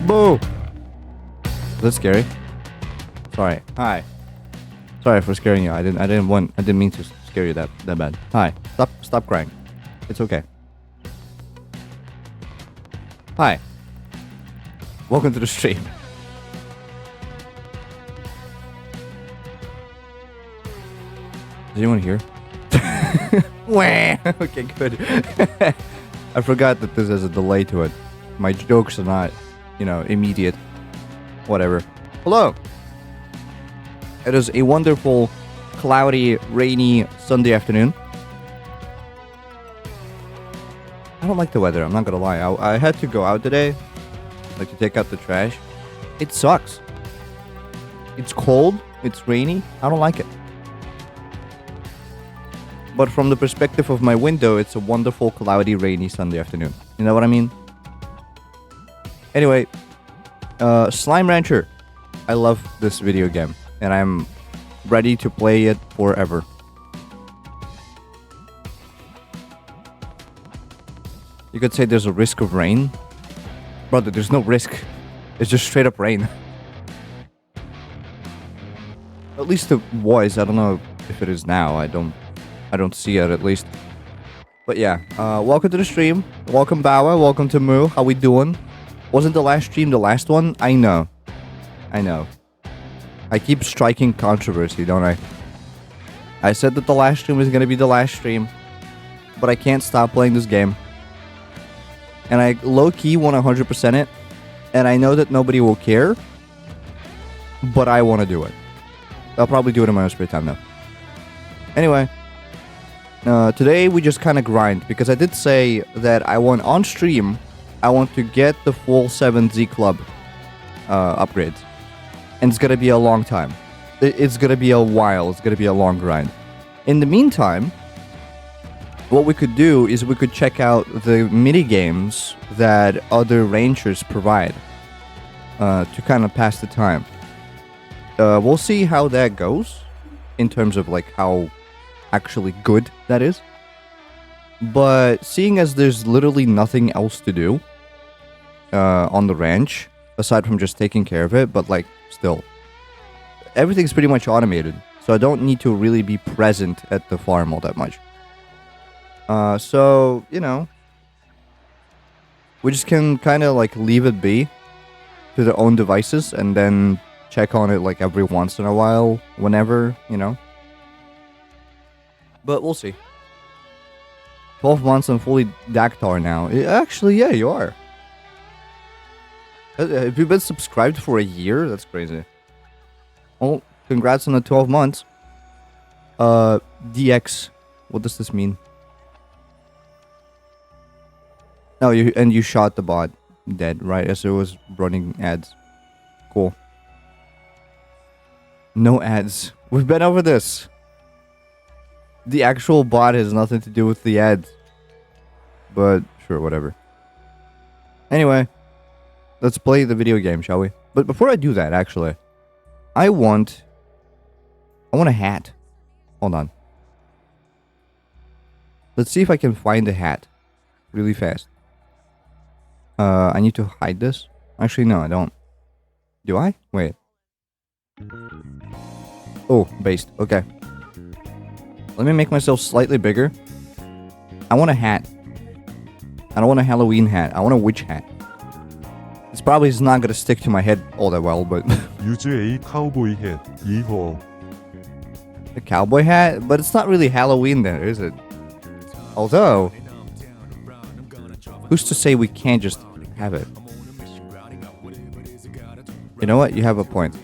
Boo! Is that scary? Sorry. Hi. Sorry for scaring you. I didn't mean to scare you that bad. Hi. Stop crying. It's okay. Hi. Welcome to the stream. Is anyone here? Wah! Okay, good. I forgot that this has a delay to it. My jokes are not, immediate. Whatever. Hello! It is a wonderful, cloudy, rainy Sunday afternoon. I don't like the weather, I'm not gonna lie. I had to go out today, to take out the trash. It sucks. It's cold, it's rainy, I don't like it. But from the perspective of my window, it's a wonderful, cloudy, rainy Sunday afternoon. You know what I mean? Anyway, Slime Rancher. I love this video game, and I'm ready to play it forever. You could say there's a risk of rain. Brother, there's no risk. It's just straight up rain. At least it was. I don't know if it is now. I don't see it, at least. But yeah, welcome to the stream. Welcome Bawa, welcome to Moo. How we doing? Wasn't the last stream the last one? I know. I keep striking controversy, don't I? I said that the last stream was gonna be the last stream, but I can't stop playing this game. And I low-key want 100% it, and I know that nobody will care, but I want to do it. I'll probably do it in my own spare time, though. Anyway, today we just kind of grind, because I did say that I want, on stream, I want to get the full 7Z Club upgrades. And it's going to be a long time. It's going to be a while. It's going to be a long grind. In the meantime, what we could do is we could check out the mini-games that other rangers provide to kind of pass the time. We'll see how that goes in terms of how actually good that is. But seeing as there's literally nothing else to do on the ranch, aside from just taking care of it, but still, everything's pretty much automated, so I don't need to really be present at the farm all that much. So, we just can kind of leave it be to their own devices and then check on it every once in a while, whenever, But we'll see. 12 months and fully Dactar now. Actually, yeah, you are. Have you been subscribed for a year? That's crazy. Well, congrats on the 12 months. DX. What does this mean? Oh, you shot the bot dead, right? As it was running ads. Cool. No ads. We've been over this. The actual bot has nothing to do with the ads. But, sure, whatever. Anyway, let's play the video game, shall we? But before I do that, actually, I want a hat. Hold on. Let's see if I can find a hat really fast. I need to hide this. Actually, no, I don't. Do I? Wait. Oh, based. Okay. Let me make myself slightly bigger. I want a hat. I don't want a Halloween hat. I want a witch hat. This probably is not gonna stick to my head all that well, but use a cowboy hat. Yeehaw. a cowboy hat? But it's not really Halloween then, is it? Although, who's to say we can't just have it? You know what? You have a point.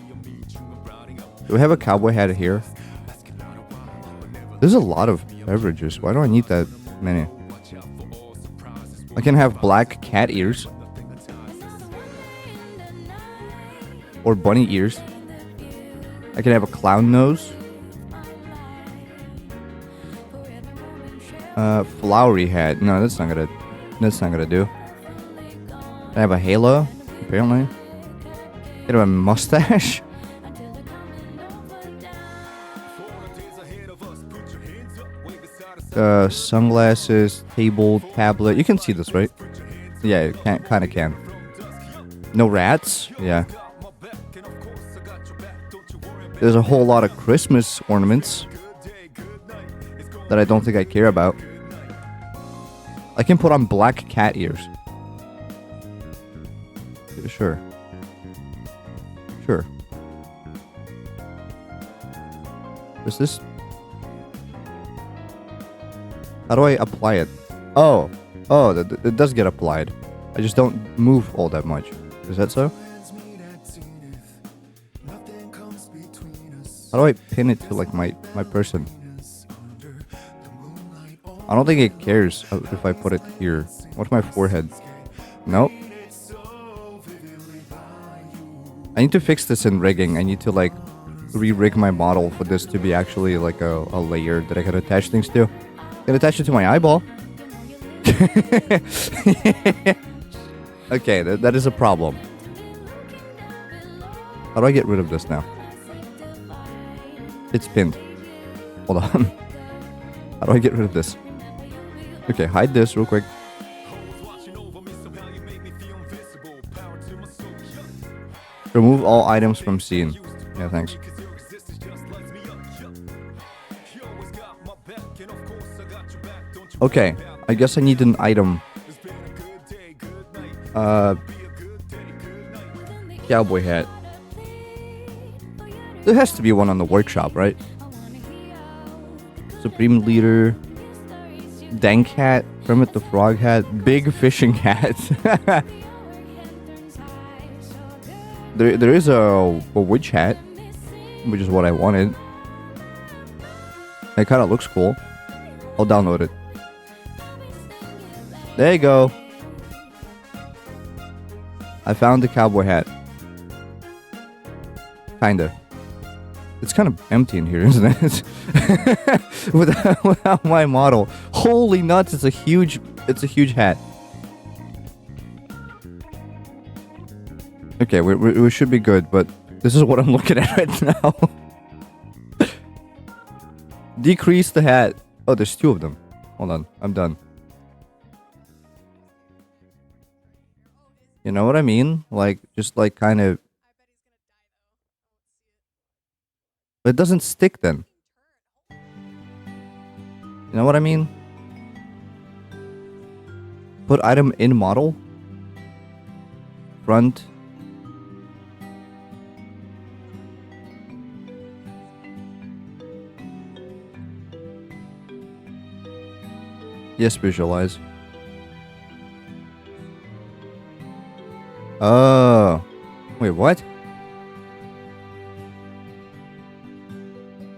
Do we have a cowboy hat here? There's a lot of beverages. Why do I need that many? I can have black cat ears. Or bunny ears. I can have a clown nose. Flowery hat. No, that's not gonna do. I have a halo, apparently. I have a mustache. Sunglasses, table, tablet. You can see this, right? Yeah, you kind of can. No rats? Yeah. There's a whole lot of Christmas ornaments that I don't think I care about. I can put on black cat ears. Sure. Sure. Is this... How do I apply it? Oh, it does get applied. I just don't move all that much. Is that so? How do I pin it to like my person? I don't think it cares if I put it here. What's my forehead? Nope. I need to fix this in rigging. I need to like re-rig my model for this to be actually like a layer that I can attach things to. I can attach it to my eyeball. Okay, that is a problem. How do I get rid of this now? It's pinned. Hold on. How do I get rid of this? Okay, hide this real quick. Remove all items from scene. Yeah, thanks. Okay, I guess I need an item. Cowboy hat. There has to be one on the workshop, right? Supreme Leader. Dank hat. Kermit the Frog hat. Big fishing hat. There is a witch hat, which is what I wanted. It kind of looks cool. I'll download it. There you go. I found the cowboy hat. Kinda. It's kind of empty in here, isn't it? without my model. Holy nuts! It's a huge hat. Okay, we should be good, but this is what I'm looking at right now. Decrease the hat. Oh, there's two of them. Hold on, I'm done. You know what I mean? Like, just like kind of... It doesn't stick then. You know what I mean? Put item in model. Front. Yes, visualize. Oh. Wait, what?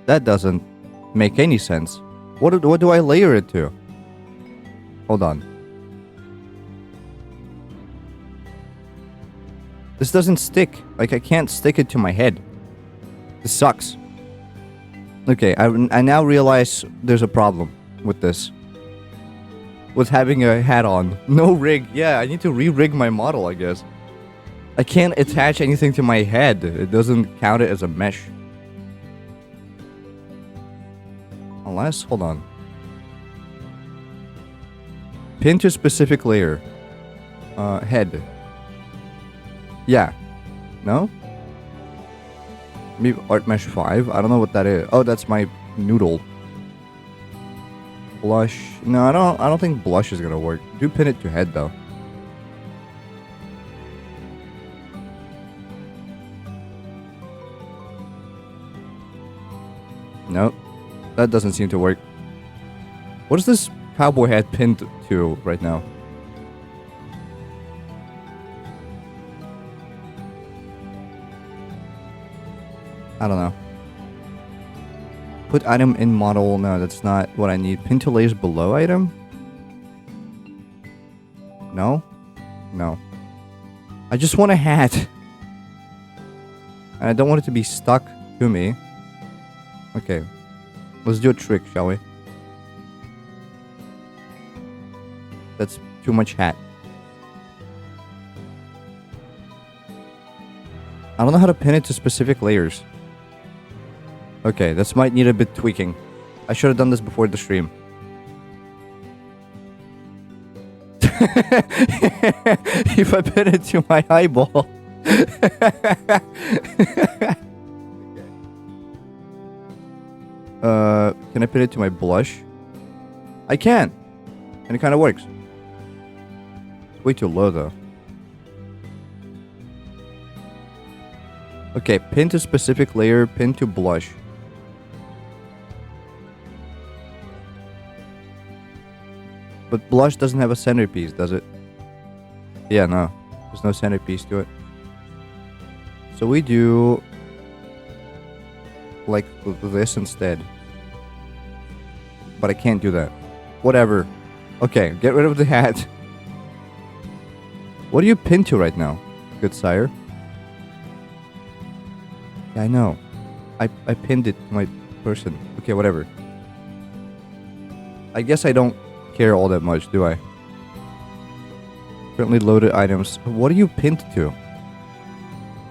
That doesn't make any sense. What do I layer it to? Hold on. This doesn't stick. Like, I can't stick it to my head. This sucks. Okay, I now realize there's a problem with this. With having a hat on. No rig. Yeah, I need to re-rig my model, I guess. I can't attach anything to my head. It doesn't count it as a mesh. Unless, hold on. Pin to specific layer. Head. Yeah. No? Maybe Art Mesh 5? I don't know what that is. Oh, that's my noodle. Blush. No, I don't think blush is gonna work. Do pin it to head though. Nope. That doesn't seem to work. What is this cowboy hat pinned to right now? I don't know. Put item in model. No, that's not what I need. Pin to layers below item? No? No. I just want a hat. And I don't want it to be stuck to me. Okay. Let's do a trick, shall we? That's too much hat. I don't know how to pin it to specific layers. Okay, this might need a bit tweaking. I should have done this before the stream. If I pin it to my eyeball. Can I pin it to my blush? I can. And it kind of works. It's way too low though. Okay, pin to specific layer, pin to blush. But blush doesn't have a centerpiece, does it? Yeah, no. There's no centerpiece to it. So we do like this instead. But I can't do that. Whatever. Okay, get rid of the hat. What do you pin to right now, good sire? Yeah, I know. I pinned it to my person. Okay, whatever. I guess I don't care all that much, do I? Currently loaded items. What are you pinned to?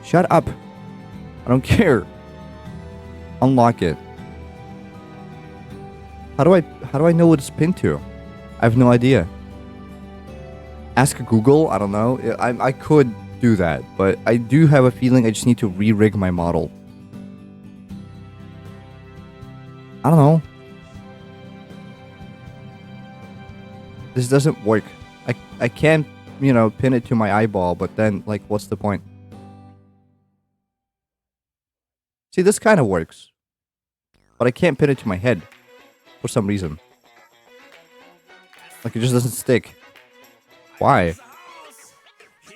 Shut up. I don't care. Unlock it. How do I know what it's pinned to? I have no idea. Ask Google? I don't know. I could do that, but I do have a feeling I just need to re-rig my model. I don't know. This doesn't work. I can't, you know, pin it to my eyeball, but then, like, what's the point? See, this kind of works. But I can't pin it to my head. For some reason. Like, it just doesn't stick. Why?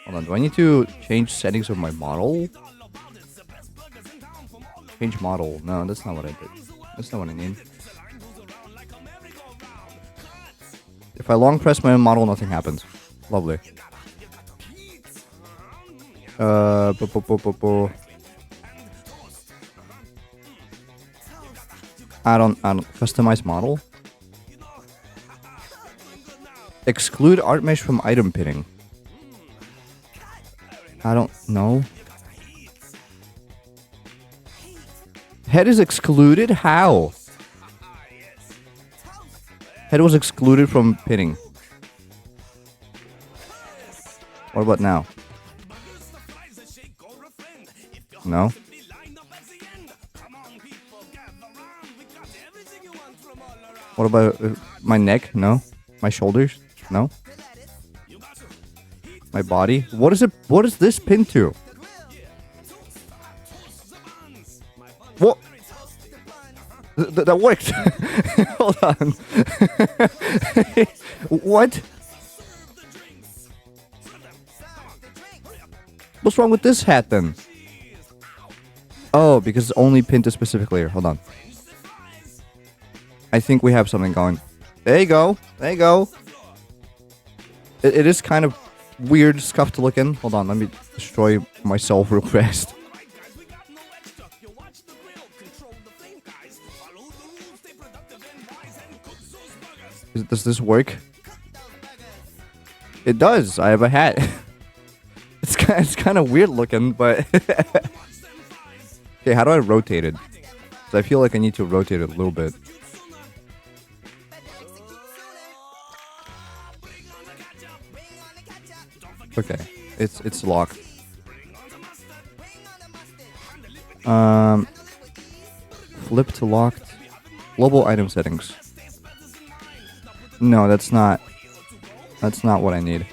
Hold on, do I need to change settings of my model? Change model. No, that's not what I did. That's not what I need. If I long press my model, nothing happens. Lovely. I don't customize model. Exclude art mesh from item pinning. I don't know. Head is excluded? How? Head was excluded from pinning. What about now? No? What about my neck? No? My shoulders? No? My body? What is it? What is this pinned to? What? That worked. Hold on. What? What's wrong with this hat then? Oh, because it's only pinned to specific layer. Hold on. I think we have something going. There you go. There you go. It is kind of weird, scuffed looking. Hold on, let me destroy myself real fast. Does this work? It does. I have a hat. It's kind of weird looking, but okay. How do I rotate it? 'Cause I feel like I need to rotate it a little bit. Okay, it's locked. Flip to locked. Global item settings. No, that's not what I need.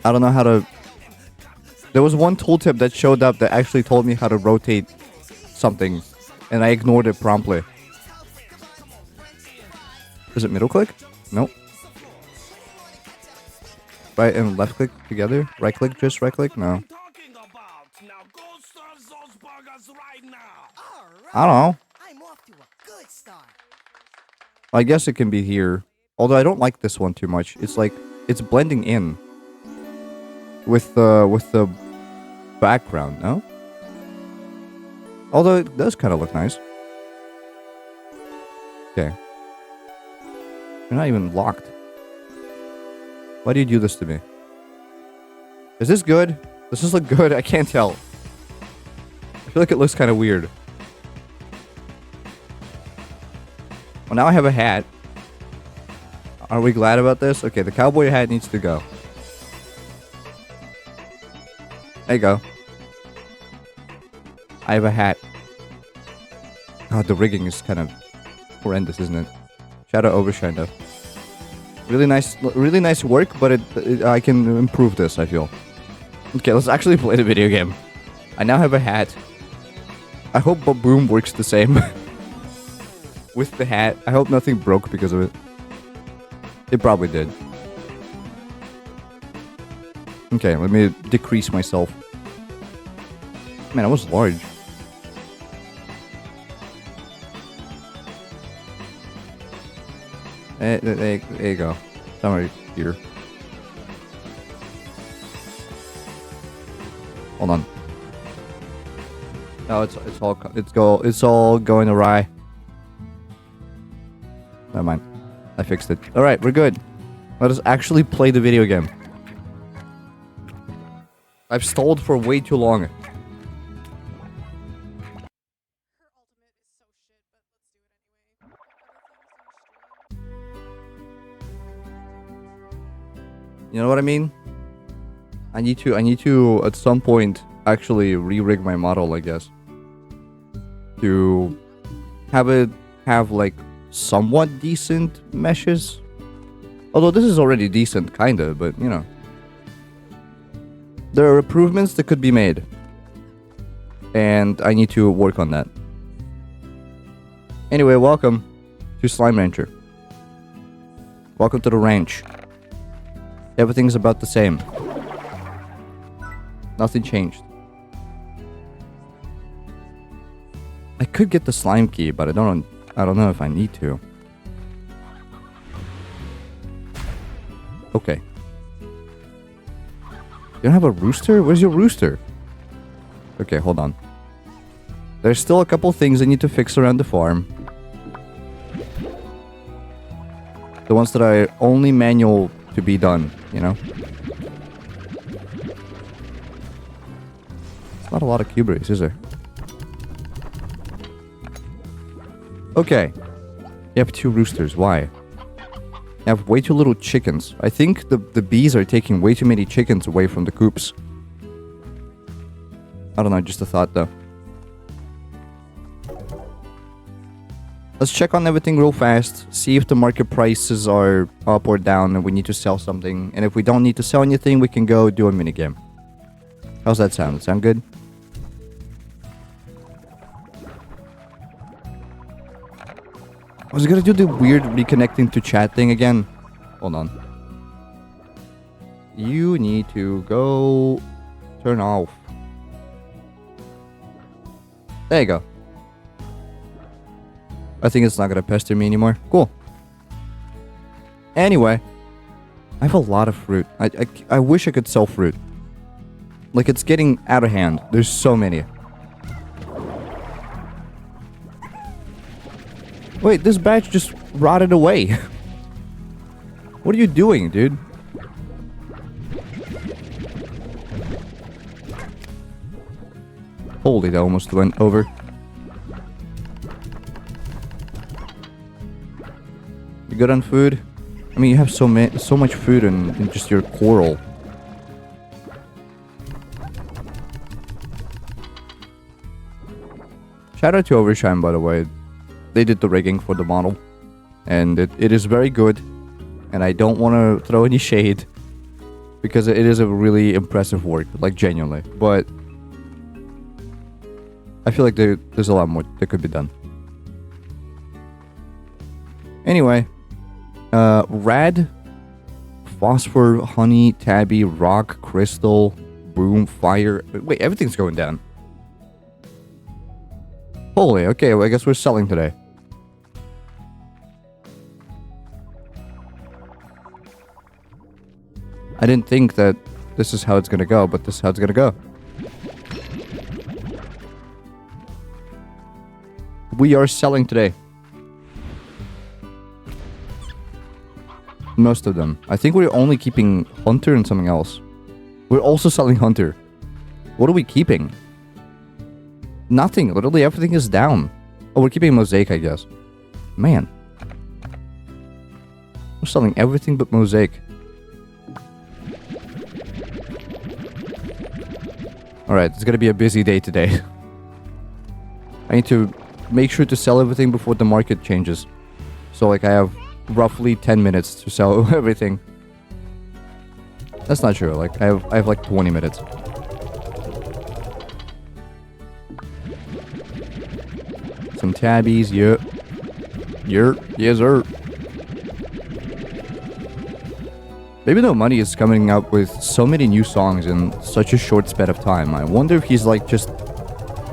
I don't know how to... There was one tooltip that showed up that actually told me how to rotate something, and I ignored it promptly. Is it middle click? Nope. Right and left click together? Right click, just right click? No. I don't know. I guess it can be here. Although I don't like this one too much. It's like, it's blending in with the background, no? Although it does kind of look nice. Okay. You're not even locked. Why do you do this to me? Is this good? Does this look good? I can't tell. I feel like it looks kind of weird. Well, now I have a hat. Are we glad about this? Okay, the cowboy hat needs to go. There you go. I have a hat. God, the rigging is kind of horrendous, isn't it? Shadow overshine though. Really nice work, but I can improve this, I feel. Okay, let's actually play the video game. I now have a hat. I hope Boom works the same. With the hat. I hope nothing broke because of it. It probably did. Okay, let me decrease myself. Man, I was large. There you go. Somewhere here. Hold on. No, it's all going awry. Never mind. I fixed it. Alright, we're good. Let us actually play the video game. I've stalled for way too long. You know what I mean? I need to at some point actually re-rig my model, I guess. To have like somewhat decent meshes. Although this is already decent, kinda, but you know. There are improvements that could be made. And I need to work on that. Anyway, welcome to Slime Rancher. Welcome to the ranch. Everything's about the same. Nothing changed. I could get the slime key, but I don't know if I need to. Okay. You don't have a rooster? Where's your rooster? Okay, hold on. There's still a couple things I need to fix around the farm. The ones that are only manual to be done, you know? It's not a lot of cuberries, is there? Okay. You have 2 roosters. Why? You have way too little chickens. I think the bees are taking way too many chickens away from the coops. I don't know, just a thought though. Let's check on everything real fast. See if the market prices are up or down and we need to sell something. And if we don't need to sell anything, we can go do a minigame. How's that sound? Sound good? I was gonna do the weird reconnecting to chat thing again. Hold on. You need to go turn off. There you go. I think it's not gonna pester me anymore. Cool. Anyway, I have a lot of fruit. I wish I could sell fruit. Like, it's getting out of hand. There's so many. Wait, this batch just rotted away. What are you doing, dude? Holy, that almost went over. You good on food? I mean, you have so much food in just your coral. Shout out to Overshine, by the way. they did the rigging for the model, and it is very good. And I don't want to throw any shade, because it is a really impressive work, like genuinely. But I feel like there's a lot more that could be done. Anyway, Rad, Phosphor, Honey, Tabby, Rock, Crystal, Boom, Fire. Wait, everything's going down. Holy, okay, well, I guess we're selling today. I didn't think that this is how it's gonna go, but this is how it's gonna go. We are selling today. Most of them. I think we're only keeping Hunter and something else. We're also selling Hunter. What are we keeping? Nothing. Literally everything is down. Oh, we're keeping Mosaic, I guess. Man. We're selling everything but Mosaic. Alright, it's gonna be a busy day today. I need to make sure to sell everything before the market changes. So, like, I have roughly 10 minutes to sell everything. That's not true. Like, I have like 20 minutes. Some tabbies, yeah. Yes, sir. Baby No Money is coming up with so many new songs in such a short span of time. I wonder if he's like just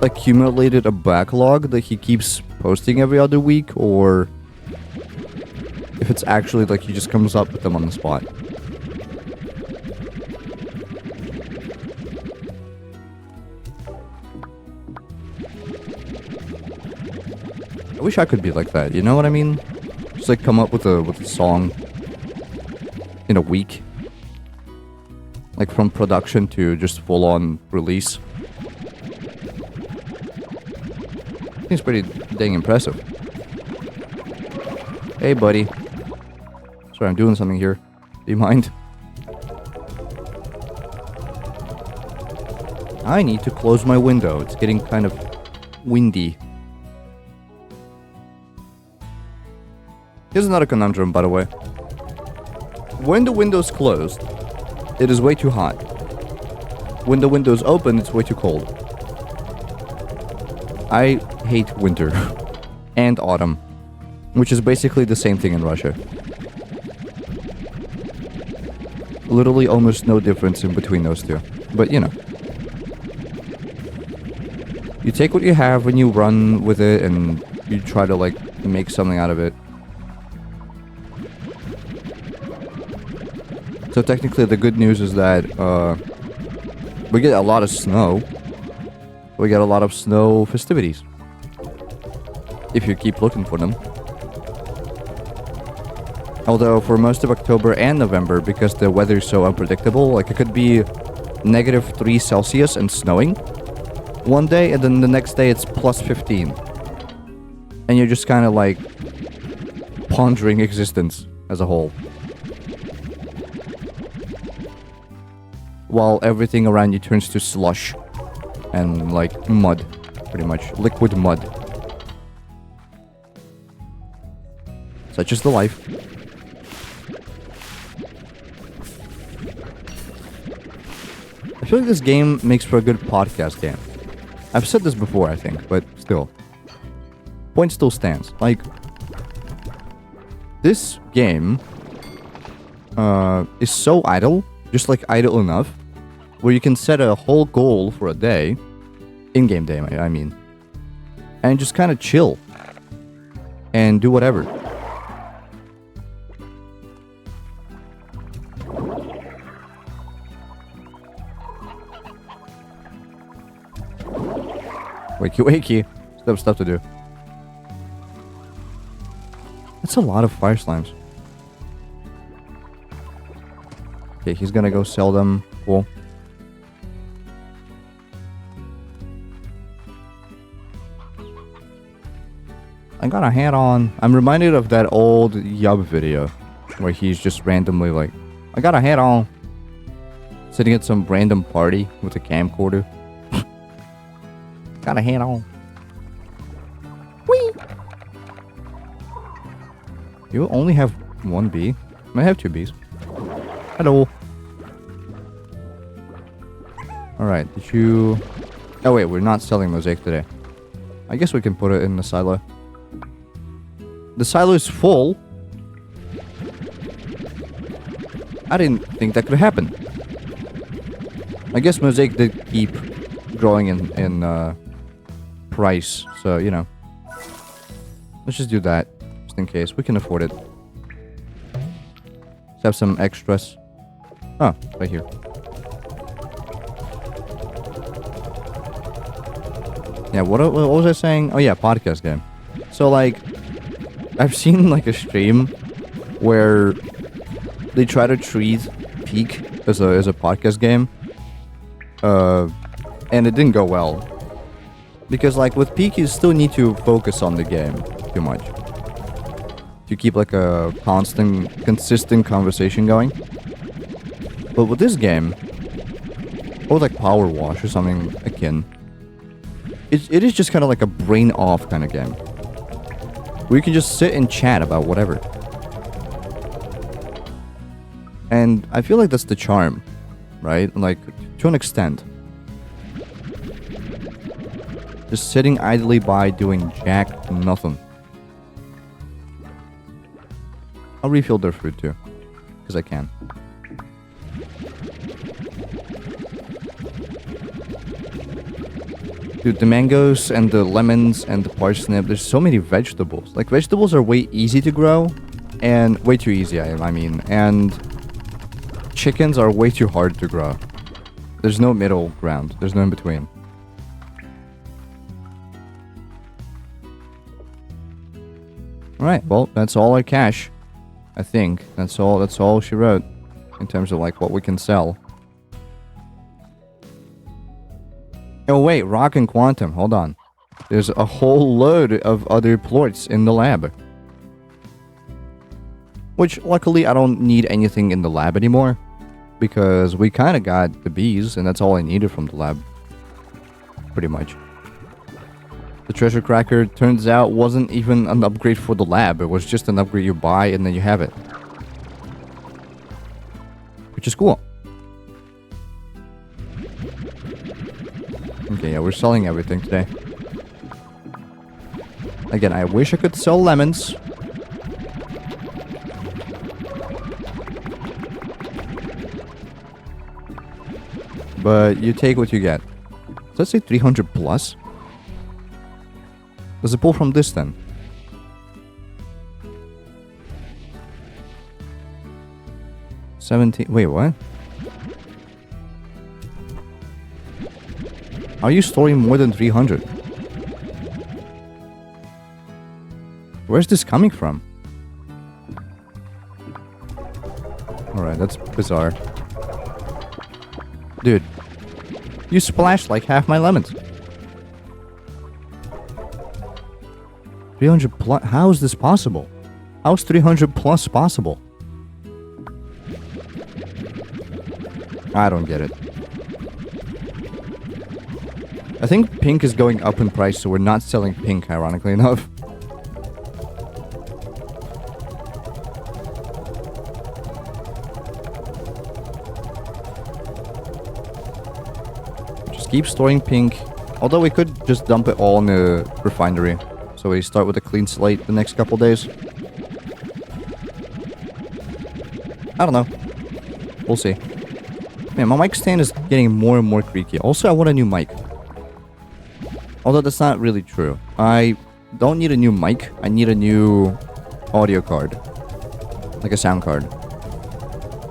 accumulated a backlog that he keeps posting every other week, or if it's actually like he just comes up with them on the spot. I wish I could be like that, you know what I mean? Just like come up with a song in a week. Like from production to just full on release. I think it's pretty dang impressive. Hey buddy. Sorry, I'm doing something here. Do you mind? I need to close my window. It's getting kind of windy. Here's another conundrum, by the way. When the window's closed, it is way too hot. When the window's open, it's way too cold. I hate winter. And autumn. Which is basically the same thing in Russia. Literally almost no difference in between those two. But, you know. You take what you have when you run with it and you try to, like, make something out of it. So technically the good news is that we get a lot of snow. We get a lot of snow festivities. If you keep looking for them. Although for most of October and November, because the weather is so unpredictable, like it could be -3 Celsius and snowing one day, and then the next day it's +15. And you're just kind of like pondering existence as a whole. While everything around you turns to slush and like mud, pretty much liquid mud. Such is the life. I feel like this game makes for a good podcast game. I've said this before, I think, but still. Point still stands. Like, this game is so idle, just like idle enough, where you can set a whole goal for a day, in-game day, I mean, and just kind of chill and do whatever. Wakey wakey. Still have stuff to do. That's a lot of fire slimes. Okay, he's gonna go sell them. Cool. I got a hat on. I'm reminded of that old Yub video where he's just randomly like, I got a hat on. Sitting at some random party with a camcorder. Got a hat on. Whee! You only have one bee? I have two bees. Hello. Alright, did you... Oh wait, we're not selling mosaic today. I guess we can put it in the silo. The silo is full. I didn't think that could happen. I guess mosaic did keep growing in price, so you know. Let's just do that, just in case. We can afford it. Let's have some extras. Oh, right here. Yeah, what was I saying? Oh yeah, podcast game. So like, I've seen like a stream where they try to treat Peak as a podcast game, and it didn't go well. Because like with Peak, you still need to focus on the game too much to keep like a consistent conversation going. But with this game, or like Power Wash or something akin, it is just kind of like a brain off kind of game, where you can just sit and chat about whatever. And I feel like that's the charm, right? Like, to an extent. Just sitting idly by doing jack nothing. I'll refill their food too, because I can. Dude, the mangoes and the lemons and the parsnip, there's so many vegetables. Like, vegetables are way easy to grow, and way too easy, I mean. And chickens are way too hard to grow. There's no middle ground. There's no in between. Alright, well, that's all our cash. I think. That's all she wrote. In terms of, like, what we can sell. Oh wait, Rock and Quantum, hold on. There's a whole load of other plorts in the lab. Which, luckily, I don't need anything in the lab anymore. Because we kind of got the bees, and that's all I needed from the lab. Pretty much. The treasure cracker, turns out, wasn't even an upgrade for the lab. It was just an upgrade you buy, and then you have it. Which is cool. Okay, yeah, we're selling everything today. Again, I wish I could sell lemons. But you take what you get. Does that say 300 plus? Does it pull from this then? Wait, what? Are you storing more than 300? Where's this coming from? Alright, that's bizarre. Dude, you splashed like half my lemons. 300 plus? How is this possible? How is 300 plus possible? I don't get it. I think pink is going up in price, so we're not selling pink, ironically enough. Just keep storing pink. Although we could just dump it all in the refinery. So we start with a clean slate the next couple days. I don't know. We'll see. Man, my mic stand is getting more and more creaky. Also, I want a new mic. Although that's not really true. I don't need a new mic. I need a new audio card. Like a sound card.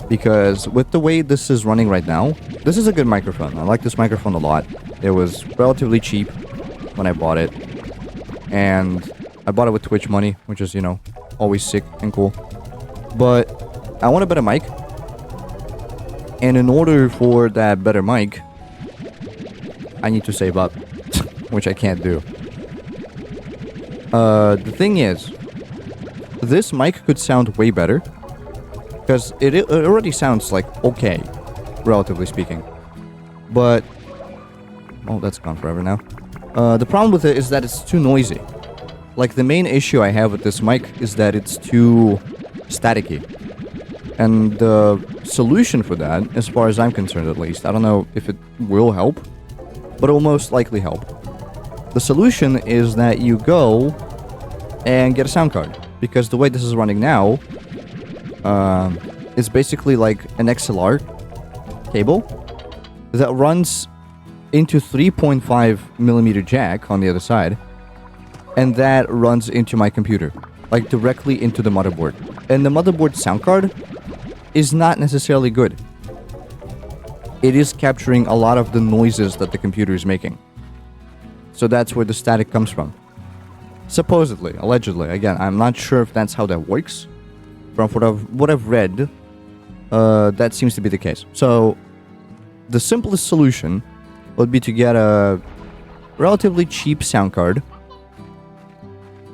Because with the way this is running right now, this is a good microphone. I like this microphone a lot. It was relatively cheap when I bought it. And I bought it with Twitch money, which is, you know, always sick and cool. But I want a better mic. And in order for that better mic, I need to save up, which I can't do. The thing is, this mic could sound way better, because it already sounds like okay, relatively speaking. But, oh, that's gone forever now. The problem with it is that it's too noisy. Like, the main issue I have with this mic is that it's too staticky. And the solution for that, as far as I'm concerned at least, I don't know if it will help, but it will most likely help. The solution is that you go and get a sound card. Because the way this is running now, it's basically like an XLR cable that runs into 3.5mm jack on the other side, and that runs into my computer, like directly into the motherboard. And the motherboard sound card is not necessarily good. It is capturing a lot of the noises that the computer is making. So that's where the static comes from. Supposedly, allegedly. Again, I'm not sure if that's how that works. From what I've read, that seems to be the case. So, the simplest solution would be to get a relatively cheap sound card,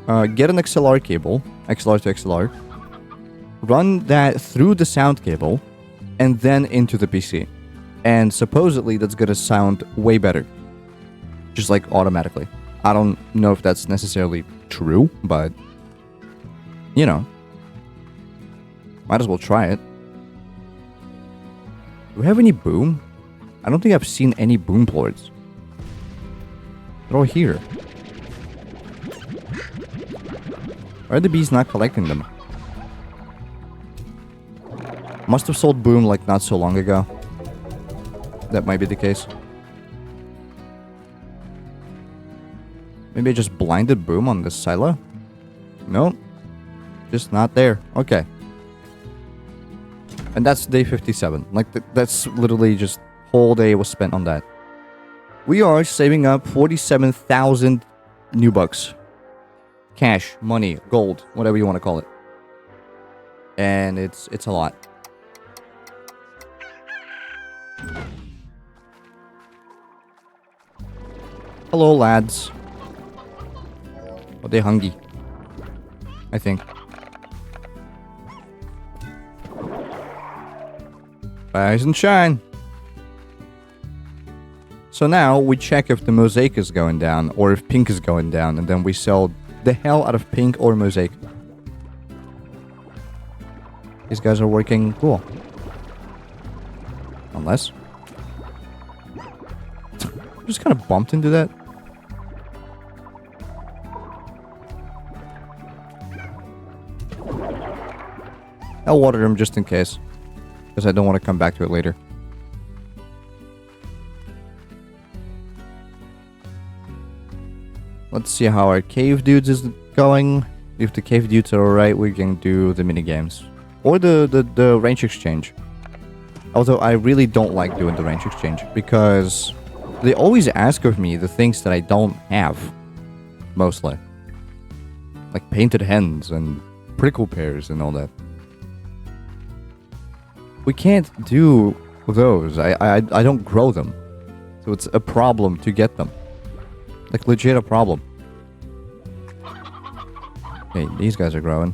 get an XLR cable, XLR to XLR, run that through the sound cable, and then into the PC. And supposedly that's gonna sound way better. Just like automatically. I don't know if that's necessarily true, but you know, might as well try it. Do we have any boom? I don't think I've seen any boom boards. They're all here. Why are the bees not collecting them? Must have sold boom like not so long ago. That might be the case. Maybe I just blinded boom on this silo? Nope. Just not there. Okay. And that's day 57. Like, that's literally just whole day was spent on that. We are saving up 47,000 new bucks. Cash, money, gold, whatever you want to call it. And it's a lot. Hello, lads. Oh, they're hungry. I think. Rise and shine. So now we check if the mosaic is going down or if pink is going down, and then we sell the hell out of pink or mosaic. These guys are working cool. Unless. Just kind of bumped into that. I'll water them just in case, because I don't want to come back to it later. Let's see how our cave dudes is going. If the cave dudes are alright, we can do the mini games or the range exchange. Although I really don't like doing the range exchange because they always ask of me the things that I don't have, mostly, like painted hens and prickle pears and all that. We can't do those. I don't grow them. So it's a problem to get them. Like, legit a problem. Hey, these guys are growing.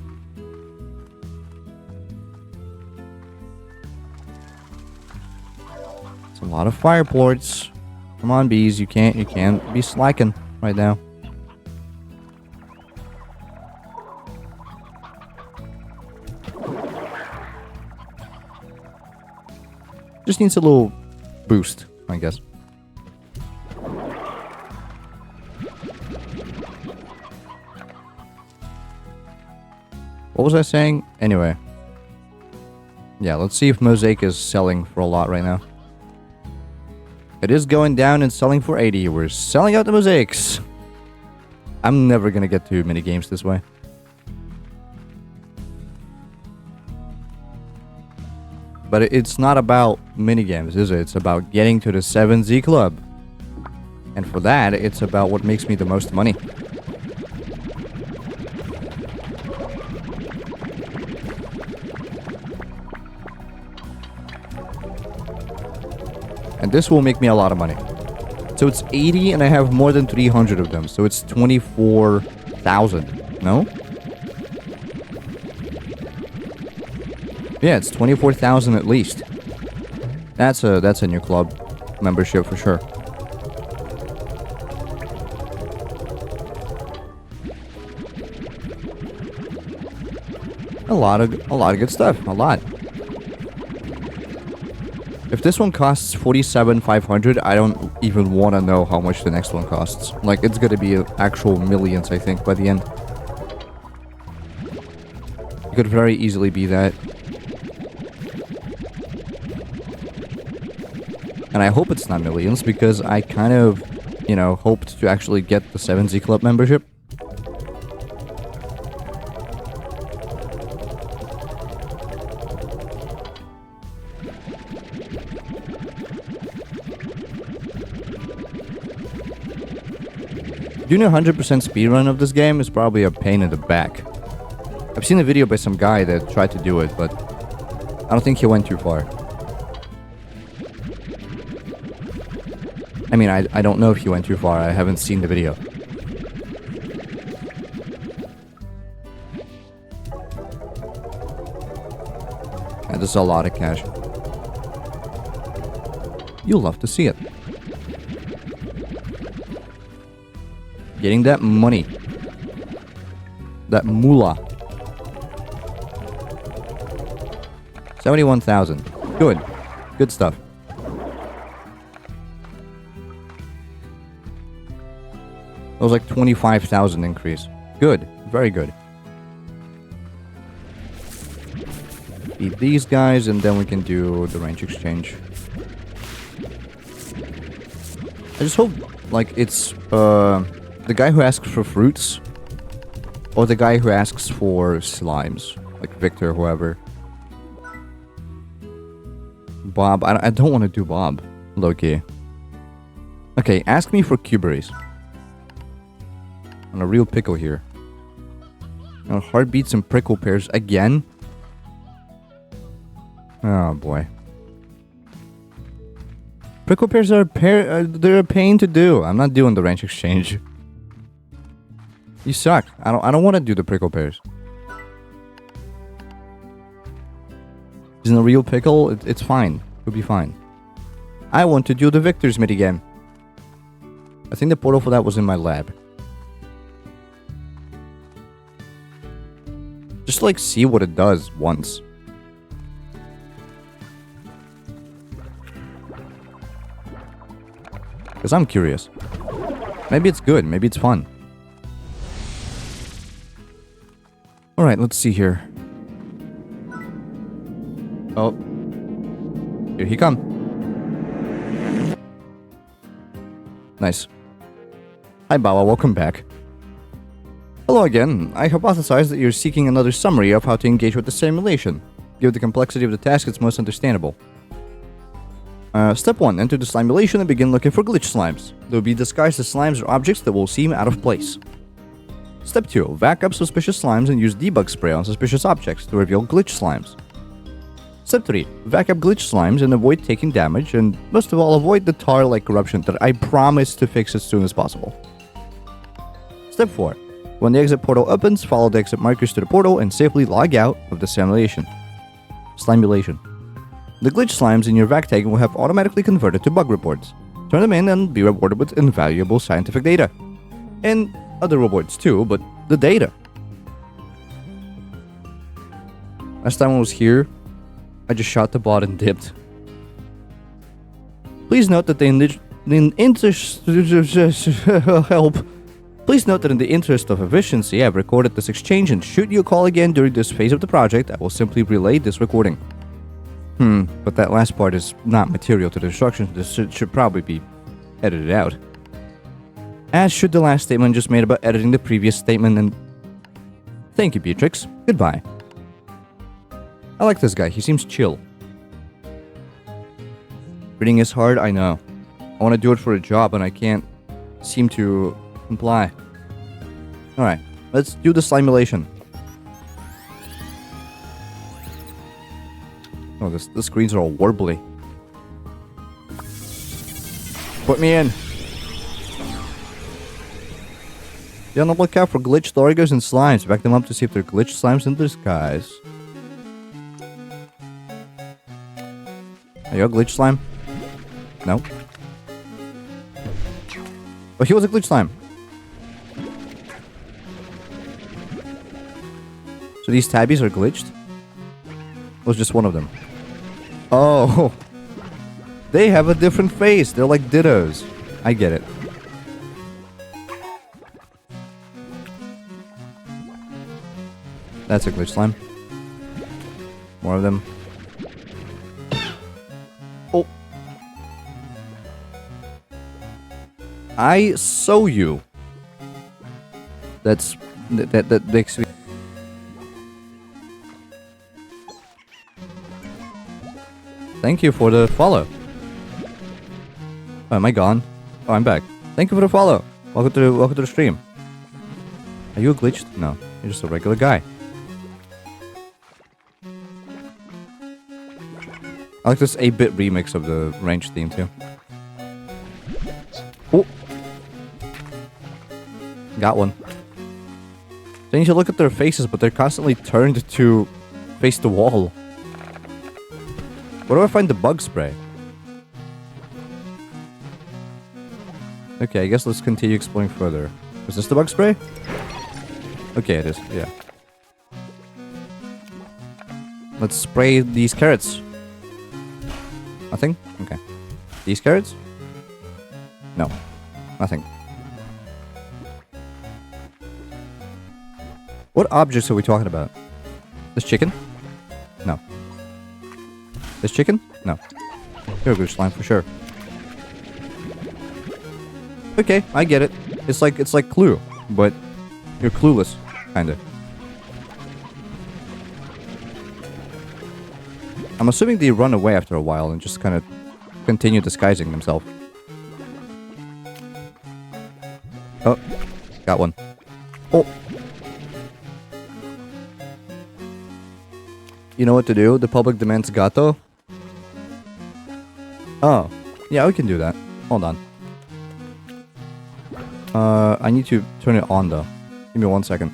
It's a lot of fire plorts. Come on, bees. You can't be slacking right now. Just needs a little boost, I guess. What was I saying? Anyway. Yeah, let's see if Mosaic is selling for a lot right now. It is going down and selling for 80. We're selling out the Mosaics. I'm never gonna get too many games this way. But it's not about minigames, is it? It's about getting to the 7Z Club. And for that, it's about what makes me the most money. And this will make me a lot of money. So it's 80 and I have more than 300 of them. So it's 24,000. No? Yeah, it's 24,000 at least. That's a new club membership for sure. A lot of good stuff. A lot. If this one costs 47,500, I don't even want to know how much the next one costs. Like, it's gonna be actual millions, I think, by the end. It could very easily be that. And I hope it's not millions, because I kind of, you know, hoped to actually get the 7Z Club membership. Doing a 100% speedrun of this game is probably a pain in the back. I've seen a video by some guy that tried to do it, but I don't think he went too far. I mean, I don't know if he went too far. I haven't seen the video. And this is a lot of cash. You'll love to see it. Getting that money. That moolah. 71,000. Good. Good stuff. That was like 25,000 increase. Good. Very good. Beat these guys and then we can do the range exchange. I just hope like it's the guy who asks for fruits or the guy who asks for slimes, like Victor, whoever. Bob, I don't want to do Bob, low-key. Okay, ask me for Cuberries. On a real pickle here. Now, heartbeats and prickle pears again? Oh boy. Prickle pears are they're a pain to do. I'm not doing the range exchange. You suck. I don't want to do the prickle pears. In a real pickle, it's fine. It'll be fine. I want to do the Victor's minigame. I think the portal for that was in my lab. Just like see what it does once. Because I'm curious. Maybe it's good. Maybe it's fun. Alright, let's see here. Oh. Here he come. Nice. Hi Bawa, welcome back. Hello again. I hypothesize that you're seeking another summary of how to engage with the simulation. Given the complexity of the task, it's most understandable. Step 1. Enter the simulation and begin looking for glitch slimes. They will be disguised as slimes or objects that will seem out of place. Step 2. Vac up suspicious slimes and use debug spray on suspicious objects to reveal glitch slimes. Step 3. Vac up glitch slimes and avoid taking damage, and most of all, avoid the tar-like corruption that I promise to fix as soon as possible. Step 4. When the exit portal opens, follow the exit markers to the portal and safely log out of the simulation. Slimulation. The glitch slimes in your vac tag will have automatically converted to bug reports. Turn them in and be rewarded with invaluable scientific data. And other rewards too, but the data. Last time I was here, I just shot the bot and dipped. Please note that help. Please note that in the interest of efficiency, I've recorded this exchange, and should you call again during this phase of the project, I will simply relay this recording. But that last part is not material to the instructions. This should probably be edited out. As should the last statement just made about editing the previous statement, and... Thank you, Beatrix. Goodbye. I like this guy. He seems chill. Reading is hard, I know. I want to do it for a job, and I can't seem to comply. Alright, let's do the simulation. Oh, the screens are all warbly. Put me in. Be on the lookout for glitched Thorgers and slimes. Back them up to see if they're glitched slimes in disguise. Are you a glitch slime? No. Oh, he was a glitch slime. So these tabbies are glitched? Was just one of them? Oh, they have a different face. They're like dittos. I get it. That's a glitch slime. More of them. Oh. I saw you. That makes me. Thank you for the follow. Oh, am I gone? Oh, I'm back. Thank you for the follow. Welcome to the stream. Are you glitched? No, you're just a regular guy. I like this 8-bit remix of the range theme too. Oh, got one. Then you should look at their faces, but they're constantly turned to face the wall. Where do I find the bug spray? Okay, I guess let's continue exploring further. Is this the bug spray? Okay, it is, yeah. Let's spray these carrots. Nothing? Okay. These carrots? No. Nothing. What objects are we talking about? This chicken? No. This chicken? No. You're a glitch slime for sure. Okay, I get it. It's like Clue, but you're clueless, kinda. I'm assuming they run away after a while and just kind of continue disguising themselves. Oh, got one. Oh. You know what to do? The public demands gato. Oh, yeah, we can do that. Hold on. I need to turn it on though. Give me 1 second.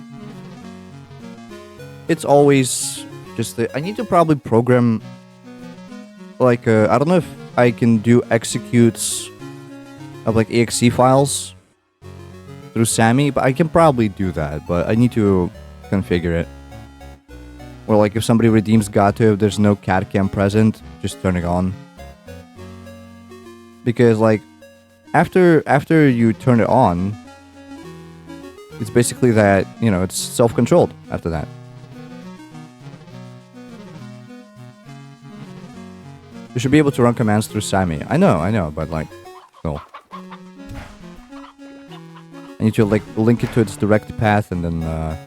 It's always just I need to probably program like I don't know if I can do executes of like exe files through Sammy, but I can probably do that, but I need to configure it. Or like if somebody redeems gato, if there's no cat cam present, just turn it on. Because like after you turn it on, it's basically that, you know, it's self-controlled after that. You should be able to run commands through Sammy. I know, but like, no. I need to like link it to its direct path and then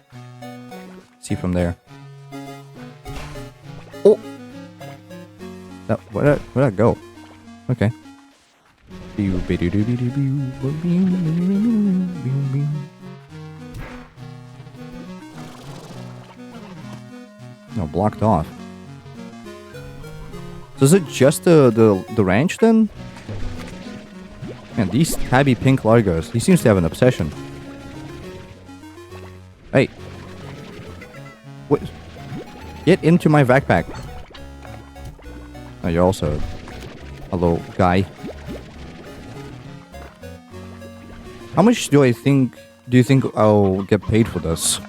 see from there. Oh! Where'd that go? Okay. No, blocked off. So is it just the ranch then? Man, these tabby pink largos. He seems to have an obsession. Hey. What? Get into my backpack. Oh, you're also a little guy. How much do you think I'll get paid for this?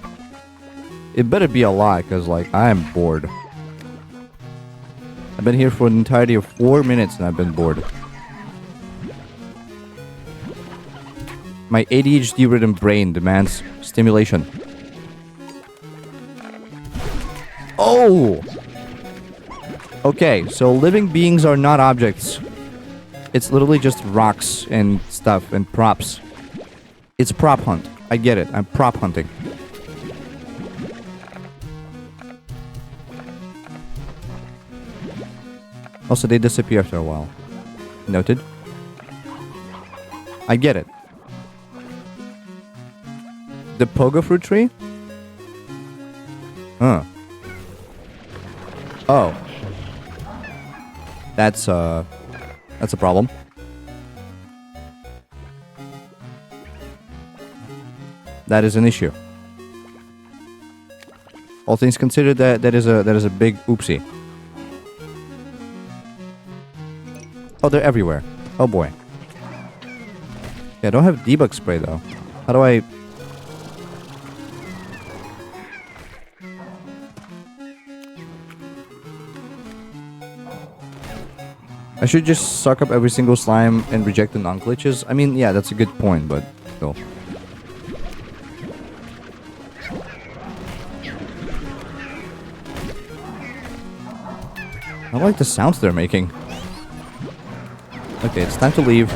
It better be a lot, because like I am bored. I've been here for an entirety of 4 minutes and I've been bored. My ADHD-ridden brain demands stimulation. Oh! Okay, so living beings are not objects. It's literally just rocks and stuff and props. It's prop hunt. I get it. I'm prop hunting. Also, they disappear after a while. Noted. I get it. The pogo fruit tree? Huh. Oh. That's a problem. That is an issue. All things considered, that is a big oopsie. Oh, they're everywhere. Oh boy. Yeah, I don't have debug spray though. How do I... I should just suck up every single slime and reject the non-glitches. I mean, yeah, that's a good point, but still. I like the sounds they're making. Okay, it's time to leave.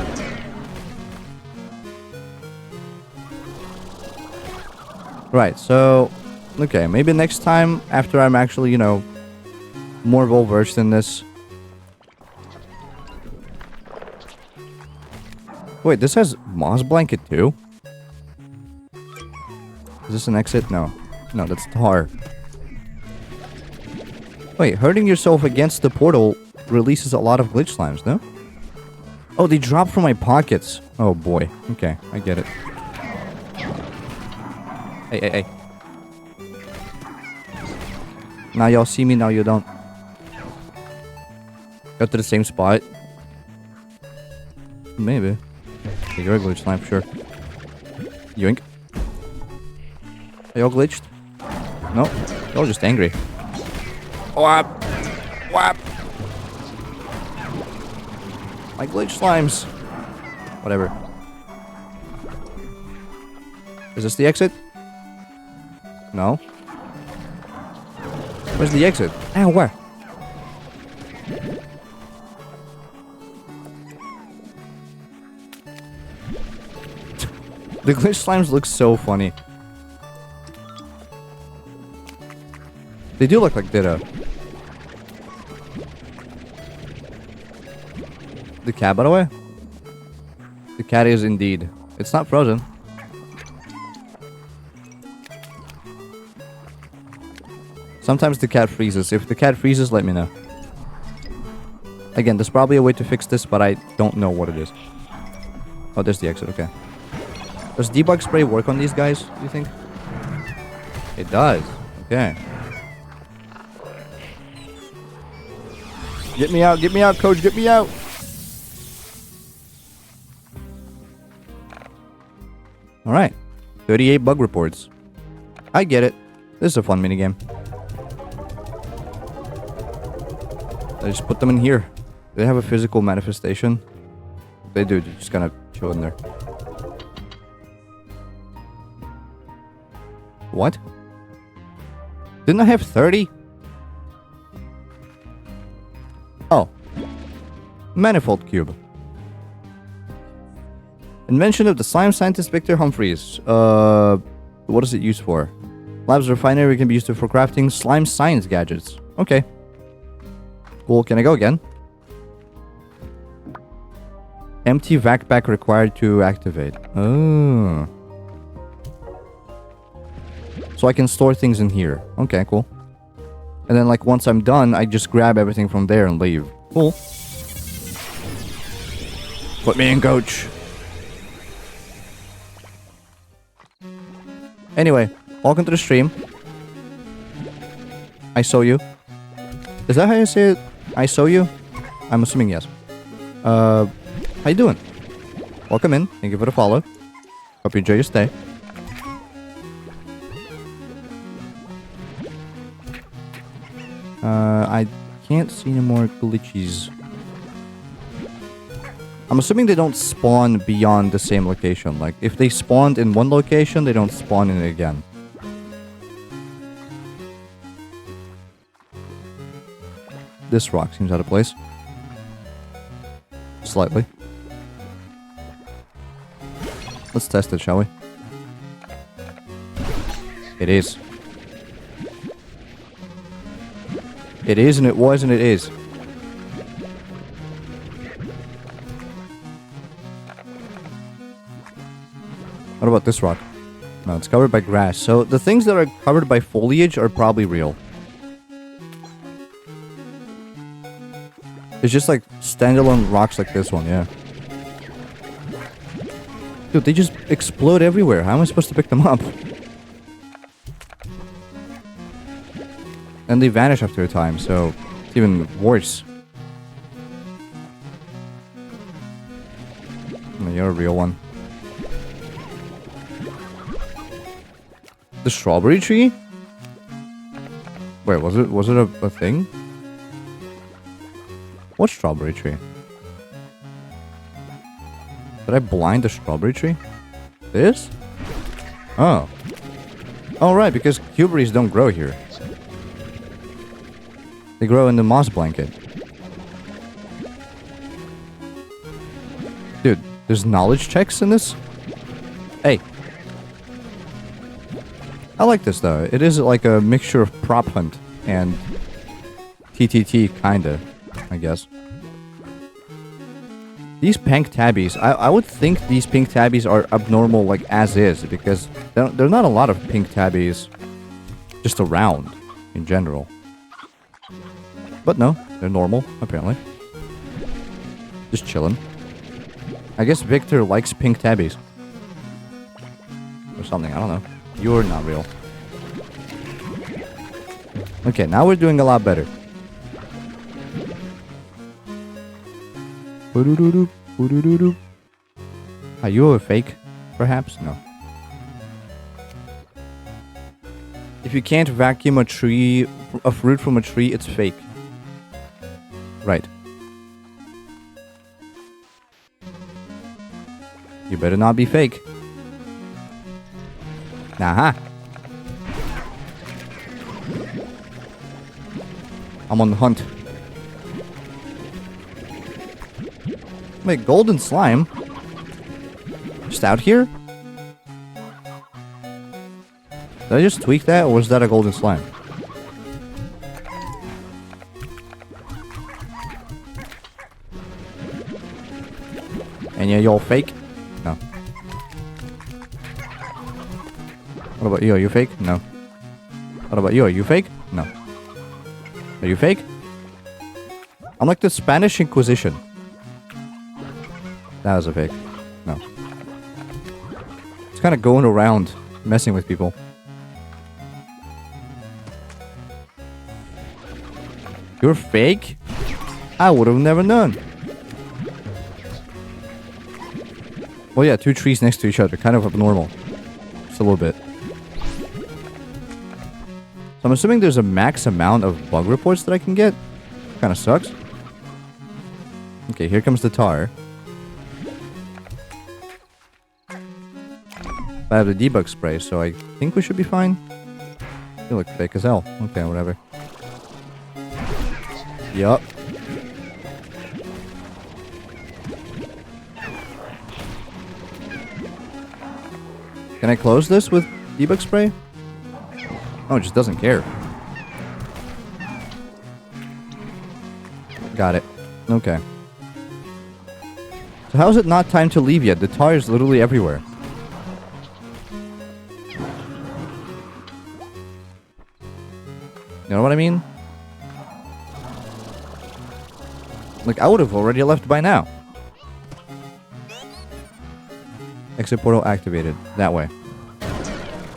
Right, so... Okay, maybe next time, after I'm actually, you know, more well-versed in this. Wait, this has moss blanket too? Is this an exit? No. No, that's tar. Wait, hurting yourself against the portal releases a lot of glitch slimes, no? Oh, they drop from my pockets. Oh boy. Okay, I get it. Hey, hey, hey. Now y'all see me, now you don't. Go to the same spot. Maybe. Okay, you're a glitch slime, sure. Yoink. Are y'all glitched? No? Y'all just angry. Whap! Whap! My glitch slimes. Whatever. Is this the exit? No. Where's the exit? Ow, where? The glitch slimes look so funny. They do look like Ditto. The cat, by the way? The cat is indeed. It's not frozen. Sometimes the cat freezes. If the cat freezes, let me know. Again, there's probably a way to fix this, but I don't know what it is. Oh, there's the exit, okay. Does debug spray work on these guys, do you think? It does. Okay. Get me out, coach, get me out! Alright. 38 bug reports. I get it. This is a fun minigame. I just put them in here. Do they have a physical manifestation? They do, they're just gonna chill in there. What? Didn't I have 30? Oh. Manifold cube. Invention of the slime scientist Victor Humphreys. What is it used for? Labs refinery can be used for crafting slime science gadgets. Okay. Cool, can I go again? Empty vac pack required to activate. Oh. So I can store things in here. Okay, cool. And then like once I'm done, I just grab everything from there and leave. Cool. Put me in, coach. Anyway, welcome to the stream. I saw you. Is that how you say it? I saw you? I'm assuming yes. How you doing? Welcome in. Thank you for the follow. Hope you enjoy your stay. I can't see any more glitches. I'm assuming they don't spawn beyond the same location. Like, if they spawned in one location, they don't spawn in it again. This rock seems out of place. Slightly. Let's test it, shall we? It is. It is and it was and it is. What about this rock? No, it's covered by grass. So the things that are covered by foliage are probably real. It's just like standalone rocks like this one, yeah. Dude, they just explode everywhere. How am I supposed to pick them up? And they vanish after a time, so it's even worse. No, you're a real one. The strawberry tree? Wait, was it a thing? What strawberry tree? Did I blind the strawberry tree? This? Oh. Oh, right, because cuberries don't grow here. They grow in the moss blanket. Dude, there's knowledge checks in this? Hey. I like this, though. It is like a mixture of prop hunt and TTT, kinda, I guess. These pink tabbies, I would think these pink tabbies are abnormal, like, as is, because there are not a lot of pink tabbies just around, in general. But no, they're normal, apparently. Just chilling. I guess Victor likes pink tabbies. Or something, I don't know. You're not real. Okay, now we're doing a lot better. Are you a fake? Perhaps? No. If you can't vacuum a fruit from a tree, it's fake. Right. You better not be fake. Nah. I'm on the hunt. Wait, golden slime? Just out here? Did I just tweak that, or was that a golden slime? And yeah, you're fake? No. What about you? Are you fake? No. What about you? Are you fake? No. Are you fake? I'm like the Spanish Inquisition. That was a fake. No. It's kind of going around, messing with people. You're fake? I would have never known. Well, yeah, two trees next to each other. Kind of abnormal. Just a little bit. So I'm assuming there's a max amount of bug reports that I can get. Kind of sucks. Okay, here comes the tar. I have the debug spray, so I think we should be fine. You look fake as hell. Okay, whatever. Yup. Can I close this with debug spray? Oh, it just doesn't care. Got it. Okay. So how is it not time to leave yet? The tar is literally everywhere. You know what I mean? Like, I would have already left by now. Exit portal activated. That way.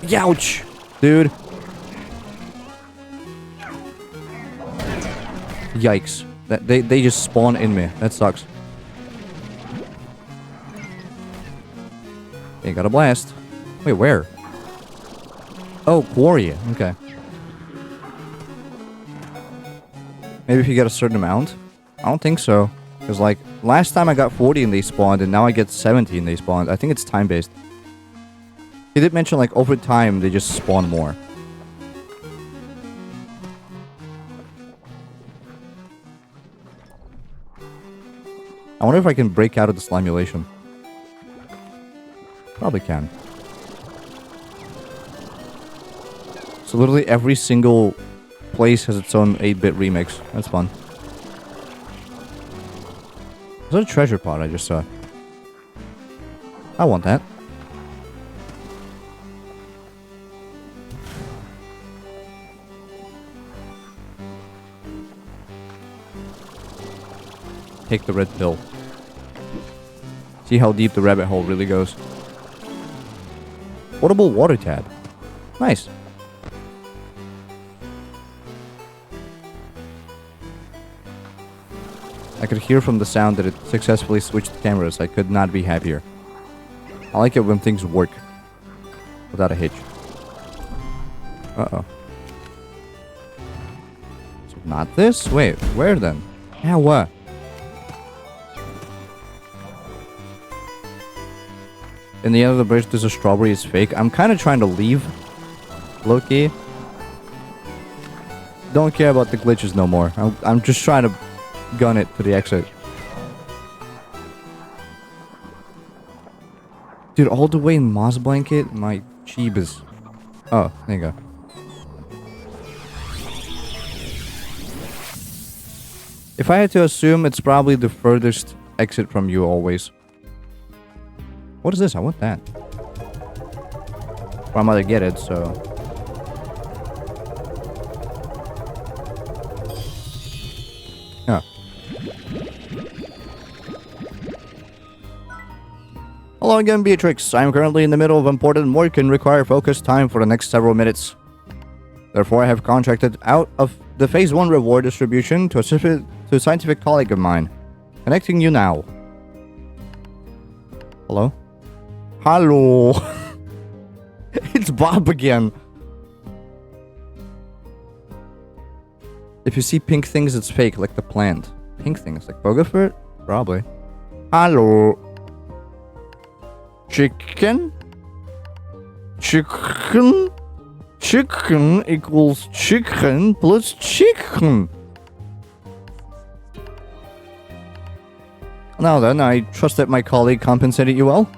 Youch! Dude. Yikes. They just spawn in me. That sucks. They got a blast. Wait, where? Oh, quarry. Okay. Maybe if you get a certain amount? I don't think so. Because, like, last time I got 40 and they spawned, and now I get 70 and they spawned. I think it's time-based. He did mention, like, over time, they just spawn more. I wonder if I can break out of the slimulation. Probably can. So literally every single place has its own 8-bit remix. That's fun. Is that a treasure pot I just saw? I want that. Take the red pill. See how deep the rabbit hole really goes. Portable water tab. Nice. I could hear from the sound that it successfully switched cameras. I could not be happier. I like it when things work. Without a hitch. Uh-oh. So not this? Wait, where then? Yeah, what? In the end of the bridge, there's a strawberry. It's fake. I'm kind of trying to leave. Low-key. Don't care about the glitches no more. I'm just trying to gun it to the exit. Dude, all the way in Moss Blanket? My jeebus. Oh, there you go. If I had to assume, it's probably the furthest exit from you always. What is this? I want that. Well, I'm gonna get it, so... Oh. Hello again, Beatrix. I'm currently in the middle of important work and require focused time for the next several minutes. Therefore, I have contracted out of the Phase 1 reward distribution to a scientific colleague of mine. Connecting you now. Hello? Hello. It's Bob again. If you see pink things, it's fake, like the plant. Pink things, like Bogafurt? Probably. Hello. Chicken? Chicken? Chicken equals chicken plus chicken. Now then, I trust that my colleague compensated you well?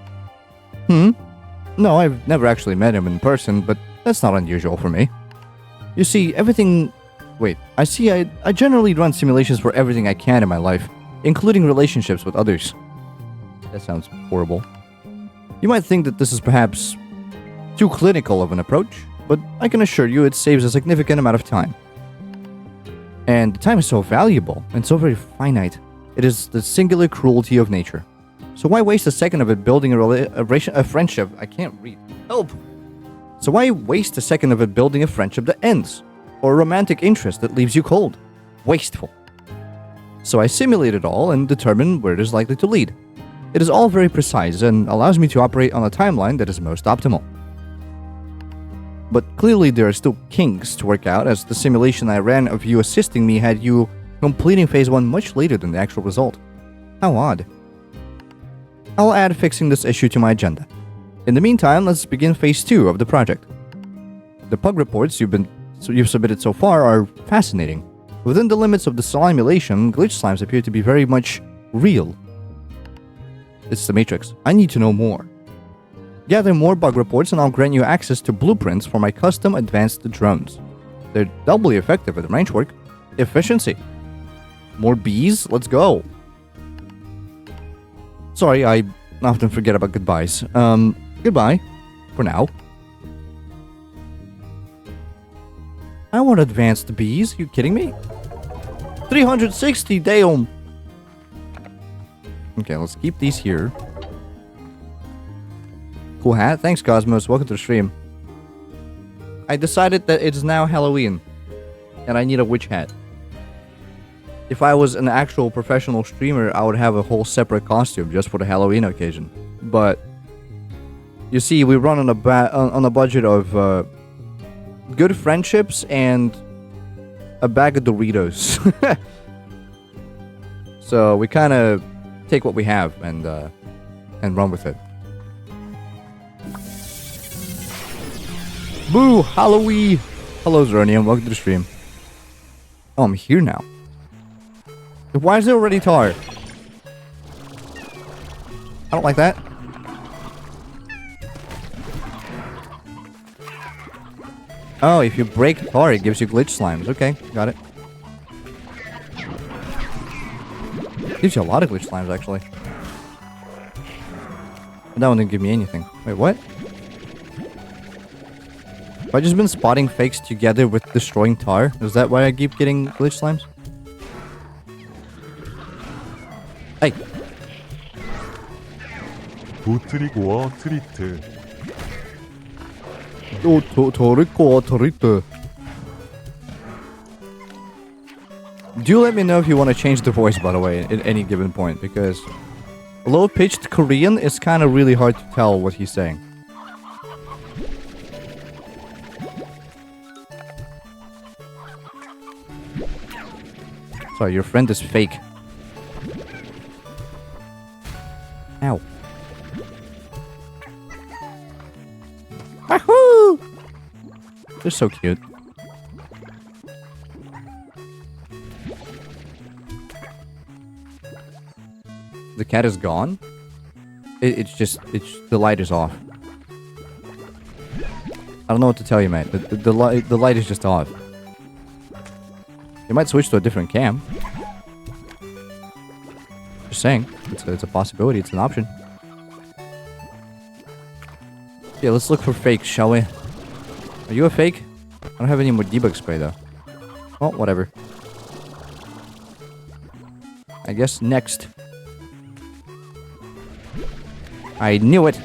No, I've never actually met him in person, but that's not unusual for me. You see, everything... Wait, I generally run simulations for everything I can in my life, including relationships with others. That sounds horrible. You might think that this is perhaps too clinical of an approach, but I can assure you it saves a significant amount of time. And time is so valuable and so very finite. It is the singular cruelty of nature. So why waste a second of it building a friendship? I can't read. Help! So why waste a second of it building a friendship that ends? Or a romantic interest that leaves you cold? Wasteful. So I simulate it all and determine where it is likely to lead. It is all very precise and allows me to operate on a timeline that is most optimal. But clearly there are still kinks to work out, as the simulation I ran of you assisting me had you completing Phase 1 much later than the actual result. How odd. I'll add fixing this issue to my agenda. In the meantime, let's begin Phase 2 of the project. The bug reports you've submitted so far are fascinating. Within the limits of the simulation, glitch slimes appear to be very much real. It's the Matrix. I need to know more. Gather more bug reports and I'll grant you access to blueprints for my custom advanced drones. They're doubly effective at range work. Efficiency. More bees? Let's go. Sorry, I often forget about goodbyes. Goodbye. For now. I want advanced bees. You kidding me? 360, damn. Okay, let's keep these here. Cool hat. Thanks, Cosmos. Welcome to the stream. I decided that it's now Halloween. And I need a witch hat. If I was an actual professional streamer, I would have a whole separate costume just for the Halloween occasion. But you see, we run on a budget of good friendships and a bag of Doritos. So we kind of take what we have and run with it. Boo! Halloween! Hello, Zernium. Welcome to the stream. Oh, I'm here now. Why is it already tar? I don't like that. Oh, if you break tar, it gives you glitch slimes. Okay, got it. Gives you a lot of glitch slimes, actually. But that one didn't give me anything. Wait, what? Have I just been spotting fakes together with destroying tar? Is that why I keep getting glitch slimes? Hey. 도트리고어 트리트. Do let me know if you want to change the voice, by the way, at any given point, because low-pitched Korean is kind of really hard to tell what he's saying. Sorry, your friend is fake. Ow. They're so cute. The cat is gone? It's the light is off. I don't know what to tell you, mate. The light is just off. You might switch to a different cam. Just saying. It's a possibility. It's an option. Yeah, let's look for fakes, shall we? Are you a fake? I don't have any more debug spray, though. Oh, whatever. I guess next. I knew it.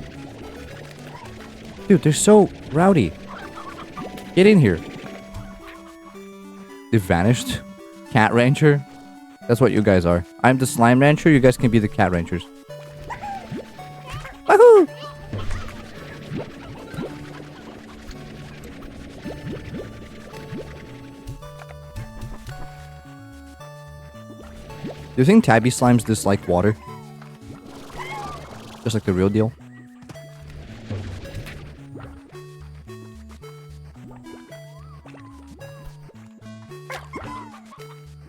Dude, they're so rowdy. Get in here. They vanished. Cat Ranger. That's what you guys are. I'm the Slime Rancher. You guys can be the Cat Rangers. Wahoo! Do you think tabby slimes dislike water? Just like the real deal?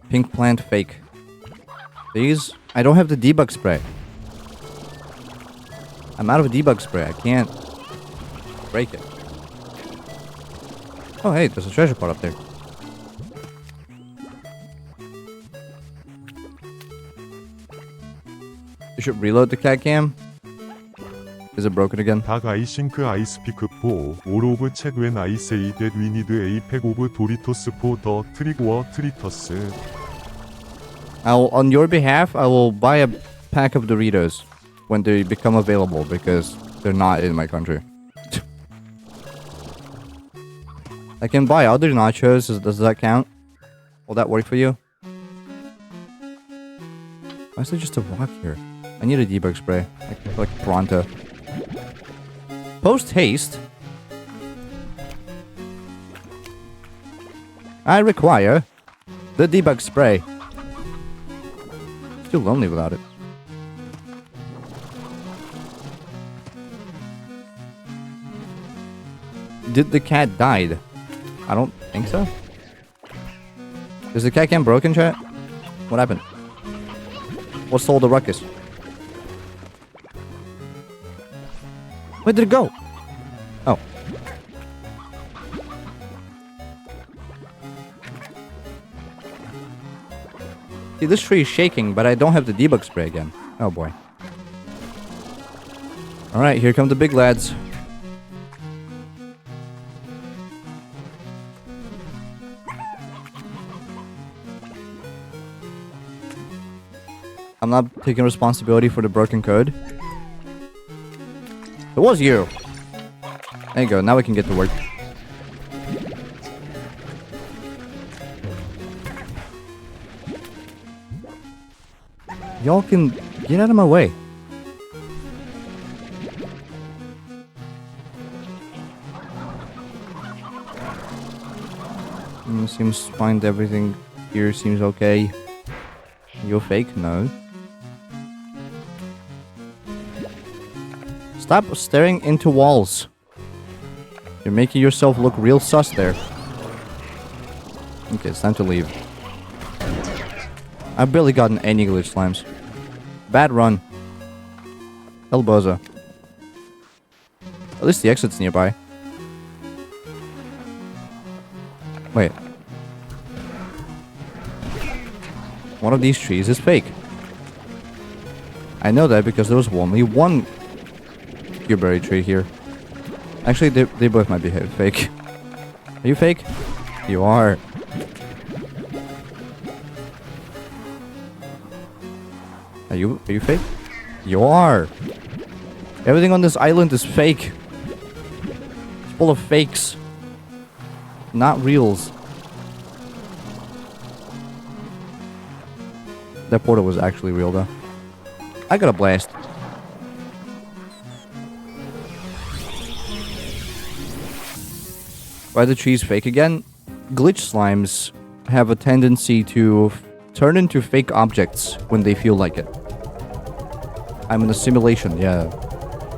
Pink plant fake. These? I don't have the debug spray. I'm out of debug spray. I can't break it. Oh hey, there's a treasure pot up there. You should reload the cat cam. Is it broken again? 닭 아이싱크 아이스피크 4 올 오브 책 웬 아이 세이 댓 위 니드 에이펙 오브 도리토스 포 더 트리고어 트리터스. On your behalf, I will buy a pack of Doritos when they become available because they're not in my country. I can buy other nachos. Does that count? Will that work for you? Why is there just a rock here? I need a debug spray. Like pronto. Post haste. I require the debug spray. Too lonely without it. Did the cat died? I don't think so. Is the cat cam broken, chat? What happened? What stole the ruckus? Where did it go? Oh. See, this tree is shaking, but I don't have the debug spray again. Oh boy. Alright, here come the big lads. I'm not taking responsibility for the broken code. It was you. There you go, now we can get to work. Y'all can get out of my way. Seems find everything here seems okay. You're fake? No. Stop staring into walls. You're making yourself look real sus there. Okay, it's time to leave. I've barely gotten any glitch slimes. Bad run. Elboza. At least the exit's nearby. Wait. One of these trees is fake. I know that because there was only one Cuberry tree here. Actually, they both might be fake. Are you fake? You are. Are you fake? You are. Everything on this island is fake. It's full of fakes. Not reals. That portal was actually real though. I got a blast. Why are the trees fake again? Glitch slimes have a tendency to turn into fake objects when they feel like it. I'm in a simulation, yeah.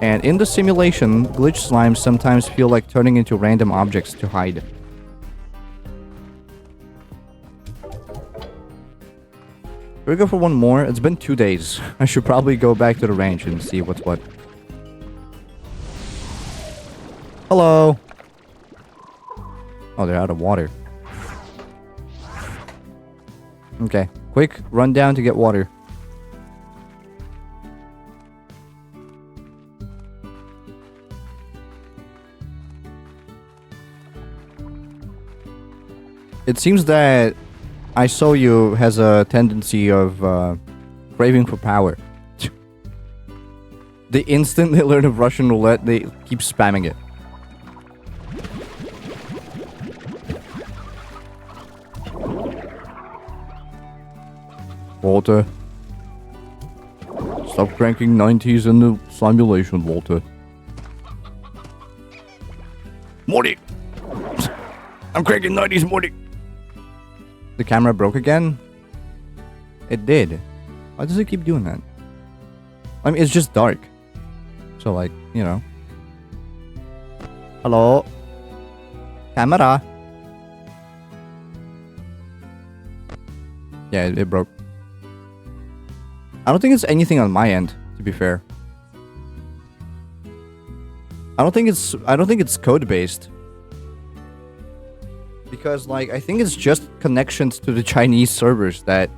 And in the simulation, glitch slimes sometimes feel like turning into random objects to hide. Should we go for one more? It's been 2 days. I should probably go back to the ranch and see what's what. Hello. Oh, they're out of water. Okay, quick run down to get water. It seems that ISOU has a tendency of craving for power. The instant they learn of Russian roulette, they keep spamming it. Walter. Stop cranking 90s in the simulation, Walter. Morty! I'm cranking 90s, Morty! The camera broke again? It did. Why does it keep doing that? I mean, it's just dark. So, like, you know. Hello? Camera? Yeah, it broke. I don't think it's anything on my end, to be fair. I don't think it's code based. Because like I think it's just connections to the Chinese servers that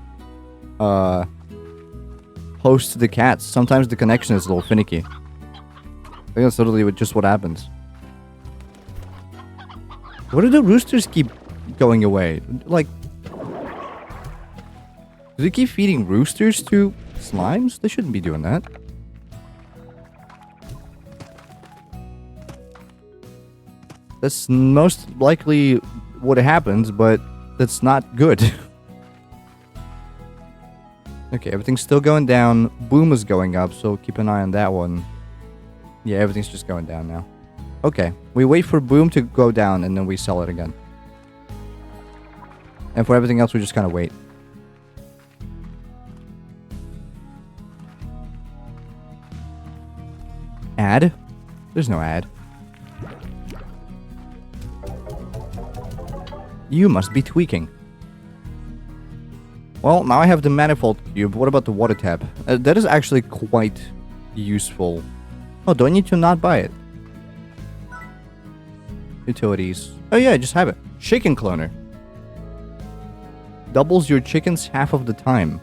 host the cats. Sometimes the connection is a little finicky. I think that's literally just what happens. Why do the roosters keep going away? Like, do they keep feeding roosters to slimes? They shouldn't be doing that. That's most likely what happens, but that's not good. Okay, everything's still going down. Boom is going up, so keep an eye on that one. Yeah, everything's just going down now. Okay, we wait for Boom to go down, and then we sell it again. And for everything else, we just kind of wait. Ad? There's no ad. You must be tweaking. Well, now I have the manifold cube. What about the water tap? That is actually quite useful. Oh, do I need to not buy it? Utilities. Oh yeah, just have it. Chicken cloner. Doubles your chickens half of the time.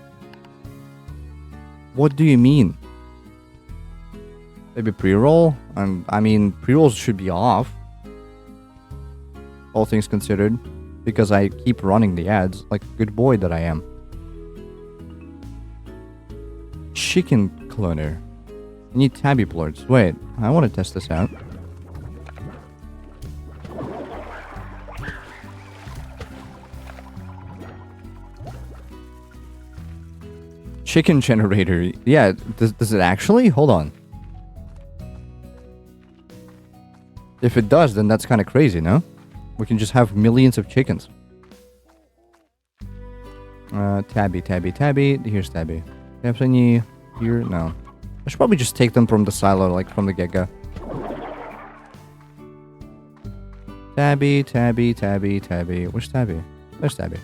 What do you mean? Maybe pre-roll? I mean, pre-rolls should be off. All things considered. Because I keep running the ads like a good boy that I am. Chicken cloner. I need tabby plorts. Wait, I want to test this out. Chicken generator. Yeah, does it actually? Hold on. If it does, then that's kind of crazy, no? We can just have millions of chickens. Tabby. Here's Tabby. Do you have any here? No. I should probably just take them from the silo, like from the get-go. Tabby. Where's Tabby? There's Tabby.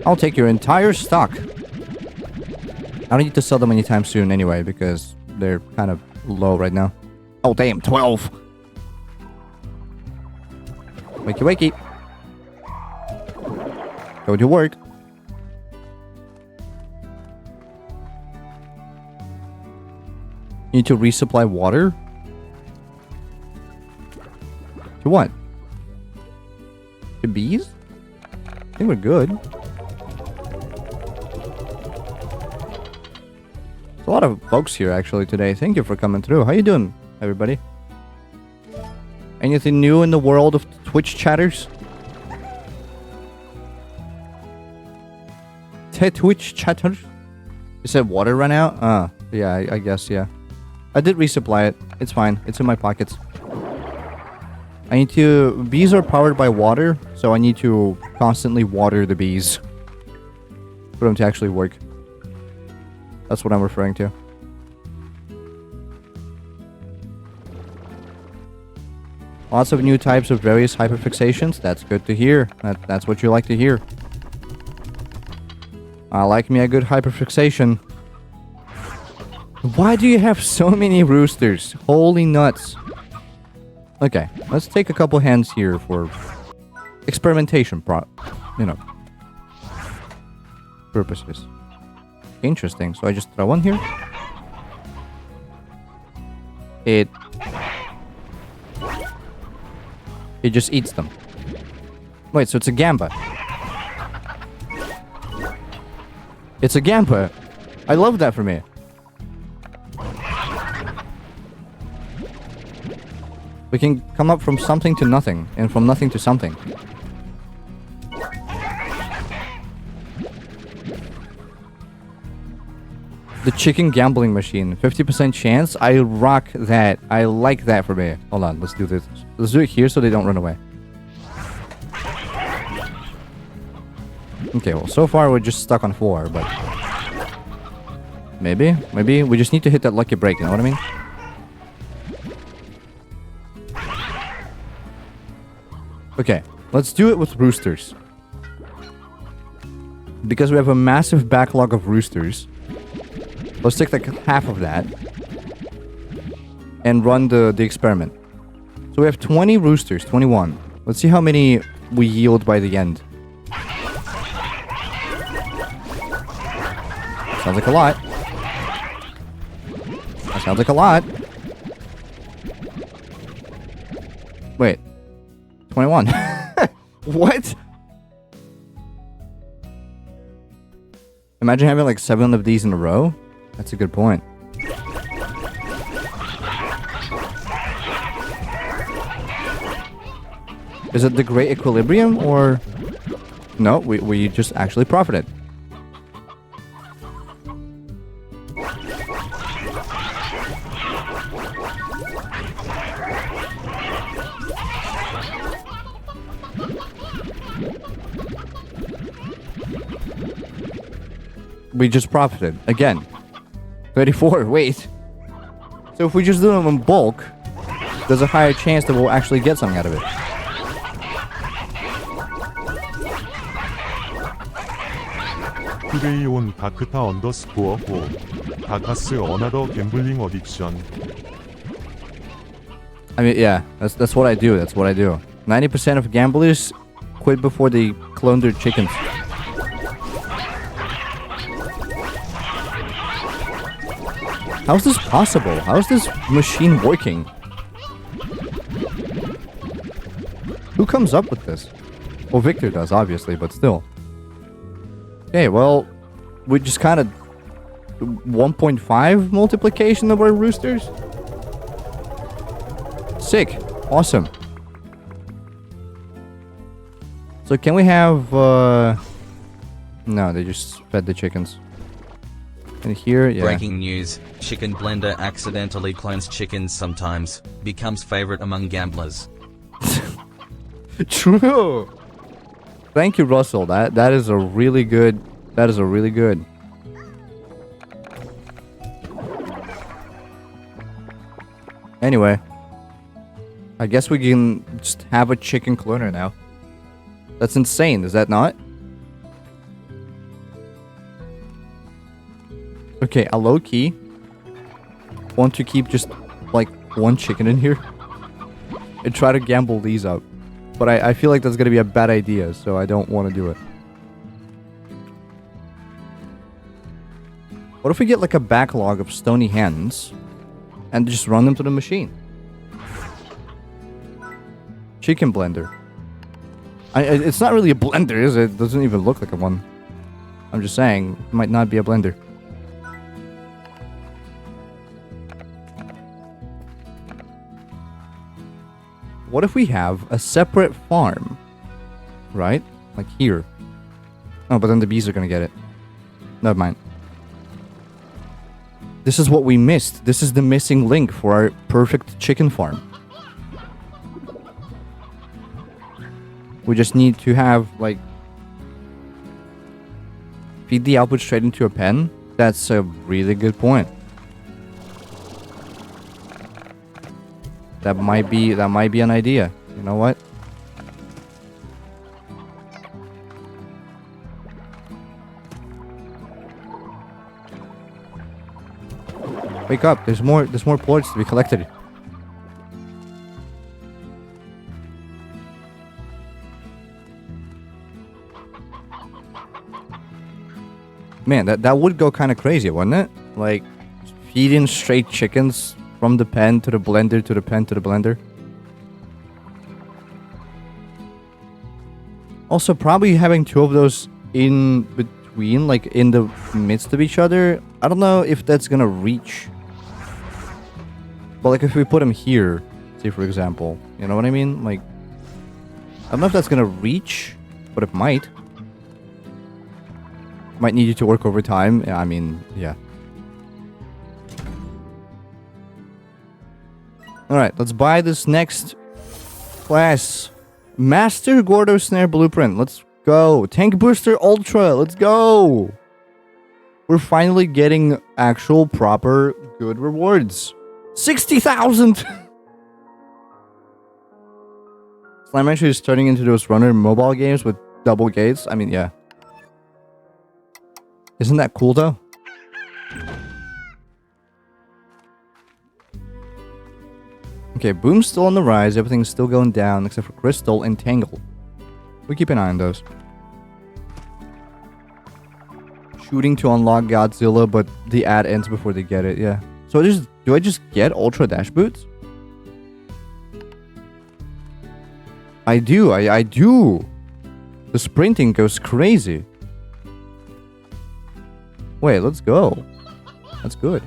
I'll take your entire stock. I don't need to sell them anytime soon anyway, because they're kind of low right now. Oh, damn, 12! Wakey. Go to work. Need to resupply water? To what? To bees? I think we're good. There's a lot of folks here actually today. Thank you for coming through. How you doing, everybody? Anything new in the world of Twitch chatters? Twitch chatters? You said water ran out? Yeah, I guess, yeah. I did resupply it. It's fine. It's in my pockets. I need to... Bees are powered by water, so I need to constantly water the bees for them to actually work. That's what I'm referring to. Lots of new types of various hyperfixations. That's good to hear. That's what you like to hear. I like me a good hyperfixation. Why do you have so many roosters? Holy nuts. Okay, let's take a couple hands here for experimentation purposes. Interesting. So I just throw one here. It just eats them. Wait, so it's a gamba. It's a gamba. I love that for me. We can come up from something to nothing, and from nothing to something. The chicken gambling machine. 50% chance. I rock that. I like that for me. Hold on, let's do this. Let's do it here so they don't run away. Okay, well, so far we're just stuck on 4, but... Maybe we just need to hit that lucky break, you know what I mean? Okay, let's do it with roosters. Because we have a massive backlog of roosters, let's take like half of that and run the experiment. So we have 20 roosters, 21. Let's see how many we yield by the end. Sounds like a lot. That sounds like a lot. Wait. 21. What? Imagine having like 7 of these in a row. That's a good point. Is it the great equilibrium or... No, we just actually profited. We just profited. Again. 34, wait. So if we just do them in bulk, there's a higher chance that we'll actually get something out of it. 플레이온 다크타 언더스코어 4 다카스 어나더 갬블링 어딕션. I mean, yeah, that's what I do. That's what I do. 90% of gamblers quit before they clone their chickens. How is this possible? How is this machine working? Who comes up with this? Well, Victor does, obviously, but still. Okay, well, we just kind of 1.5 multiplication of our roosters. Sick. Awesome. So can we have... No, they just fed the chickens. And here, yeah. Breaking news, Chicken Blender accidentally clones chickens sometimes, becomes favorite among gamblers. True. Thank you, Russell. That is a really good... That is a really good... Anyway. I guess we can just have a chicken cloner now. That's insane, is that not? Okay, a low-key want to keep just, like, one chicken in here. And try to gamble these up. But I feel like that's gonna be a bad idea, so I don't want to do it. What if we get, like, a backlog of stony hens and just run them to the machine? Chicken blender. It's not really a blender, is it? It doesn't even look like a one. I'm just saying, it might not be a blender. What if we have a separate farm? Right? Like here. Oh, but then the bees are gonna get it. Never mind. This is what we missed. This is the missing link for our perfect chicken farm. We just need to have, like... Feed the output straight into a pen? That's a really good point. That might be an idea. You know what? Wake up. There's more plorts to be collected. Man, that would go kind of crazy, wouldn't it? Like, feeding straight chickens from the pen to the blender to the pen to the blender. Also, probably having two of those in between, like in the midst of each other. I don't know if that's gonna reach. But like if we put them here, say for example, you know what I mean? Like, I don't know if that's gonna reach, but it might. Might need you to work overtime. I mean, yeah. Alright, let's buy this next class. Master Gordo Snare Blueprint. Let's go. Tank Booster Ultra. Let's go. We're finally getting actual proper good rewards. 60,000! Slime actually is turning into those runner mobile games with double gates. I mean, yeah. Isn't that cool though? Okay, Boom's still on the rise. Everything's still going down except for Crystal and Tangle. We keep an eye on those. Shooting to unlock Godzilla, but the ad ends before they get it. Yeah. So do I just get Ultra Dash Boots? I do. I do. The sprinting goes crazy. Wait, let's go. That's good.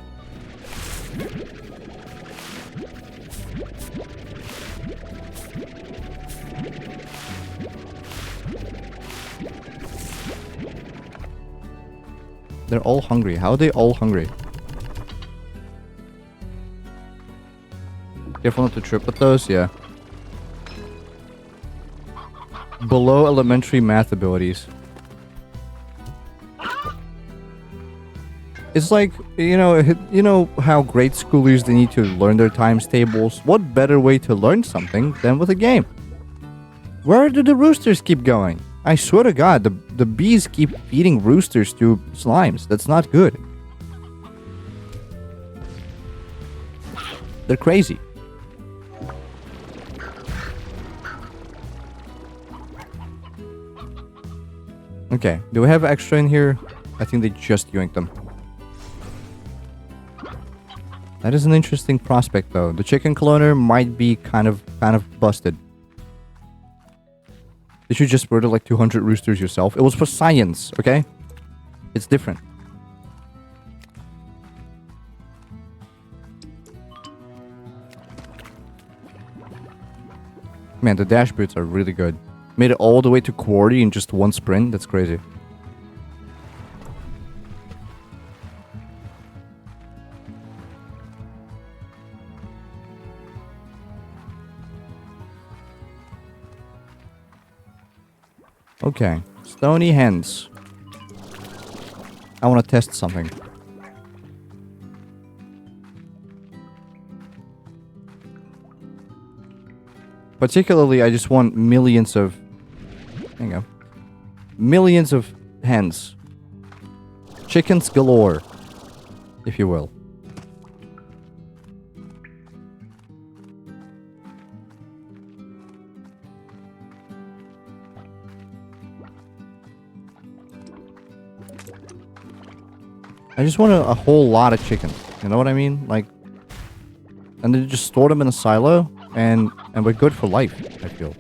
They're all hungry. How are they all hungry? Careful not to trip with those, yeah. Below elementary math abilities. It's like, you know how grade schoolers, they need to learn their times tables. What better way to learn something than with a game? Where do the roosters keep going? I swear to God, the bees keep feeding roosters to slimes. That's not good. They're crazy. Okay, do we have extra in here? I think they just yoinked them. That is an interesting prospect, though. The chicken cloner might be kind of busted. Did you just murder like 200 roosters yourself? It was for science, okay? It's different. Man, the dash boots are really good. Made it all the way to Quarry in just one sprint. That's crazy. Okay, Stony Hens. I want to test something. Particularly, I just want millions of... There you go. Millions of hens. Chickens galore, if you will. I just want a whole lot of chickens. You know what I mean? Like, and then just store them in a silo, and we're good for life, I feel.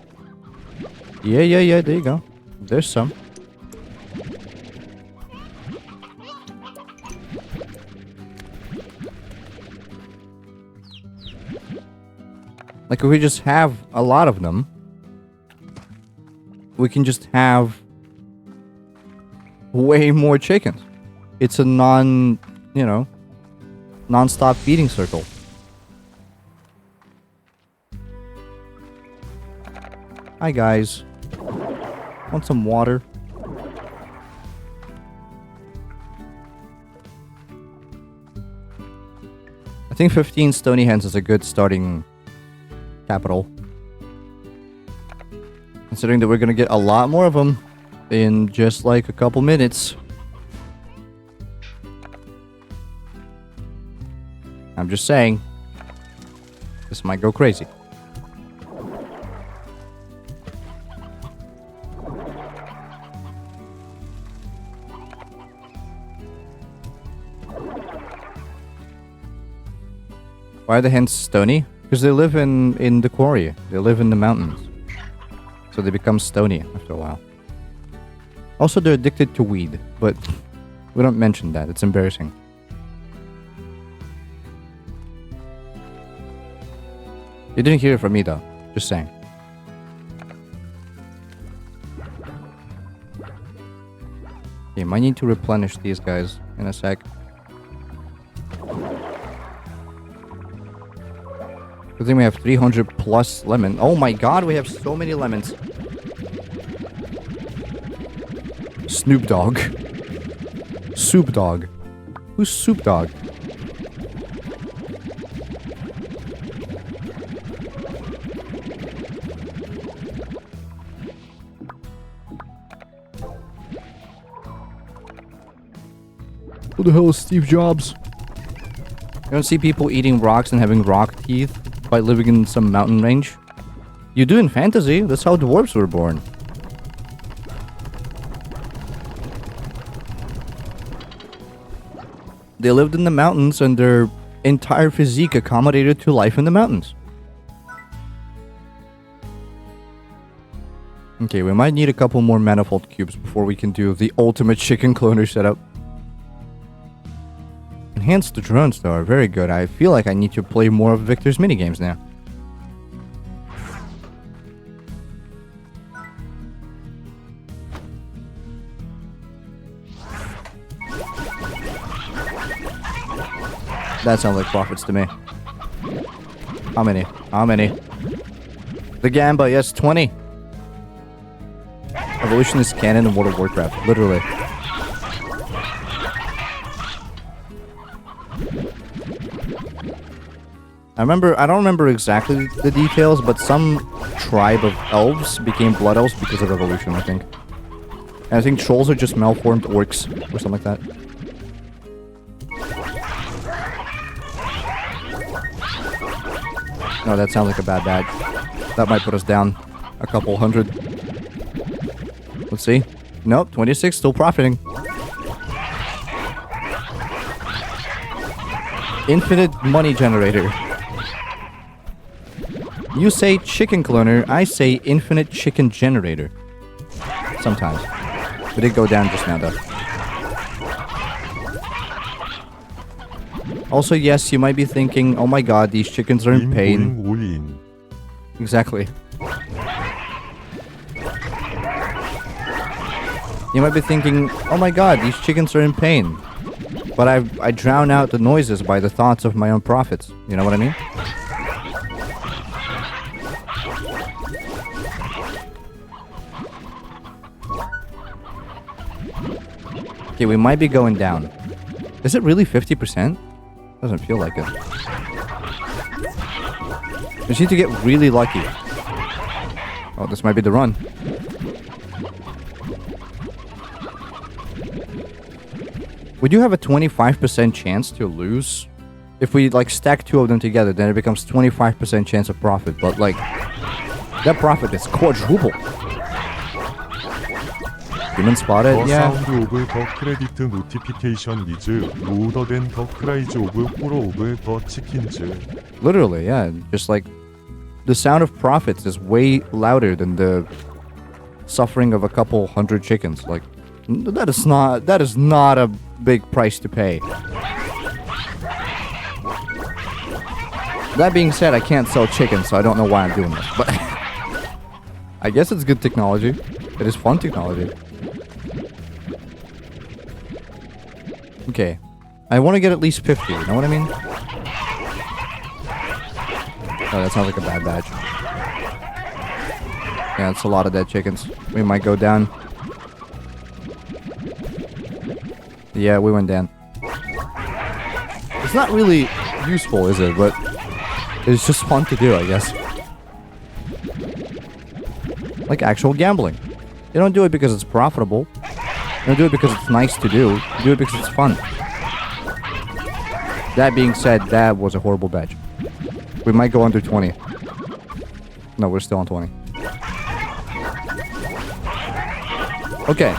Yeah, there you go. There's some. Like, if we just have a lot of them, we can just have way more chickens. It's a non-stop feeding circle. Hi, guys. Want some water? I think 15 Stony Hens is a good starting capital. Considering that we're gonna get a lot more of them in just like a couple minutes. I'm just saying. This might go crazy. Why are the hens stony? Because they live in the quarry. They live in the mountains. So they become stony after a while. Also, they're addicted to weed, but we don't mention that. It's embarrassing. You didn't hear it from me, though. Just saying. Okay, might need to replenish these guys in a sec. I think we have 300 plus lemon. Oh my god, we have so many lemons. Snoop Dogg. Soup Dog. Who's Soup Dog? Who the hell is Steve Jobs? You don't see people eating rocks and having rock teeth by living in some mountain range? You do in fantasy. That's how dwarves were born. They lived in the mountains and their entire physique accommodated to life in the mountains. Okay, we might need a couple more manifold cubes before we can do the ultimate chicken cloner setup. Enhanced drones though are very good. I feel like I need to play more of Victor's minigames now. That sounds like profits to me. How many? How many? The Gamba, yes, 20. Evolution is canon in World of Warcraft, literally. I don't remember exactly the details, but some tribe of elves became blood elves because of evolution, I think. And I think trolls are just malformed orcs, or something like that. No, that sounds like a bad bag. That might put us down a couple hundred. Let's see. Nope, 26, still profiting. Infinite money generator. You say chicken cloner, I say infinite chicken generator. Sometimes. We did go down just now though. Also, yes, you might be thinking, oh my god, these chickens are in pain. all in. Exactly. You might be thinking, oh my god, these chickens are in pain. But I drown out the noises by the thoughts of my own profits. You know what I mean? Okay, we might be going down. Is it really 50%? Doesn't feel like it. We just need to get really lucky. Oh, this might be the run. We do have a 25% chance to lose. If we like stack two of them together, then it becomes 25% chance of profit. But like, that profit is quadruple. Human spotted, The yeah. sound of the credit notification is louder than the cries of poor of the chickens. Literally, yeah. Just like, the sound of profits is way louder than the suffering of a couple hundred chickens. Like, that is not a big price to pay. That being said, I can't sell chickens, so I don't know why I'm doing this. But I guess it's good technology. It is fun technology. Okay. I want to get at least 50, you know what I mean? Oh, that sounds like a bad badge. Yeah, it's a lot of dead chickens. We might go down. Yeah, we went down. It's not really useful, is it? But it's just fun to do, I guess. Like actual gambling. You don't do it because it's profitable. You don't do it because it's nice to do. You do it because it's fun. That being said, that was a horrible batch. We might go under 20. No, we're still on 20. Okay.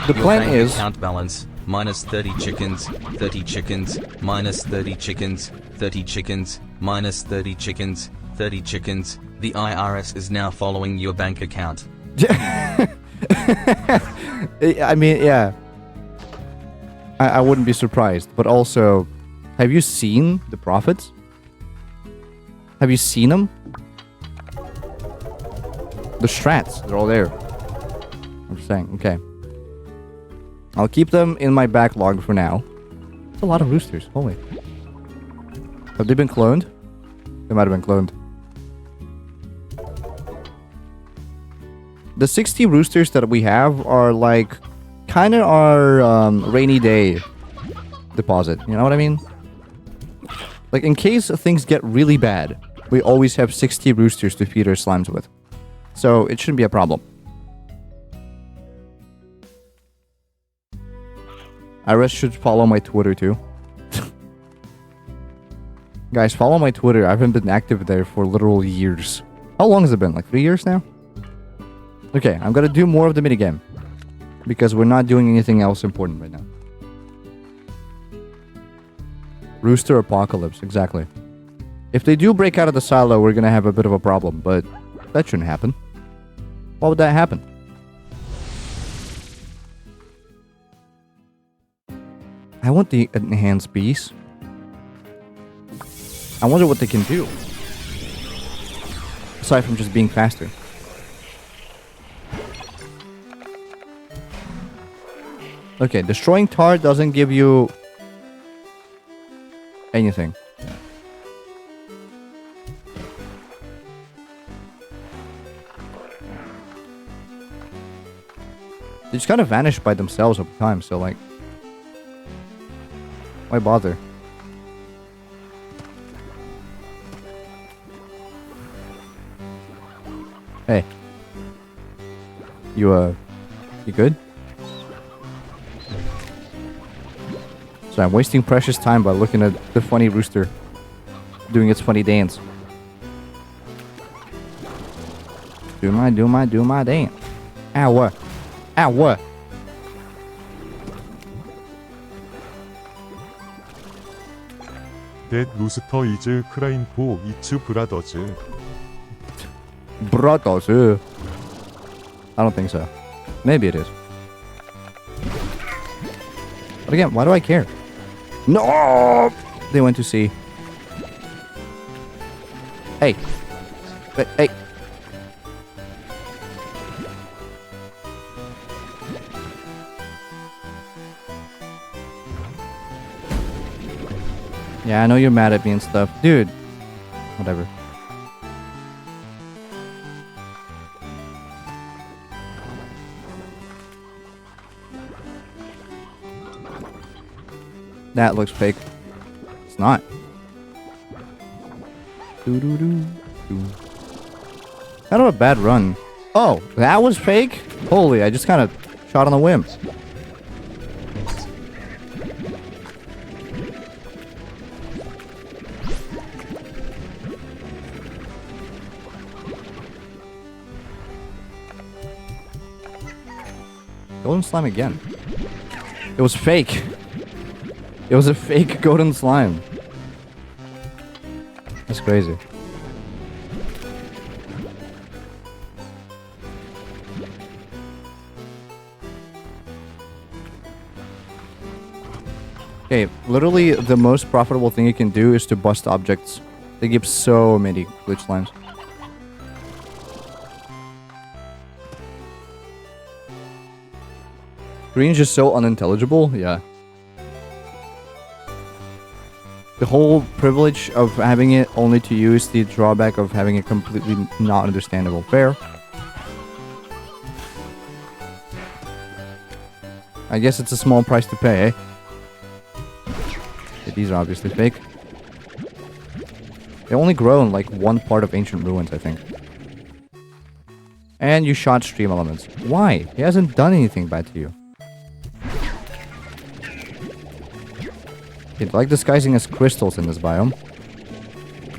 The Your plan bank is... account balance minus 30 chickens, 30 chickens, minus 30 chickens, 30 chickens, minus 30 chickens, 30 chickens. The IRS is now following your bank account. I mean, yeah. I wouldn't be surprised. But also, have you seen the profits? Have you seen them? The strats, they're all there. I'm just saying, okay. I'll keep them in my backlog for now. That's a lot of roosters, holy. Have they been cloned? They might have been cloned. The 60 roosters that we have are like, kind of our rainy day deposit. You know what I mean? Like, in case things get really bad, we always have 60 roosters to feed our slimes with. So, it shouldn't be a problem. Iris should follow my Twitter too. Guys, follow my Twitter. I haven't been active there for literal years. How long has it been? Like 3 years now? Okay, I'm gonna do more of the minigame. Because we're not doing anything else important right now. Rooster apocalypse, exactly. If they do break out of the silo, we're gonna have a bit of a problem, but that shouldn't happen. Why would that happen? I want the enhanced bees. I wonder what they can do. Aside from just being faster. Okay, destroying tar doesn't give you anything. They just kind of vanish by themselves over time, so like... why bother? Hey. You good? So I'm wasting precious time by looking at the funny rooster doing its funny dance. Do my dance. Ow, what? Ow, what? That rooster is crying for its brothers. Brothers. I don't think so. Maybe it is. But again, why do I care? No! They went to sea. Hey. Hey. Yeah, I know you're mad at me and stuff. Dude. Whatever. That looks fake. It's not. Kind of a bad run. Oh, that was fake? Holy, I just kind of shot on a whim. Golden slime again. It was fake. It was a fake golden slime. That's crazy. Okay, literally the most profitable thing you can do is to bust objects. They give so many glitch slimes. Green's just so unintelligible, yeah. The whole privilege of having it only to use the drawback of having it completely not understandable. Fair. I guess it's a small price to pay, eh? Yeah, these are obviously fake. They only grow in like one part of ancient ruins, I think. And you shot stream elements. Why? He hasn't done anything bad to you. It's like disguising as crystals in this biome.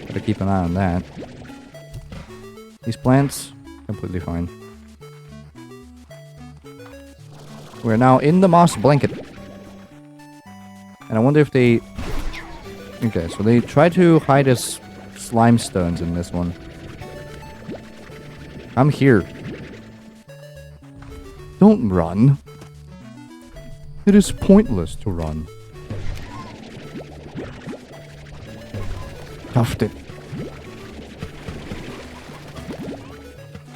Gotta keep an eye on that. These plants, completely fine. We're now in the moss blanket. And I wonder if they... Okay, so they try to hide as slime stones in this one. I'm here. Don't run. It is pointless to run. Tuffed it.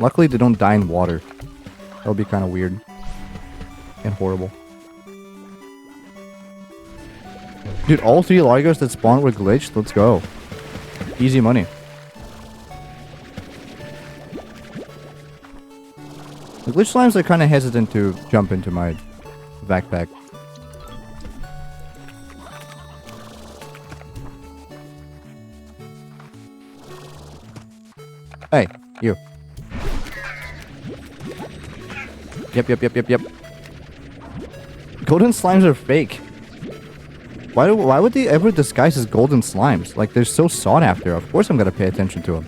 Luckily they don't die in water. That would be kind of weird. And horrible. Dude, all 3 Largos that spawned were glitched? Let's go. Easy money. The glitch slimes are kind of hesitant to jump into my backpack. Hey, you. Yep. Golden slimes are fake. Why would they ever disguise as golden slimes? Like, they're so sought after. Of course I'm gonna pay attention to them.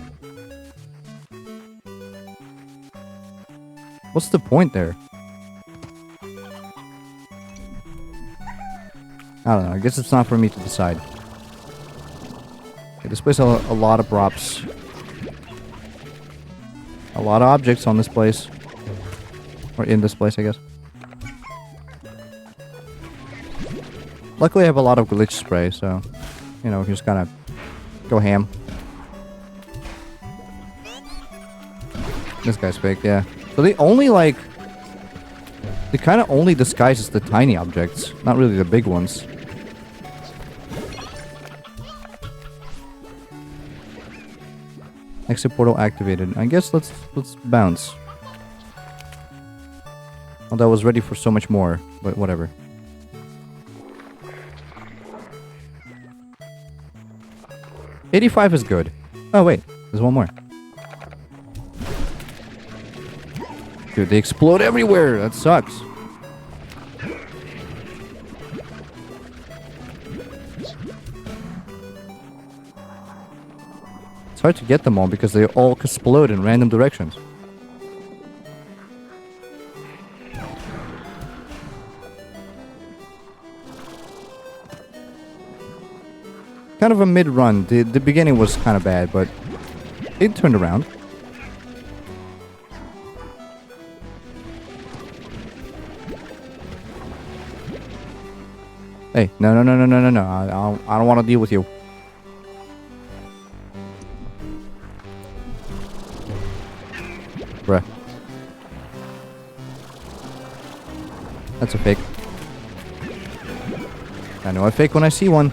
What's the point there? I don't know. I guess it's not for me to decide. Okay, this place has a lot of props. A lot of objects on this place. Or in this place, I guess. Luckily, I have a lot of glitch spray, so... You know, just kind of go ham. This guy's fake, yeah. So they only, like... They kind of only disguise as the tiny objects. Not really the big ones. Exit portal activated. I guess let's bounce. Well, that was ready for so much more, but whatever. $85 is good. Oh wait, there's one more. Dude, they explode everywhere. That sucks. It's hard to get them all because they all explode in random directions. Kind of a mid-run. The beginning was kind of bad, but it turned around. Hey, no. I don't want to deal with you. Bruh. That's a fake. I know a fake when I see one.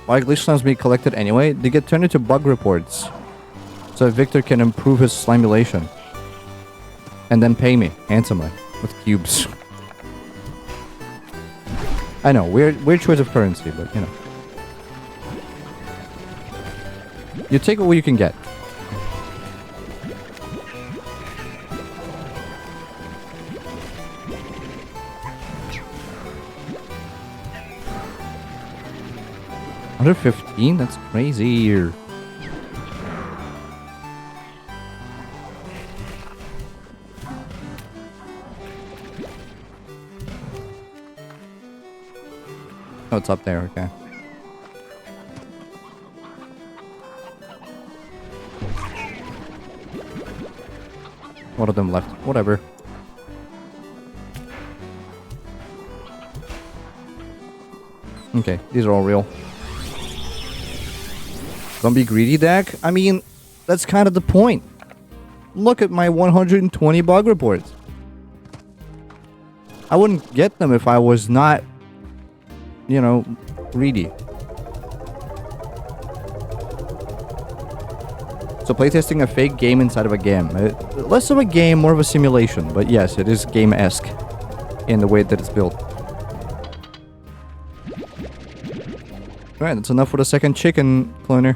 Why glitch slimes being collected anyway? They get turned into bug reports. So Victor can improve his slimulation. And then pay me handsomely with cubes. I know, weird choice of currency, but you know. You take what you can get. $115? That's crazy. Oh, it's up there, okay. One of them left. Whatever. Okay, these are all real. Don't be greedy, Dak. I mean, that's kind of the point. Look at my 120 bug reports. I wouldn't get them if I was not, you know, greedy. So playtesting a fake game inside of a game. Less of a game, more of a simulation. But yes, it is game-esque in the way that it's built. Alright, that's enough for the second chicken cloner.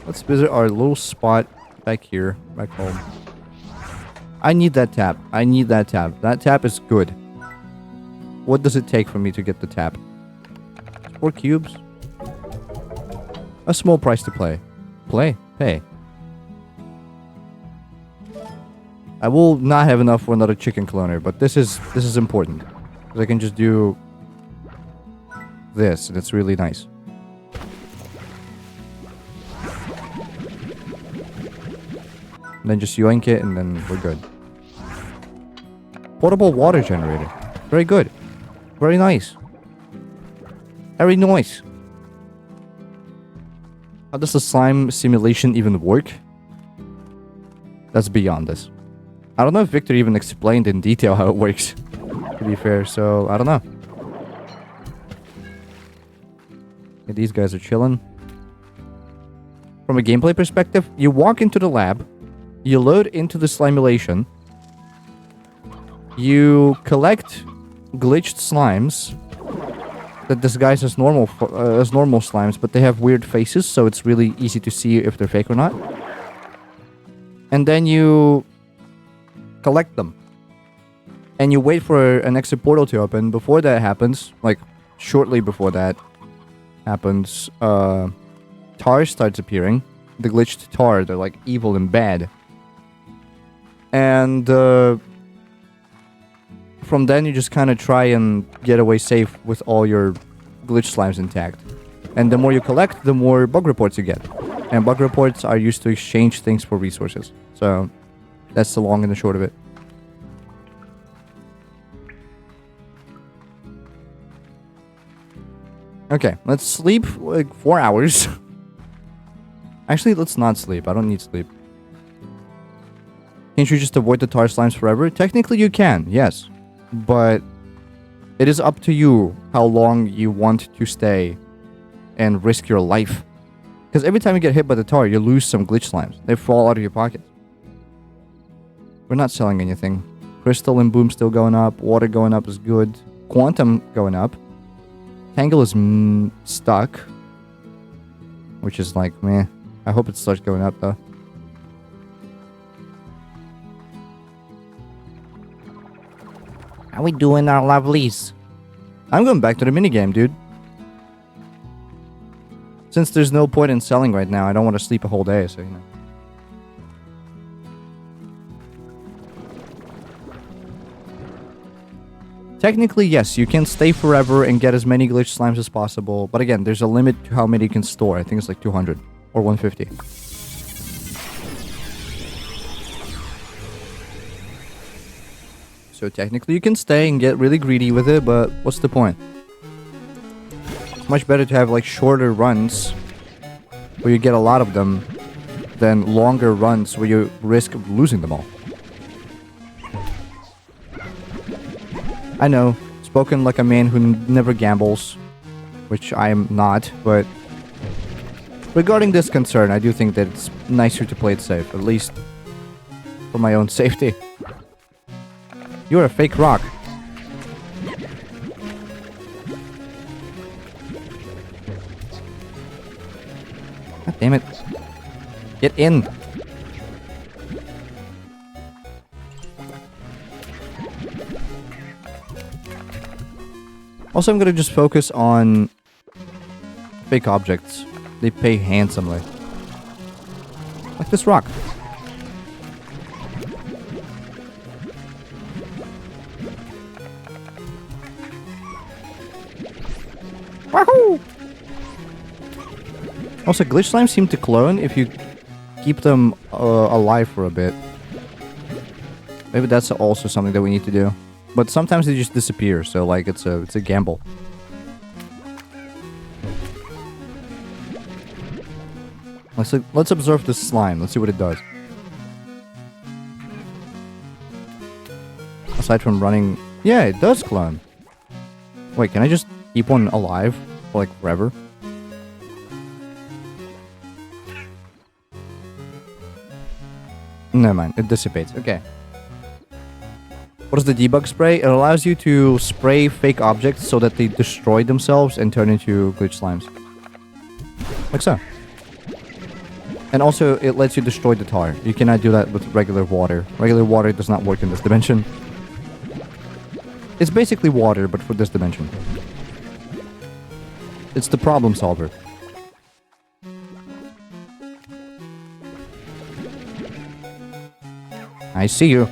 Let's visit our little spot back here, back home. I need that tap. I need that tap. That tap is good. What does it take for me to get the tap? 4 cubes? A small price to pay. Pay. I will not have enough for another chicken cloner, but this is important. Because I can just do this, and it's really nice. And then just yoink it, and then we're good. Portable water generator. Very good. Very nice. Very nice. How does the slime simulation even work? That's beyond this. I don't know if Victor even explained in detail how it works, to be fair, so I don't know. Yeah, these guys are chilling. From a gameplay perspective, you walk into the lab, you load into the slimulation, you collect glitched slimes that disguise as normal slimes, but they have weird faces, so it's really easy to see if they're fake or not. And then you collect them. And you wait for an exit portal to open. Before that happens, like shortly before that happens, tar starts appearing. The glitched tar, they're like evil and bad. And from then you just kind of try and get away safe with all your glitch slimes intact. And the more you collect, the more bug reports you get. And bug reports are used to exchange things for resources. So that's the long and the short of it. Okay, let's sleep like 4 hours. Actually, let's not sleep. I don't need sleep. Can't you just avoid the tar slimes forever? Technically you can, yes. But it is up to you how long you want to stay and risk your life. Because every time you get hit by the tar, you lose some glitch slimes. They fall out of your pocket. We're not selling anything. Crystal and Boom still going up. Water going up is good. Quantum going up. Tangle is stuck. Which is like, meh. I hope it starts going up though. How we doing, our lovelies? I'm going back to the minigame, dude. Since there's no point in selling right now, I don't want to sleep a whole day, so you know. Technically, yes, you can stay forever and get as many glitch slimes as possible. But again, there's a limit to how many you can store. I think it's like 200 or 150. So technically you can stay and get really greedy with it, but what's the point? It's much better to have like shorter runs where you get a lot of them than longer runs where you risk losing them all. I know, spoken like a man who never gambles, which I am not, but regarding this concern, I do think that it's nicer to play it safe, at least for my own safety. You're a fake rock. God damn it. Get in. Also, I'm gonna just focus on fake objects. They pay handsomely. Like this rock. Wahoo! Also, glitch slimes seem to clone if you keep them alive for a bit. Maybe that's also something that we need to do. But sometimes they just disappear, so like it's a gamble. Let's observe this slime. Let's see what it does. Aside from running, yeah, it does clone. Wait, can I just keep one alive for like forever? Never mind, it dissipates. Okay. What is the debug spray? It allows you to spray fake objects so that they destroy themselves and turn into glitch slimes. Like so. And also, it lets you destroy the tar. You cannot do that with regular water. Regular water does not work in this dimension. It's basically water, but for this dimension. It's the problem solver. I see you.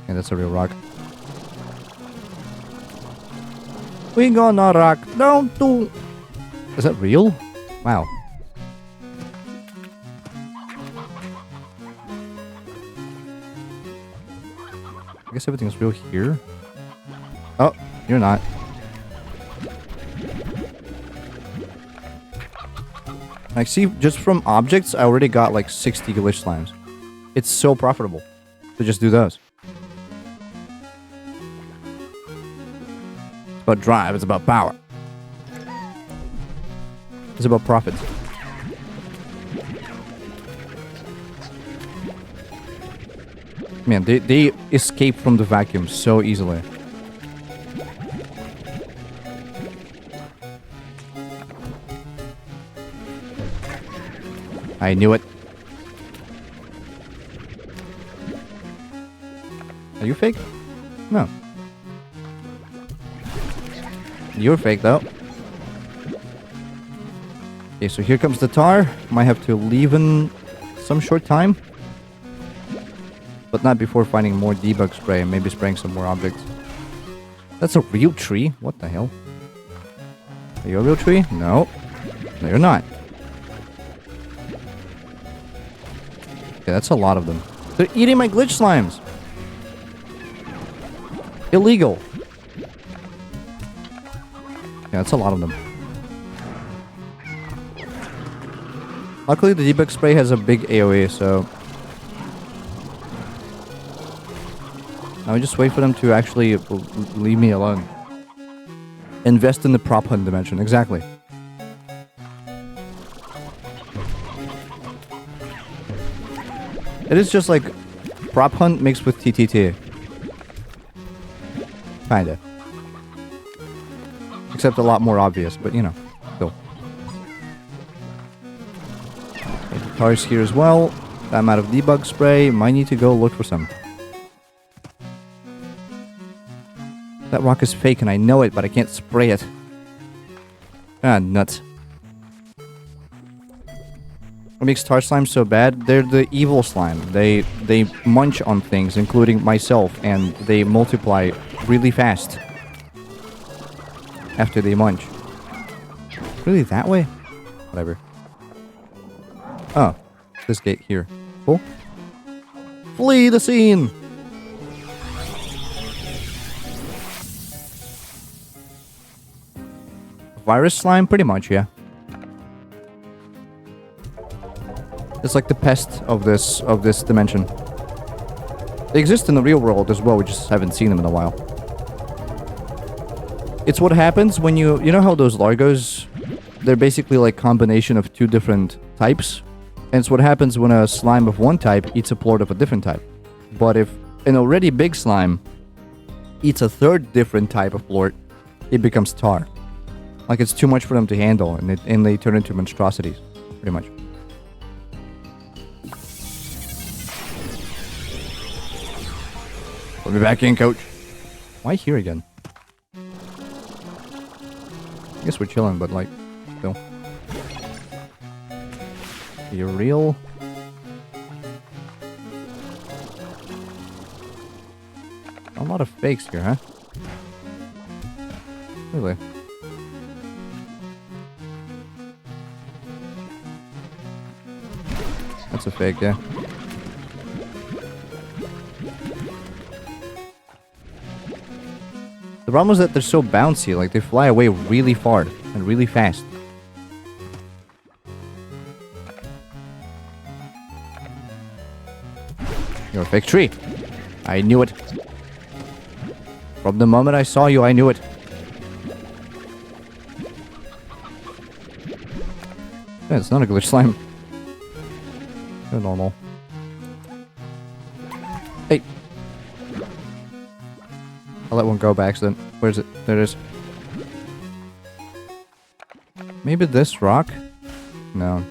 Yeah, that's a real rock. We gonna rock down to... Is that real? Wow. I guess everything's real here. Oh, you're not. Like, see, just from objects, I already got like 60 glitch slimes. It's so profitable to just do those. It's about drive, it's about power. It's about profits. Man, they escape from the vacuum so easily. I knew it. Are you fake? No. You're fake though. Okay, so here comes the tar. Might have to leave in some short time. But not before finding more debug spray and maybe spraying some more objects. That's a real tree? What the hell? Are you a real tree? No. No, you're not. Okay, that's a lot of them. They're eating my glitch slimes. Illegal. Yeah, that's a lot of them. Luckily, the debug spray has a big AoE, so... I would just wait for them to actually leave me alone. Invest in the prop hunt dimension, exactly. It is just like prop hunt mixed with TTT. Kinda. Except a lot more obvious, but you know, still. Okay, the tar's here as well. I'm out of debug spray. Might need to go look for some. That rock is fake and I know it, but I can't spray it. Ah, nuts. What makes tar slime so bad? They're the evil slime. They munch on things, including myself, and they multiply really fast after they munch. Really that way? Whatever. Oh, this gate here. Cool. Flee the scene! Virus slime? Pretty much, yeah. It's like the pest of this dimension. They exist in the real world as well, we just haven't seen them in a while. It's what happens when you know how those Largos, they're basically like combination of two different types? And it's what happens when a slime of one type eats a plort of a different type. But if an already big slime eats a third different type of plort, it becomes tar. Like it's too much for them to handle, and they turn into monstrosities, pretty much. Put me back in, coach. Why here again? I guess we're chilling, but like, still. You're real? A lot of fakes here, huh? Really? That's a fake, yeah. The problem is that they're so bouncy, like they fly away really far and really fast. You're a fake tree. I knew it. From the moment I saw you, I knew it. Yeah, it's not a glitch slime. They're normal. Hey. I let one go by accident. Where is it? There it is. Maybe this rock? No.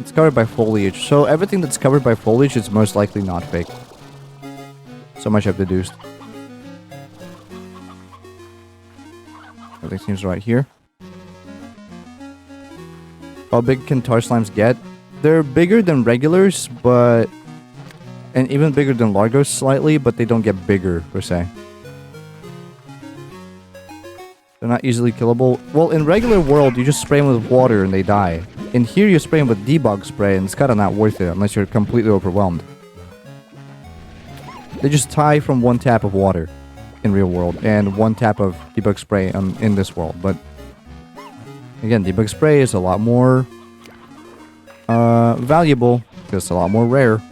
It's covered by foliage. So everything that's covered by foliage is most likely not fake. So much I've deduced. Everything seems right here. How big can tar slimes get? They're bigger than regulars, but... And even bigger than Largos slightly, but they don't get bigger, per se. They're not easily killable. Well, in regular world, you just spray them with water and they die. In here, you spray them with debug spray, and it's kind of not worth it unless you're completely overwhelmed. They just die from one tap of water in real world, and one tap of debug spray in this world. But again, debug spray is a lot more valuable because it's a lot more rare.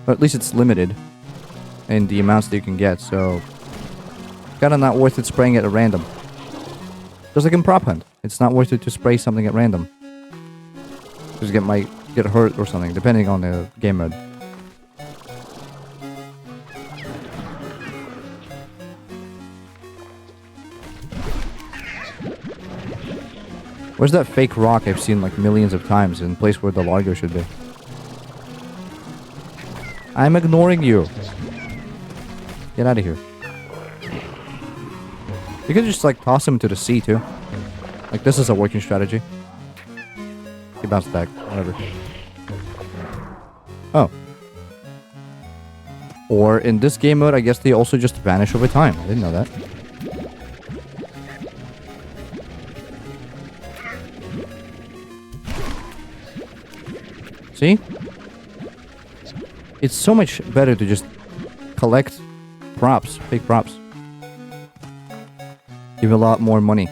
But at least it's limited in the amounts that you can get, so kind of not worth it spraying it at random. Just like in Prop Hunt, it's not worth it to spray something at random. Because it might get hurt or something, depending on the game mode. Where's that fake rock I've seen like millions of times in the place where the Largo should be? I'm ignoring you. Get out of here. You could just like toss him to the sea too. Like this is a working strategy. He bounced back. Whatever. Oh. Or in this game mode, I guess they also just vanish over time. I didn't know that. See? It's so much better to just collect props, fake props. Give a lot more money.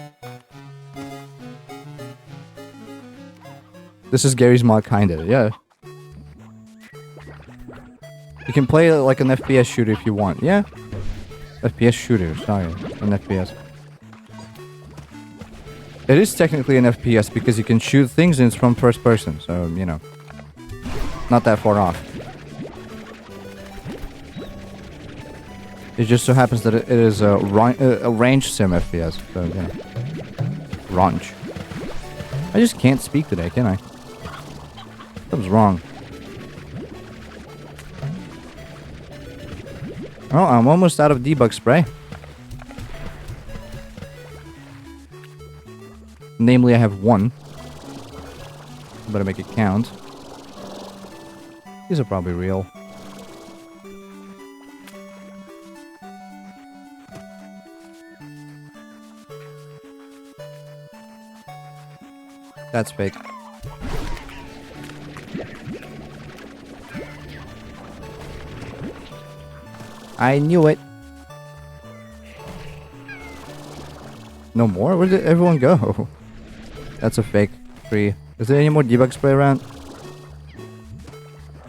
This is Gary's mod, kinda, yeah. You can play it like an FPS shooter if you want, yeah. FPS shooter, sorry, an FPS. It is technically an FPS because you can shoot things and it's from first person, so, you know. Not that far off. It just so happens that it is a range sim FPS, so, you know. Range. I just can't speak today, can I? Something's wrong. Oh, I'm almost out of debug spray. Namely, I have one. Better make it count. These are probably real. That's fake. I knew it. No more? Where did everyone go? That's a fake tree. Is there any more debug spray around?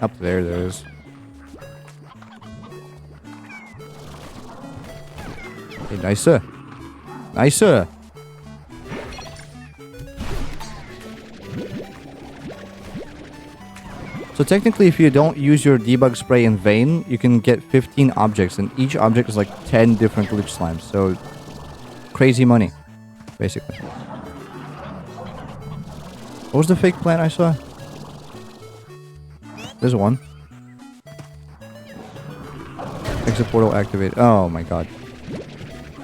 Up there is. Hey, nicer. Nicer. So technically, if you don't use your debug spray in vain, you can get 15 objects, and each object is like 10 different glitch slimes. So, crazy money, basically. What was the fake plant I saw? There's one. Exit portal activated. Oh my god.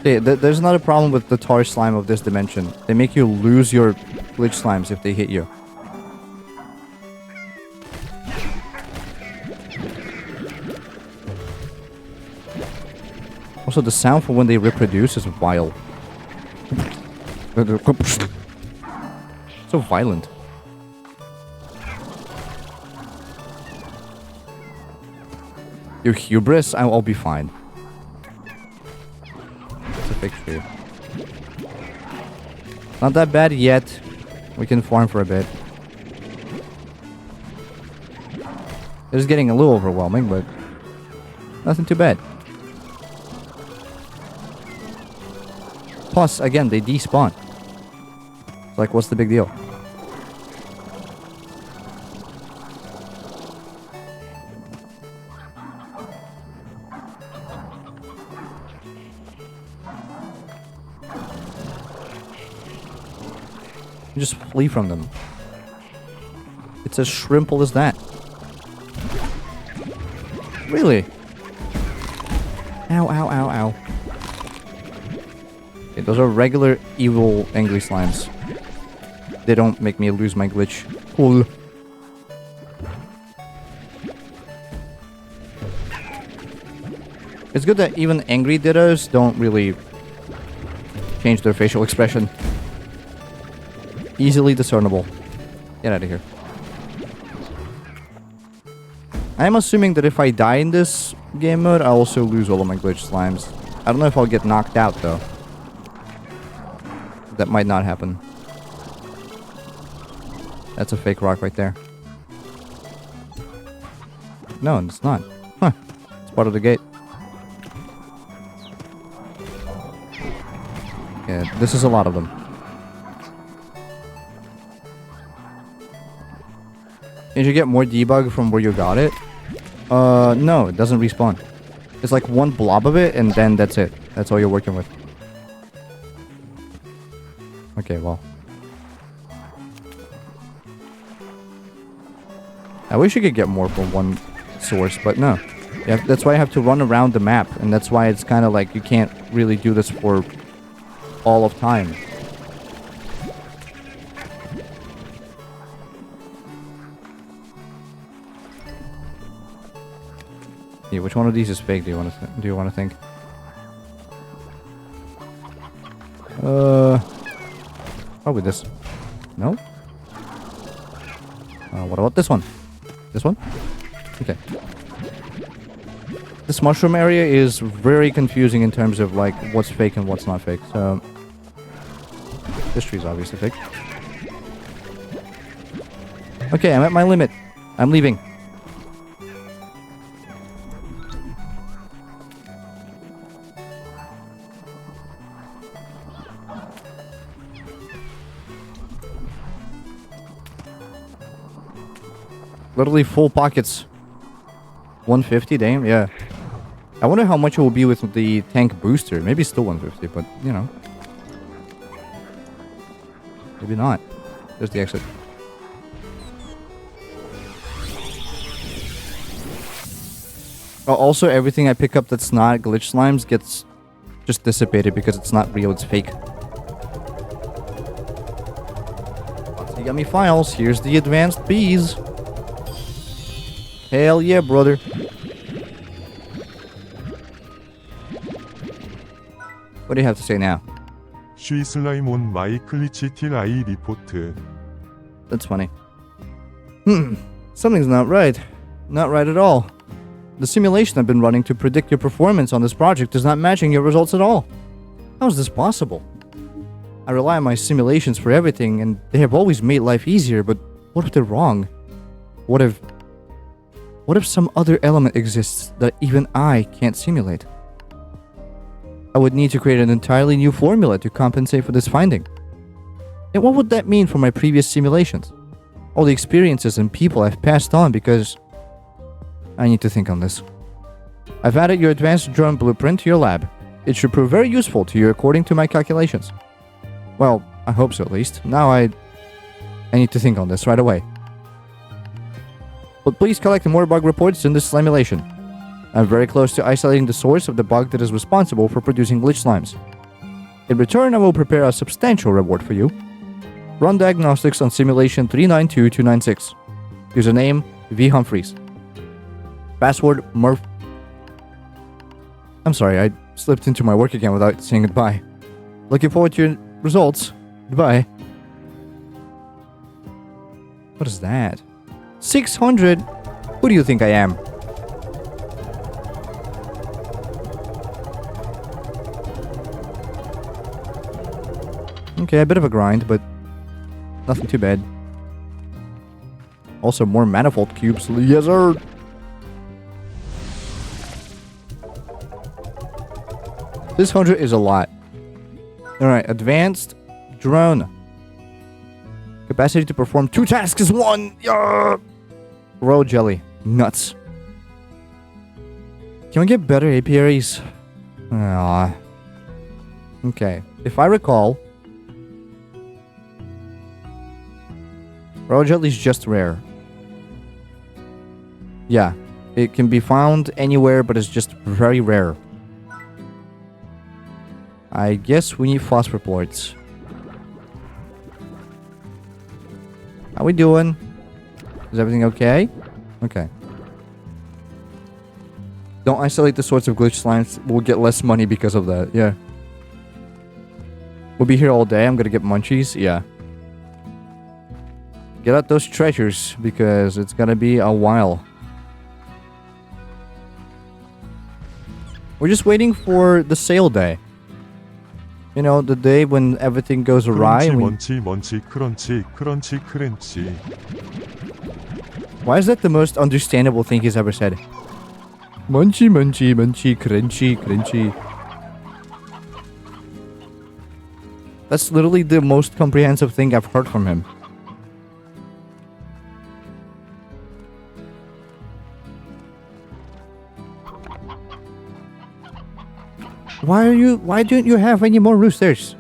Hey, there's not a problem with the tar slime of this dimension. They make you lose your glitch slimes if they hit you. Also, the sound for when they reproduce is wild. So violent. Your hubris, I'll be fine. It's a fake tree. Not that bad yet. We can farm for a bit. It is getting a little overwhelming, but Nothing too bad. Plus, again, they despawn. It's like, what's the big deal? You just flee from them. It's as simple as that. Really? Ow, ow, ow, ow. Okay, those are regular, evil, angry slimes. They don't make me lose my glitch. Cool. It's good that even angry dittos don't really change their facial expression. Easily discernible. Get out of here. I'm assuming that if I die in this game mode, I'll also lose all of my glitch slimes. I don't know if I'll get knocked out, though. That might not happen. That's a fake rock right there. No, it's not. Huh. It's part of the gate. Yeah, this is a lot of them. Did you get more debug from where you got it? No, it doesn't respawn. It's like one blob of it, and then that's it. That's all you're working with. Okay, well. I wish you could get more from one source, but no. Yeah, that's why I have to run around the map, and that's why it's kind of like you can't really do this for all of time. Yeah, which one of these is fake? Do you want to think? Probably this. No. What about this one? This one? Okay. This mushroom area is very confusing in terms of like what's fake and what's not fake. So this tree's obviously fake. Okay, I'm at my limit. I'm leaving. Literally full pockets. 150, damn, yeah. I wonder how much it will be with the tank booster. Maybe still 150, but, you know. Maybe not. There's the exit. Also, everything I pick up that's not glitch slimes gets just dissipated because it's not real, it's fake. Lots of yummy files. Here's the advanced bees. Hell yeah, brother. What do you have to say now? 쉬 슬라임 온 마이 클리치 틸 아이 리포트. That's funny. Something's not right. Not right at all. The simulation I've been running to predict your performance on this project is not matching your results at all. How is this possible? I rely on my simulations for everything, and they have always made life easier, but what if they're wrong? What if some other element exists that even I can't simulate? I would need to create an entirely new formula to compensate for this finding. And what would that mean for my previous simulations? All the experiences and people I've passed on because... I need to think on this. I've added your advanced drone blueprint to your lab. It should prove very useful to you according to my calculations. Well, I hope so at least. Now I need to think on this right away. But please collect more bug reports in this simulation. I'm very close to isolating the source of the bug that is responsible for producing glitch slimes. In return, I will prepare a substantial reward for you. Run diagnostics on simulation 392296. Username V Humphreys. Password Murph. I'm sorry, I slipped into my work again without saying goodbye. Looking forward to your results. Goodbye. What is that? 600? Who do you think I am? Okay, a bit of a grind, but nothing too bad. Also, more manifold cubes. Yes, sir. This 100 is a lot. Alright, advanced drone. Capacity to perform 2 tasks is 1! Yeah! Royal jelly. Nuts. Can we get better apiaries? Ah. Okay. If I recall, Royal jelly is just rare. Yeah. It can be found anywhere, but it's just very rare. I guess we need phosphor plorts. How we doing? Is everything okay? Okay. Don't isolate the sorts of glitch slimes. We'll get less money because of that. Yeah. We'll be here all day. I'm gonna get munchies. Yeah. Get out those treasures because it's gonna be a while. We're just waiting for the sale day. You know, the day when everything goes awry. 크런치 And we... 먼치 먼치 크런치 크런치 크렌치. Why is that the most understandable thing he's ever said? Munchy, munchy, munchy, crunchy, crunchy. That's literally the most comprehensive thing I've heard from him. Why don't you have any more roosters?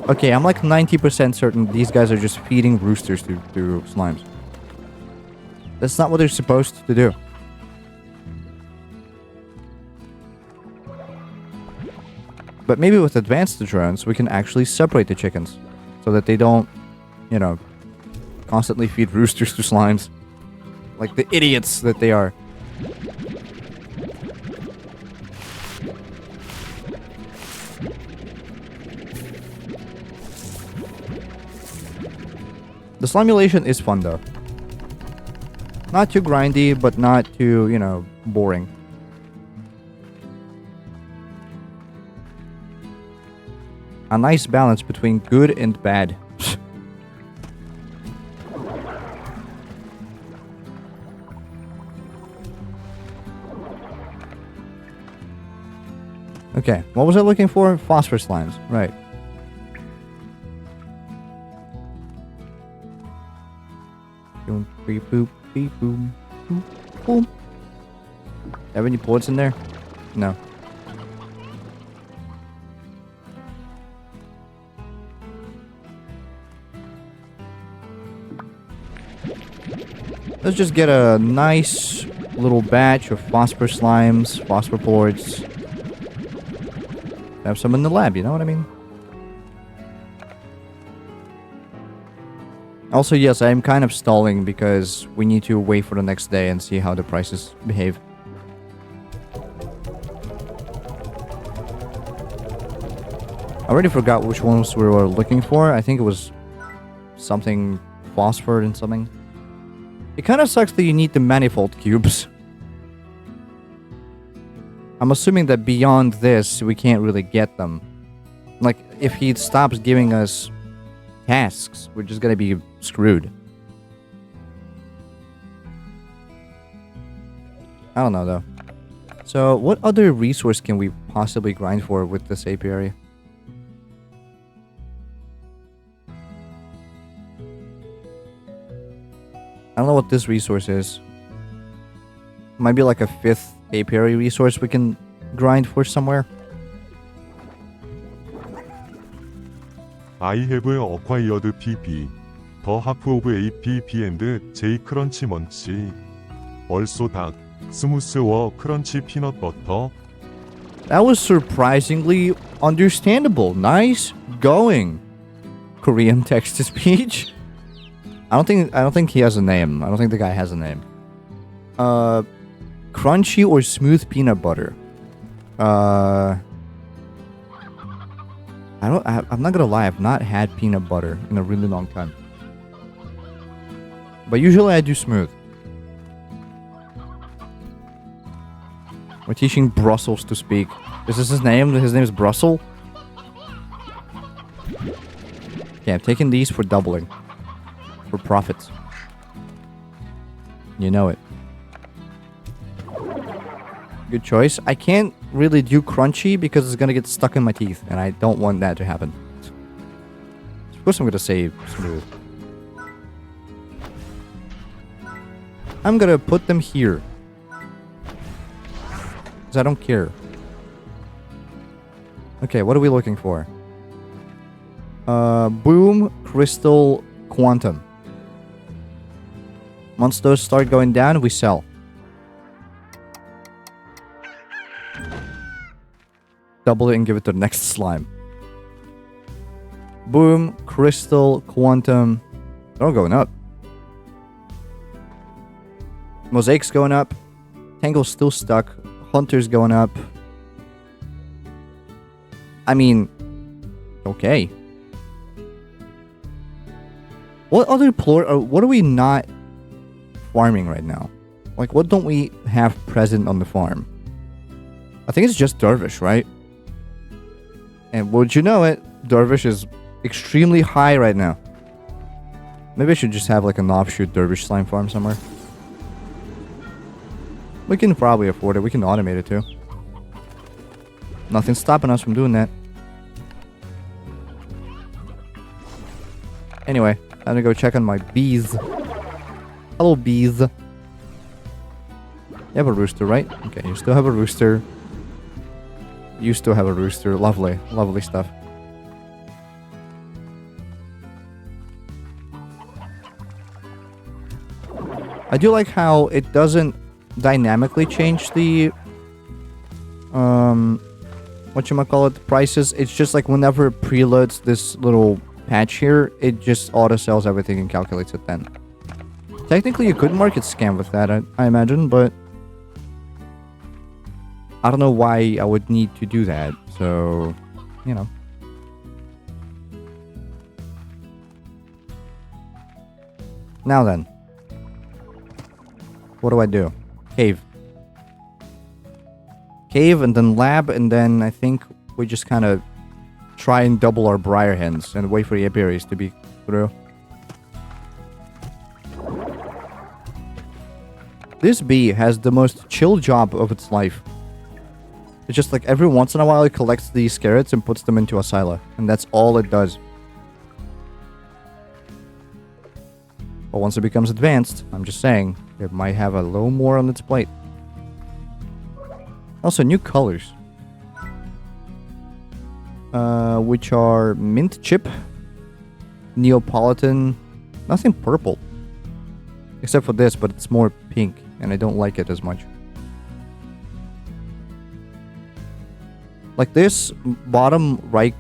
Okay, I'm like 90% certain these guys are just feeding roosters to slimes. That's not what they're supposed to do. But maybe with advanced drones, we can actually separate the chickens. So that they don't, you know, constantly feed roosters to slimes. Like the idiots that they are. The slimulation is fun though. Not too grindy, but not too, you know, boring. A nice balance between good and bad. Okay, what was I looking for? Phosphor slimes, right. Boom, beep, boop, beep, boom, boom, boom. Have any bullets in there? No. Let's just get a nice little batch of phosphor slimes, phosphor plorts. Have some in the lab, you know what I mean? Also, yes, I'm kind of stalling because we need to wait for the next day and see how the prices behave. I already forgot which ones we were looking for. I think it was something phosphor and something. It kind of sucks that you need the manifold cubes. I'm assuming that beyond this, we can't really get them. Like, if he stops giving us tasks, we're just gonna be screwed. I don't know, though. So, what other resource can we possibly grind for with this apiary? I don't know what this resource is. Might be like a 5th apiary resource we can grind for somewhere. I have acquired PB, the half of APB and J crunchy munch. Also dark, smooth or crunchy peanut butter. That was surprisingly understandable. Nice going. Korean text-to-speech. I don't think he has a name. I don't think the guy has a name. Crunchy or smooth peanut butter. I'm not gonna lie, I've not had peanut butter in a really long time. But usually I do smooth. We're teaching Brussels to speak. Is this his name? His name is Brussels? Okay, I'm taking these for doubling. For profits. You know it. Good choice. I can't really do crunchy because it's gonna get stuck in my teeth, and I don't want that to happen. Of course I'm gonna say smooth. I'm gonna put them here. Because I don't care. Okay, what are we looking for? Boom, Crystal, Quantum. Once those start going down, we sell. Double it and give it to the next slime. Boom, Crystal, Quantum. They're all going up. Mosaic's going up. Tangle's still stuck. Hunter's going up. I mean, okay. What other what are we not farming right now? Like, what don't we have present on the farm? I think it's just Dervish, right? And would you know it, Dervish is extremely high right now. Maybe I should just have like an offshoot Dervish slime farm somewhere. We can probably afford it. We can automate it too. Nothing's stopping us from doing that. Anyway, I'm gonna go check on my bees. Hello, bees. You have a rooster, right? Okay, you still have a rooster. You still have a rooster. Lovely. Lovely stuff. I do like how it doesn't dynamically change the whatchamacallit, prices. It's just like whenever it preloads this little patch here, it just auto sells everything and calculates it then. Technically you could market scam with that, I imagine, but I don't know why I would need to do that, so, you know. Now then. What do I do? Cave. Cave and then lab, and then I think we just kind of try and double our briar hens and wait for the apiaries to be through. This bee has the most chill job of its life. It's just like every once in a while it collects these carrots and puts them into a silo. And that's all it does. But once it becomes advanced, I'm just saying, it might have a little more on its plate. Also, new colors. Which are mint chip, Neapolitan, nothing purple. Except for this, but it's more pink, and I don't like it as much. Like this bottom right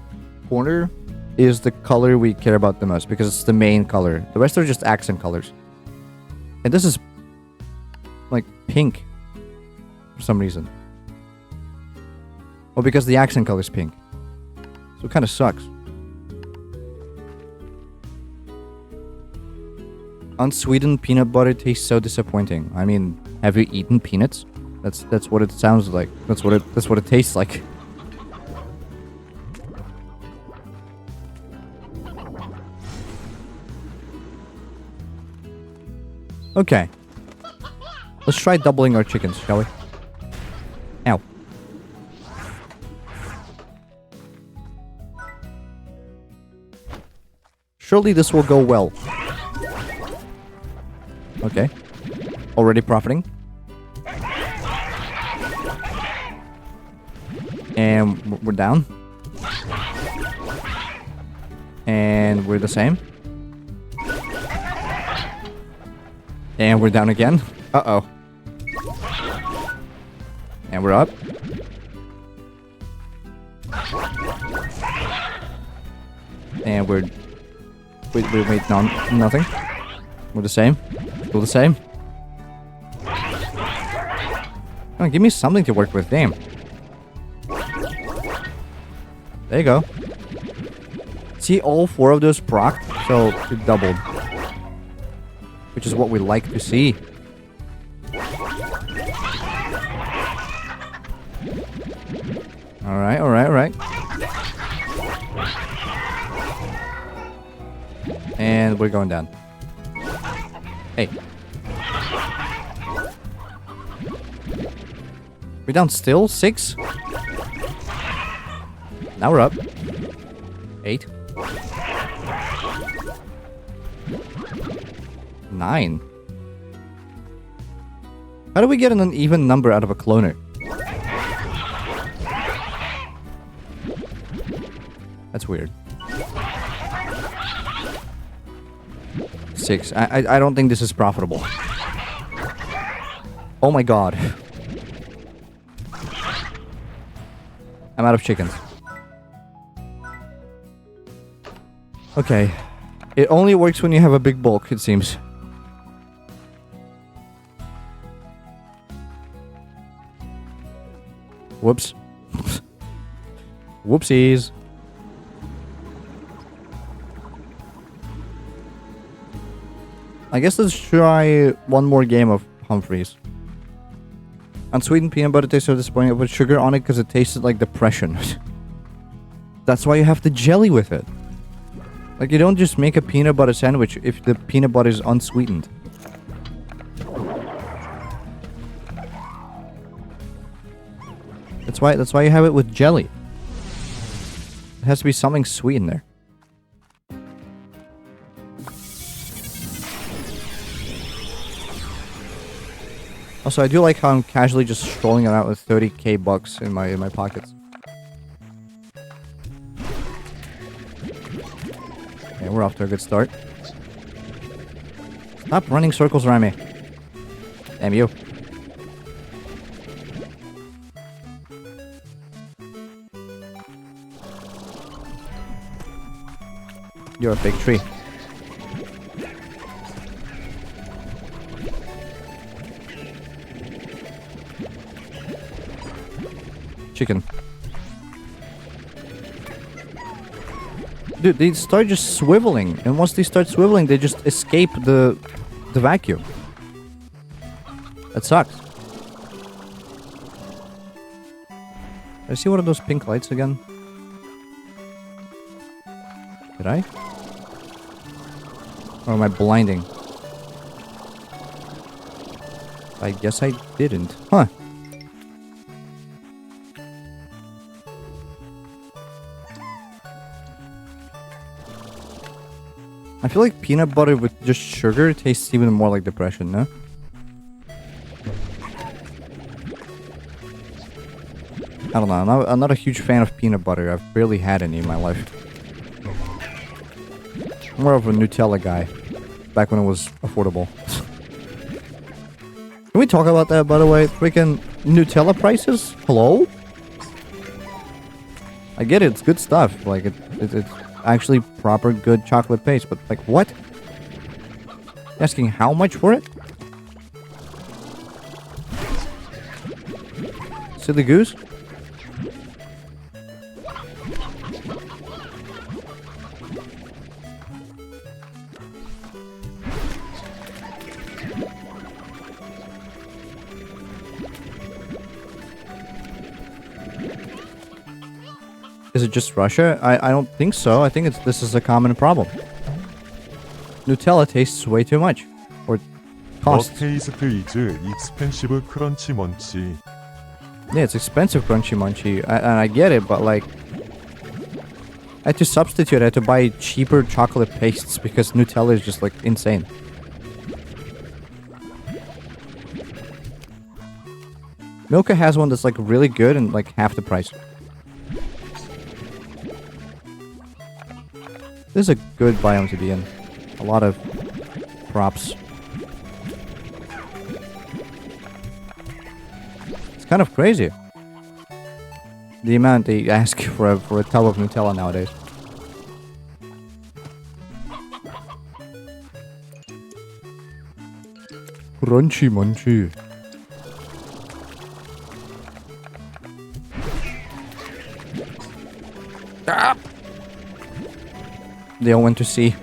corner is the color we care about the most, because it's the main color. The rest are just accent colors. And this is like pink for some reason. Well, because the accent color is pink. So it kind of sucks. Unsweetened peanut butter tastes so disappointing. I mean, have you eaten peanuts? That's what it sounds like. That's what it tastes like. Okay. Let's try doubling our chickens, shall we? Ow. Surely this will go well. Okay. Already profiting. And we're down. And we're the same. And we're down again. Uh-oh. And we're up. And we're... Wait, nothing. We're the same. Still the same. Oh, give me something to work with, damn. There you go. See, all 4 of those proc, so it doubled. Which is what we like to see. Alright. And we're going down. Hey. We're down still? 6? Now we're up. 8. 9. How do we get an even number out of a cloner? That's weird. 6. I don't think this is profitable. Oh my god. I'm out of chickens. Okay. It only works when you have a big bulk, it seems. Whoops. Whoopsies. I guess let's try one more game of Humphreys. Unsweetened peanut butter tastes so disappointing. I put sugar on it because it tasted like depression. That's why you have the jelly with it. Like, you don't just make a peanut butter sandwich if the peanut butter is unsweetened. That's why you have it with jelly. It has to be something sweet in there. Also, I do like how I'm casually just strolling around with 30k bucks in my pockets. Okay, we're off to a good start. Stop running circles around me. Damn you. You're a big tree. Chicken. Dude, they start just swiveling, and once they start swiveling, they just escape the vacuum. That sucks. Did I see one of those pink lights again? Did I? Or am I blinding? I guess I didn't. Huh. I feel like peanut butter with just sugar tastes even more like depression, no? I don't know. I'm not a huge fan of peanut butter. I've barely had any in my life. More of a Nutella guy. Back when it was affordable. Can we talk about that, by the way? Freaking Nutella prices? Hello? I get it. It's good stuff. Like, it's actually proper good chocolate paste. But, like, what? Asking how much for it? Silly goose? Is it just Russia? I don't think so. I think this is a common problem. Nutella tastes way too much. Or The costs. taste is expensive crunchy munchie. Yeah, it's expensive crunchy munchy. And I get it, but like... I had to substitute. I had to buy cheaper chocolate pastes because Nutella is just like insane. Milka has one that's like really good and like half the price. This is a good biome to be in. A lot of props. It's kind of crazy. The amount they ask for a tub of Nutella nowadays. Crunchy munchy. Ah! They all went to sea.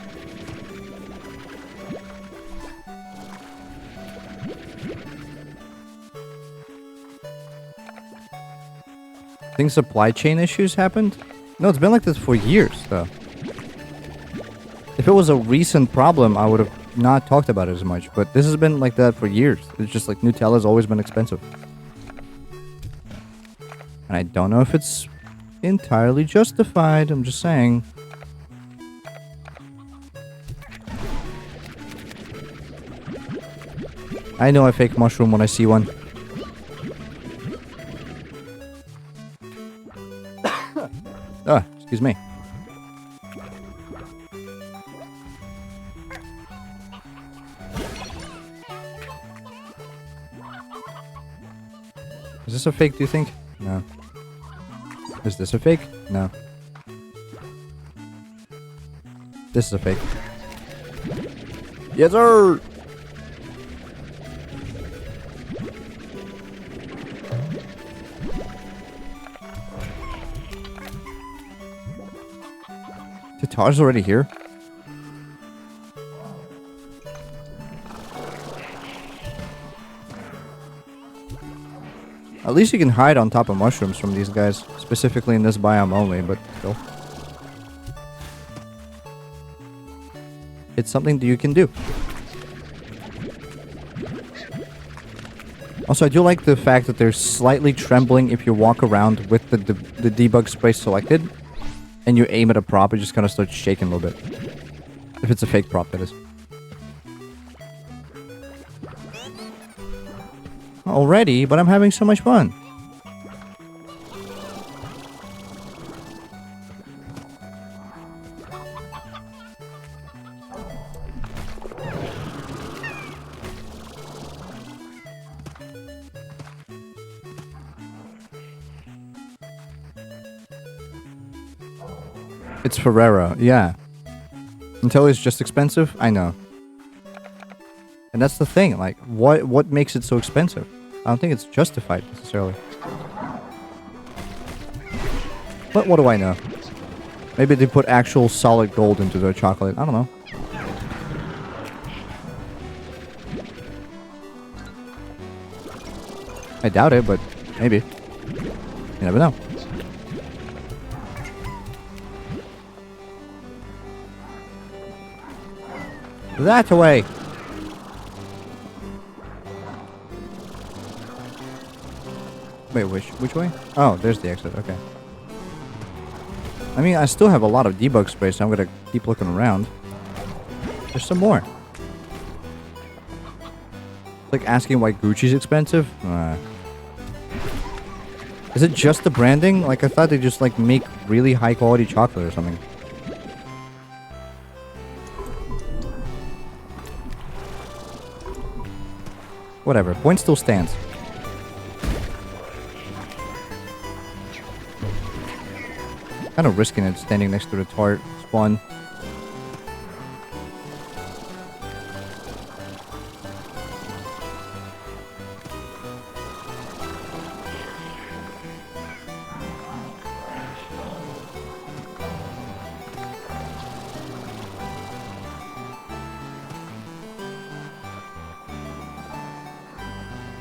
Think supply chain issues happened? No, it's been like this for years, though. If it was a recent problem, I would have not talked about it as much. But this has been like that for years. It's just like Nutella's always been expensive. And I don't know if it's entirely justified. I'm just saying. I know a fake mushroom when I see one. Excuse me. Is this a fake, do you think? No. Is this a fake? No. This is a fake. Yes, sir! Tatar's already here? At least you can hide on top of mushrooms from these guys. Specifically in this biome only, but still. It's something that you can do. Also, I do like the fact that they're slightly trembling if you walk around with the debug spray selected. And you aim at a prop, it just kind of starts shaking a little bit. If it's a fake prop, that is. Already, but I'm having so much fun. It's Ferrera, yeah. Until it's just expensive, I know. And that's the thing, like, what makes it so expensive? I don't think it's justified, necessarily. But what do I know? Maybe they put actual solid gold into their chocolate, I don't know. I doubt it, but maybe. You never know. That way! Wait, which way? Oh, there's the exit, okay. I mean, I still have a lot of debug space, so I'm gonna keep looking around. There's some more. It's like asking why Gucci's expensive? Is it just the branding? Like, I thought they just, like, make really high quality chocolate or something. Whatever, point still stands. Kind of risking it standing next to the tart spawn.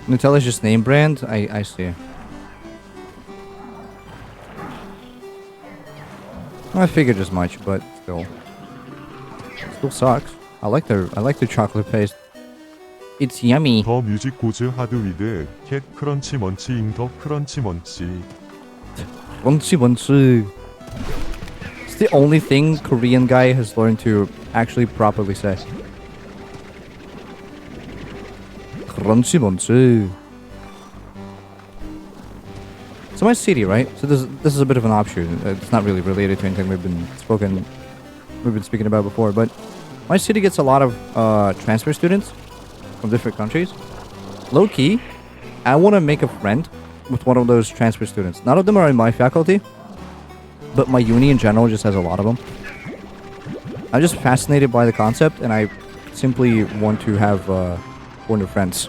Nutella's just name brand? I see. I figured as much, but still. Still sucks. I like their chocolate paste. It's yummy. 더 뮤직 고즈 하드 위드 캣 크런치 먼치 잉더 크런치 먼치. Munchi munchi. It's the only thing Korean guy has learned to actually properly say. Crunchy munchi. So my city, right? So this is a bit of an offshoot. It's not really related to anything we've been speaking about before. But my city gets a lot of transfer students from different countries. Low key, I want to make a friend with one of those transfer students. None of them are in my faculty, but my uni in general just has a lot of them. I'm just fascinated by the concept, and I simply want to have one of friends.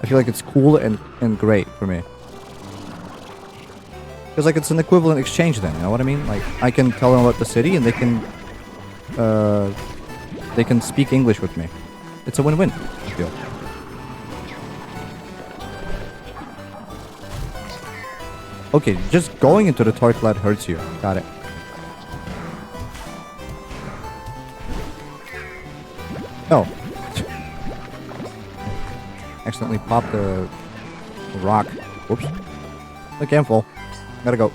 I feel like it's cool and great for me. Because, like, it's an equivalent exchange then, you know what I mean? Like, I can tell them about the city, and they can speak English with me. It's a win-win, I feel. Okay, just going into the Torchlight hurts you. Got it. Oh. Accidentally popped the rock. Whoops. Okay, I'm full. Gotta go.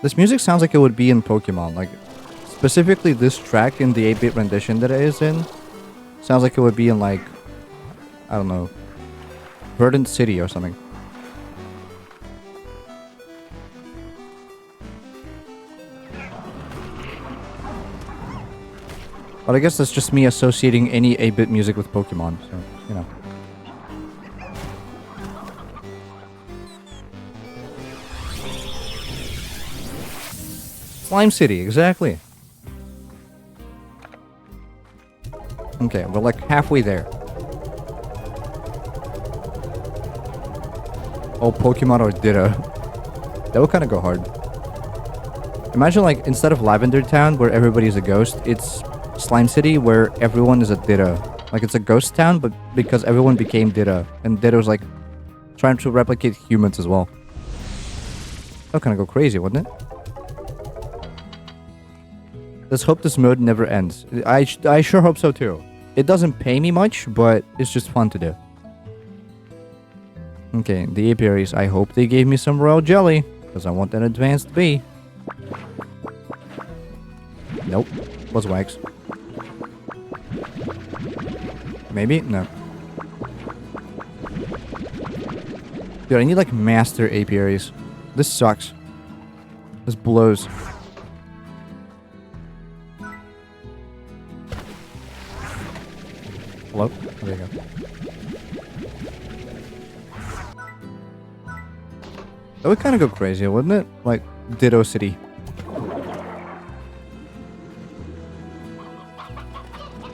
This music sounds like it would be in Pokemon. Like, specifically this track in the 8-bit rendition that it is in. Sounds like it would be in, like, I don't know, Verdant City or something. But I guess that's just me associating any 8-bit music with Pokemon, so, you know. Slime City, exactly. Okay, we're like halfway there. Oh, Pokemon or Ditto. That would kind of go hard. Imagine, like, instead of Lavender Town, where everybody's a ghost, it's Slime City, where everyone is a Ditto. Like, it's a ghost town, but because everyone became Ditto. And Ditto's, like, trying to replicate humans as well. That would kind of go crazy, wouldn't it? Let's hope this mode never ends. I sure hope so, too. It doesn't pay me much, but it's just fun to do. Okay, the apiaries. I hope they gave me some royal jelly, because I want an advanced bee. Nope. Was wax. Maybe? No. Dude, I need, like, master apiaries. This sucks. This blows. Hello? Oh, there you go. That would kind of go crazy, wouldn't it? Like, Ditto City.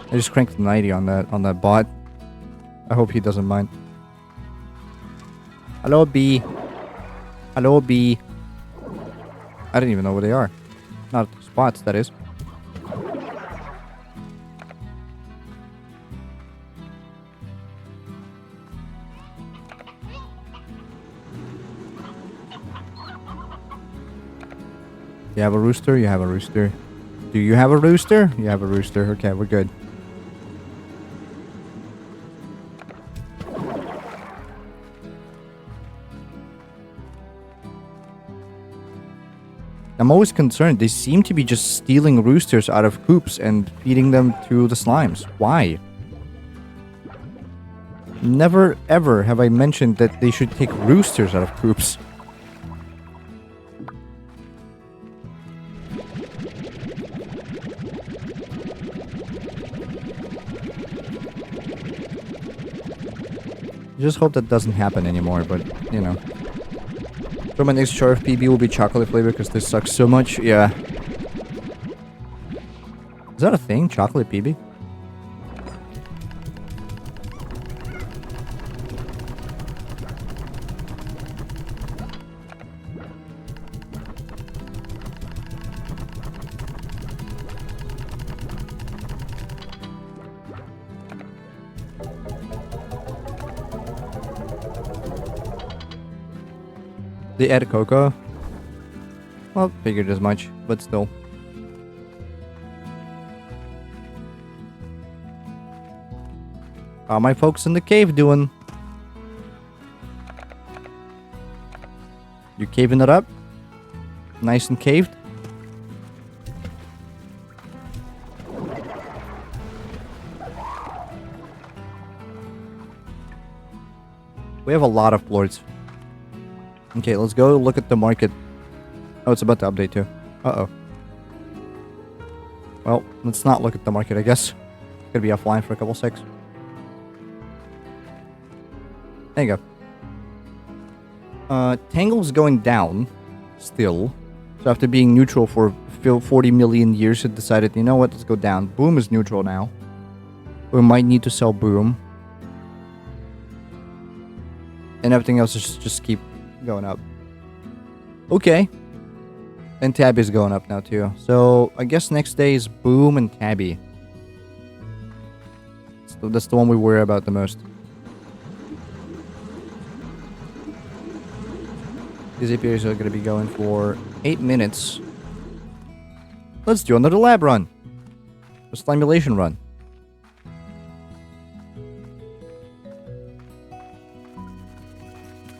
I just cranked 90 on that bot. I hope he doesn't mind. Hello, bee. Hello, bee. I didn't even know where they are. Not spots, that is. You have a rooster? You have a rooster. Do you have a rooster? You have a rooster. Okay, we're good. I'm always concerned. They seem to be just stealing roosters out of coops and feeding them to the slimes. Why? Never ever have I mentioned that they should take roosters out of coops. I just hope that doesn't happen anymore, but, you know. So my next jar of PB will be chocolate flavor because this sucks so much. Yeah. Is that a thing? Chocolate PB? They add cocoa. Well, figured as much, but still. How my folks in the cave doing? You caving it up? Nice and caved? We have a lot of plorts. Okay, let's go look at the market. Oh, it's about to update too. Uh-oh. Well, let's not look at the market, I guess. Gonna be offline for a couple secs. There you go. Tangle's going down. Still. So after being neutral for 40 million years, it decided, you know what, let's go down. Boom is neutral now. We might need to sell Boom. And everything else is just keep going up. Okay. And Tabby's going up now too. So I guess next day is Boom and Tabby. So that's the one we worry about the most. These APIs are going to be going for 8 minutes. Let's do another lab run. A stimulation run.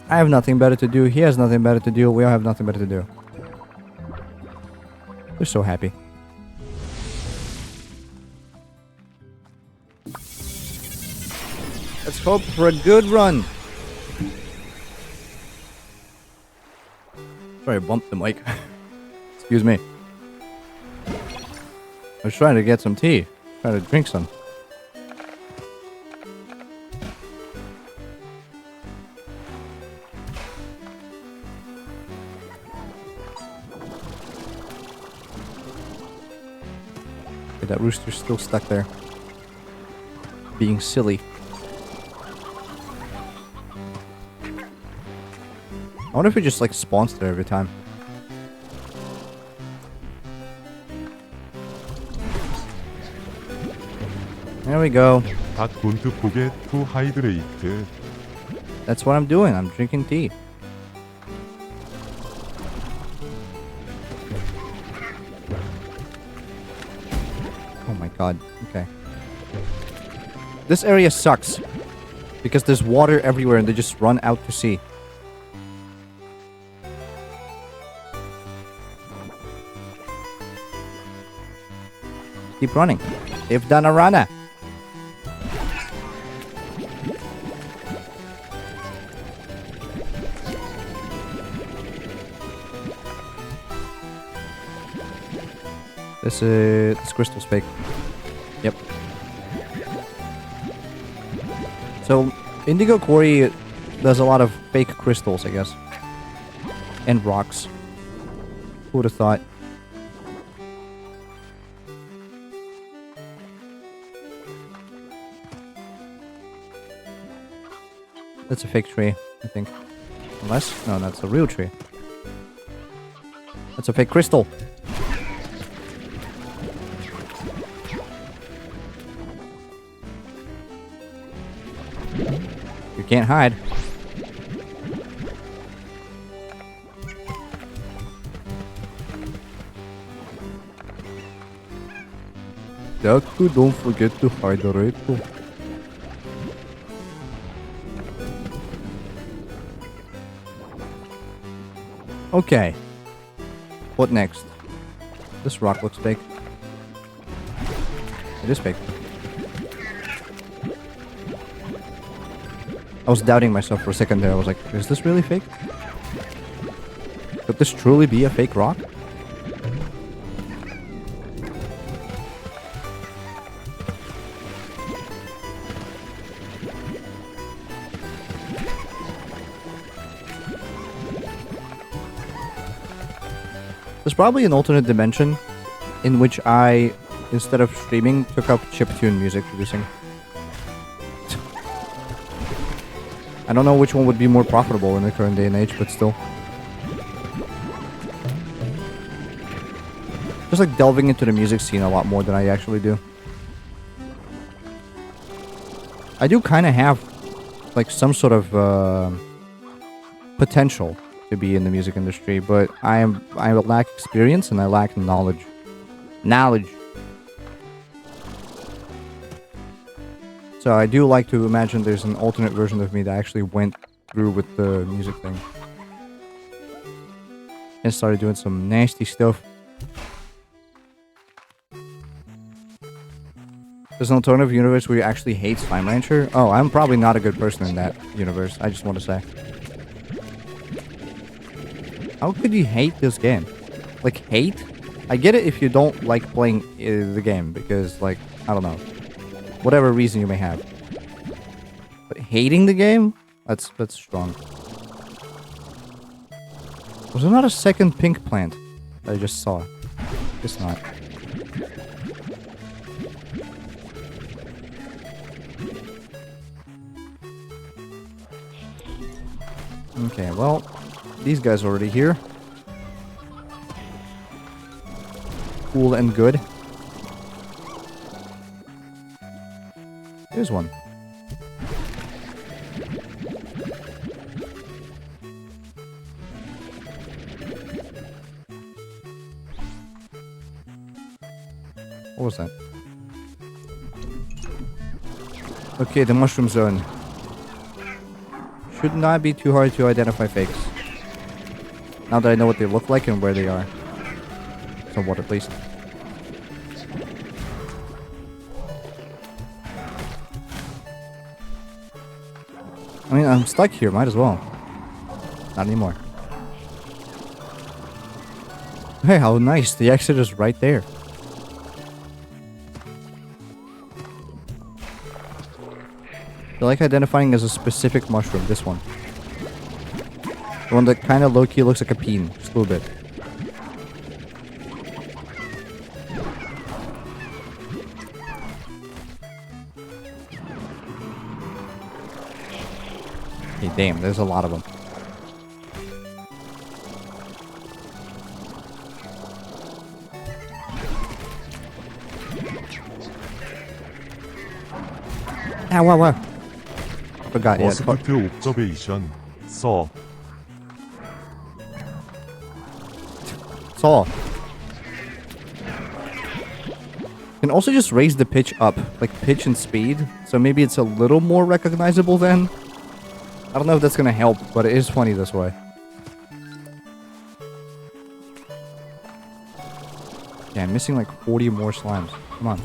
I have nothing better to do. He has nothing better to do. We all have nothing better to do. We're so happy. Let's hope for a good run. Sorry, I bumped the mic. Excuse me. I was trying to get some tea. Trying to drink some. Okay, that rooster's still stuck there. Being silly. I wonder if he just like spawns there every time. There we go. But don't forget to hydrate. That's what I'm doing. I'm drinking tea. Oh my god. Okay. This area sucks. Because there's water everywhere and they just run out to sea. Keep running. They've done a runner. This crystal's fake. Yep. So, Indigo Quarry does a lot of fake crystals, I guess. And rocks. Who would have thought? That's a fake tree, I think. Unless? No, that's a real tree. That's a fake crystal. You can't hide. Daku, don't forget to hydrate. Okay. What next? This rock looks fake. It is fake. I was doubting myself for a second there. I was like, is this really fake? Could this truly be a fake rock? There's probably an alternate dimension in which I, instead of streaming, took up chiptune music producing. I don't know which one would be more profitable in the current day and age, but still. Just like delving into the music scene a lot more than I actually do. I do kind of have like some sort of potential to be in the music industry, but I lack experience and I lack knowledge. So I do like to imagine there's an alternate version of me that actually went through with the music thing. And started doing some nasty stuff. There's an alternative universe where you actually hate Slime Rancher? Oh, I'm probably not a good person in that universe, I just want to say. How could you hate this game? Like, hate? I get it if you don't like playing the game, because, like, I don't know. Whatever reason you may have. But hating the game? That's strong. Was there not a second pink plant that I just saw? Guess not. Okay, well, these guys are already here. Cool and good. Here's one. What was that? Okay, the mushroom zone. should not be too hard to identify fakes. Now that I know what they look like and where they are. Somewhat at least. I mean, I'm stuck here. Might as well. Not anymore. Hey, how nice. The exit is right there. I like identifying as a specific mushroom. This one. The one that kind of low-key looks like a peen. Just a little bit. Hey, damn. There's a lot of them. Ah, wow. Forgot, yeah. 머스크트 옵저베이션 써 Saw. Can also just raise the pitch up, like pitch and speed, so maybe it's a little more recognizable then. I don't know if that's gonna help, but it is funny this way. Yeah, I'm missing like 40 more slimes. Come on.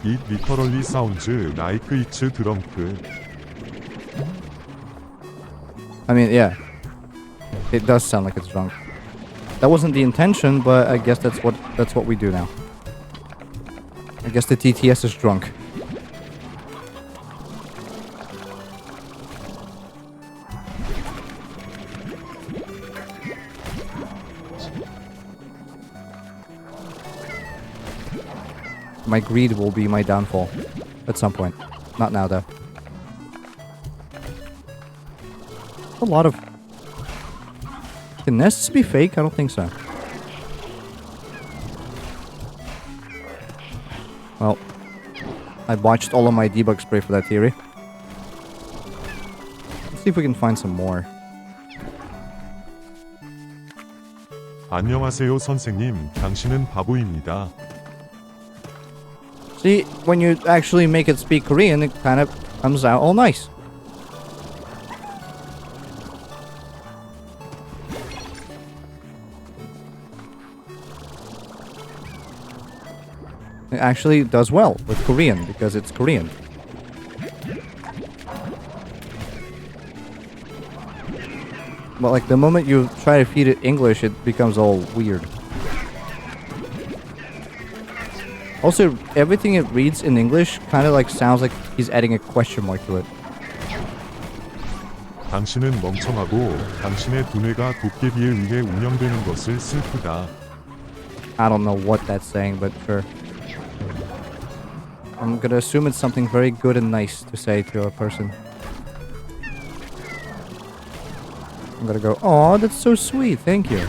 It literally sounds like it's drunk. I mean, yeah. It does sound like it's drunk. That wasn't the intention, but I guess that's what we do now. I guess the TTS is drunk. My greed will be my downfall. At some point. Not now, though. A lot of... Can nests be fake? I don't think so. Well, I botched all of my debug spray for that theory. Let's see if we can find some more. 안녕하세요 선생님, 당신은 바보입니다. See, when you actually make it speak Korean, it kind of comes out all nice. It actually does well with Korean because it's Korean. But like the moment you try to feed it English, it becomes all weird. Also, everything it reads in English kind of like sounds like he's adding a question mark to it. 당신은 멍청하고 당신의 두뇌가 도깨비에 의해 운영되는 것을 슬프다. I don't know what that's saying, but sure. I'm gonna assume it's something very good and nice to say to a person. I'm gonna go, "Aw, that's so sweet, thank you."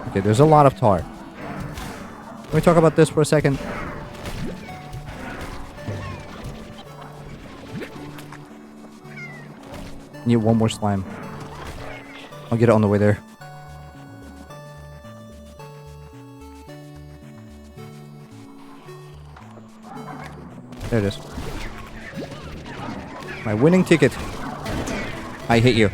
Okay, there's a lot of tar. Can we talk about this for a second? Need one more slime. I'll get it on the way there. There it is. My winning ticket. I hate you.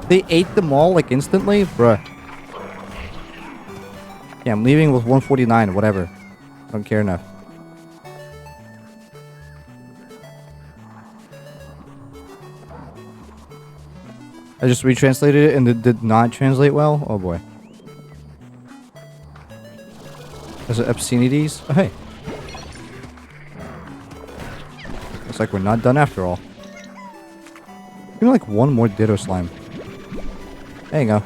They ate them all like instantly? Bruh. Yeah, I'm leaving with 149, whatever. I don't care enough. I just retranslated it and it did not translate well? Oh boy. Is it obscenities? Oh hey. Looks like we're not done after all. Give me like one more Ditto slime. There you go.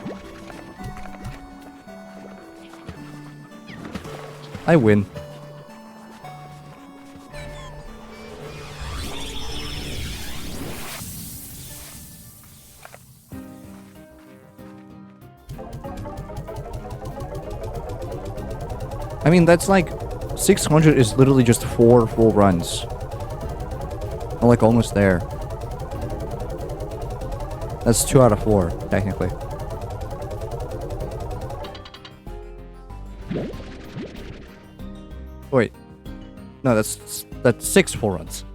I win. I mean, that's like 600 is literally just 4 full runs. I'm like almost there. That's 2 out of 4, technically. Wait. No, that's 6 full runs.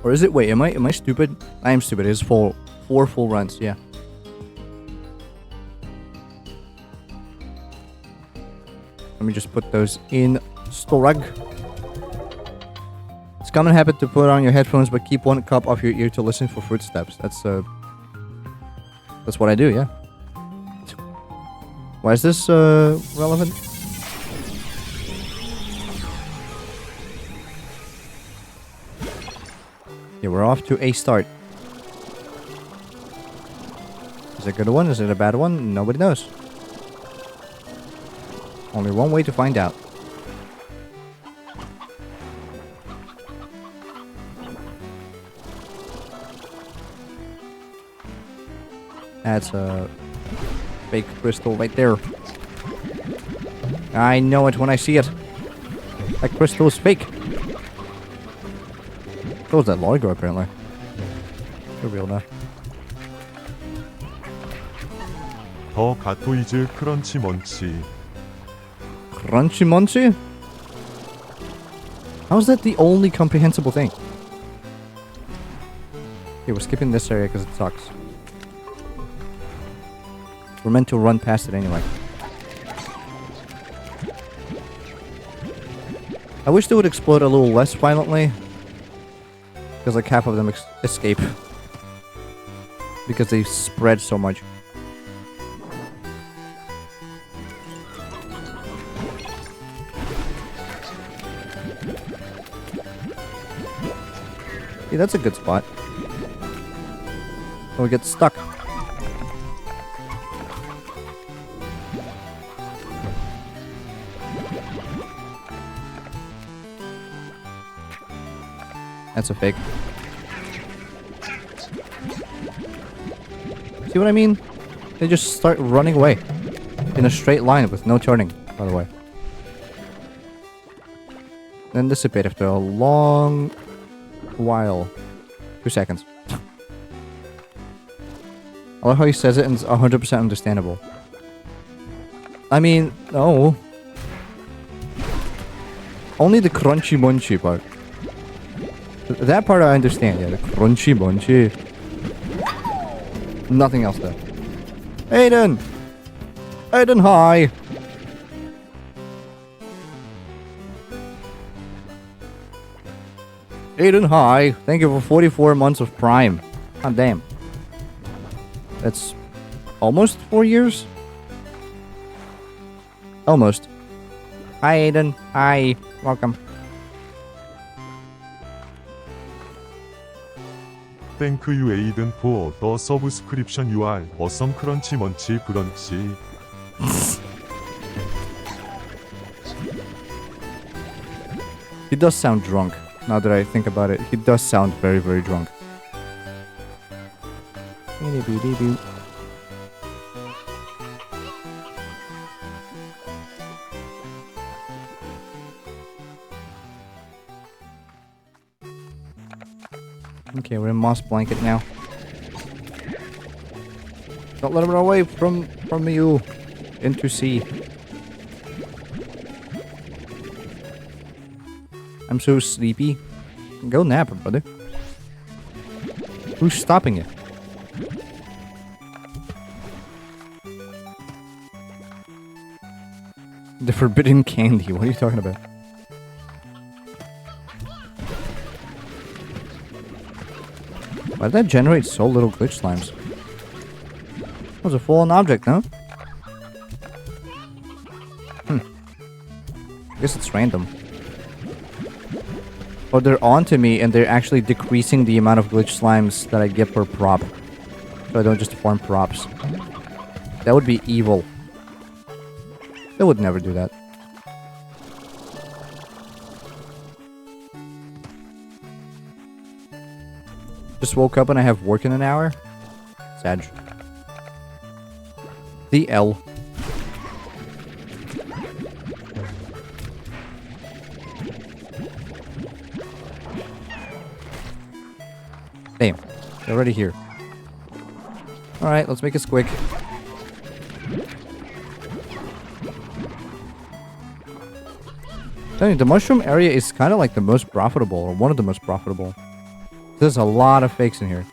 Or is it? Wait, am I stupid? I am stupid. It is 4 full runs, yeah. Let me just put those in storage. It's common habit to put on your headphones but keep one cup off your ear to listen for footsteps. That's what I do, yeah. Why is this relevant? Yeah, we're off to a start. Is it a good one? Is it a bad one? Nobody knows. Only one way to find out. That's a fake crystal right there. I know it when I see it. That crystal is fake. So is that Largo, apparently. They're real now. 더 가토이즈 크런치 먼치. Crunchy Munchy? How is that the only comprehensible thing? Okay, we're skipping this area because it sucks. We're meant to run past it anyway. I wish they would explode a little less violently. Because like half of them escape. Because they spread so much. Yeah, that's a good spot. Oh, we get stuck. That's a fake. See what I mean? They just start running away. In a straight line with no turning, by the way. Then dissipate after a long while. 2 seconds. I love how he says it and it's 100% understandable. I mean, no. Only the crunchy munchy part. That part I understand, yeah, the crunchy munchy. Nothing else though. Aiden! Aiden, hi! Aiden, hi! Thank you for 44 months of Prime. God damn. That's almost 4 years? Almost. Hi, Aiden. Hi. Welcome. Thank you Aiden for the subscription. You are awesome 크런치 먼치 브런치. He does sound drunk. Now that I think about it, he does sound very, very drunk. Okay, we're in Moss Blanket now. Don't let him run away from you into sea. I'm so sleepy. Go nap, brother. Who's stopping you? The forbidden candy. What are you talking about? Why did that generate so little glitch slimes? That was a fallen object, no? I guess it's random. Or they're onto me and they're actually decreasing the amount of glitch slimes that I get per prop. So I don't just farm props. That would be evil. They would never do that. Just woke up and I have work in an hour? Sad. The L. Damn. They're already here. Alright, let's make this quick. Telling you, the mushroom area is kind of like the most profitable, or one of the most profitable. There's a lot of fakes in here.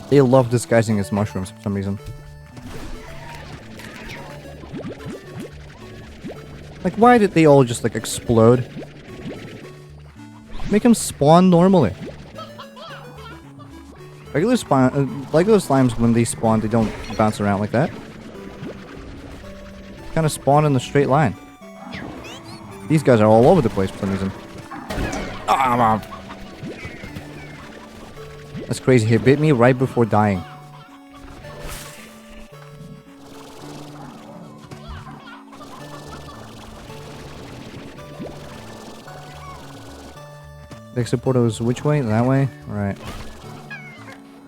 They love disguising as mushrooms for some reason. Like, why did they all just, like, explode? Make them spawn normally. Regular slimes, when they spawn, they don't bounce around like that. Kind of spawn in a straight line. These guys are all over the place for some reason. That's crazy. He bit me right before dying. The exit portal is which way? That way? Alright.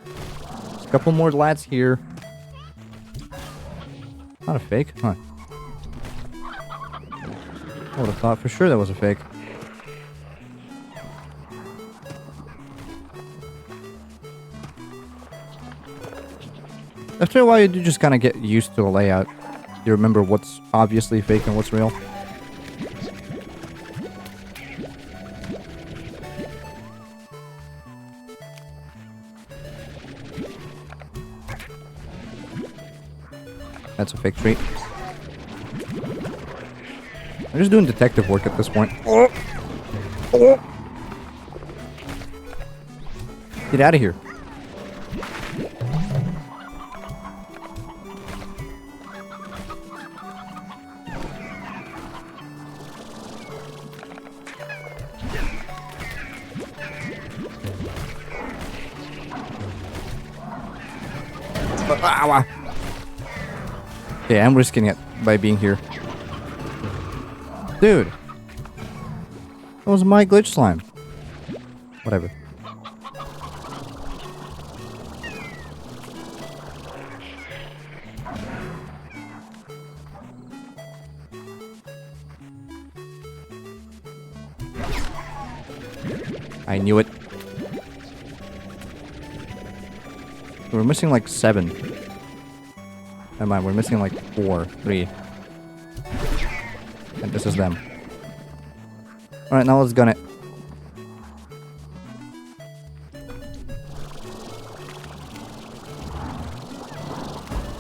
There's a couple more lads here. Not a fake? Huh. I would have thought for sure that was a fake. After a while, you do just kind of get used to the layout. You remember what's obviously fake and what's real. That's a fake tree. I'm just doing detective work at this point. Get out of here. Okay, I'm risking it by being here. Dude. That was my glitch slime. Whatever. I knew it. We're missing like 7. Never mind, we're missing like 4, 3. And this is them. Alright, now let's gun it.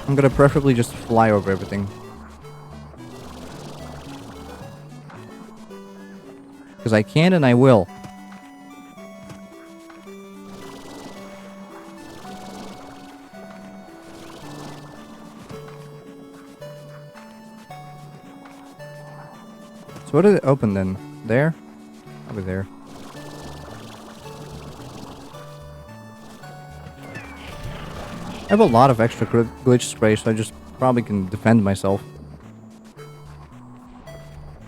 I'm gonna preferably just fly over everything. Because I can and I will. So what did it open then? There? Over there. I have a lot of extra glitch spray, so I just probably can defend myself.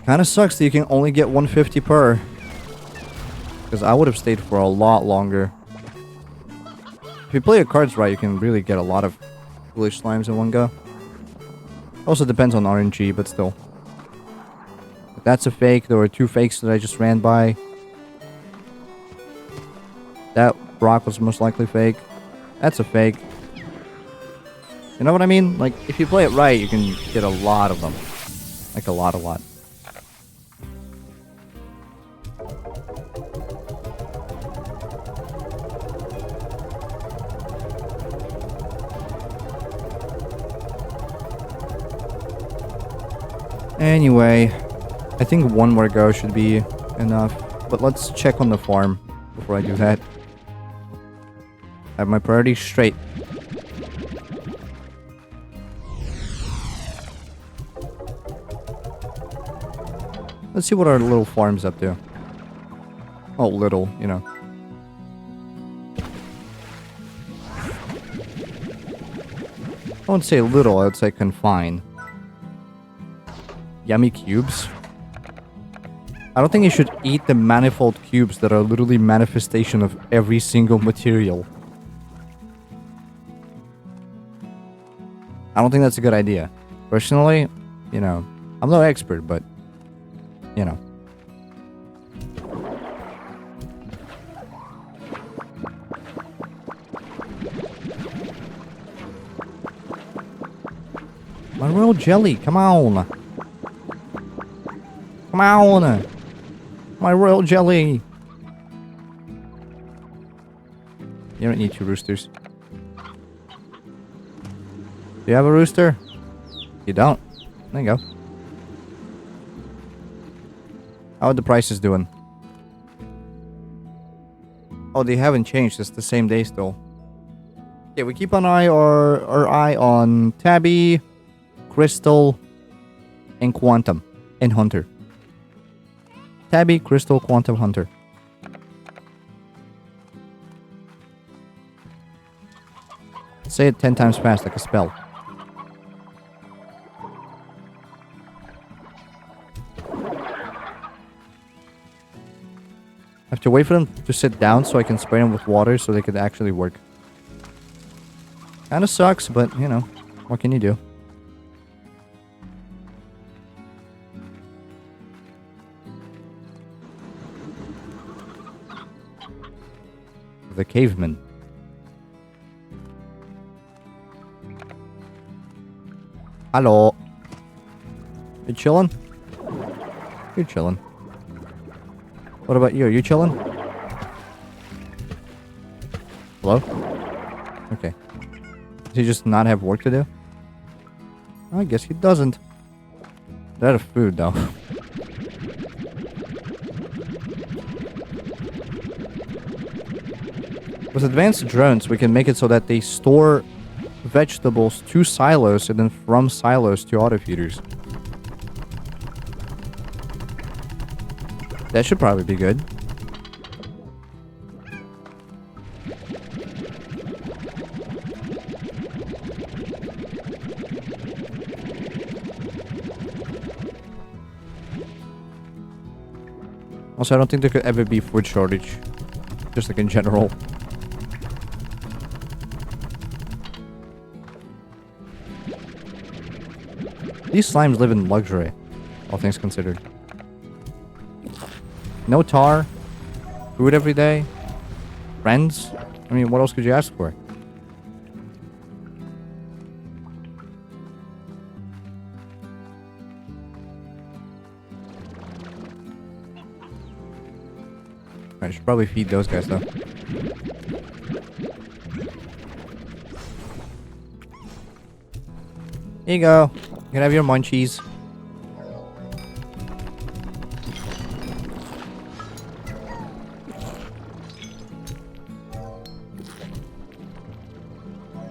Kinda sucks that you can only get 150 per. Because I would have stayed for a lot longer. If you play your cards right, you can really get a lot of glitch slimes in one go. Also depends on RNG, but still. That's a fake. There were 2 fakes that I just ran by. That rock was most likely fake. That's a fake. You know what I mean? Like, if you play it right, you can get a lot of them. Like, a lot. Anyway, I think one more go should be enough. But let's check on the farm before I do that. I have my priorities straight. Let's see what our little farm's up to. Oh, little, you know. I wouldn't say little, I would say confined. Yummy cubes. I don't think you should eat the manifold cubes that are literally manifestation of every single material. I don't think that's a good idea. Personally, you know, I'm no expert, but, you know. My royal jelly, come on. Come on. My royal jelly. You don't need two roosters. Do you have a rooster? You don't. There you go. How are the prices doing? Oh, they haven't changed. It's the same day still. Okay, we keep our eye on Tabby, Crystal, and Quantum, and Hunter. Tabby, Crystal, Quantum, Hunter. Say it 10 times fast like a spell. I have to wait for them to sit down so I can spray them with water so they could actually work. Kinda sucks, but, you know, what can you do? The caveman. Hello. You chilling? You're chilling. What about you? Are you chilling? Hello? Okay. Does he just not have work to do? I guess he doesn't. They're out of food, though. With advanced drones, we can make it so that they store vegetables to silos and then from silos to auto feeders. That should probably be good. Also, I don't think there could ever be food shortage. Just like in general. These slimes live in luxury, all things considered. No tar, food every day, friends. I mean, what else could you ask for? I should probably feed those guys though. Here you go. You can have your munchies.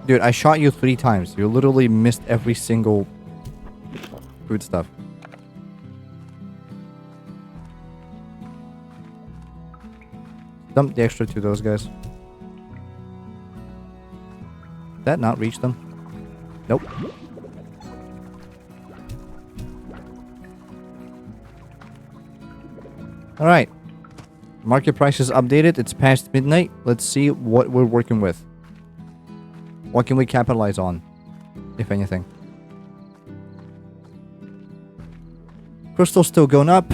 Dude, I shot you 3 times. You literally missed every single food stuff. Dump the extra to those guys. Did that not reach them? Nope. Alright. Market price is updated. It's past midnight. Let's see what we're working with. What can we capitalize on, if anything? Crystal's still going up.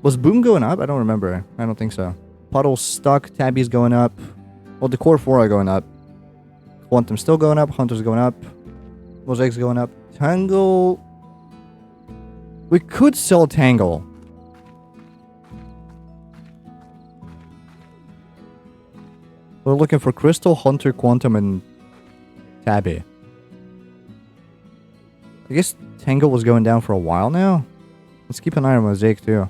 Was Boom going up? I don't remember. I don't think so. Puddle's stuck. Tabby's going up. Well, the core 4 are going up. Quantum's still going up. Hunter's going up. Mosaic's going up. Tangle. We could sell Tangle. We're looking for Crystal, Hunter, Quantum, and Tabby. I guess Tangle was going down for a while now. Let's keep an eye on Mosaic too.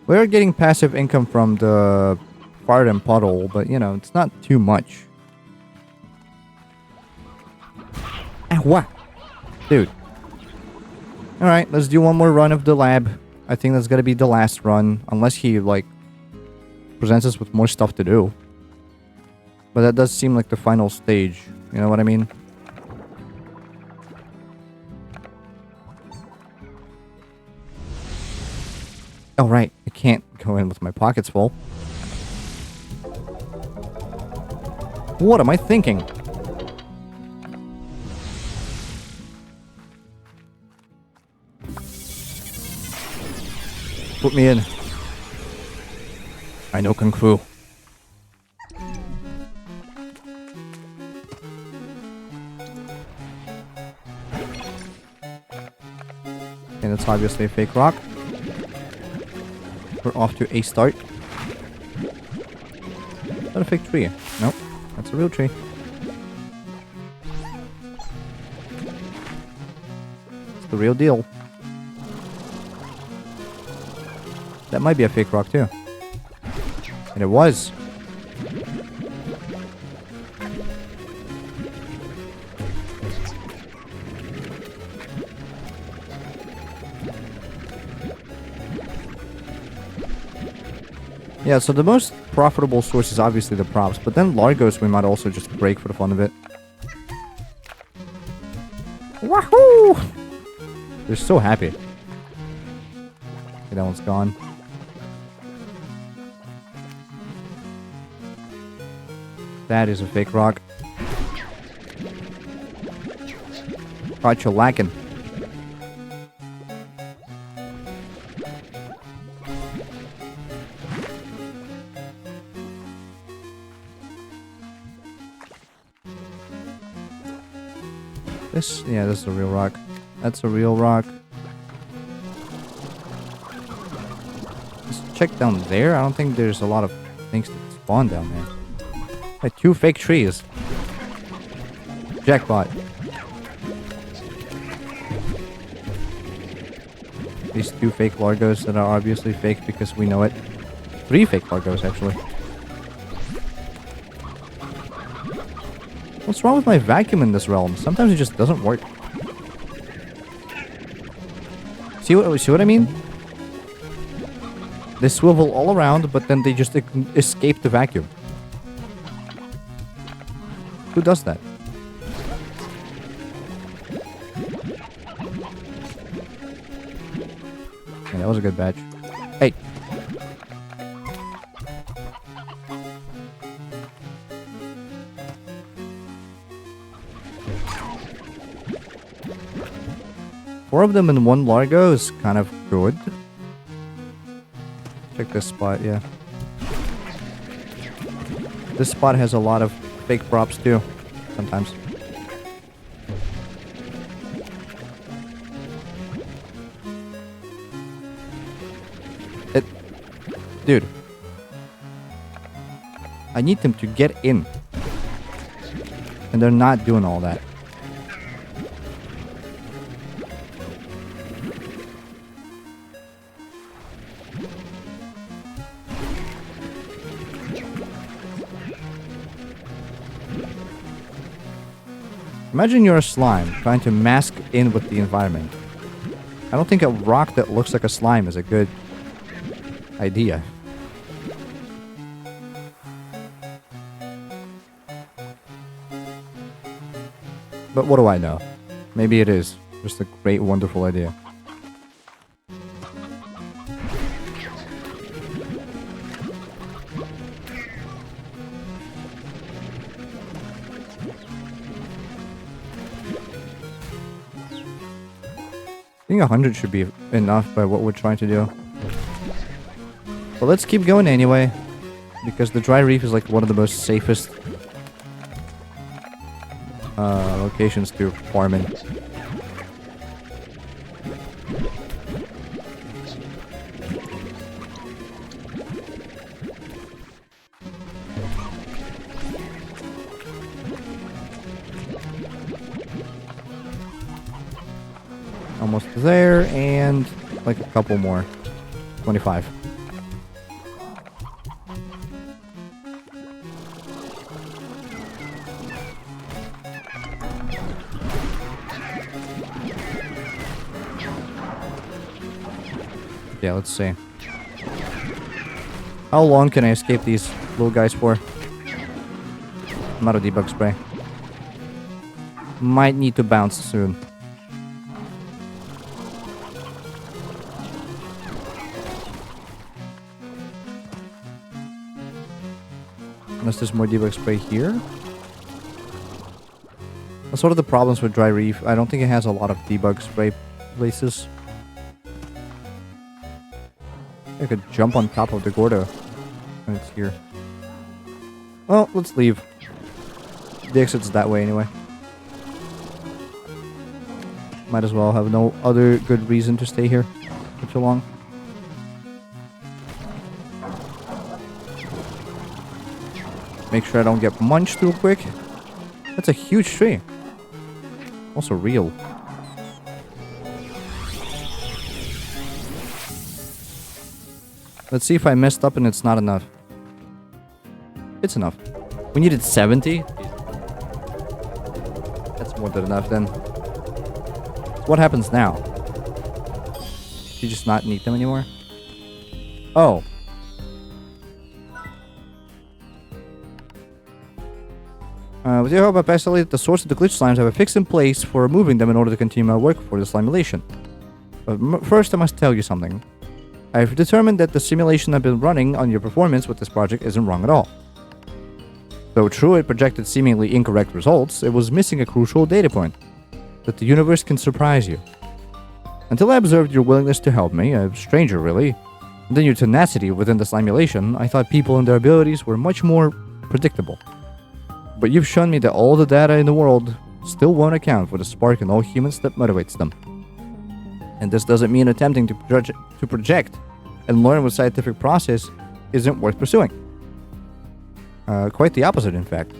We're getting passive income from the Fart and Puddle, but you know, it's not too much. Ah, what? Dude. Alright, let's do one more run of the lab. I think that's gonna be the last run, unless he, like, presents us with more stuff to do. But that does seem like the final stage. You know what I mean? Oh, right. I can't go in with my pockets full. What am I thinking? Put me in. I know Kung Fu. That's obviously a fake rock. We're off to a start. Not a fake tree. Nope. That's a real tree. It's the real deal. That might be a fake rock too. And it was. Yeah, so the most profitable source is obviously the props, but then Largos we might also just break for the fun of it. Wahoo! They're so happy. Okay, that one's gone. That is a fake rock. Right, you're lacking. Yeah, this is a real rock. That's a real rock. Let's check down there. I don't think there's a lot of things that spawn down there. Like 2 fake trees. Jackpot. These 2 fake Largos that are obviously fake because we know it. 3 fake Largos, actually. What's wrong with my vacuum in this realm? Sometimes it just doesn't work. See what I mean? They swivel all around, but then they just escape the vacuum. Who does that? Yeah, that was a good batch. Hey! Four of them in one Largo is kind of good. Check this spot, yeah. This spot has a lot of fake props too, sometimes. Dude. I need them to get in. And they're not doing all that. Imagine you're a slime trying to mask in with the environment. I don't think a rock that looks like a slime is a good idea. But what do I know? Maybe it is just a great, wonderful idea. I think 100 should be enough by what we're trying to do. But let's keep going anyway, because the dry reef is like one of the most safest locations to farm in. Almost there, and like a couple more. 25. Yeah, let's see. How long can I escape these little guys for? I'm out of debug spray. Might need to bounce soon. Unless there's more debug spray here. That's sort of the problems with Dry Reef. I don't think it has a lot of debug spray places. I could jump on top of the Gordo when it's here. Well, let's leave. The exit's that way anyway. Might as well have no other good reason to stay here for too long. Make sure I don't get munched too quick. That's a huge tree. Also real. Let's see if I messed up and it's not enough. It's enough. We needed 70? That's more than enough then. So what happens now? You just not need them anymore? Oh. With your help, I've isolated the source of the glitch slimes. I have a fix in place for removing them in order to continue my work for the slimulation. But first, I must tell you something. I've determined that the simulation I've been running on your performance with this project isn't wrong at all. Though true, it projected seemingly incorrect results, it was missing a crucial data point. That the universe can surprise you. Until I observed your willingness to help me, a stranger really, and then your tenacity within the slimulation, I thought people and their abilities were much more predictable. But you've shown me that all the data in the world still won't account for the spark in all humans that motivates them. And this doesn't mean attempting to project and learn with scientific process isn't worth pursuing. Quite the opposite, in fact.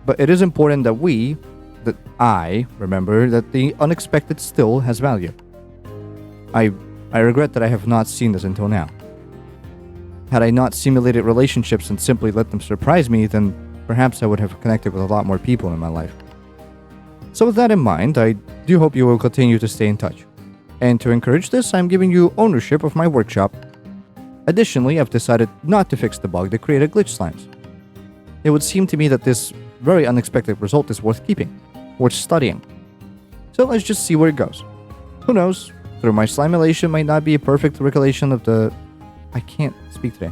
But it is important that I remember that the unexpected still has value. I regret that I have not seen this until now. Had I not simulated relationships and simply let them surprise me, then perhaps I would have connected with a lot more people in my life. So with that in mind, I do hope you will continue to stay in touch. And to encourage this, I'm giving you ownership of my workshop. Additionally, I've decided not to fix the bug that created glitch slimes. It would seem to me that this very unexpected result is worth keeping, worth studying. So let's just see where it goes. Who knows? Through my slimulation might not be a perfect recreation of the... I can't speak today.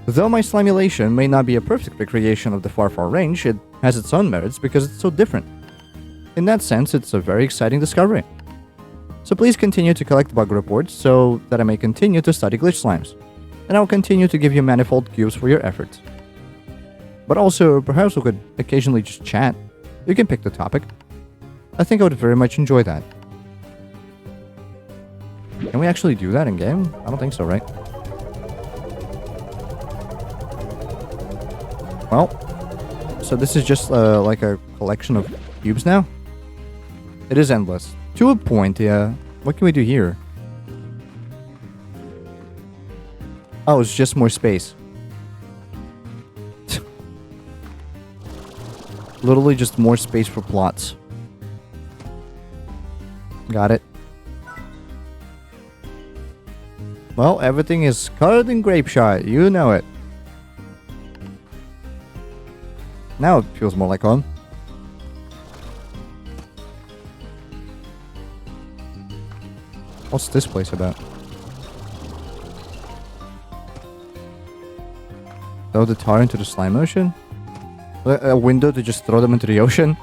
Though my slimulation may not be a perfect recreation of the far range, it has its own merits because it's so different. In that sense, it's a very exciting discovery. So please continue to collect bug reports so that I may continue to study glitch slimes. And I will continue to give you manifold cubes for your efforts. But also, perhaps we could occasionally just chat. You can pick the topic. I think I would very much enjoy that. Can we actually do that in game? I don't think so, right? Well, so this is just like a collection of cubes now? It is endless. To a point, yeah. What can we do here? Oh, it's just more space. Literally just more space for plots. Got it. Well, everything is covered in grape shot. You know it. Now it feels more like home. What's this place about? Throw the tar into the slime ocean? A window to just throw them into the ocean?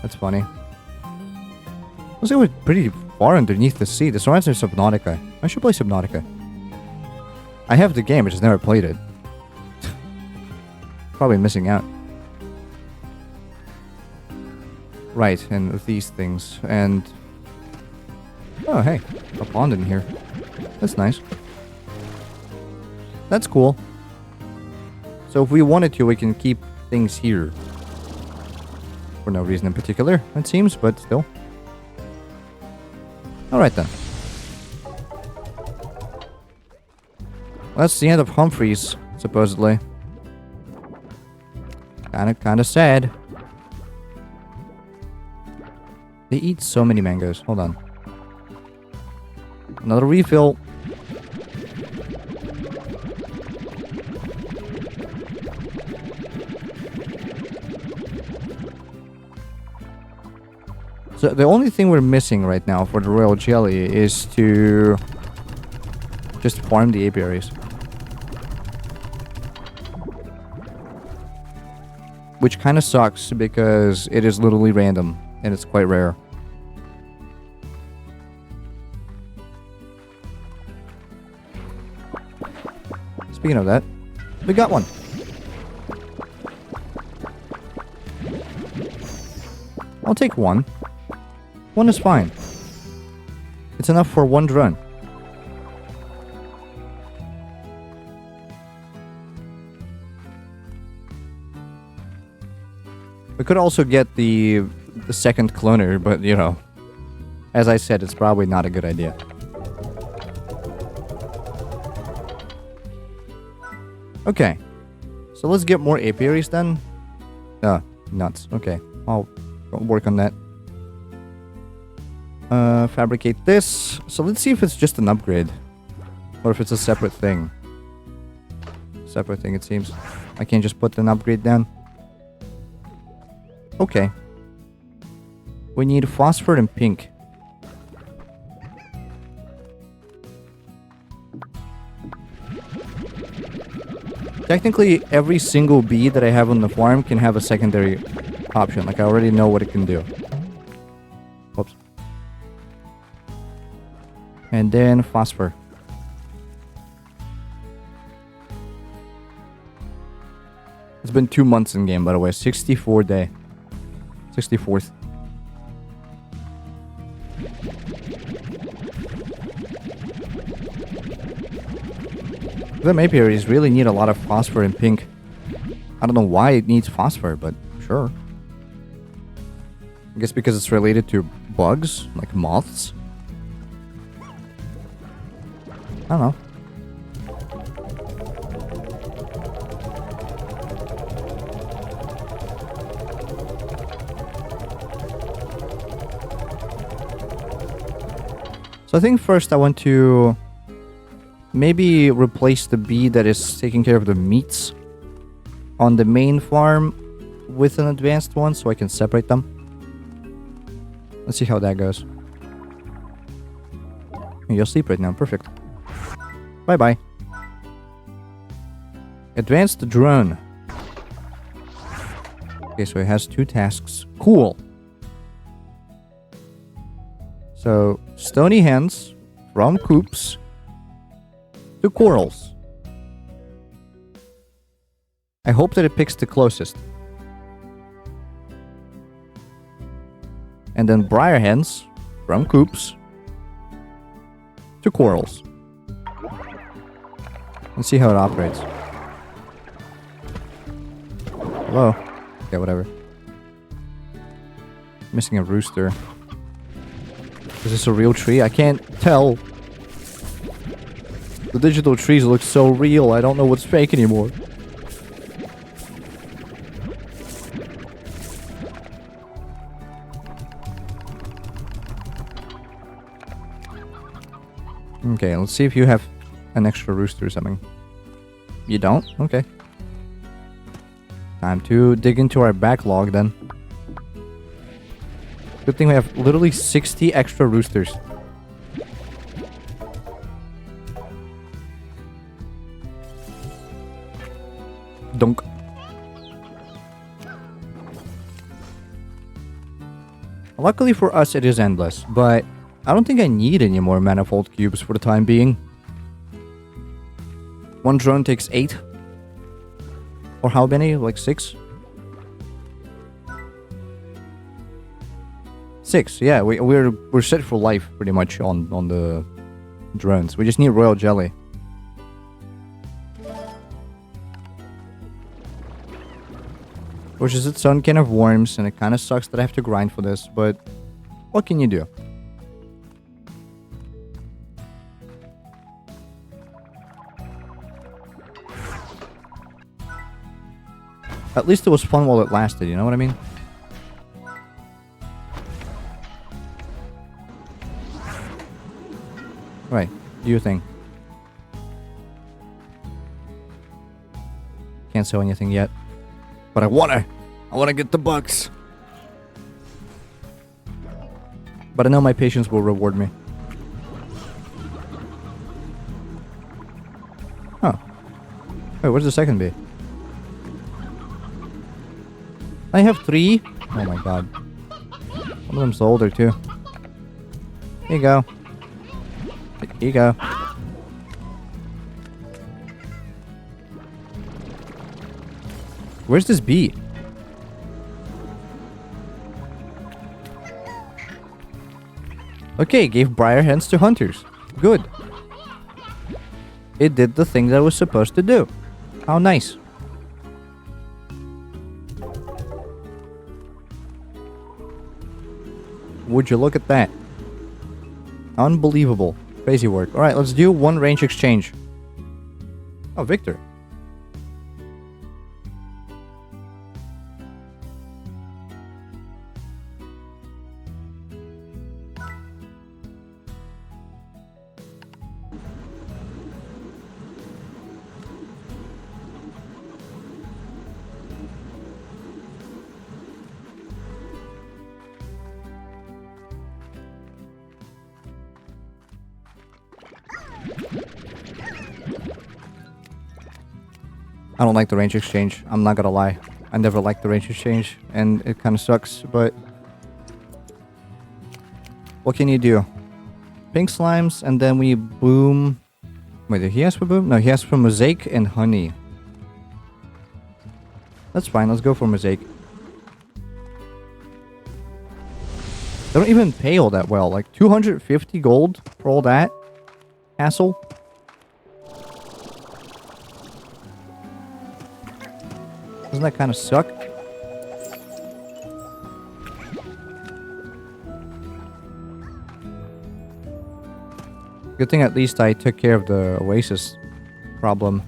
That's funny. Looks like we're pretty far underneath the sea. This reminds me of Subnautica. I should play Subnautica. I have the game, I just never played it. Probably missing out. Right, and with these things, and... Oh, hey, a pond in here. That's nice. That's cool. So if we wanted to, we can keep things here. For no reason in particular, it seems, but still. Alright then. Well, that's the end of Humphreys, supposedly. Kinda sad. They eat so many mangoes. Hold on. Another refill. So the only thing we're missing right now for the royal jelly is to just farm the apiaries. Which kind of sucks because it is literally random and it's quite rare. Speaking of that, we got one. I'll take one. One is fine. It's enough for one drone. We could also get the second cloner, but you know, as I said, it's probably not a good idea. Okay, so let's get more apiaries then. Nuts. Okay, I'll work on that. Fabricate this. So let's see if it's just an upgrade, or if it's a separate thing. Separate thing, it seems. I can't just put an upgrade down. Okay. We need phosphor and pink. Technically, every single bee that I have on the farm can have a secondary option. Like, I already know what it can do. Whoops. And then phosphor. It's been 2 months in game, by the way. 64 day. 64th. The apiaries really need a lot of phosphor and pink. I don't know why it needs phosphor, but sure. I guess because it's related to bugs, like moths. I don't know. So I think first I want to maybe replace the bee that is taking care of the meats on the main farm with an advanced one so I can separate them. Let's see how that goes. You're asleep right now. Perfect. Bye-bye. Advanced drone. Okay, so it has 2 tasks. Cool. So, stony hens from coops to corals. I hope that it picks the closest. And then briar hens from coops to corals. Let's see how it operates. Hello? Okay, whatever. Missing a rooster. Is this a real tree? I can't tell. The digital trees look so real, I don't know what's fake anymore. Okay, let's see if you have an extra rooster or something. You don't? Okay. Time to dig into our backlog then. Good thing we have literally 60 extra roosters. Dunk. Luckily for us, it is endless, but I don't think I need any more manifold cubes for the time being. One drone takes 8. Or how many? Like 6? 6, yeah, we're set for life pretty much on the drones. We just need royal jelly. Which is its own can of worms, and it kind of sucks that I have to grind for this, but what can you do? At least it was fun while it lasted, you know what I mean? Right, do your thing. Can't sell anything yet. But I wanna get the bucks. But I know my patience will reward me. Huh. Wait, where's the second bee? I have 3. Oh my god. One of them's older too. Here you go. Here you go. Where's this bee? Okay, gave Briar Hens to hunters. Good. It did the thing that it was supposed to do. How nice. Would you look at that? Unbelievable. Crazy work. Alright, let's do one range exchange. Oh, Victor. I don't like the range exchange. I'm not gonna lie. I never liked the range exchange, and it kind of sucks, but... What can you do? Pink slimes, and then we boom... Wait, did he ask for boom? No, he asked for mosaic and honey. That's fine, let's go for mosaic. They don't even pay all that well. Like, 250 gold for all that? Hassle? Doesn't that kind of suck? Good thing at least I took care of the Oasis problem.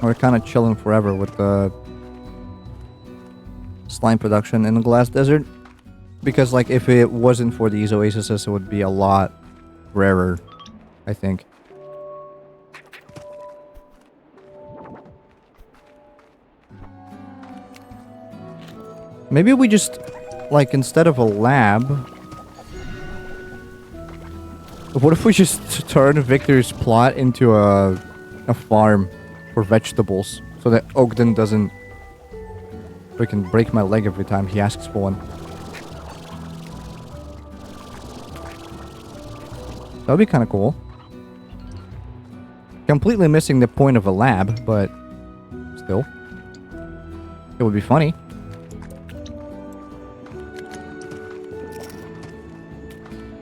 We're kind of chilling forever with the slime production in the Glass Desert. Because, like, if it wasn't for these oases, it would be a lot rarer, I think. Maybe we just, like, instead of a lab... What if we just turn Victor's plot into a farm for vegetables? So that Ogden doesn't freaking break my leg every time he asks for one. That would be kind of cool. Completely missing the point of a lab, but still. It would be funny.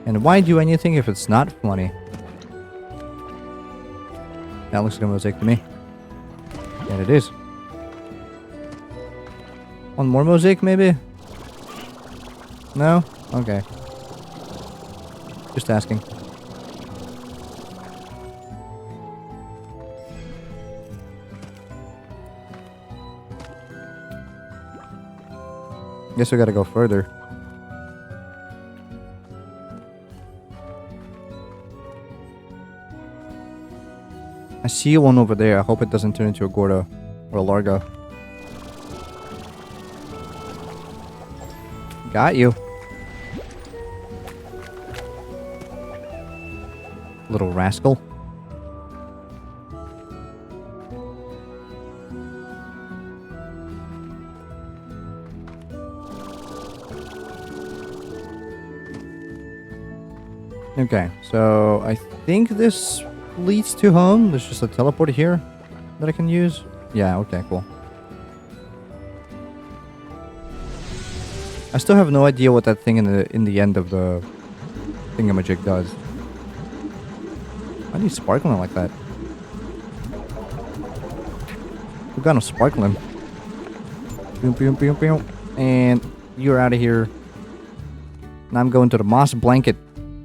And why do anything if it's not funny? That looks like a mosaic to me. And it is. One more mosaic, maybe? No? Okay. Just asking. Guess we gotta go further. I see one over there. I hope it doesn't turn into a Gordo or a Largo. Got you. Little rascal. Okay, so I think this leads to home. There's just a teleporter here that I can use. Yeah, okay, cool. I still have no idea what that thing in the end of the thingamajig does. Why are you sparkling like that? We've got no sparkling. Boom, boom, boom, boom. And you're out of here. Now I'm going to the moss blanket.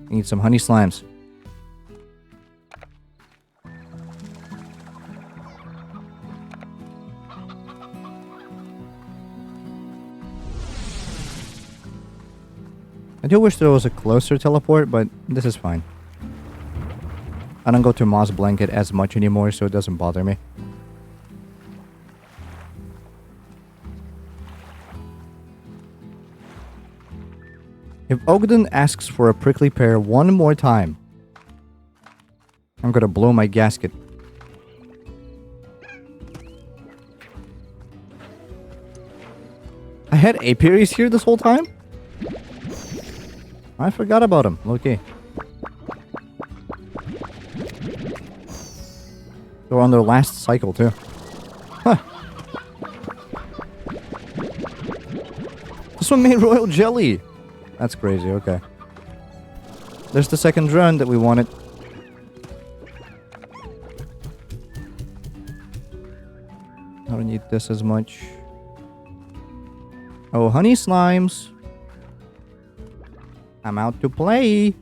Need some honey slimes. I do wish there was a closer teleport, but this is fine. I don't go to Moss Blanket as much anymore, so it doesn't bother me. If Ogden asks for a prickly pear one more time, I'm gonna blow my gasket. I had apiaries here this whole time? I forgot about them. Okay. They're on their last cycle, too. Huh. This one made royal jelly. That's crazy. Okay. There's the second drone that we wanted. I don't need this as much. Oh, honey slimes. I'm out to play.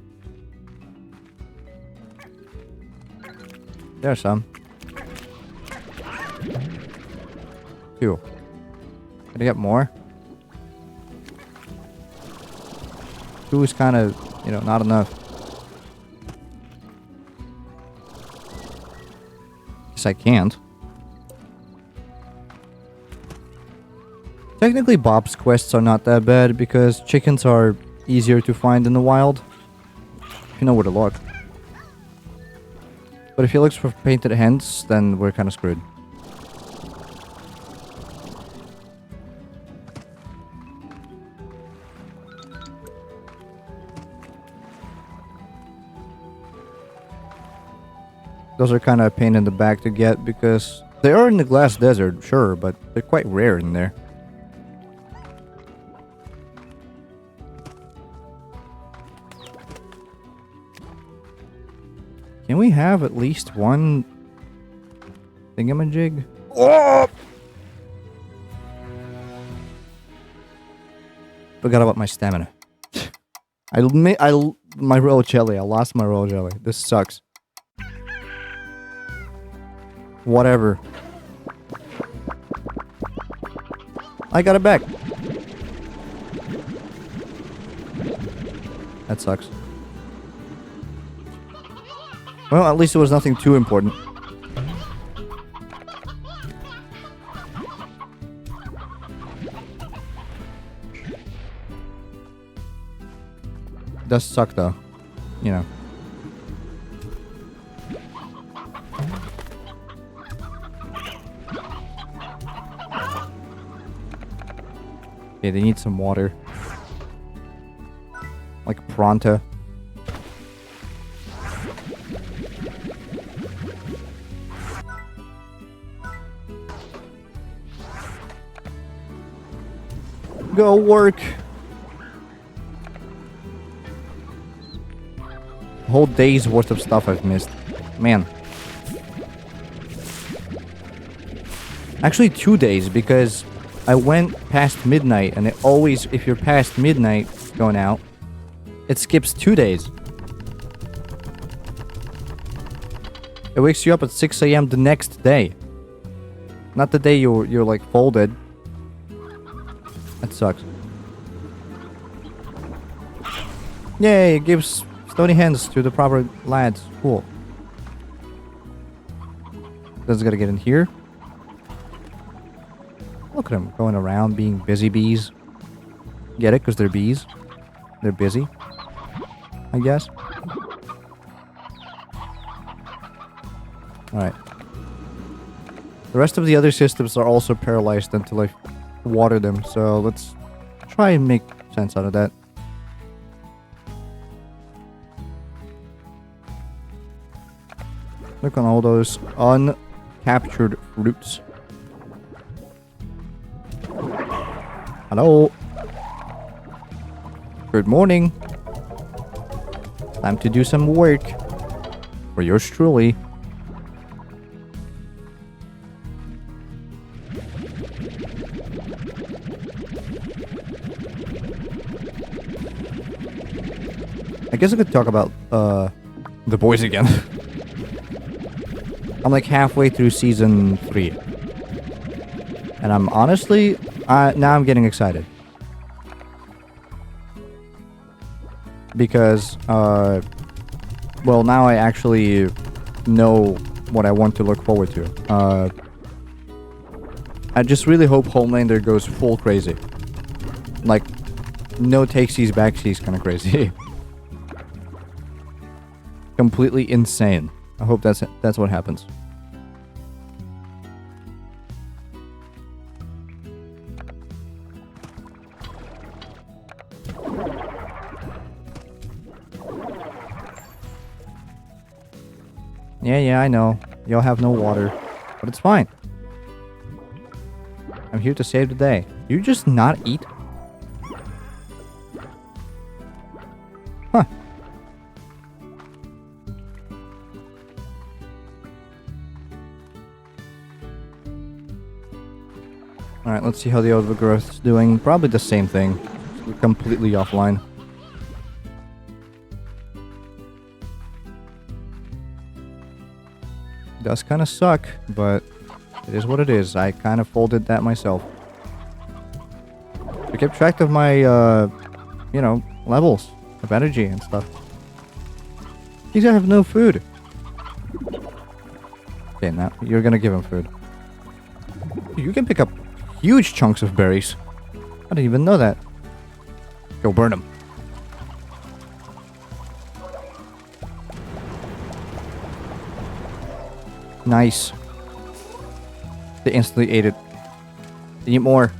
There's some. 2. Can I get more? 2 is kind of, not enough. Guess I can't. Technically, Bob's quests are not that bad because chickens are easier to find in the wild. If you know where to look. But if he looks for painted hens, then we're kind of screwed. Those are kind of a pain in the back to get because they are in the glass desert, sure, but they're quite rare in there. Can we have at least one thingamajig? Oh! Forgot about my stamina. My royal jelly. I lost my royal jelly. This sucks. Whatever. I got it back. That sucks. Well, at least it was nothing too important. Does suck though, Okay, they need some water. Like pronto. Go work. A whole day's worth of stuff I've missed. Man. Actually 2 days because I went past midnight and it always, if you're past midnight going out, it skips 2 days. It wakes you up at 6 a.m. the next day. Not the day you're like folded. That sucks. Yay, it gives stony hands to the proper lads. Cool. Does gotta get in here. Look at them going around being busy bees. Get it? Because they're bees. They're busy. I guess. Alright. The rest of the other systems are also paralyzed until I water them, so let's try and make sense out of that. Look on all those uncaptured fruits. Hello. Good morning. Time to do some work. For yours truly. I guess I could talk about The Boys again. I'm like halfway through season 3. And I'm honestly, now I'm getting excited. Because, well, now I actually know what I want to look forward to. I just really hope Homelander goes full crazy. Like, no takesies, backsies kind of crazy. Completely insane. I hope that's what happens. Yeah, I know. Y'all have no water. But it's fine. I'm here to save the day. You just not eat? Alright, let's see how the overgrowth's doing. Probably the same thing. We're completely offline. Does kind of suck, but it is what it is. I kind of folded that myself. I kept track of my, you know, levels of energy and stuff. These guys have no food. Okay, now you're gonna give him food. You can pick up huge chunks of berries. I didn't even know that. Go burn them. Nice. They instantly ate it. They need more.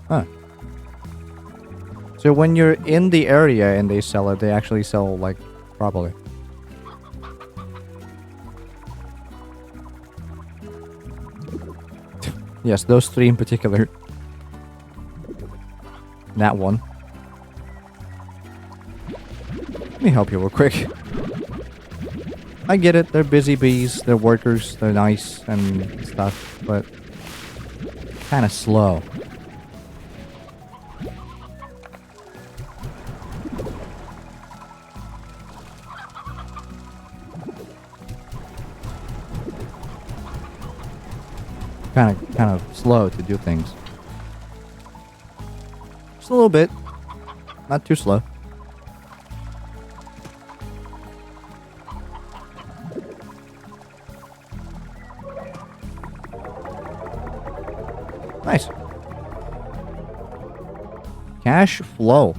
Huh. So when you're in the area and they sell it, they actually sell, like, properly. Yes, those three in particular. That one. Let me help you real quick. I get it, they're busy bees, they're workers, they're nice and stuff, but kind of slow. Kind of slow to do things. Just a little bit. Not too slow. Nice. Cash flow.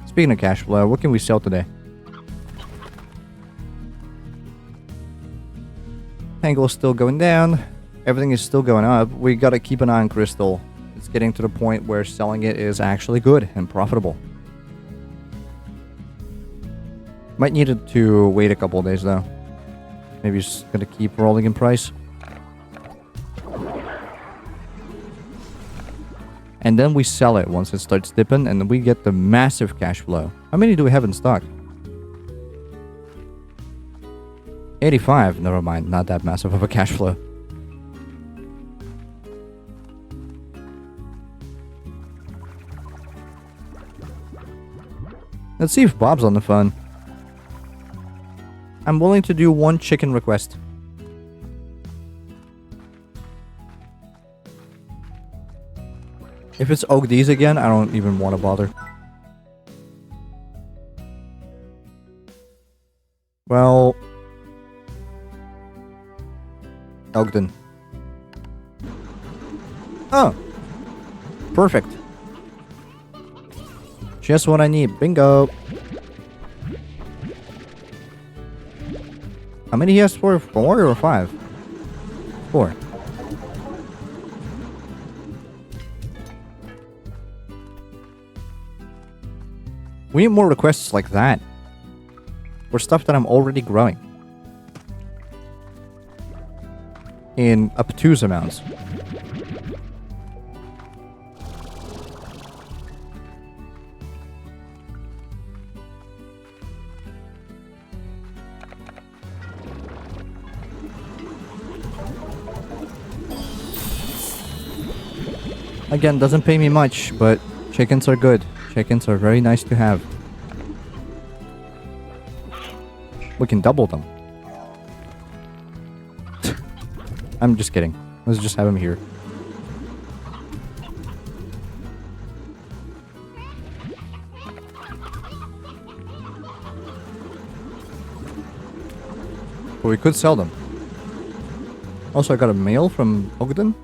Speaking of cash flow, what can we sell today? Tangle's still going down. Everything is still going up. We gotta keep an eye on Crystal. It's getting to the point where selling it is actually good and profitable. Might need it to wait a couple of days though. Maybe it's gonna keep rolling in price. And then we sell it once it starts dipping, and then we get the massive cash flow. How many do we have in stock? 85. Never mind, not that massive of a cash flow. Let's see if Bob's on the phone. I'm willing to do one chicken request. If it's Ogdees again, I don't even want to bother. Well... Ogden. Oh! Perfect. Just what I need. Bingo! How many he has for? 4 or 5? 4. We need more requests like that. For stuff that I'm already growing. In obtuse amounts. Again, doesn't pay me much, but chickens are good. Chickens are very nice to have. We can double them. I'm just kidding. Let's just have him here. But we could sell them. Also, I got a mail from Ogden.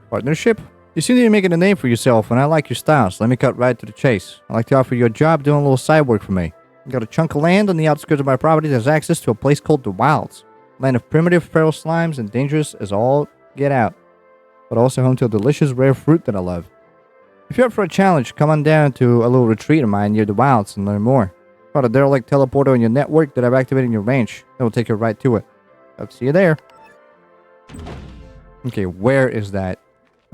Partnership? You seem to be making a name for yourself, and I like your style, so let me cut right to the chase. I'd like to offer you a job doing a little side work for me. You got a chunk of land on the outskirts of my property that has access to a place called the Wilds. Land of primitive, feral slimes and dangerous as all get out. But also home to a delicious, rare fruit that I love. If you're up for a challenge, come on down to a little retreat of mine near the Wilds and learn more. Got a derelict teleporter in your network that I've activated in your range. It will take you right to it. I'll see you there. Okay, where is that?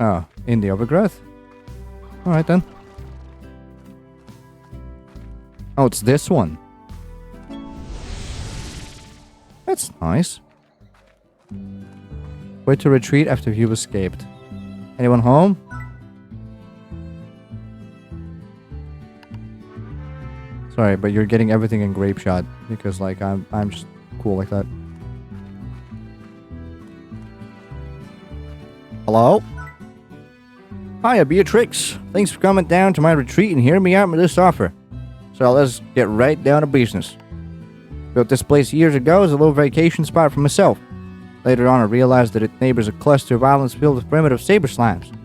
Oh, in the overgrowth? Alright then. Oh, it's this one. That's nice. Where to retreat after you've escaped. Anyone home? Sorry, but you're getting everything in grape shot because like I'm just cool like that. Hello? Hiya, Beatrix. Thanks for coming down to my retreat and hearing me out with this offer. So let's get right down to business. Built this place years ago as a little vacation spot for myself. Later on, I realized that it neighbors a cluster of islands filled with primitive saber slimes.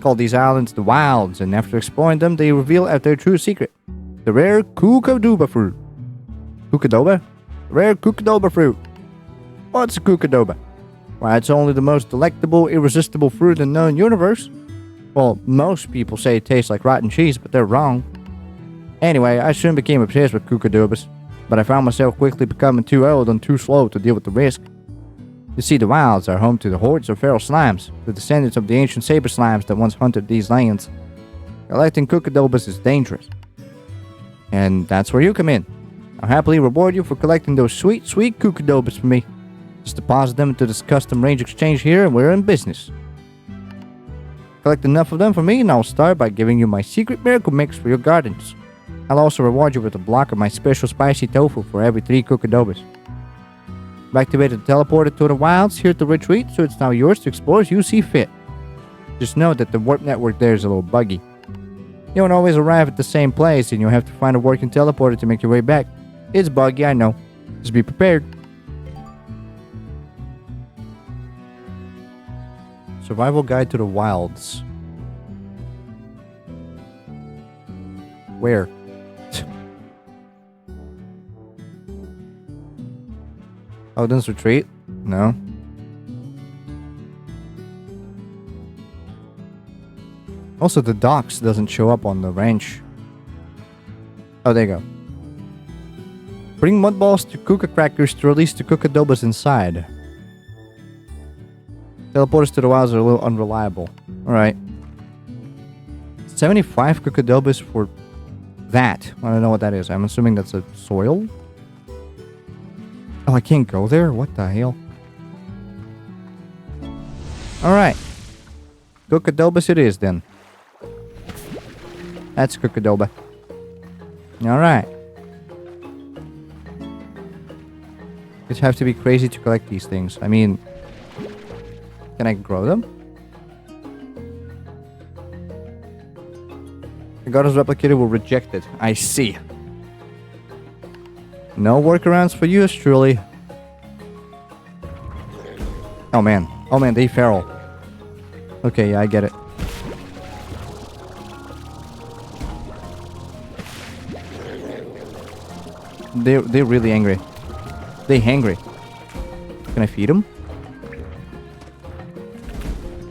Called these islands the Wilds, and after exploring them, they reveal their true secret. The rare Kookadoba fruit. Kookadoba? Rare Kookadoba fruit. What's a Kookadoba? Why, it's only the most delectable, irresistible fruit in the known universe. Well, most people say it tastes like rotten cheese, but they're wrong. Anyway, I soon became obsessed with Kookadobas, but I found myself quickly becoming too old and too slow to deal with the risk. You see, the Wilds are home to the hordes of feral slimes, the descendants of the ancient saber slimes that once hunted these lands. Collecting Kookadobas is dangerous. And that's where you come in. I'll happily reward you for collecting those sweet, sweet Kookadobas for me. Just deposit them into this custom range exchange here and we're in business. Collect enough of them for me and I'll start by giving you my secret miracle mix for your gardens. I'll also reward you with a block of my special spicy tofu for every 3 Kookadobas. I've activated the teleporter to the Wilds here at the retreat, so it's now yours to explore as you see fit. Just know that the warp network there is a little buggy. You won't always arrive at the same place and you'll have to find a working teleporter to make your way back. It's buggy, I know. Just be prepared. Survival Guide to the Wilds. Where? Odin's Retreat? No. Also, the docks doesn't show up on the ranch. Oh, there you go. Bring mud balls to Kooka Crackers to release the Kookadobas inside. Teleporters to the Wilds are a little unreliable. Alright. 75 Kookadobas for that. I don't know what that is. I'm assuming that's a soil? Oh, I can't go there? What the hell? Alright. Kookadobas it is then. That's Kookadoba. Alright. You'd have to be crazy to collect these things. I mean... Can I grow them? The Goddess Replicator will reject it. I see. No workarounds for you, truly. Oh man. Oh man, they feral. Okay, yeah, I get it. They're really angry. They hangry. Can I feed them?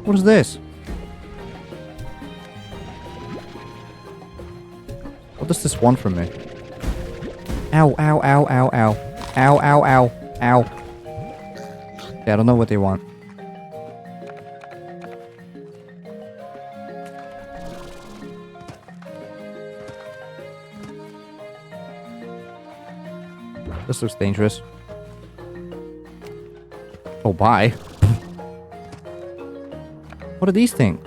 What is this? What does this want from me? Ow, ow, ow, ow, ow. Ow, ow, ow, ow. Yeah, I don't know what they want. This looks dangerous. Oh, bye. What are these things?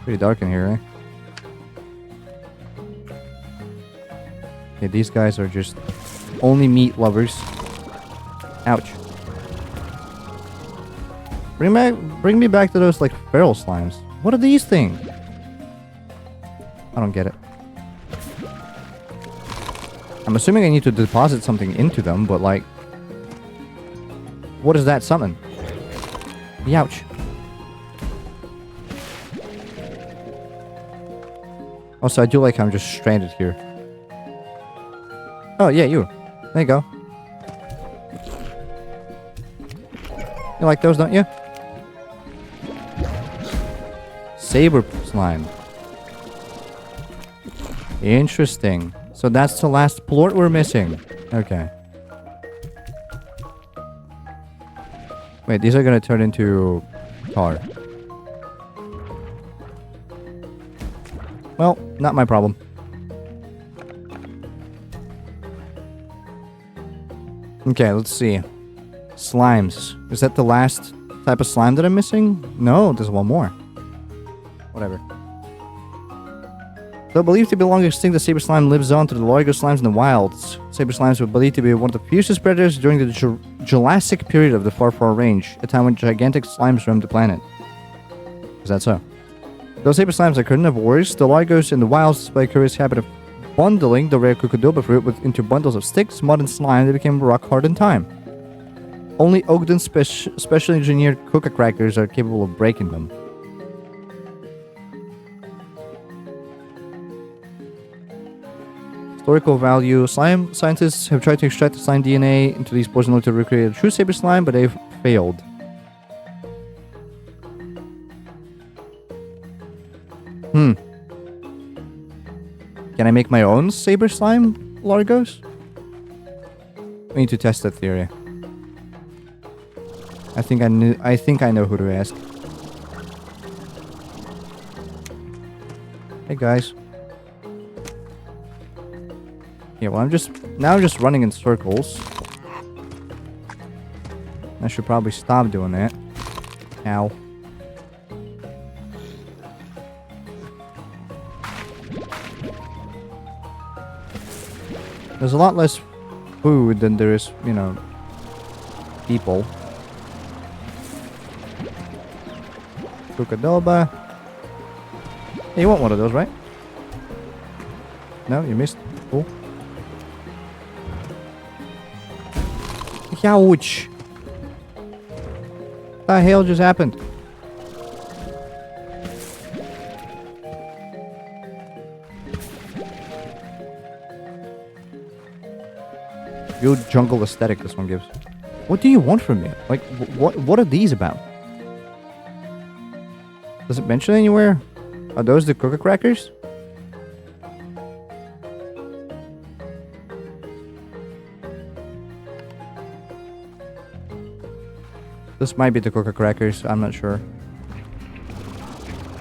Pretty dark in here, eh? Okay, these guys are just only meat lovers. Ouch. Bring me back to those, like, feral slimes. What are these things? I don't get it. I'm assuming I need to deposit something into them, but, like... What is that summon? Ouch. Also, I do like how I'm just stranded here. Oh, yeah, you. There you go. You like those, don't you? Saber slime. Interesting. So that's the last plort we're missing. Okay. Wait, these are gonna turn into tar. Well, not my problem. Okay, let's see. Slimes. Is that the last type of slime that I'm missing? No, there's one more. Whatever. Though believed to be long extinct, the saber slime lives on through the larger slimes in the wilds. Saber slimes were believed to be one of the fiercest predators during the Jurassic period of the far, far range, a time when gigantic slimes roamed the planet. Is that so? Though saber slimes are carnivores, the Largos in the wilds display a curious habit of bundling the rare Cucadoba fruit into bundles of sticks, mud, and slime that became rock hard in time. Only Ogden's specially engineered Coca crackers are capable of breaking them. Historical value. Slime scientists have tried to extract the slime DNA into these spores in order to recreate a true saber slime, but they've failed. Can I make my own saber slime, Largos? We need to test that theory. I think I know who to ask. Hey guys. Yeah, well I'm just running in circles. I should probably stop doing that. Ow. There's a lot less food than there is, you know, people. Cucadoba. Hey, you want one of those, right? No, you missed. Cool. Ouch! What the hell just happened? Good jungle aesthetic this one gives. What do you want from me? Like, what are these about? Does it mention anywhere? Are those the Coca crackers? This might be the Coca crackers, I'm not sure.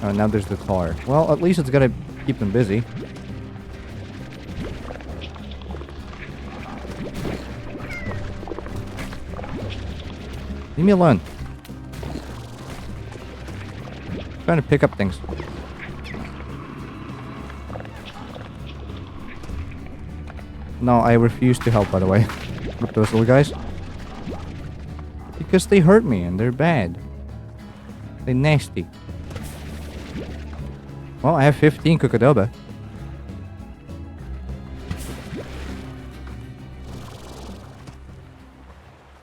Oh, now there's the tar. Well, at least it's gonna keep them busy. Leave me alone. I'm trying to pick up things. No, I refuse to help, by the way. With those little guys. Because they hurt me and they're bad. They're nasty. Well, I have 15 Cucadoba.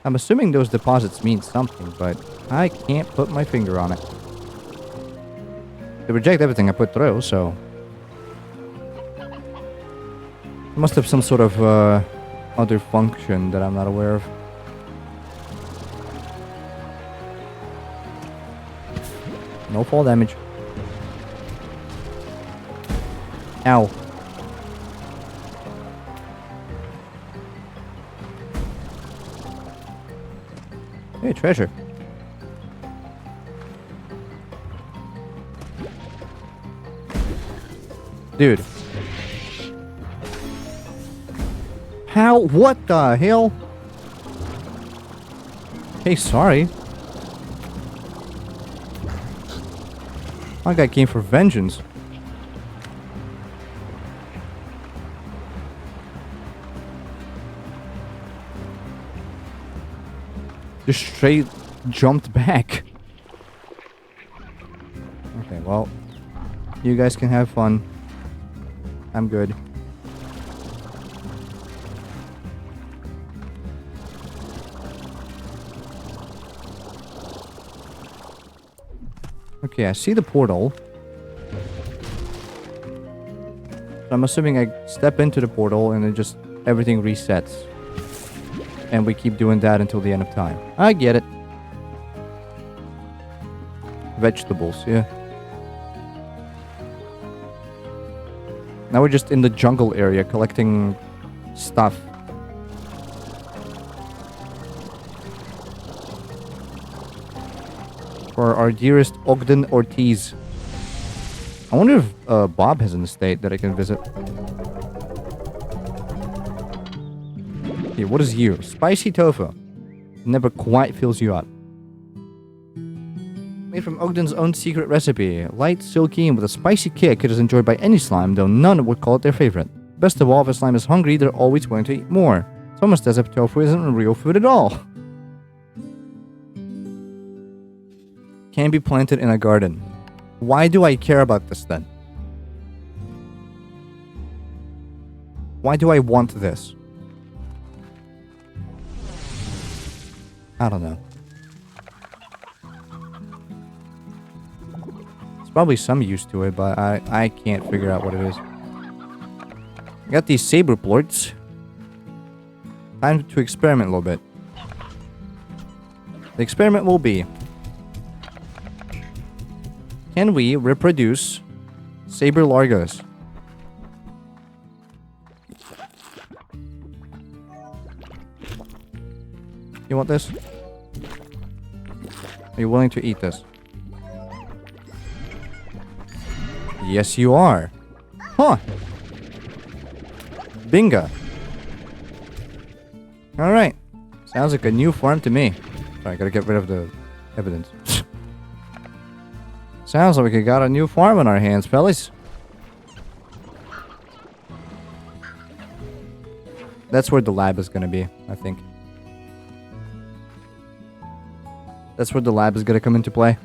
I'm assuming those deposits mean something, but I can't put my finger on it. They reject everything I put through, so... It must have some sort of other function that I'm not aware of. No fall damage. Ow. Hey, treasure. Dude. How? What the hell? Hey, sorry. My guy came for vengeance. Just straight jumped back. Okay, well, you guys can have fun. I'm good. Okay, I see the portal. So I'm assuming I step into the portal and then just everything resets. And we keep doing that until the end of time. I get it. Vegetables, yeah. Now we're just in the jungle area collecting stuff. for our dearest Ogden Ortiz. I wonder if Bob has an estate that I can visit. Okay, what is you? Spicy tofu. Never quite fills you up. Made from Ogden's own secret recipe. Light, silky, and with a spicy kick, it is enjoyed by any slime, though none would call it their favorite. Best of all, if a slime is hungry, they're always willing to eat more. It's almost as if tofu isn't real food at all. Can be planted in a garden. Why do I care about this then? Why do I want this? I don't know. There's probably some use to it, but I can't figure out what it is. I got these saber plorts. Time to experiment a little bit. The experiment will be: can we reproduce saber largos? You want this? Are you willing to eat this? Yes, you are. Huh. Bingo. Alright. Sounds like a new farm to me. Sorry, I gotta get rid of the evidence. Sounds like we got a new farm on our hands, fellas. That's where the lab is gonna be, I think. That's where the lab is gonna come into play.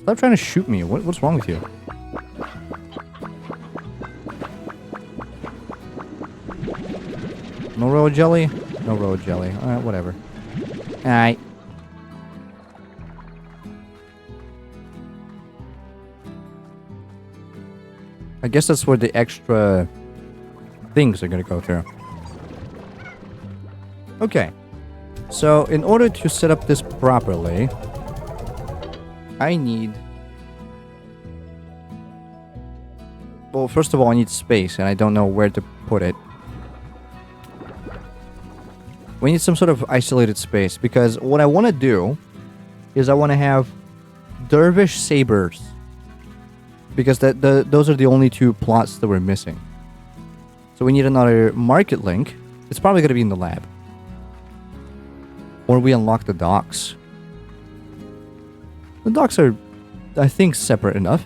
Stop trying to shoot me. What's wrong with you? No road jelly? No road jelly. Alright, whatever. Alright. I guess that's where the extra things are gonna go through. Okay. So, in order to set up this properly, I need... Well, first of all, I need space, and I don't know where to put it. We need some sort of isolated space, because what I want to do is I want to have dervish sabers. Because those are the only two plots that we're missing. So we need another market link. It's probably going to be in the lab. Or we unlock the docks. The docks are, I think, separate enough.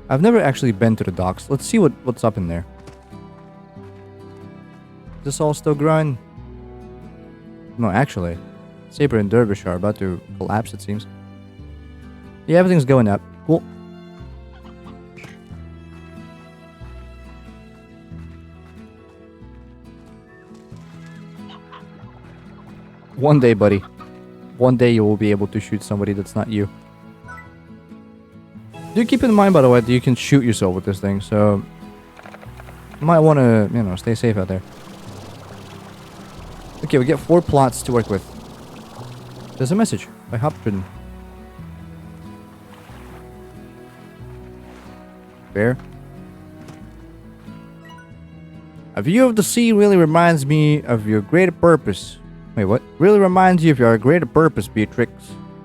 I've never actually been to the docks. Let's see what's up in there. Is this all still growing? No, actually. Saber and Dervish are about to collapse, it seems. Yeah, everything's going up. Cool. One day, buddy. One day you will be able to shoot somebody that's not you. Do keep in mind, by the way, that you can shoot yourself with this thing, so... You might want to, you know, stay safe out there. Okay, we get 4 plots to work with. There's a message by Hoptridden. Bear. A view of the sea really reminds me of your greater purpose. Wait, what? Really reminds you of your greater purpose, Beatrix.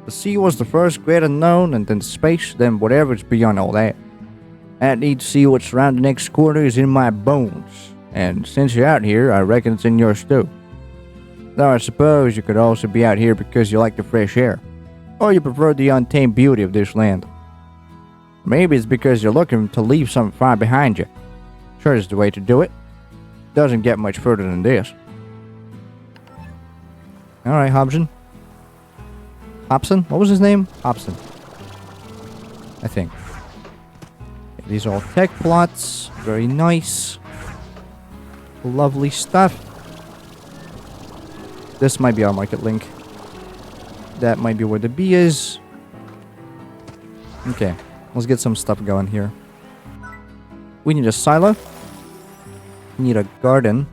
The sea was the first great unknown, and then space, then whatever's beyond all that. I need to see what's around the next corner is in my bones. And since you're out here, I reckon it's in yours too. Though I suppose you could also be out here because you like the fresh air. Or you prefer the untamed beauty of this land. Maybe it's because you're looking to leave something far behind you. Sure is the way to do it. Doesn't get much further than this. Alright, Hobson. Hobson? What was his name? Hobson. I think. Okay, these are all tech plots. Very nice. Lovely stuff. This might be our market link. That might be where the bee is. Okay. Let's get some stuff going here. We need a silo. We need a garden.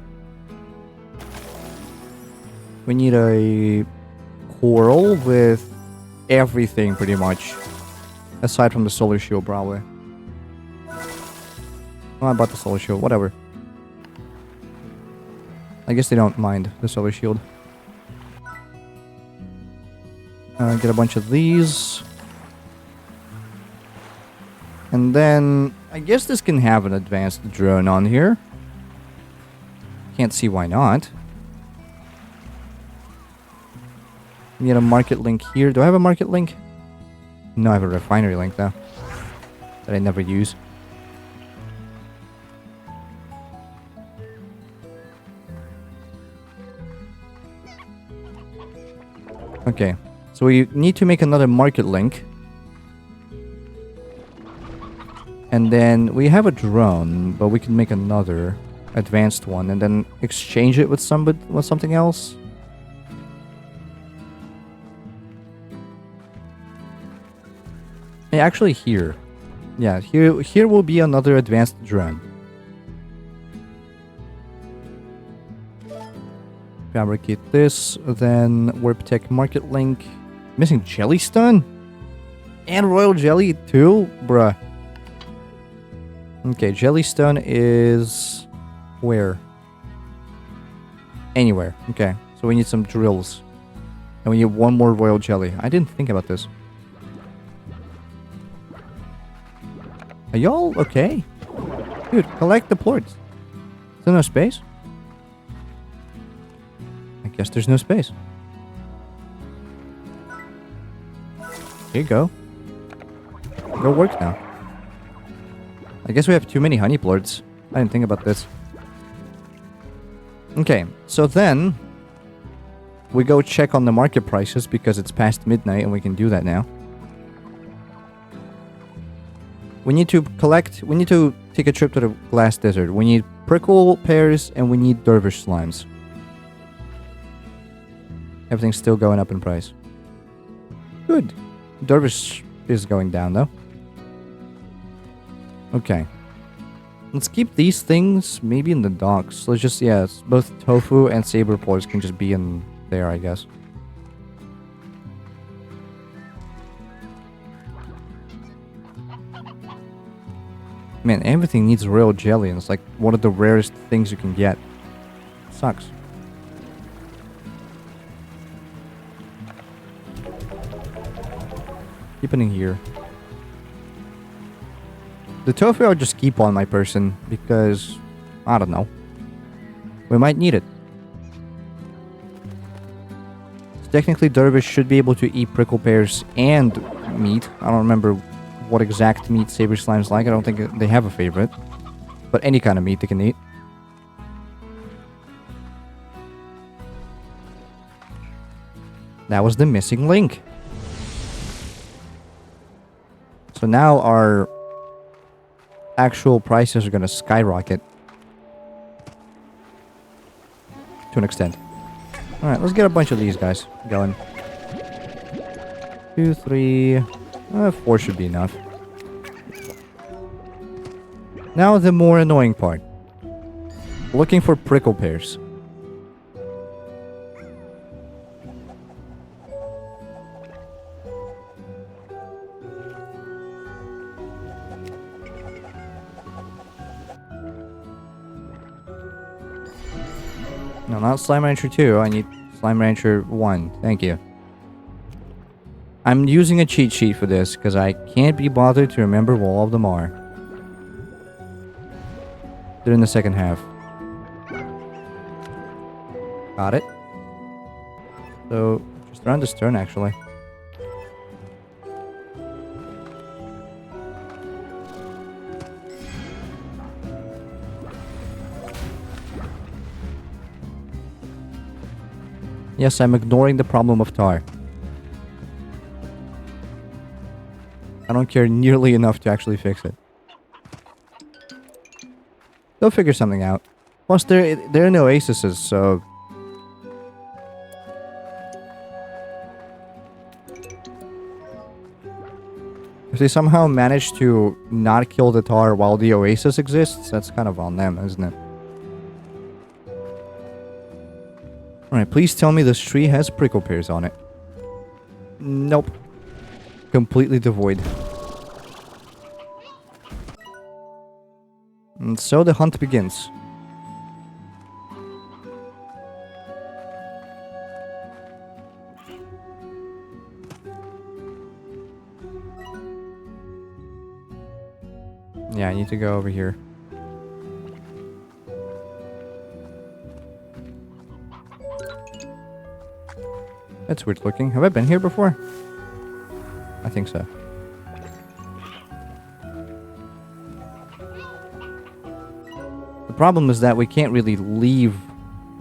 We need a coral with everything pretty much. Aside from the solar shield, probably. Oh, I bought the solar shield. Whatever. I guess they don't mind the solar shield. Get a bunch of these. And then, I guess this can have an advanced drone on here. Can't see why not. Get a market link here. Do I have a market link? No, I have a refinery link though. That I never use. Okay, so we need to make another market link. And then we have a drone, but we can make another advanced one and then exchange it with something else. Yeah, actually here. Yeah, here will be another advanced drone. Fabricate this, then Warp Tech Market Link. Missing Jellystone? And Royal Jelly too? Bruh. Okay, Jellystone is... where? Anywhere. Okay, so we need some drills. And we need one more Royal Jelly. I didn't think about this. Are y'all okay? Dude, collect the plorts. Is there no space? I guess there's no space. Here you go. Go work now. I guess we have too many honey plorts. I didn't think about this. Okay, so then we go check on the market prices because it's past midnight and we can do that now. We need to take a trip to the Glass Desert. We need prickle pears and we need dervish slimes. Everything's still going up in price. Good. Dervish is going down though. Okay. Let's keep these things maybe in the docks. Let's just, yeah, both tofu and saber plorts can just be in there, I guess. Man, everything needs royal jelly, and it's like one of the rarest things you can get. Sucks. Keep it in here. The tofu I'll just keep on my person because, I don't know. We might need it. So technically, dervish should be able to eat prickle pears and meat. I don't remember what exact meat saber slime's like. I don't think they have a favorite. But any kind of meat they can eat. That was the missing link. So now our actual prices are going to skyrocket. To an extent. Alright, let's get a bunch of these guys going. 2, 3... 4 should be enough. Now the more annoying part. Looking for prickle pears. No, not Slime Rancher 2. I need Slime Rancher 1. Thank you. I'm using a cheat sheet for this because I can't be bothered to remember what all of them are. They're in the second half. Got it. So, just around this turn actually. Yes, I'm ignoring the problem of tar. I don't care nearly enough to actually fix it. They'll figure something out. Plus, there are no oases, so... If they somehow manage to not kill the tar while the oasis exists, that's kind of on them, isn't it? Alright, please tell me this tree has prickle pears on it. Nope. Completely devoid. And so the hunt begins. Yeah, I need to go over here. That's weird looking. Have I been here before? I think so. The problem is that we can't really leave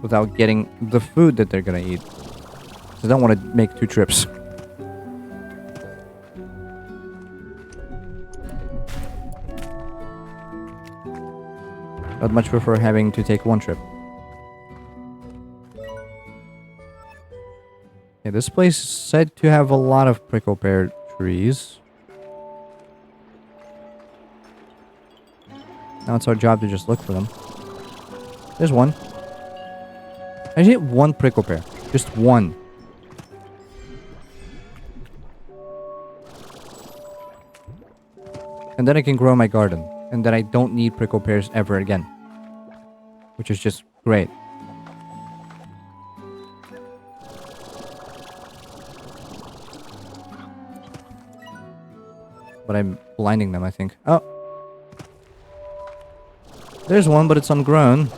without getting the food that they're gonna eat. So I don't want to make 2 trips. I'd much prefer having to take 1 trip. Yeah, this place is said to have a lot of prickle pear trees. Now it's our job to just look for them. There's one. I just hit 1 prickle pear. Just 1. And then I can grow my garden. And then I don't need prickle pears ever again. Which is just great. But I'm blinding them, I think. Oh! There's one, but it's ungrown.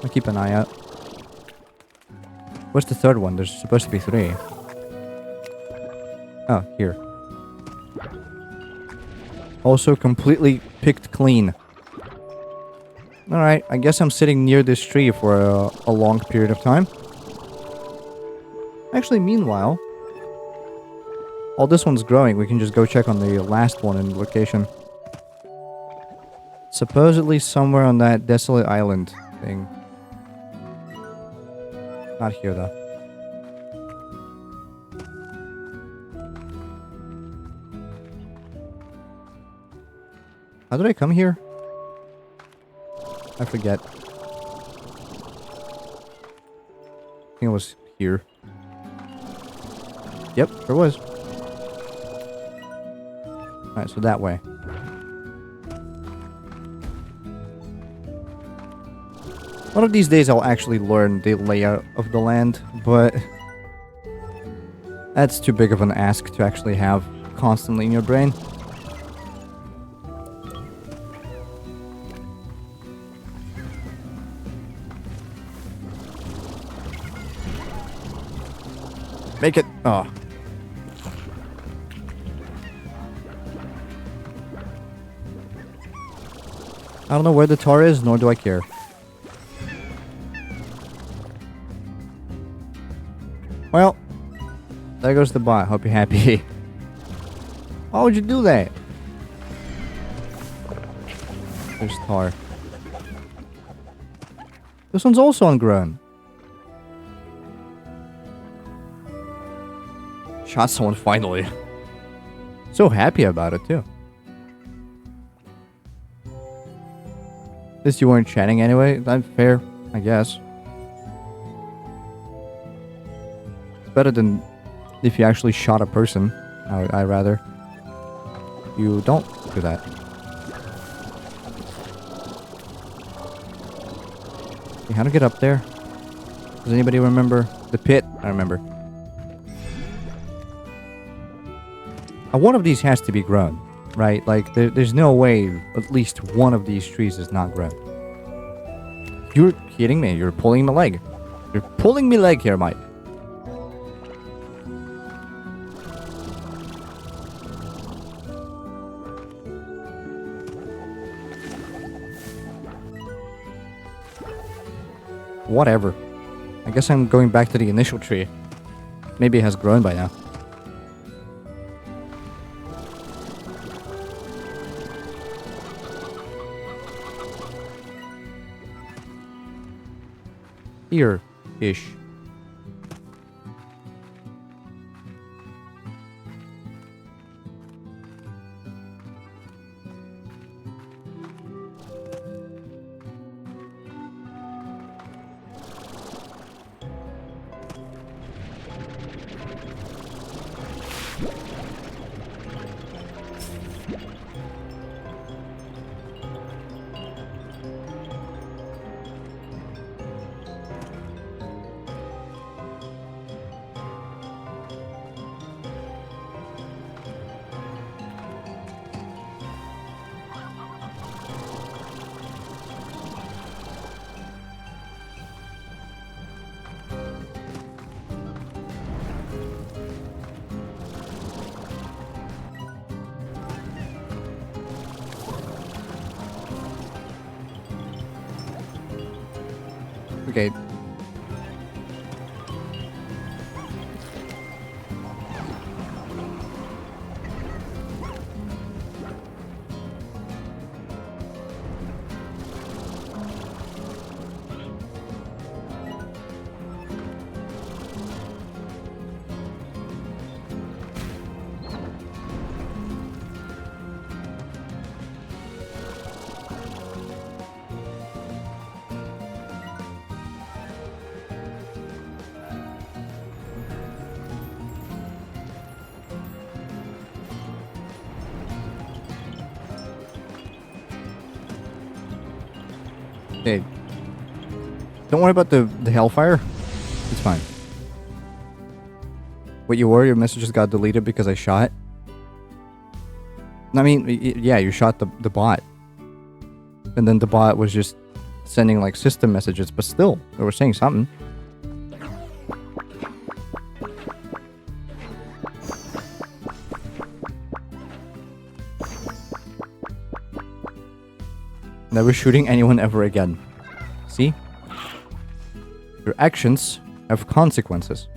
I'll keep an eye out. Where's the 3rd one? There's supposed to be 3. Oh, here. Also completely picked clean. Alright, I guess I'm sitting near this tree for a long period of time. Actually, meanwhile, while this one's growing, we can just go check on the last one in the location. Supposedly somewhere on that desolate island thing. Not here, though. How did I come here? I forget. I think it was here. Yep, there was. Alright, so that way. One of these days I'll actually learn the layout of the land, but that's too big of an ask to actually have constantly in your brain. Make it. Oh. I don't know where the tar is, nor do I care. Well, there goes the bot. Hope you're happy. Why would you do that? There's tar. This one's also ungrown. Shot someone finally. So happy about it too. At least you weren't chatting anyway. That's fair, I guess. It's better than if you actually shot a person. I'd rather you don't do that. Okay, how to get up there? Does anybody remember? The pit? I remember. One of these has to be grown, right? Like, there's no way at least one of these trees is not grown. You're kidding me. You're pulling my leg. You're pulling me leg here, mate. Whatever. I guess I'm going back to the initial tree. Maybe it has grown by now. Here-ish. Okay. Okay. Don't worry about the Hellfire. It's fine. What you were, your messages got deleted because I shot. I mean, yeah, you shot the bot. And then the bot was just sending like system messages, but still, they were saying something. Never shooting anyone ever again. See? Your actions have consequences.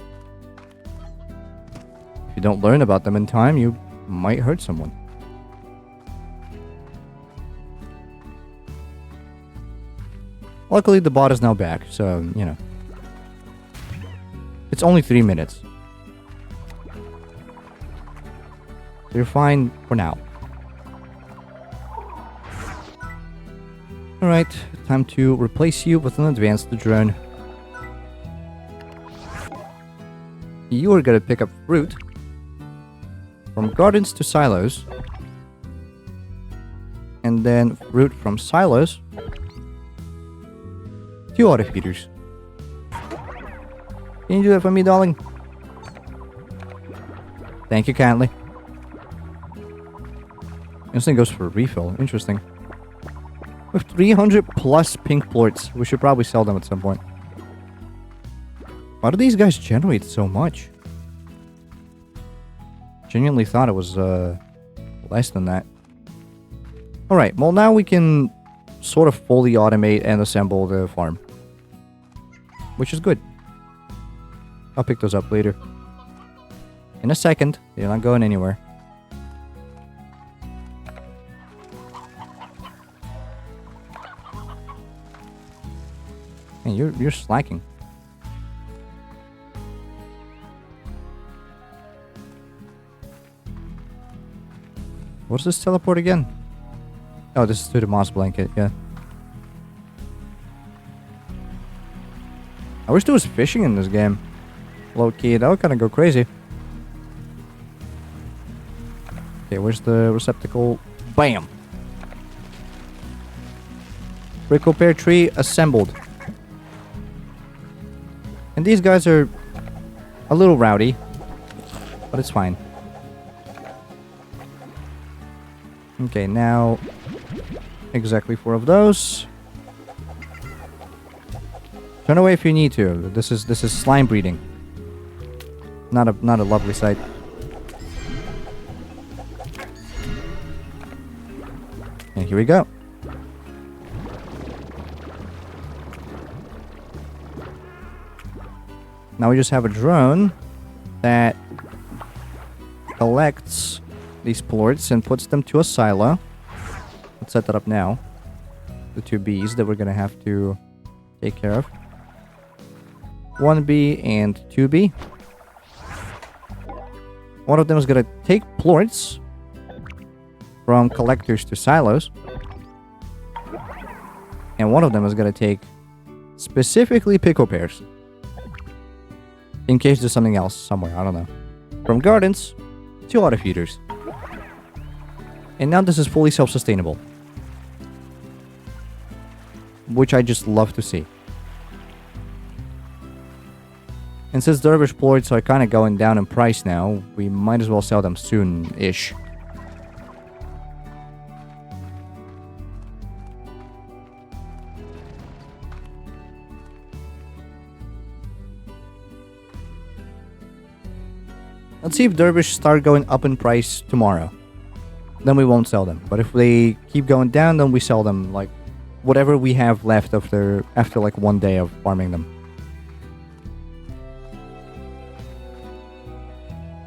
If you don't learn about them in time, you might hurt someone. Luckily, the bot is now back, so, you know. It's only 3 minutes. So you're fine for now. Alright, time to replace you with an advanced drone. You are gonna pick up fruit from gardens to silos. And then fruit from silos to auto feeders. Can you do that for me, darling? Thank you kindly. This thing goes for a refill. Interesting. With 300 plus pink plorts. We should probably sell them at some point. Why do these guys generate so much? Genuinely thought it was less than that. Alright, well now we can sort of fully automate and assemble the farm. Which is good. I'll pick those up later. In a second. They're not going anywhere. Man, you're slacking. What's this teleport again? Oh, this is to the moss blanket, yeah. I wish there was fishing in this game. Low key, that would kind of go crazy. Okay, where's the receptacle? Bam! Prickle pear tree assembled. And these guys are a little rowdy, but it's fine. Okay, now exactly 4 of those. Turn away if you need to. This is slime breeding. Not a lovely sight. And here we go. Now we just have a drone that collects these plorts and puts them to a silo. Let's set that up now. The 2 bees that we're gonna have to take care of. 1 bee and 2 bee. One of them is gonna take plorts from collectors to silos. And one of them is gonna take specifically pickle pears. In case there's something else somewhere, I don't know. From gardens to auto feeders. And now this is fully self-sustainable. Which I just love to see. And since dervish plorts are kind of going down in price now, we might as well sell them soon-ish. Let's see if dervish start going up in price tomorrow. Then we won't sell them. But if they keep going down, then we sell them like whatever we have left after like 1 day of farming them.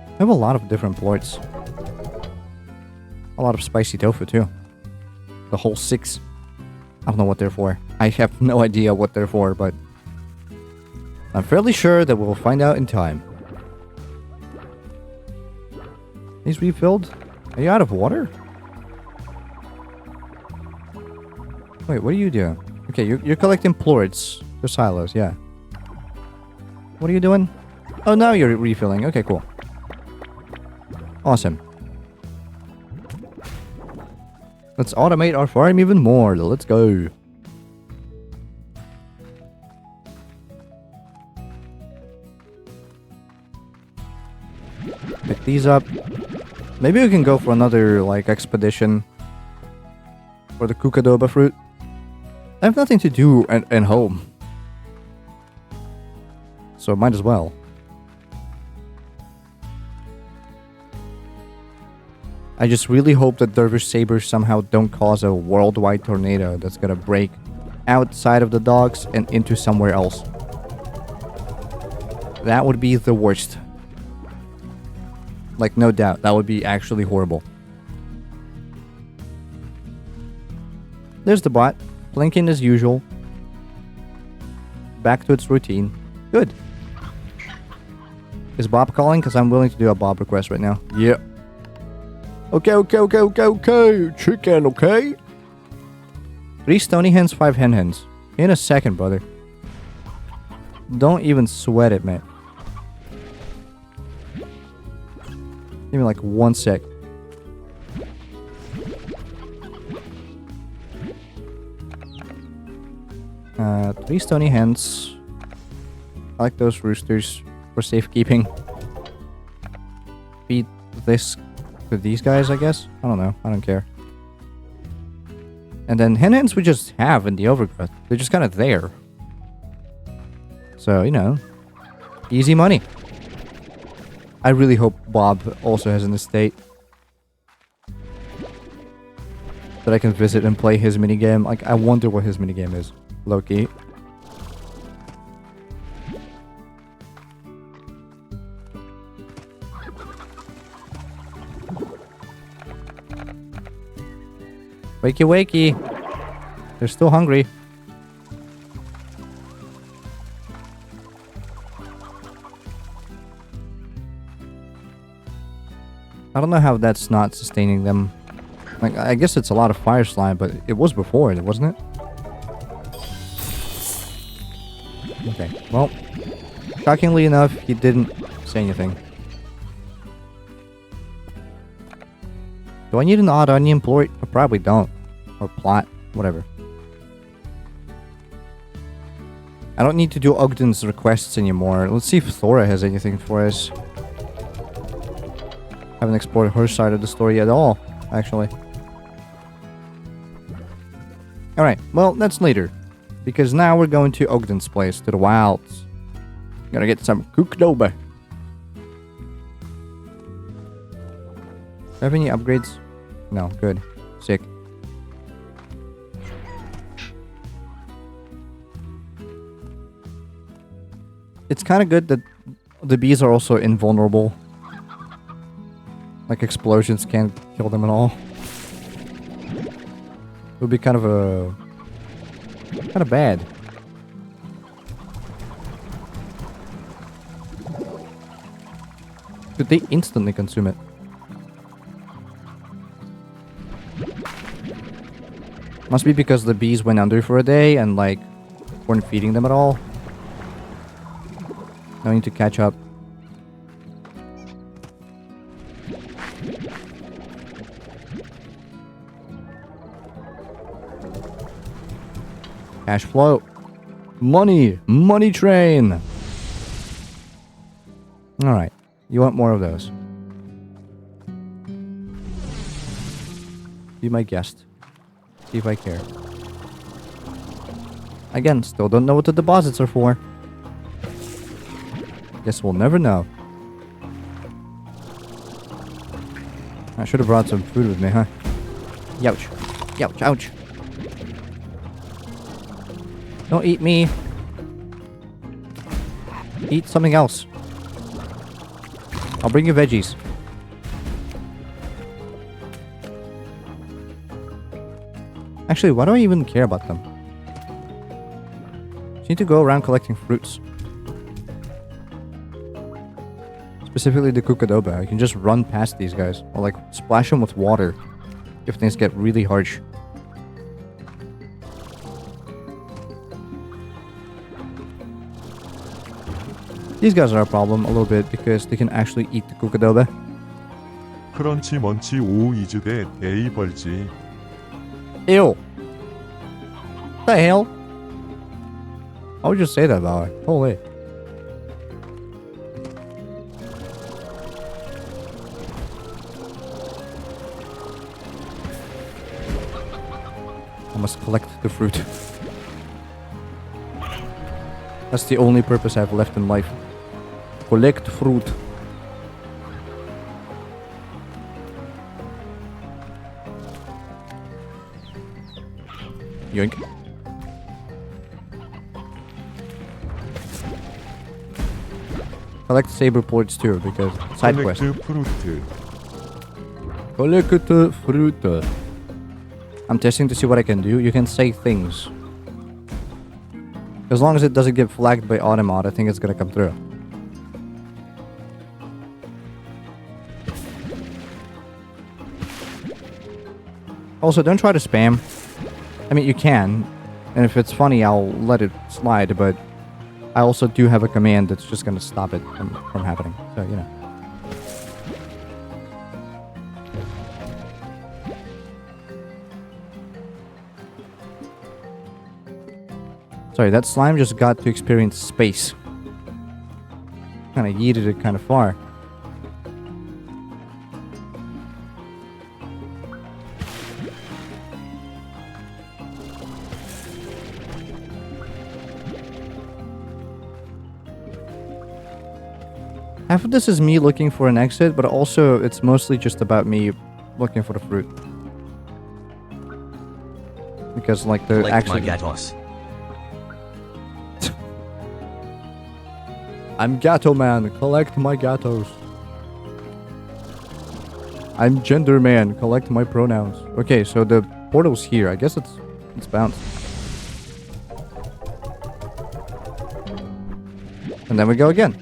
I have a lot of different plorts. A lot of spicy tofu too. The whole 6. I don't know what they're for. I have no idea what they're for, but I'm fairly sure that we'll find out in time. These refilled? Are you out of water? Wait, what are you doing? Okay, you're collecting plorts for silos, yeah. What are you doing? Oh, now you're refilling. Okay, cool. Awesome. Let's automate our farm even more. Let's go. Pick these up. Maybe we can go for another, like, expedition for the Cucadoba fruit. I have nothing to do at home. So might as well. I just really hope that Dervish Sabers somehow don't cause a worldwide tornado that's gonna break outside of the docks and into somewhere else. That would be the worst. Like, no doubt, that would be actually horrible. There's the bot, blinking as usual. Back to its routine. Good. Is Bob calling? Because I'm willing to do a Bob request right now. Yeah. Okay. Chicken, okay? 3 stony hens, 5 hen hens. In a second, brother. Don't even sweat it, man. Give me like 1 sec. Three stony hens. I like those roosters for safekeeping. Feed this to these guys, I guess. I don't know. I don't care. And then hen hens we just have in the overgrowth. They're just kind of there. So, you know, easy money. I really hope Bob also has an estate that I can visit and play his minigame. Like, I wonder what his minigame is. Low-key. Wakey wakey. They're still hungry. I don't know how that's not sustaining them. Like, I guess it's a lot of fire slime, but it was before, wasn't it? Okay, well, shockingly enough, he didn't say anything. Do I need an odd onion plort? I probably don't. Or plot, whatever. I don't need to do Ogden's requests anymore. Let's see if Thora has anything for us. Haven't explored her side of the story at all, actually. Alright, well, that's later. Because now we're going to Ogden's place, to the wilds. Gotta get some Cucadoba. Do I have any upgrades? No, good. Sick. It's kind of good that the bees are also invulnerable. Like, explosions can't kill them at all. It would be kind of bad. Could they instantly consume it? Must be because the bees went under for a day and, like, weren't feeding them at all. No need to catch up. Cash flow. Money. Money train. Alright. You want more of those. Be my guest. See if I care. Again, still don't know what the deposits are for. Guess we'll never know. I should have brought some food with me, huh? Youch. Youch, ouch. Don't eat me. Eat something else. I'll bring you veggies. Actually, why do I even care about them? Just need to go around collecting fruits. Specifically the Kukadoba. I can just run past these guys. Or like splash them with water if things get really harsh. These guys are a problem a little bit because they can actually eat the Kukadoba. 크런치 먼치 5 이즈대 A 벌지. Ew. What the hell? I would just say that about it. Holy. I must collect the fruit. That's the only purpose I have left in life. Collect fruit. Yoink. Collect saber ports too, because side quest. 컬렉트 프루트. Collect fruit. I'm testing to see what I can do. You can say things. As long as it doesn't get flagged by Automod, I think it's gonna come through. Also, don't try to spam. I mean, you can. And if it's funny, I'll let it slide, but I also do have a command that's just gonna stop it from happening. So, you know. Sorry, that slime just got to experience space. Kind of yeeted it kind of far. Half of this is me looking for an exit, but also it's mostly just about me looking for the fruit. Because like the Collect actually... my Gatos. I'm Gato Man, collect my gatos. I'm Gender Man, collect my pronouns. Okay, so the portal's here. I guess it's bounced. And then we go again.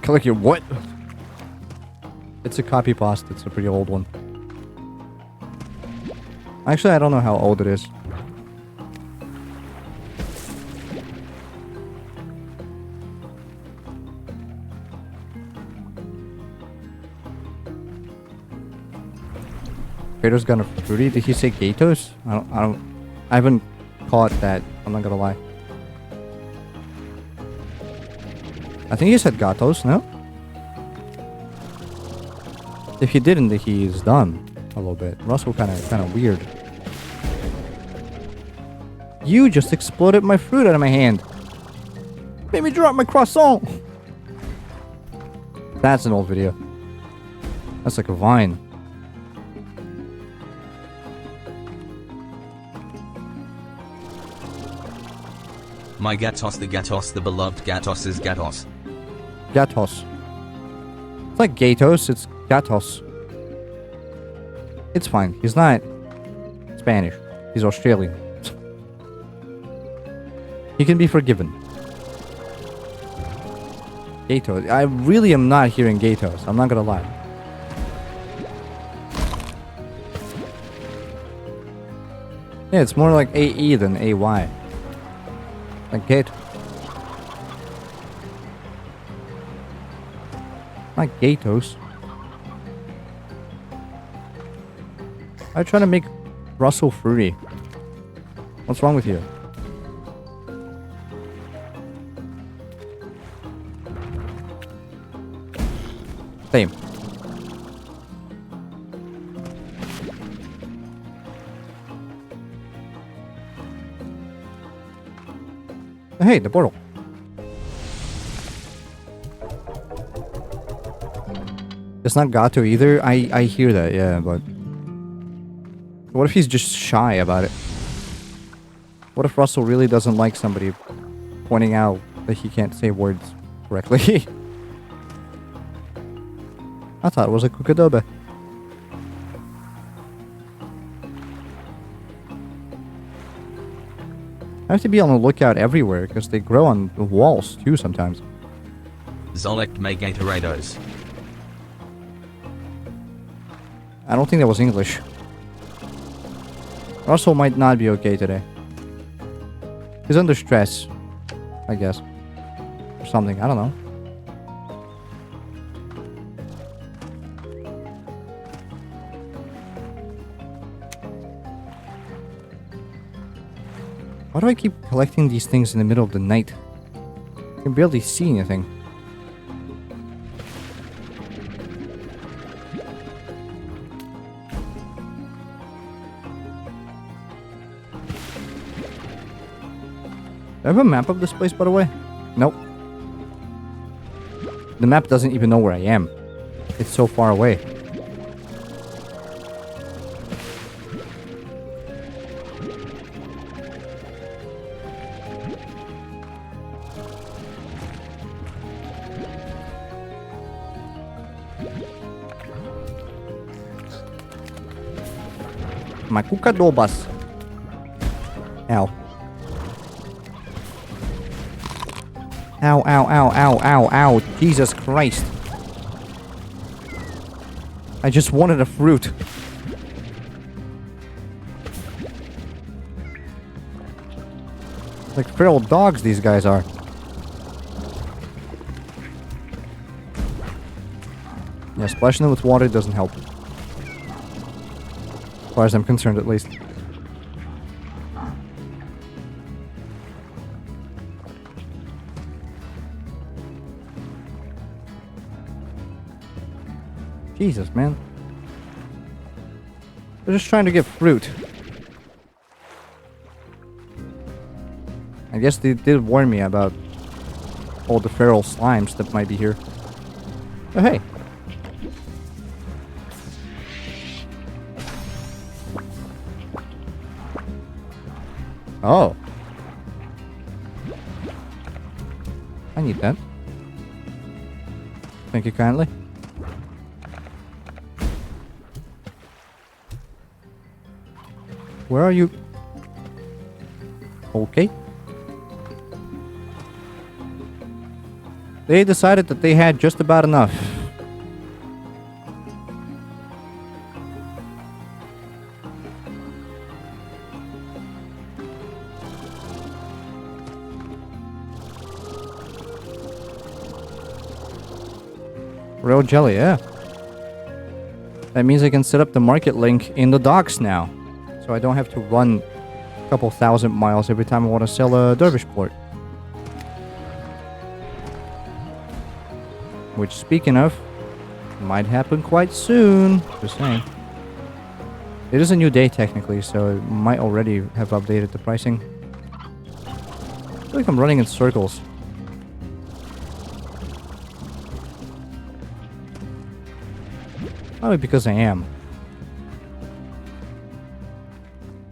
Collect your what? It's a copy past. It's a pretty old one. Actually, I don't know how old it is. Kratos got a fruity. Did he say Gatos? I haven't caught that. I'm not gonna lie. I think he said Gatos, no? If he didn't, then he is done. A little bit. Russell kind of weird. You just exploded my fruit out of my hand. Made me drop my croissant. That's an old video. That's like a vine. My Gatos, the beloved Gatos is Gatos. Gatos. It's like Gatos, it's Gatos. It's fine. He's not Spanish. He's Australian. He can be forgiven. Gatos. I really am not hearing Gatos. I'm not gonna lie. Yeah, it's more like AE than AY. Like Gatos. Not Gatos. I'm trying to make Russell fruity. What's wrong with you? Same. Hey, the portal. It's not Gato either. I hear that, yeah, but what if he's just shy about it? What if Russell really doesn't like somebody pointing out that he can't say words correctly? I thought it was a Kukadobe. I have to be on the lookout everywhere because they grow on the walls too sometimes. Zolect me Gatorados. I don't think that was English. Russell might not be okay today. He's under stress, I guess. Or something, I don't know. Why do I keep collecting these things in the middle of the night? I can barely see anything. Do I have a map of this place, by the way? Nope. The map doesn't even know where I am. It's so far away. My Kukadobas. Ow. Ow, ow, ow, ow, ow, ow. Jesus Christ. I just wanted a fruit. Like feral dogs these guys are. Yeah, splashing them with water doesn't help. As far as I'm concerned, at least. Jesus, man. They're just trying to get fruit. I guess they did warn me about all the feral slimes that might be here. Oh, hey. Oh. I need that. Thank you kindly. Where are you? Okay. They decided that they had just about enough. Real jelly, yeah. That means I can set up the market link in the docks now. So I don't have to run a couple thousand miles every time I want to sell a dervish port. Which, speaking of, might happen quite soon. Just saying. It is a new day technically, so it might already have updated the pricing. I feel like I'm running in circles. Probably because I am.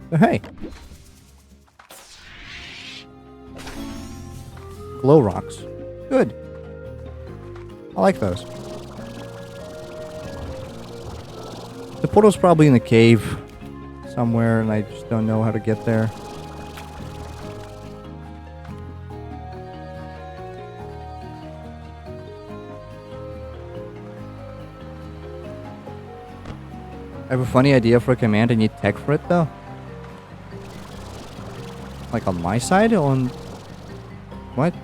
But hey. Glow rocks. Good. I like those. The portal's probably in the cave somewhere, and I just don't know how to get there. I have a funny idea for a command. I need tech for it, though. Like on my side? On... What?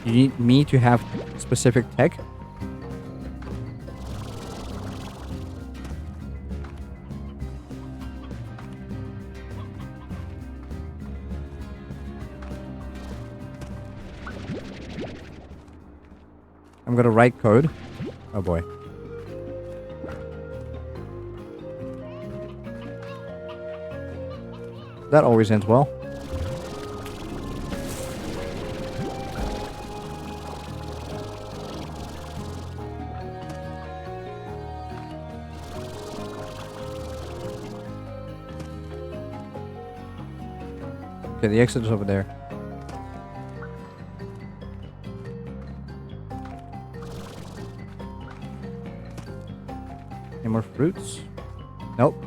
You need me to have specific tech? I'm gonna write code. Oh boy. That always ends well. Okay, the exit is over there. Any more fruits? Nope.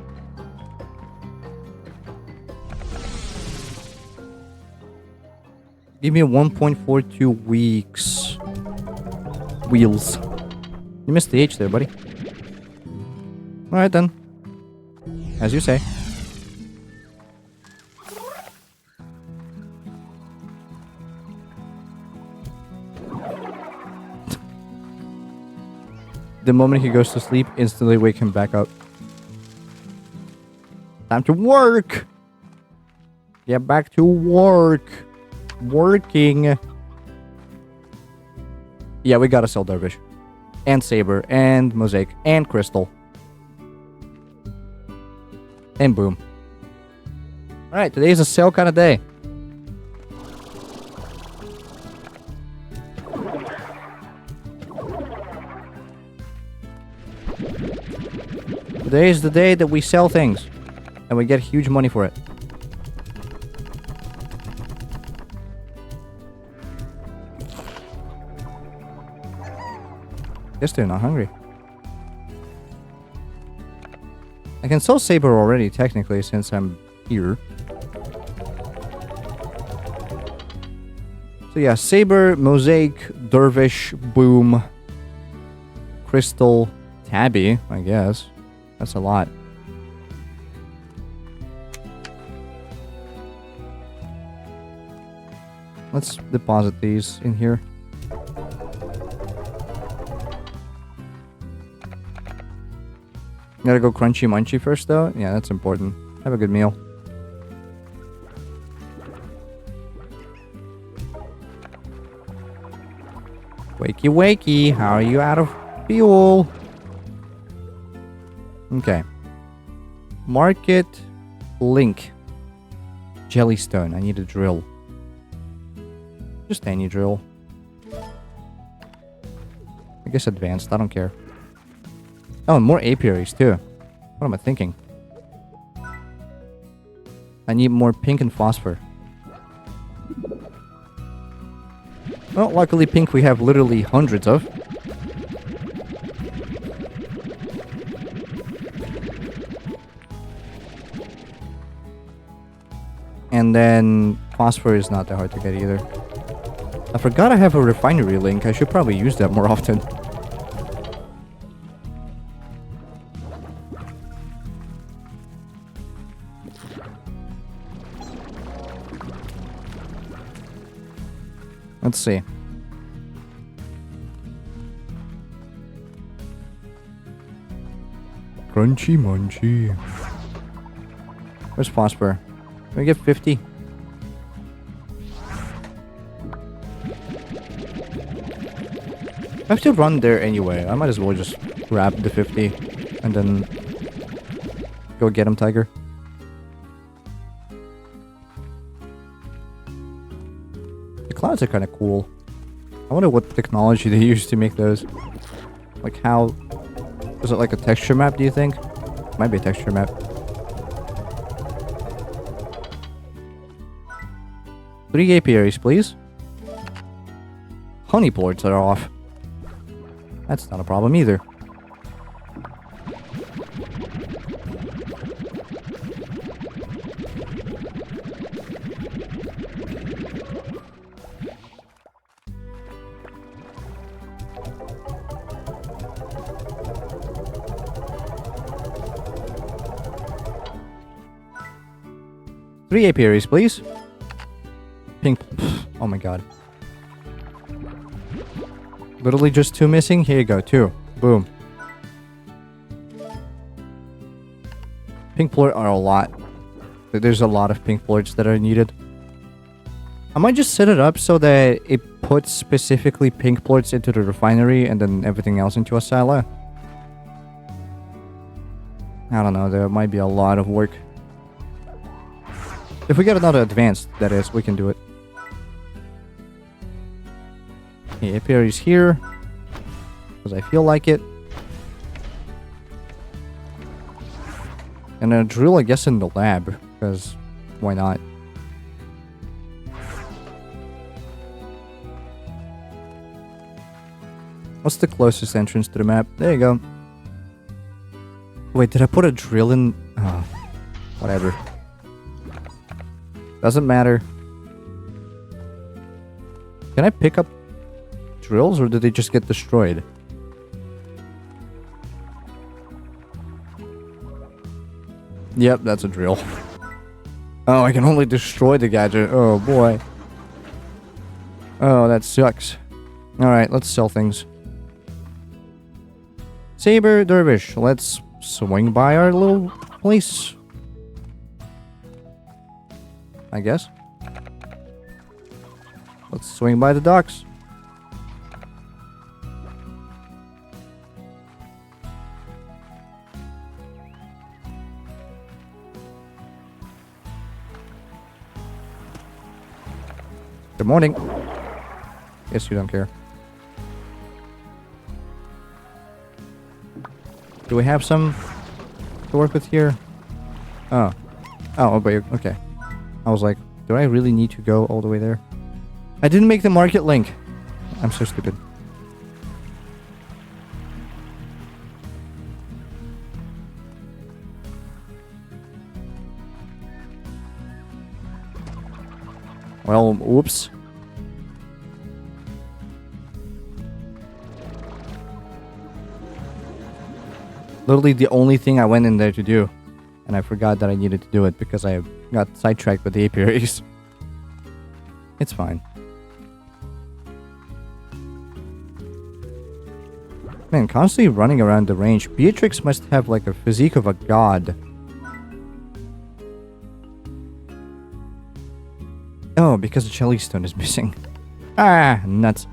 Give me a 1.42 weeks. Wheels. You missed the H there, buddy. Alright then. As you say. The moment he goes to sleep, instantly wake him back up. Time to work! Get back to work! Working! Yeah, we gotta sell Dervish. And Saber, and Mosaic, and Crystal. And boom. Alright, today is a sale kind of day. Today is the day that we sell things. And we get huge money for it. Guess they're not hungry. I can sell Saber already, technically, since I'm here. So yeah, Saber, Mosaic, Dervish, Boom, Crystal, Tabby, I guess. That's a lot. Let's deposit these in here. Gotta go crunchy munchy first though. Yeah, that's important. Have a good meal. Wakey wakey, how are you out of fuel? Okay. Market link. Jellystone. I need a drill. Just any drill. I guess advanced, I don't care. Oh, and more apiaries too. What am I thinking? I need more pink and phosphor. Well, luckily pink we have literally hundreds of. And then phosphor is not that hard to get either. I forgot I have a refinery link. I should probably use that more often. Let's see. Crunchy munchy. Where's phosphor? Can we get 50? I have to run there anyway. I might as well just grab the 50 and then go get him, Tiger. The clouds are kind of cool. I wonder what technology they use to make those. Like how... Is it like a texture map, do you think? Might be a texture map. Three apiaries, please. Honey plorts are off. That's not a problem either. Three apiaries, please. Pink. Oh my god. Literally just two missing. Here you go, two. Boom. Pink plort are a lot. There's a lot of pink plorts that are needed. I might just set it up so that it puts specifically pink plorts into the refinery and then everything else into a silo. I don't know, there might be a lot of work. If we get another advanced, that is, we can do it. Okay, apiaries here. Because I feel like it. And a drill, I guess, in the lab. Because, why not? What's the closest entrance to the map? There you go. Wait, did I put a drill in? Oh, whatever. Doesn't matter. Can I pick up drills or did they just get destroyed? Yep, that's a drill. Oh, I can only destroy the gadget. Oh, boy. Oh, that sucks. Alright, let's sell things. Saber Dervish, let's swing by our little place. I guess. Let's swing by the docks. Good morning. Guess you don't care. Do we have some to work with here? Oh. Oh, but okay. I was like, do I really need to go all the way there? I didn't make the market link. I'm so stupid. Well, whoops. Literally the only thing I went in there to do. And I forgot that I needed to do it because I got sidetracked with the apiaries. It's fine. Man, constantly running around the range. Beatrix must have like a physique of a god. Oh, because the Shelly Stone is missing. Ah, nuts.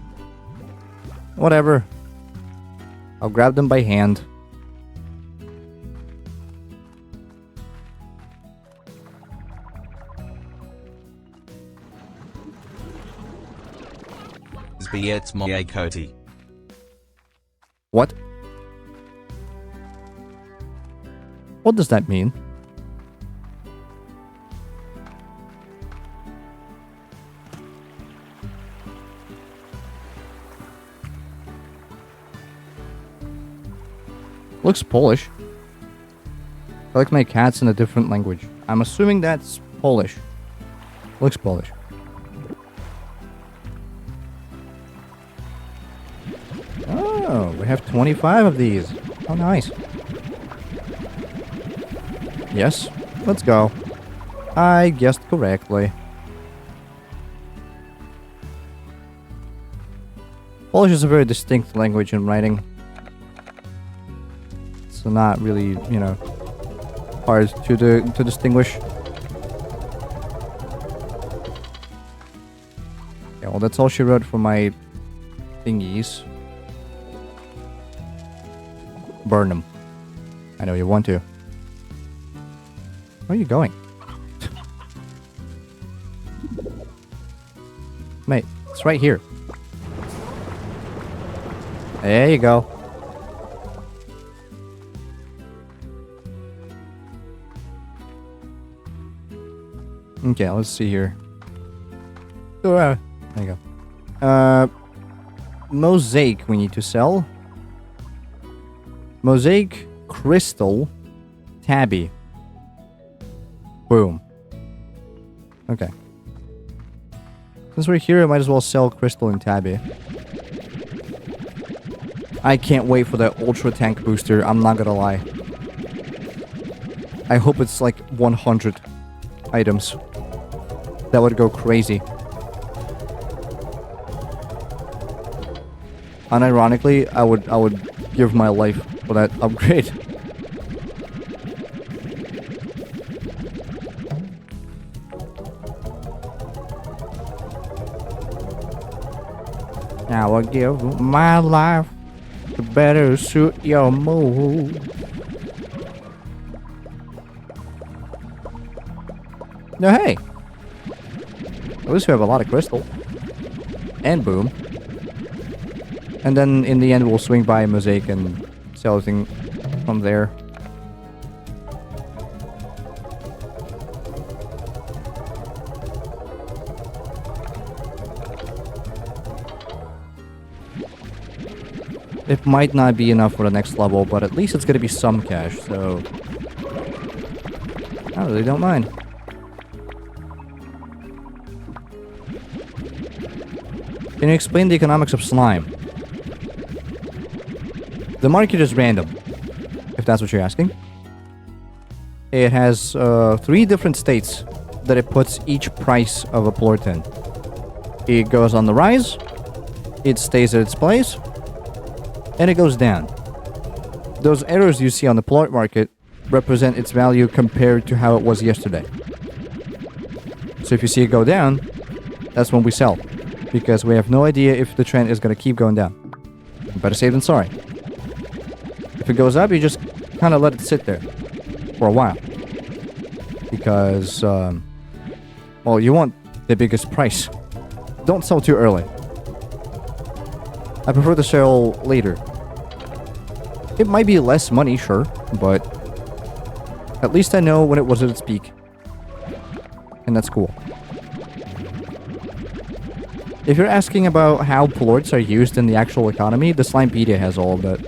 Whatever. I'll grab them by hand. Zbiec moje koty. What? What does that mean? Looks Polish. I like my cats in a different language. I'm assuming that's Polish. Looks Polish. Oh, we have 25 of these. Oh, nice. Yes, let's go. I guessed correctly. Polish is a very distinct language in writing. So not really, you know, hard to distinguish. Yeah, well, that's all she wrote for my thingies. Burn them. I know you want to. Where are you going? Mate, it's right here. There you go. Okay, let's see here. There you go. Mosaic we need to sell. Mosaic, crystal, tabby. Boom. Okay. Since we're here, I might as well sell crystal and tabby. I can't wait for that ultra tank booster, I'm not gonna lie. I hope it's like 100 items. That would go crazy. Unironically, I would give my life for that upgrade. Now I give my life to better suit your mood. No, hey. At least we have a lot of crystal. And boom. And then in the end we'll swing by Mosaic and sell everything from there. It might not be enough for the next level, but at least it's gonna be some cash, so... I really don't mind. Can you explain the economics of slime? The market is random, if that's what you're asking. It has 3 different states that it puts each price of a plort in. It goes on the rise, it stays at its place, and it goes down. Those errors you see on the plort market represent its value compared to how it was yesterday. So if you see it go down, that's when we sell. Because we have no idea if the trend is going to keep going down. Better safe than sorry. If it goes up, you just kind of let it sit there for a while. Because, well, you want the biggest price. Don't sell too early. I prefer to sell later. It might be less money, sure, but at least I know when it was at its peak. And that's cool. If you're asking about how plorts are used in the actual economy, the Slimepedia has all of that.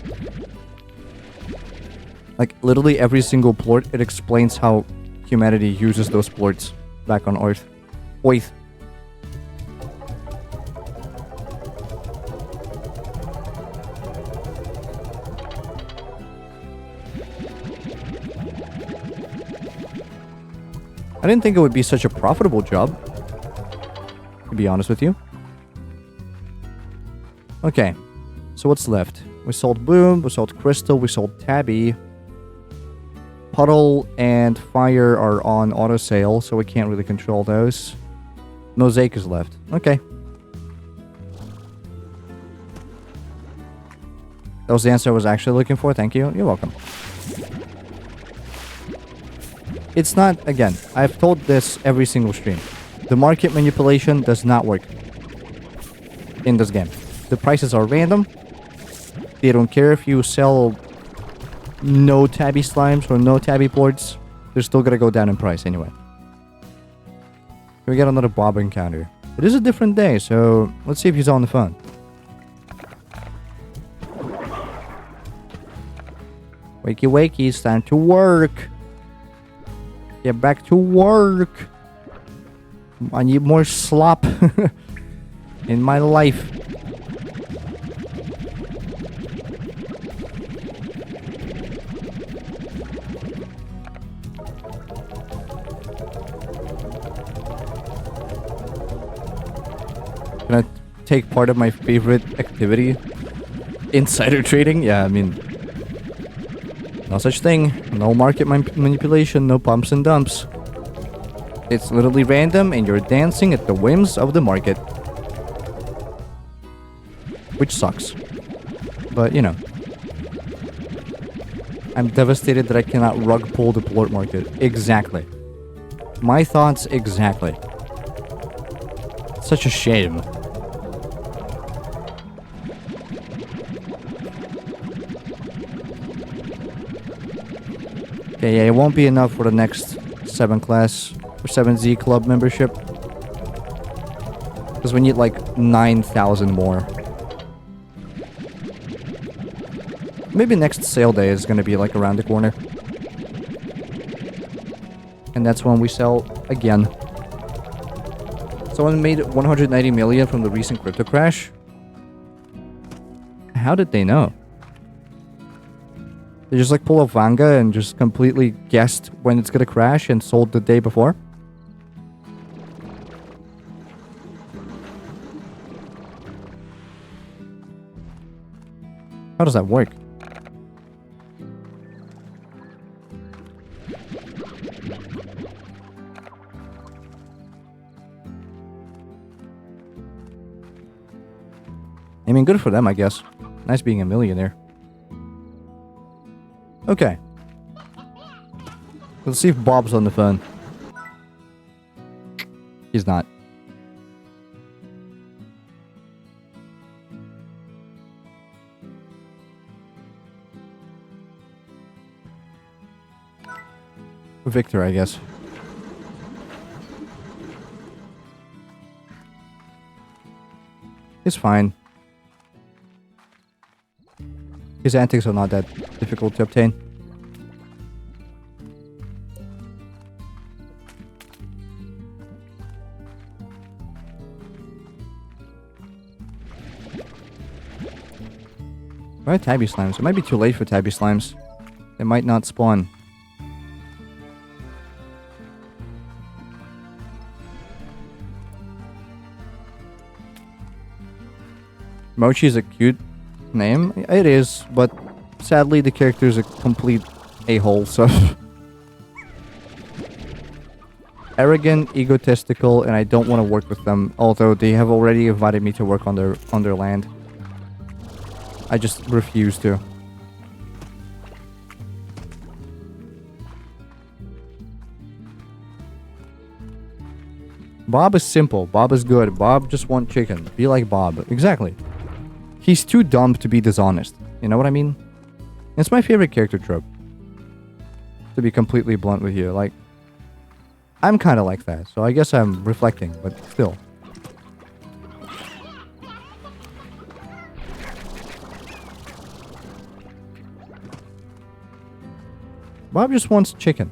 Like, literally every single plort, it explains how humanity uses those plorts back on Earth. Oith. I didn't think it would be such a profitable job, to be honest with you. Okay, so what's left? We sold Boom, we sold Crystal, we sold Tabby. Puddle and Fire are on auto sale, so we can't really control those. Mosaic is left. Okay. That was the answer I was actually looking for. Thank you. You're welcome. It's not, again, I've told this every single stream. The market manipulation does not work in this game. The prices are random. They don't care if you sell no tabby slimes or no tabby plorts. They're still gonna go down in price anyway. We got another Bob encounter. It is a different day, so let's see if he's on the phone. Wakey wakey, it's time to work. Get back to work. I need more slop in my life. Can I take part of my favorite activity? Insider trading? Yeah, I mean... no such thing. No market manipulation, no pumps and dumps. It's literally random and you're dancing at the whims of the market. Which sucks. But, you know. I'm devastated that I cannot rug pull the plort market. Exactly. My thoughts exactly. Such a shame. Okay, yeah, it won't be enough for the next 7 class or 7Z club membership. Because we need like 9,000 more. Maybe next sale day is going to be like around the corner. And that's when we sell again. Someone made 190 million from the recent crypto crash. How did they know? They just like pull a Vanga and just completely guessed when it's gonna crash and sold the day before? How does that work? I mean, good for them, I guess. Nice being a millionaire. Okay. Let's see if Bob's on the phone. He's not. Victor, I guess. He's fine. His antics are not that difficult to obtain. Where are tabby slimes? It might be too late for tabby slimes. They might not spawn. Mochi is a cute name. It is, but sadly the character is a complete a-hole, so... Arrogant, egotistical, and I don't want to work with them, although they have already invited me to work on their land. I just refuse to. Bob is simple. Bob is good. Bob just wants chicken. Be like Bob. Exactly. He's too dumb to be dishonest. You know what I mean? It's my favorite character trope. To be completely blunt with you. Like, I'm kind of like that. So I guess I'm reflecting, but still. Bob just wants chicken.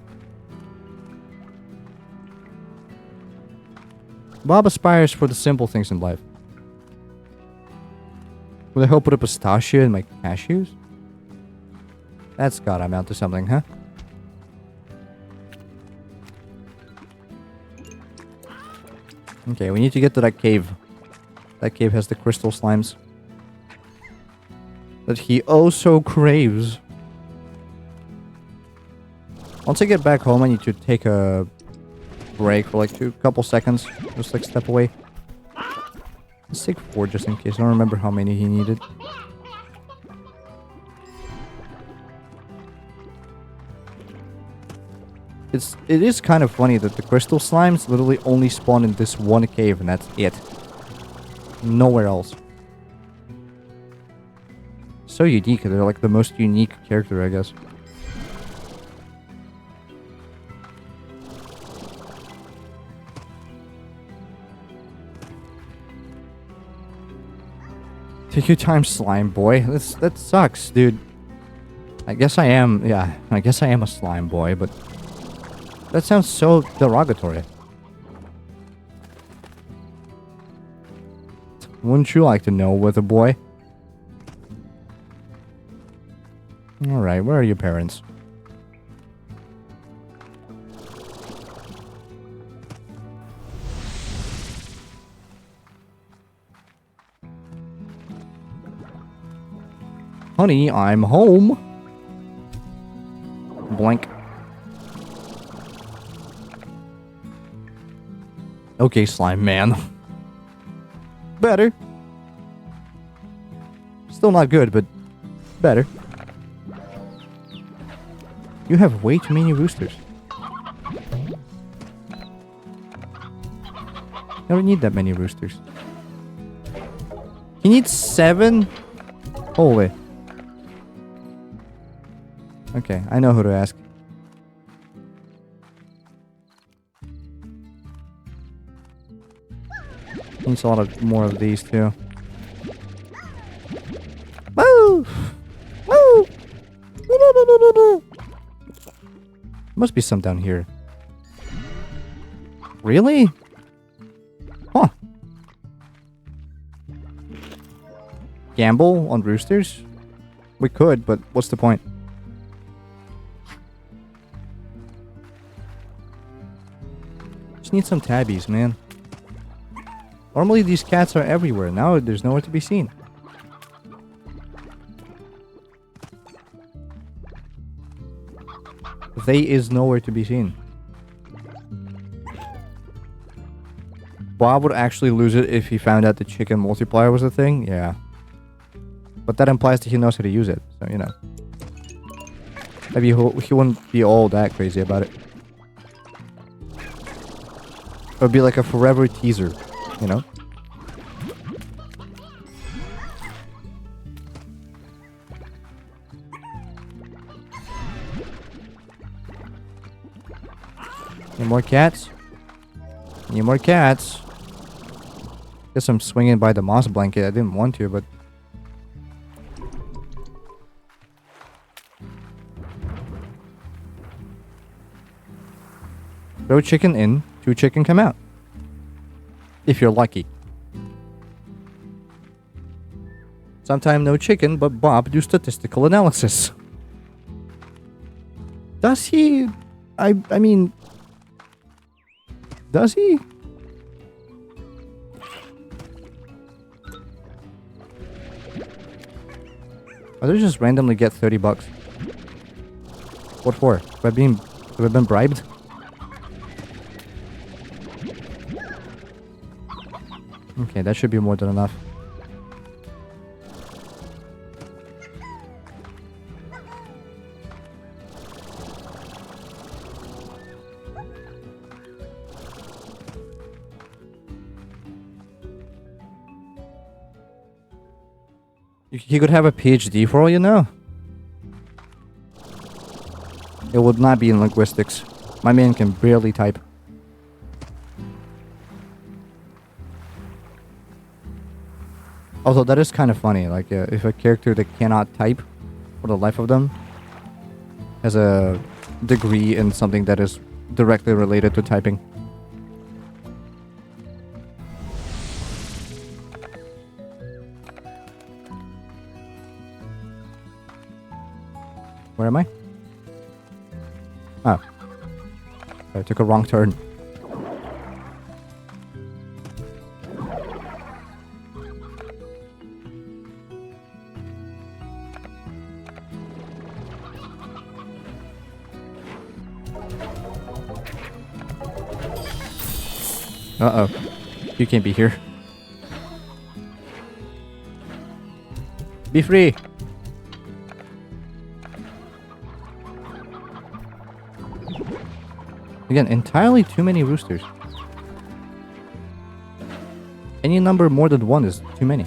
Bob aspires for the simple things in life. Will I help put a pistachio in my cashews? That's gotta amount to something, huh? Okay, we need to get to that cave. That cave has the crystal slimes that he oh so craves. Once I get back home, I need to take a break for like a couple seconds. Just like step away. Let's take 4 just in case. I don't remember how many he needed. It is kind of funny that the crystal slimes literally only spawn in this one cave and that's it. Nowhere else. So unique. They're like the most unique character, I guess. Take your time, slime boy. That sucks, dude. I guess I am, yeah. I guess I am a slime boy, but that sounds so derogatory. Wouldn't you like to know, Wither boy? Alright, where are your parents? Honey, I'm home. Blank. Okay, slime man. Better. Still not good, but better. You have way too many roosters. You don't need that many roosters. You need 7? Holy. Okay, I know who to ask. Needs a lot of more of these too. Woo! Woo! Must be some down here. Really? Huh. Gamble on roosters? We could, but what's the point? Just need some tabbies, man. Normally these cats are everywhere. Now there's nowhere to be seen. They is nowhere to be seen. Bob would actually lose it if he found out the chicken multiplier was a thing. Yeah. But that implies that he knows how to use it. So, you know. Maybe he wouldn't be all that crazy about it. It would be like a forever teaser. You know? Any more cats? Any more cats? Guess I'm swinging by the moss blanket. I didn't want to, but... Throw chicken in, 2 chicken come out. If you're lucky. Sometimes no chicken, but Bob do statistical analysis. Does he? I mean... Does he? Or did I just randomly get 30 bucks? What for? Have I been bribed? Okay, that should be more than enough. He could have a PhD for all you know. It would not be in linguistics. My man can barely type. Although that is kind of funny, like if a character that cannot type for the life of them has a degree in something that is directly related to typing. Where am I? Oh. I took a wrong turn. Uh-oh. You can't be here. Be free! Again, entirely too many roosters. Any number more than 1 is too many.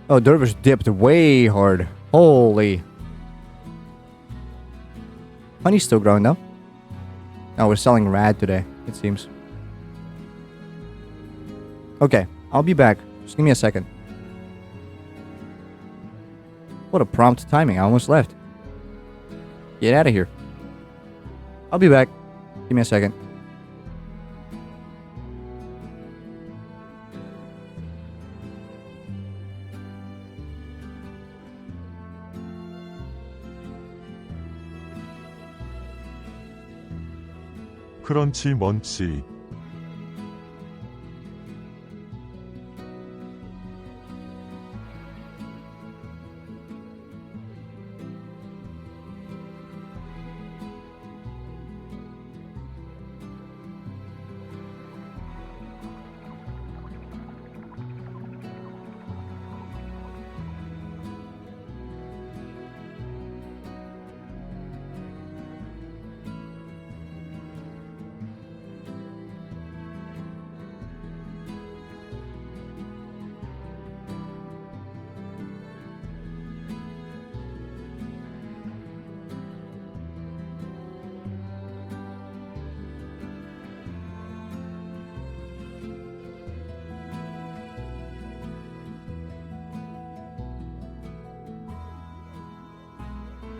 Oh, Dervish dipped way hard. Holy. Honey's still growing though. Oh, we're selling rad today, it seems. Okay, I'll be back. Just give me a second. What a prompt timing. I almost left. Get out of here. I'll be back. Give me a second. 크런치 먼치.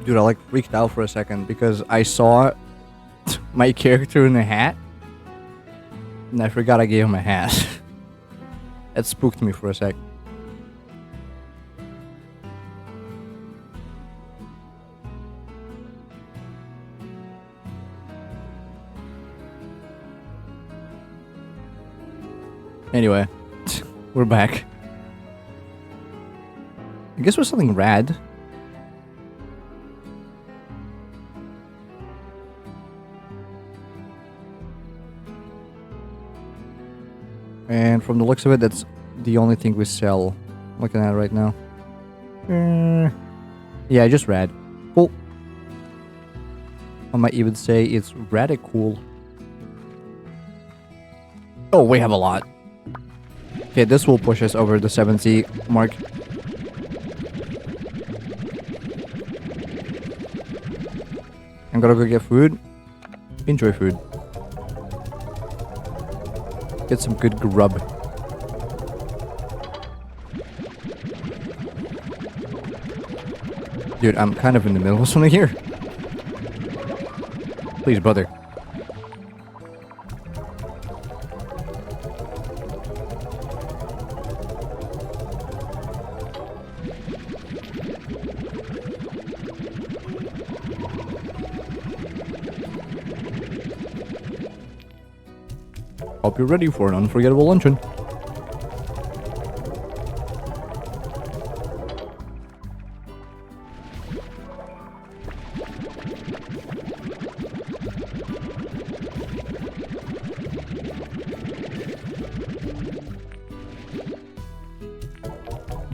Dude, I like freaked out for a second because I saw my character in a hat and I forgot I gave him a hat. That spooked me for a sec. Anyway, we're back. I guess we're something rad. And from the looks of it, that's the only thing we sell. Looking at it right now. Yeah, just rad. Cool. I might even say it's radical. Oh, we have a lot. Okay, this will push us over the 70 mark. I'm gonna go get food. Enjoy food. Get some good grub. Dude, I'm kind of in the middle of something here. Please, brother. Hope you're ready for an unforgettable luncheon.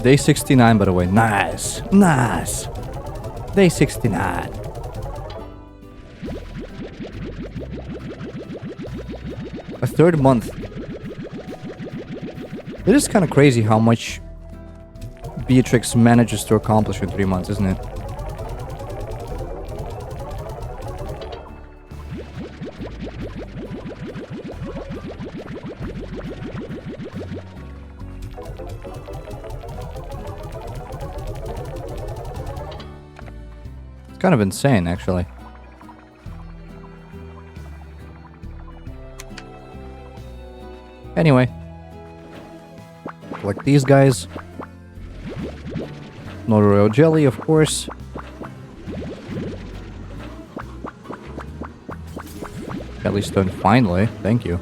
Day 69, by the way. Nice. Nice. Day 69. A third month. It is kind of crazy how much Beatrix manages to accomplish in 3 months, isn't it? It's kind of insane, actually. Anyway. Like these guys. No royal jelly, of course. Jellystone, finally. Thank you.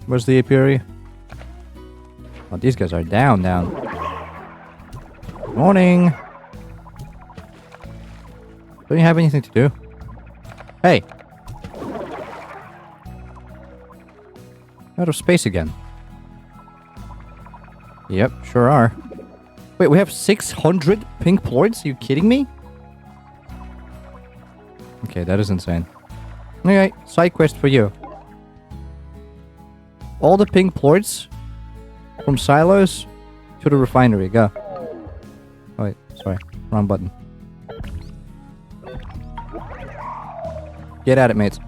Where's the apiary? Oh, these guys are down. Morning. Don't you have anything to do? Hey. Out of space again. Yep, sure are. Wait, we have 600 pink ploids? Are you kidding me? Okay, that is insane. Okay, side quest for you. All the pink ploids from silos to the refinery. Go. Oh, wait, sorry. Wrong button. Get at it, mates.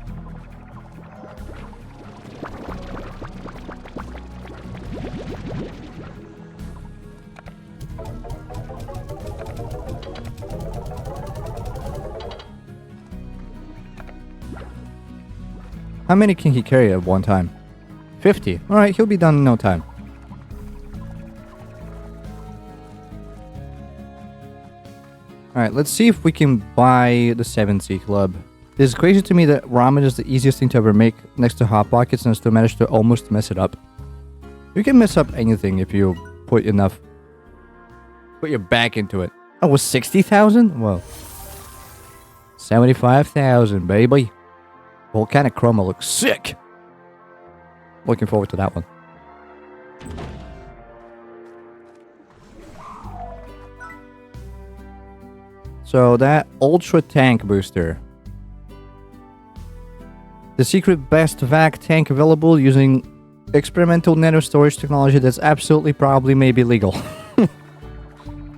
How many can he carry at one time? 50. Alright, he'll be done in no time. Alright, let's see if we can buy the 7C Club. It is crazy to me that ramen is the easiest thing to ever make next to Hot Pockets and still manage to almost mess it up. You can mess up anything if you put enough... Put your back into it. Oh, it was 60,000? Whoa. 75,000, baby. Volcanic Chroma looks sick! Looking forward to that one. So that Ultra Tank Booster. The secret best vac tank available using experimental nano storage technology that's absolutely probably maybe legal.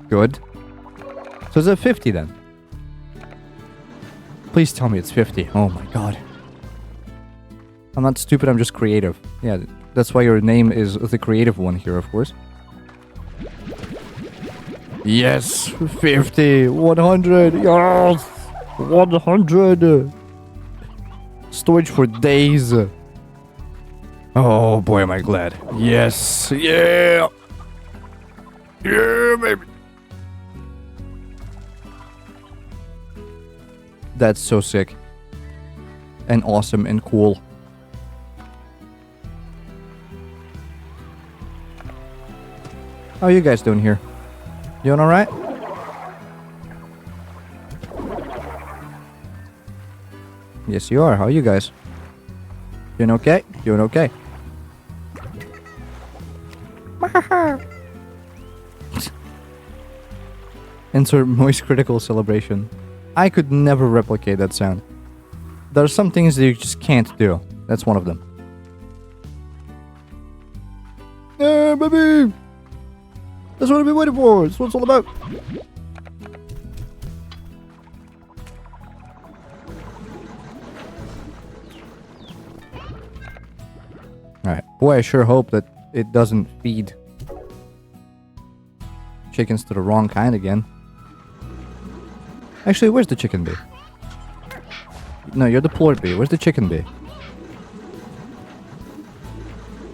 Good. So is it 50 then? Please tell me it's 50. Oh my god. I'm not stupid, I'm just creative. Yeah, that's why your name is the creative one here, of course. Yes! 50! 100! Yes! 100! Storage for days! Oh boy, am I glad. Yes! Yeah! Yeah, baby! That's so sick. And awesome and cool. How are you guys doing here? Doing alright? Yes, you are. How are you guys? Doing okay? Doing okay. Insert moist critical celebration. I could never replicate that sound. There are some things that you just can't do. That's one of them. Yeah, baby! That's what I've been waiting for. That's what it's all about. Alright. Boy, I sure hope that it doesn't feed chickens to the wrong kind again. Actually, where's the chicken bee? No, you're the plort bee. Where's the chicken bee?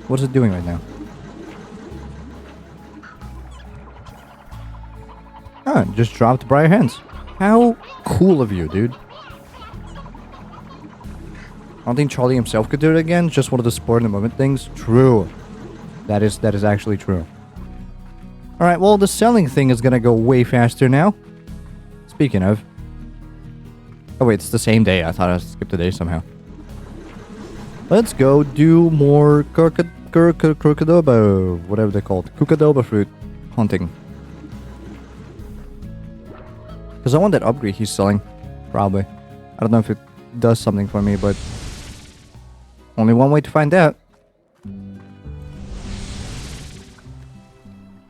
What is it doing right now? Oh, it just dropped Briar Hens. How cool of you, dude. I don't think Charlie himself could do it again. Just one of the spur in the moment things. True. That is actually true. Alright, well, the selling thing is gonna go way faster now. Speaking of. Oh wait, it's the same day. I thought I skipped a day somehow. Let's go do more Kookadoba, whatever they're called. Kookadoba fruit hunting. Because I want that upgrade he's selling. Probably. I don't know if it does something for me, but only one way to find out.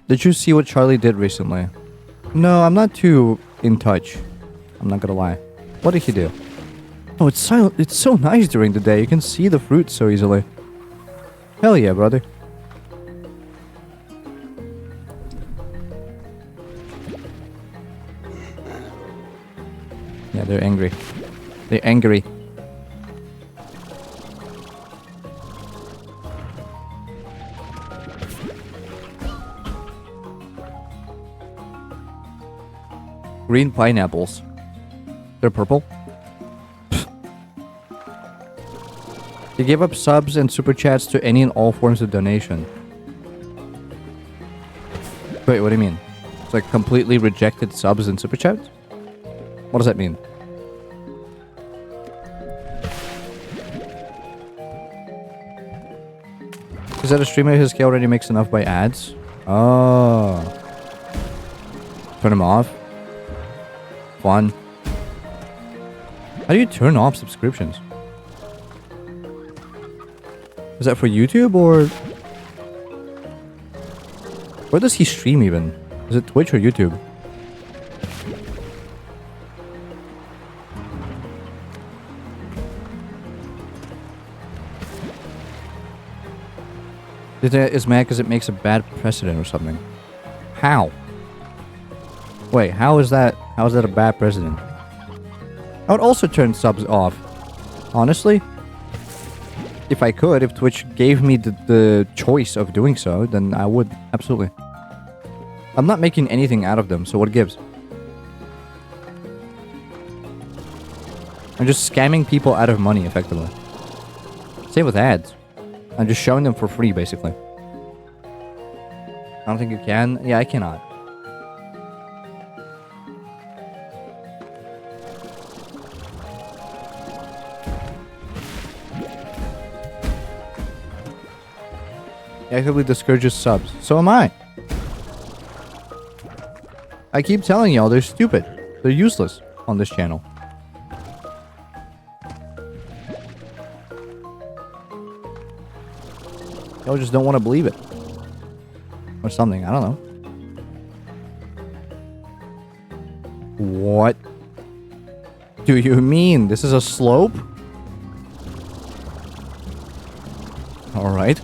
Did you see what Charlie did recently? No, I'm not too in touch. I'm not gonna lie. What did he do? Oh, it's so nice during the day. You can see the fruit so easily. Hell yeah, brother. Yeah, they're angry. They're angry. Green pineapples. They're purple. You give up subs and super chats to any and all forms of donation. Wait, what do you mean? It's like completely rejected subs and super chats? What does that mean? Is that a streamer whose scale already makes enough by ads? Oh. Turn them off. Fun. How do you turn off subscriptions? Is that for YouTube or... Where does he stream even? Is it Twitch or YouTube? Is mad because it makes a bad precedent or something. How? Wait, how is that a bad precedent? I would also turn subs off. Honestly. If I could, if Twitch gave me the choice of doing so, then I would. Absolutely. I'm not making anything out of them, so what gives? I'm just scamming people out of money, effectively. Same with ads. I'm just showing them for free, basically. I don't think you can. Yeah, I cannot. Actively discourages subs. So am I. I keep telling y'all they're stupid. They're useless on this channel. Y'all just don't want to believe it. Or something. I don't know. What do you mean? This is a slope? Alright.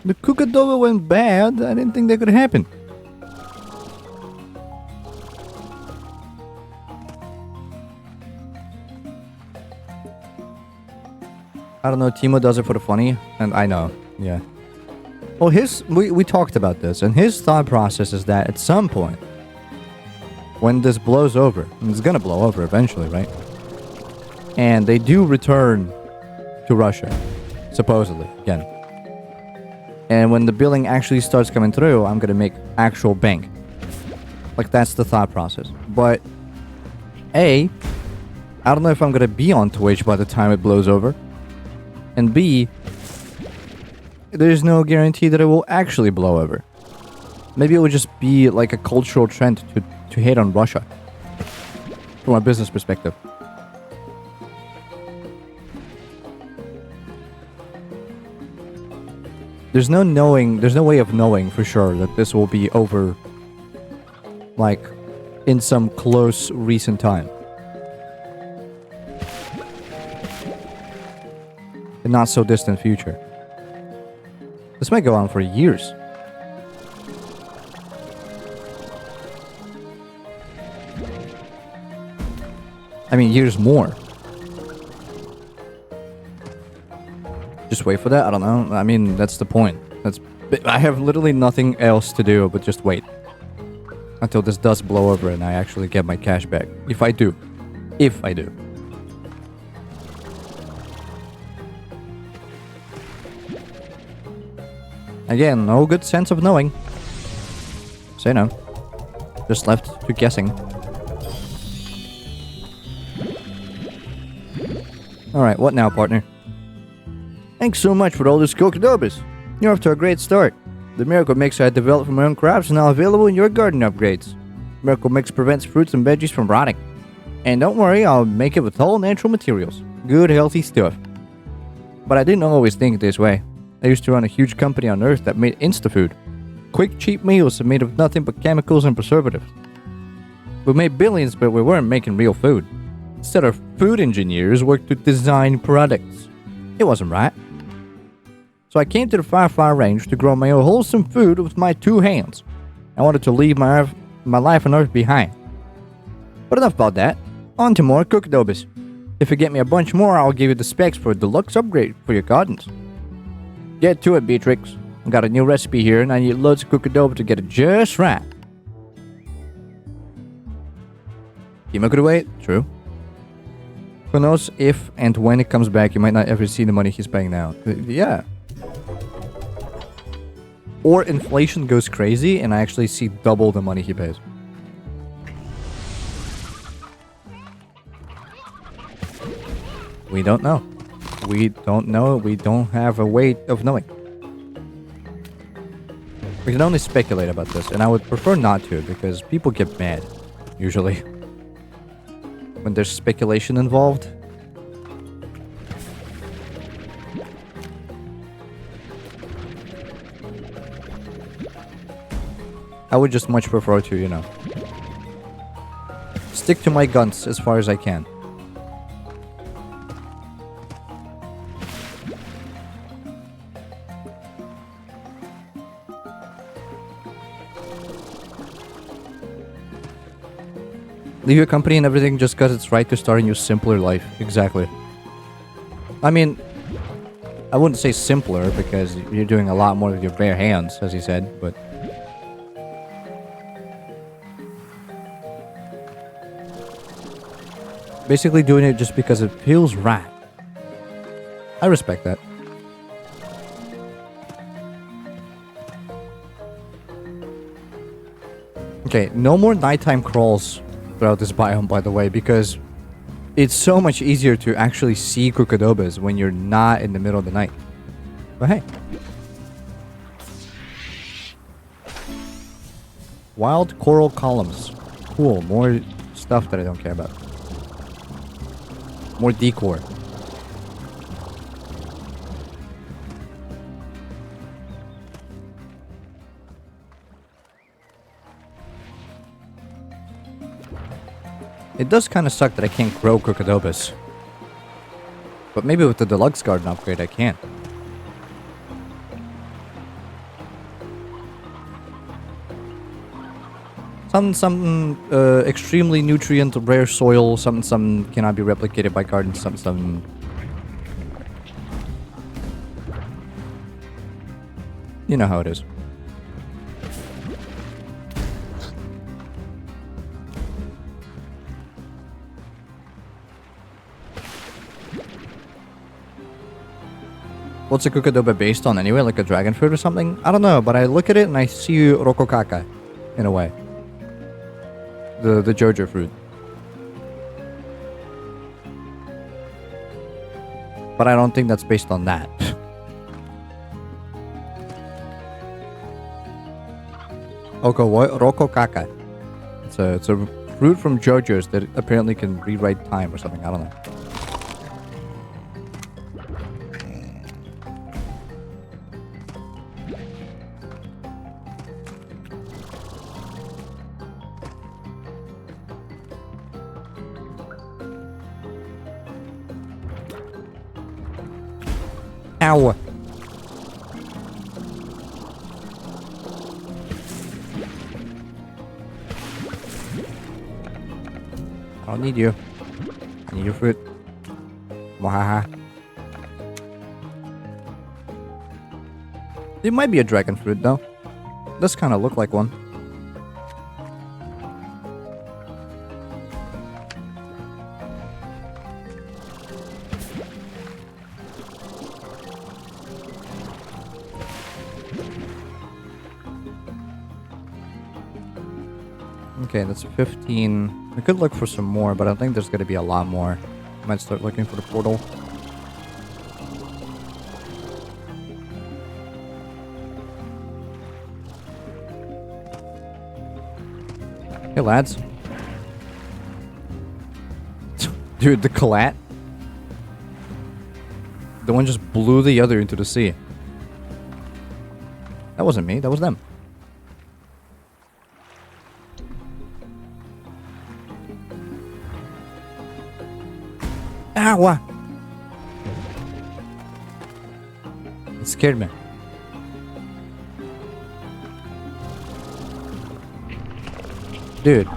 The Kookadoba went bad. I didn't think that could happen. I don't know, Timo does it for the funny, and I know, yeah. Well, we talked about this, and his thought process is that at some point, when this blows over, and it's gonna blow over eventually, right? And they do return to Russia, supposedly, again. And when the billing actually starts coming through, I'm gonna make actual bank. Like, that's the thought process. But, A, I don't know if I'm gonna be on Twitch by the time it blows over. And B, there's no guarantee that it will actually blow over. Maybe it would just be like a cultural trend to hate on Russia from a business perspective. There's no way of knowing for sure that this will be over, like, in some close recent time. In not so distant future. This might go on for years. I mean, years more. Just wait for that? I don't know. I mean, that's the point. I have literally nothing else to do but just wait. Until this does blow over and I actually get my cash back. If I do. If I do. Again, no good sense of knowing. Say no. Just left to guessing. Alright, what now, partner? Thanks so much for all this Kokidobas. You're off to a great start. The Miracle Mix I developed from my own crops is now available in your garden upgrades. Miracle Mix prevents fruits and veggies from rotting. And don't worry, I'll make it with all natural materials. Good, healthy stuff. But I didn't always think this way. I used to run a huge company on Earth that made Instafood. Quick, cheap meals made of nothing but chemicals and preservatives. We made billions, but we weren't making real food. Instead, our food engineers worked to design products. It wasn't right. So I came to the far range to grow my own wholesome food with my 2 hands. I wanted to leave my life on Earth behind. But enough about that. On to more Kokidobas. If you get me a bunch more, I'll give you the specs for a deluxe upgrade for your gardens. Get to it, Beatrix. I got a new recipe here and I need loads of Kokidoba to get it just right. Kimo could wait? True. Who knows if and when it comes back, you might not ever see the money he's paying now. Yeah. Or inflation goes crazy and I actually see double the money he pays. We don't know. We don't know. We don't have a way of knowing. We can only speculate about this, and I would prefer not to because people get mad, usually, when there's speculation involved. I would just much prefer to, you know, stick to my guns as far as I can. Leave your company and everything just because it's right to start a new simpler life. Exactly. I mean, I wouldn't say simpler because you're doing a lot more with your bare hands, as he said, but... basically doing it just because it feels right. I respect that. Okay, no more nighttime crawls throughout this biome, by the way, because it's so much easier to actually see Kokidobas when you're not in the middle of the night. But hey. Wild coral columns. Cool, more stuff that I don't care about. More decor. It does kind of suck that I can't grow Kokidobas. But maybe with the deluxe garden upgrade I can. Something extremely nutrient rare soil, something cannot be replicated by gardens, something. You know how it is. What's a Kokidoba based on anyway? Like a dragon fruit or something? I don't know, but I look at it and I see Rokokaka, in a way. The Jojo fruit. But I don't think that's based on that. Oko what? Rokokaka. It's a fruit from JoJo's that apparently can rewrite time or something. I don't know. Ow. I don't need you. I need your fruit. Wahaha. It might be a dragon fruit though. Does kind of look like one. Okay, that's 15. We could look for some more, but I think there's going to be a lot more. Might start looking for the portal. Hey, lads. Dude, the collat. The one just blew the other into the sea. That wasn't me, that was them. Ow! It scared me. Dude.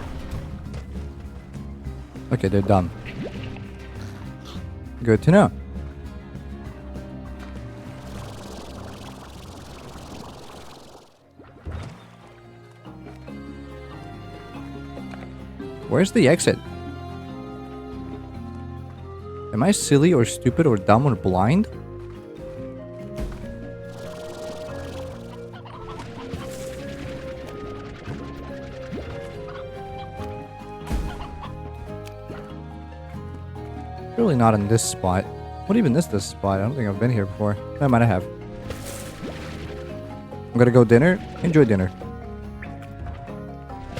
Okay, they're done. Good to know. Where's the exit? Am I silly or stupid or dumb or blind? Really not in this spot. What even is this spot? I don't think I've been here before. I might have. I'm gonna go dinner. Enjoy dinner.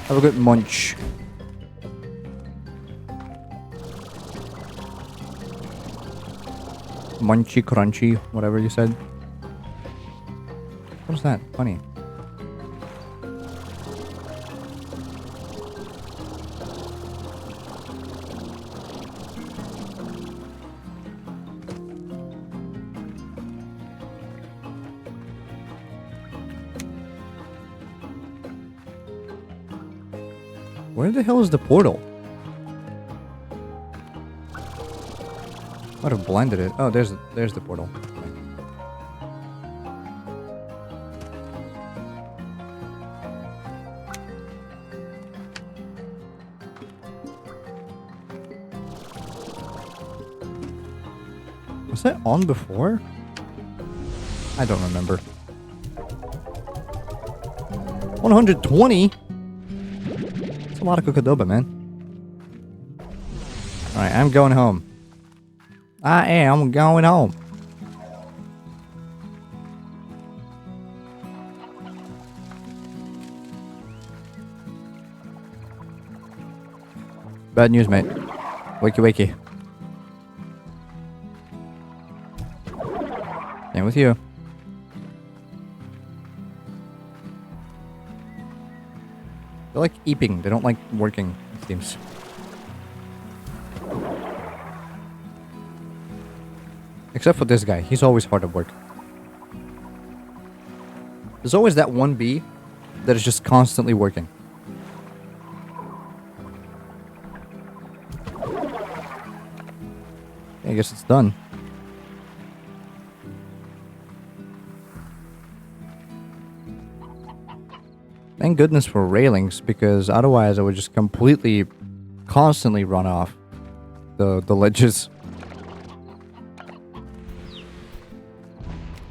Have a good munch. Munchy crunchy, whatever you said. What is that? Funny. Where the hell is the portal? Might have blinded it. Oh, there's the portal. Okay. Was that on before? I don't remember. 120? That's a lot of Kokodoba, man. Alright, I'm going home. I am going home. Bad news, mate. Wakey wakey. Same with you. They like eeping. They don't like working, it seems. Except for this guy. He's always hard at work. There's always that one bee that is just constantly working. I guess it's done. Thank goodness for railings, because otherwise I would just completely, constantly run off the ledges.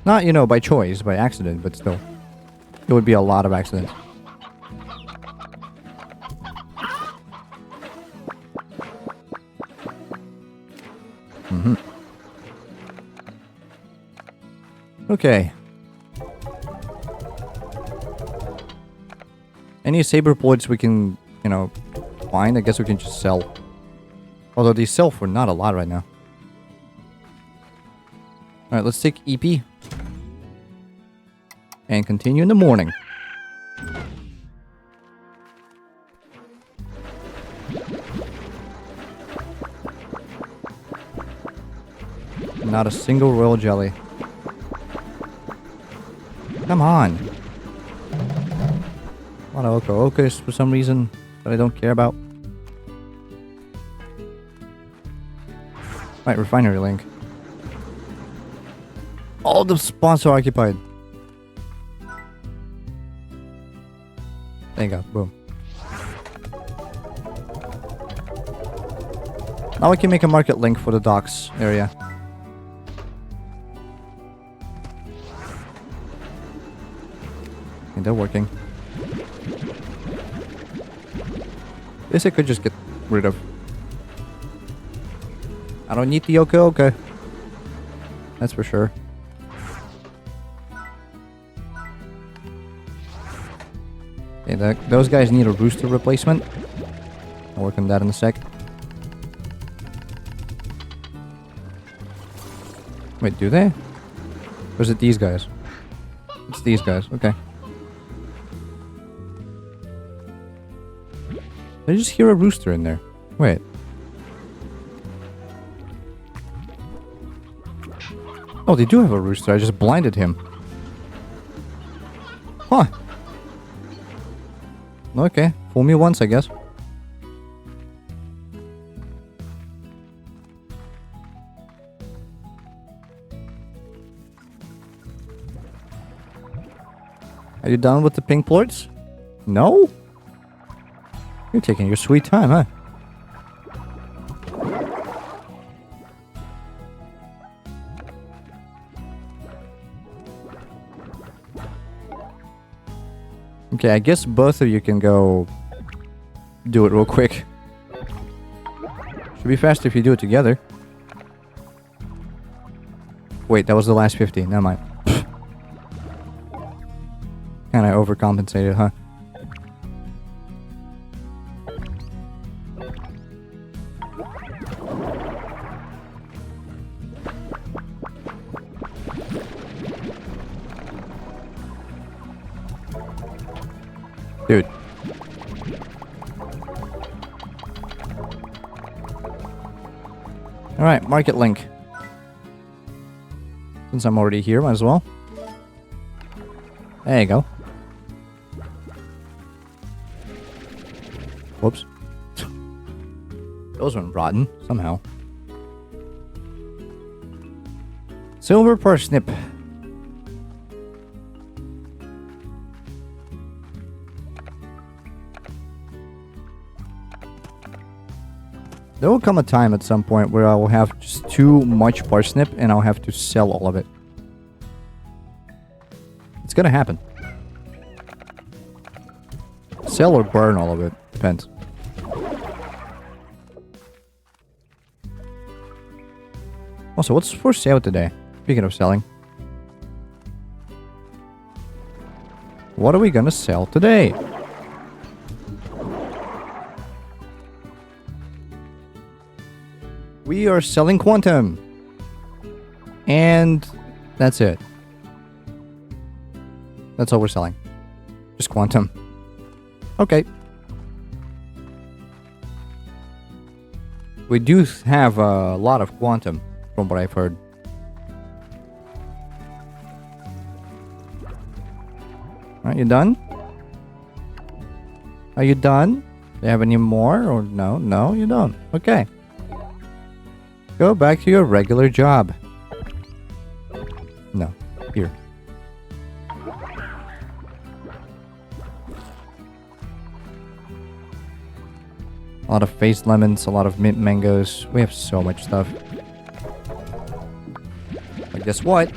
Not, you know, by choice, by accident, but still. It would be a lot of accidents. Mm-hmm. Okay. Any saber bullets we can, you know, find, I guess we can just sell. Although they sell for not a lot right now. Alright, let's take EP. And continue in the morning. Not a single royal jelly. Come on. A lot of Oko Okas for some reason that I don't care about. Right, refinery link. All the spots are occupied. There you go, boom. Now we can make a market link for the docks area. Okay, they're working. This I could just get rid of. I don't need the Oka. That's for sure. Okay, those guys need a rooster replacement. I'll work on that in a sec. Wait, do they? Or is it these guys? It's these guys, okay. Did I just hear a rooster in there? Wait. Oh, they do have a rooster. I just blinded him. Huh. Okay. Fool me once, I guess. Are you done with the pink plorts? No? You're taking your sweet time, huh? Okay, I guess both of you can go do it real quick. Should be faster if you do it together. Wait, that was the last 50. Never mind. Kinda overcompensated, huh? Dude. Alright, market link. Since I'm already here, might as well. There you go. Whoops. Those went rotten, somehow. Silver parsnip. There will come a time at some point where I will have just too much parsnip and I'll have to sell all of it. It's gonna happen. Sell or burn all of it. Depends. Also, what's for sale today? Speaking of selling. What are we gonna sell today? We are selling quantum. And that's it. That's all we're selling. Just quantum. Okay. We do have a lot of quantum, from what I've heard. Are you done? Are you done? Do you have any more? Or no? No, you don't. Okay. Go back to your regular job. No. Here. A lot of phased lemons, a lot of mint mangoes. We have so much stuff. But guess what?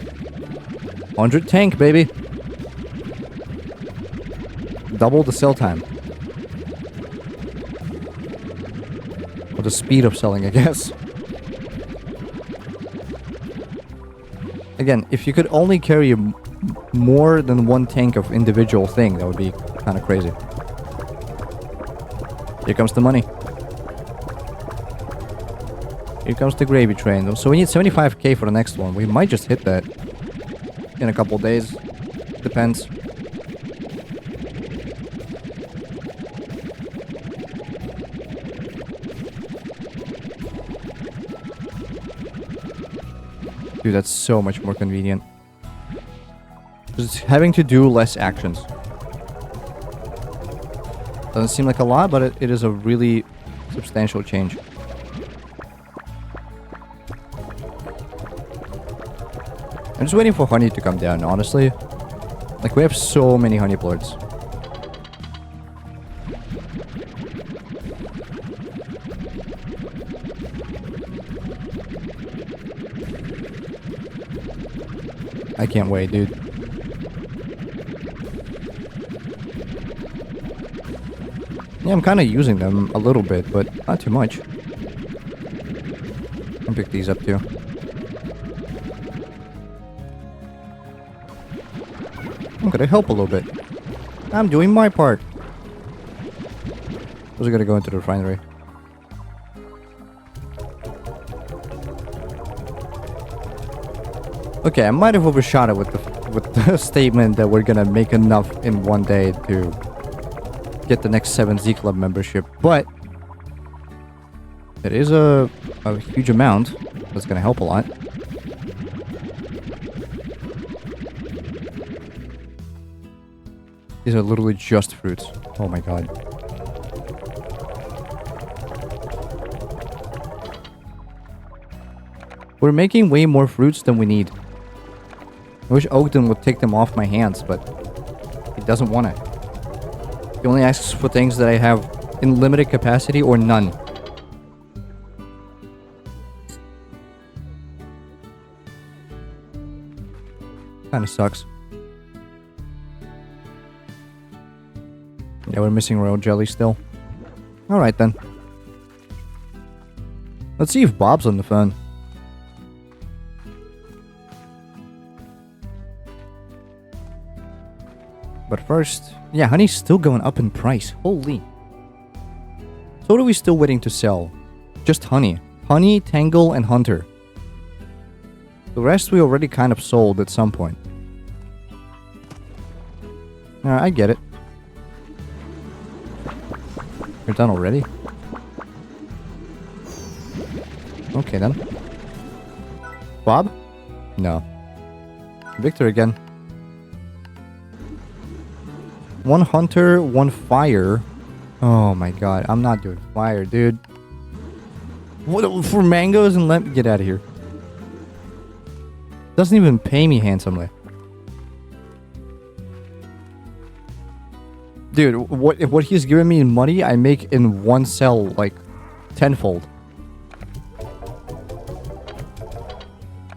100 tank, baby. Double the sell time. Or the speed of selling, I guess. Again, if you could only carry more than one tank of individual thing, that would be kind of crazy. Here comes the money. Here comes the gravy train. So we need 75k for the next one. We might just hit that in a couple days. Depends. Dude, that's so much more convenient. Just having to do less actions. Doesn't seem like a lot, but it is a really substantial change. I'm just waiting for honey to come down, honestly. Like, we have so many honey plorts. I can't wait, dude. Yeah, I'm kind of using them a little bit, but not too much. I'll pick these up too. I'm gonna help a little bit. I'm doing my part. Those are gonna go into the refinery. Okay, I might have overshot it with the statement that we're gonna make enough in one day to get the next 7 Z Club membership, but it is a huge amount. That's gonna help a lot. These are literally just fruits. Oh my god. We're making way more fruits than we need. I wish Ogden would take them off my hands, but he doesn't want it. He only asks for things that I have in limited capacity or none. Kinda sucks. Yeah, we're missing royal jelly still. Alright then. Let's see if Bob's on the phone. But first, yeah, honey's still going up in price. Holy. So what are we still waiting to sell? Just honey. Honey, Tangle, and Hunter. The rest we already kind of sold at some point. Alright, I get it. You're done already? Okay then. Bob? No. Victor again. 1 hunter, 1 fire. Oh my god, I'm not doing fire, dude. What for mangoes and let me get out of here. Doesn't even pay me handsomely. Dude, what he's giving me in money, I make in 1 cell like tenfold.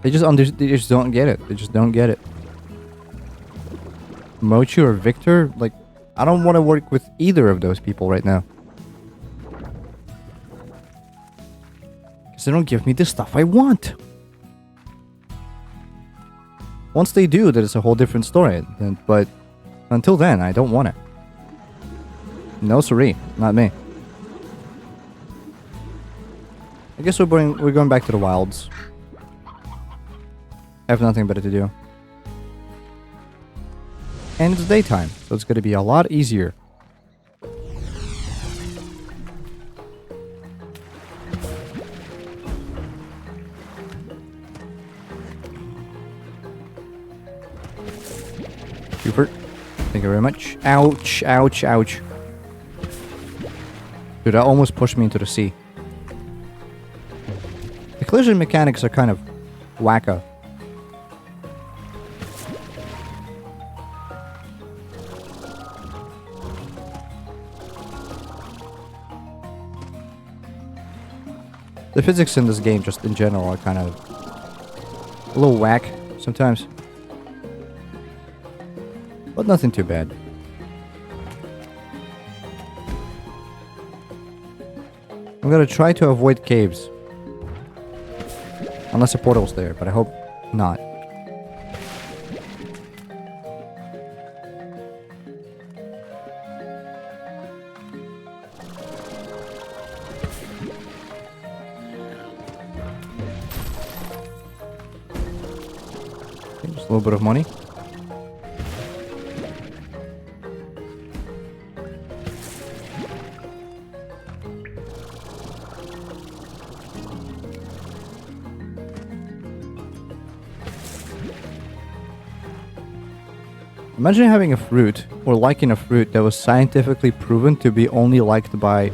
They just don't get it. They just don't get it. Mochi or Victor, like, I don't want to work with either of those people right now. Because they don't give me the stuff I want. Once they do, that is a whole different story. But until then, I don't want it. No siree, not me. I guess we're going back to the wilds. I have nothing better to do. And it's daytime, so it's going to be a lot easier. Super. Thank you very much. Ouch, ouch, ouch. Dude, that almost pushed me into the sea. The collision mechanics are kind of wacko. The physics in this game, just in general, are kind of a little whack sometimes. But nothing too bad. I'm gonna try to avoid caves. Unless a portal's there, but I hope not. little bit of money. Imagine having a fruit, or liking a fruit that was scientifically proven to be only liked by...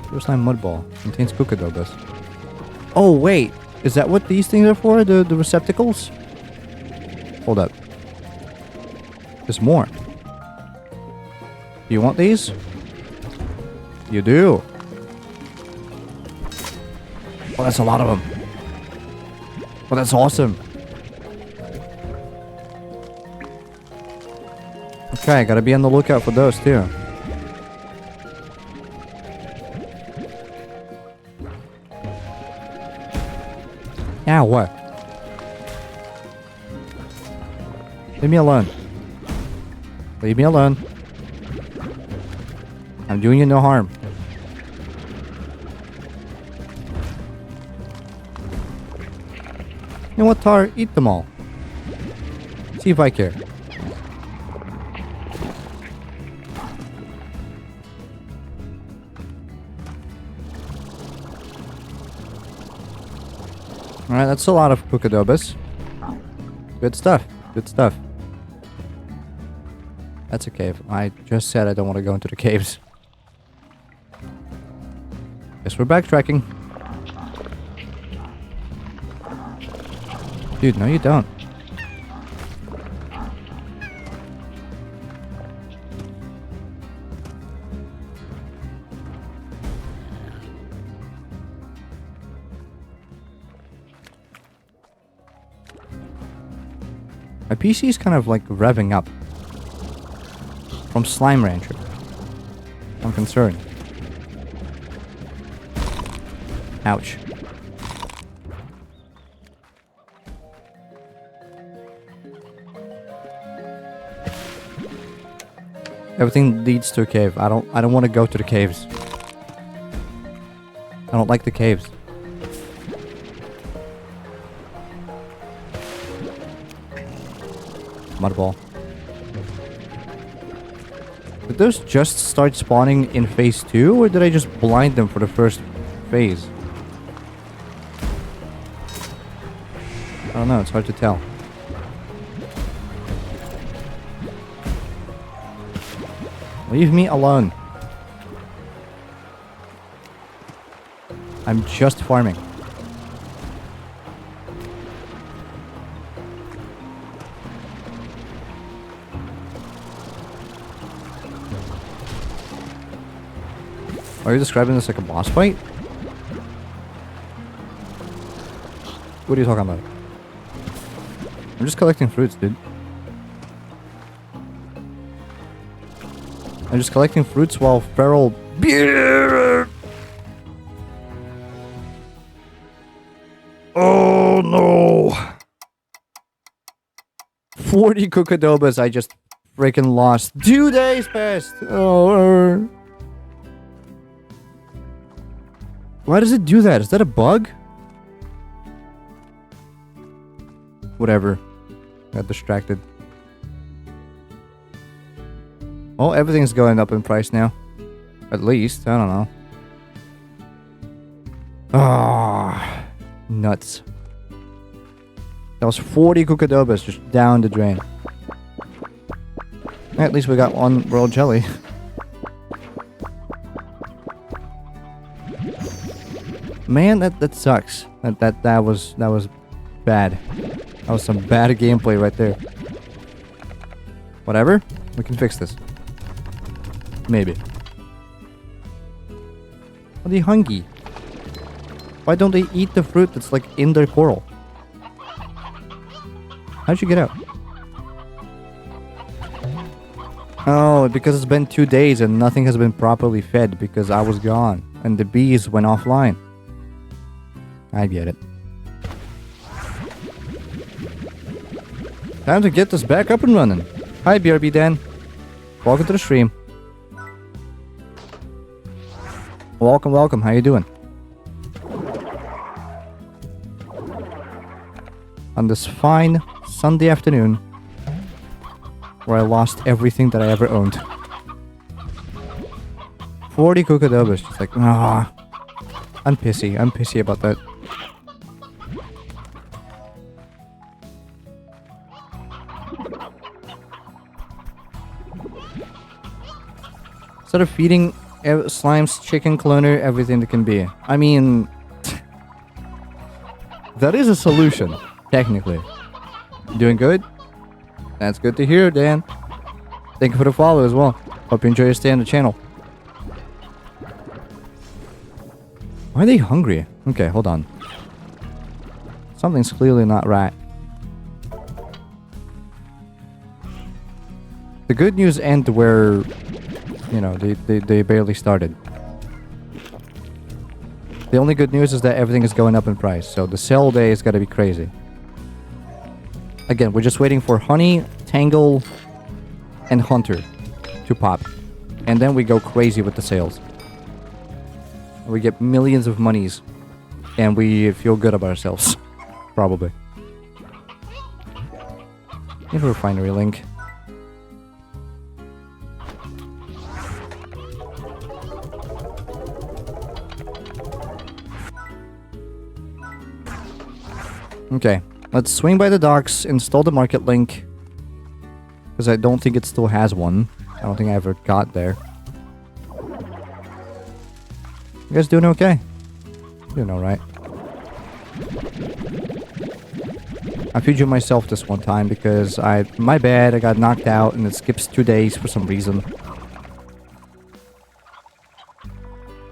Pure Slime Mud Ball. Contains Kookadoobas. Oh, wait. Is that what these things are for? The receptacles? Hold up. There's more. Do you want these? You do. Oh, that's a lot of them. Oh, that's awesome. Okay, gotta be on the lookout for those too. Ow, what? Leave me alone. Leave me alone. I'm doing you no harm. You know what, Tar? Eat them all. See if I care. Alright, that's a lot of Kookadoobas. Good stuff. Good stuff. That's a cave. I just said I don't want to go into the caves. Guess we're backtracking. Dude, no you don't. My PC is kind of like revving up. From Slime Rancher. I'm concerned. Ouch. Everything leads to a cave. I don't want to go to the caves. I don't like the caves. Mud ball. Did those just start spawning in phase 2, or did I just blind them for the first phase? I don't know, it's hard to tell. Leave me alone. I'm just farming. Are you describing this like a boss fight? What are you talking about? I'm just collecting fruits, dude. I'm just collecting fruits while feral beer. Oh no! 40 Kookadoobas I just freaking lost. 2 days passed. Oh. Why does it do that? Is that a bug? Whatever. Got distracted. Oh, everything's going up in price now. At least. I don't know. Ah, nuts. That was 40 Kookadoobas just down the drain. At least we got one world jelly. Man, that sucks. That was bad. That was some bad gameplay right there. Whatever. We can fix this. Maybe. Are they hungry? Why don't they eat the fruit that's like in their coral? How'd you get out? Oh, because it's been 2 days and nothing has been properly fed because I was gone and the bees went offline. I get it. Time to get this back up and running. Hi, BRB Dan. Welcome to the stream. Welcome, welcome. How you doing? On this fine Sunday afternoon where I lost everything that I ever owned. 40 Cucadobas. Just like, ah. I'm pissy. I'm pissy about that. Instead of feeding Slime's chicken cloner everything that can be. I mean... that is a solution, technically. Doing good? That's good to hear, Dan. Thank you for the follow as well. Hope you enjoy your stay on the channel. Why are they hungry? Okay, hold on. Something's clearly not right. The good news end where, you know, they barely started. The only good news is that everything is going up in price, so the sale day is gonna be crazy. Again, we're just waiting for Honey, Tangle, and Hunter to pop. And then we go crazy with the sales. We get millions of monies. And we feel good about ourselves. Probably. Need a refinery link. Okay, let's swing by the docks, install the market link. Because I don't think it still has one. I don't think I ever got there. You guys doing okay? Doing alright. I feed you myself this one time because my bad, I got knocked out and it skips 2 days for some reason.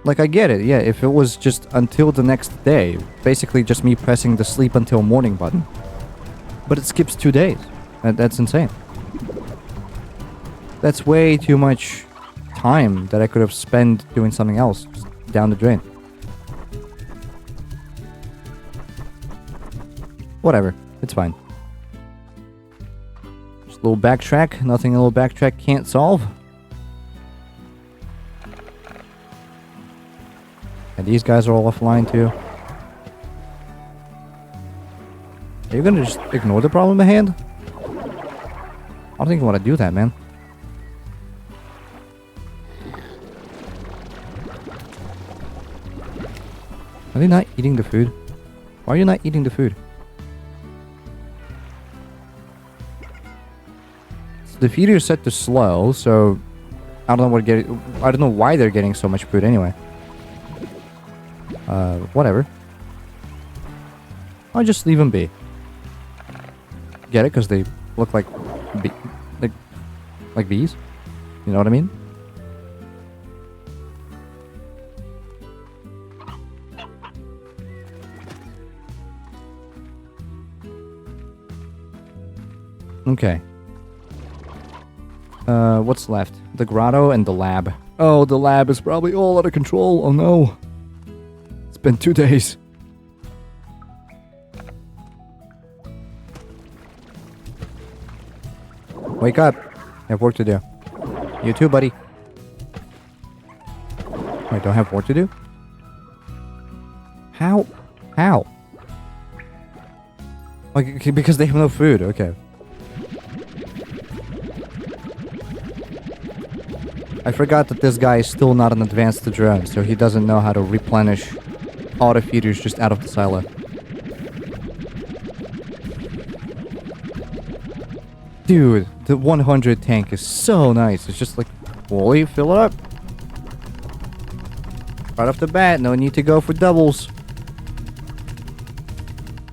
Like, I get it, yeah, if it was just until the next day, basically just me pressing the sleep until morning button. But it skips 2 days. That's insane. That's way too much time that I could have spent doing something else, just down the drain. Whatever, it's fine. Just a little backtrack, nothing a little backtrack can't solve. And these guys are all offline too. Are you gonna just ignore the problem at hand? I don't think you want to do that, man. Are they not eating the food? Why are you not eating the food? So the feeder is set to slow, so I don't know why they're getting so much food anyway. Whatever. I'll just leave them be. Get it? Because they look like bees. You know what I mean? Okay. What's left? The grotto and the lab. Oh, the lab is probably all out of control. Oh no. It's been 2 days. Wake up. I have work to do. You too, buddy. Wait, don't have work to do? How? How? Like, because they have no food. Okay. I forgot that this guy is still not an advanced drone, so he doesn't know how to replenish auto feeders just out of the silo. Dude, the 100 tank is so nice. It's just like, Wally, fill it up. Right off the bat, no need to go for doubles.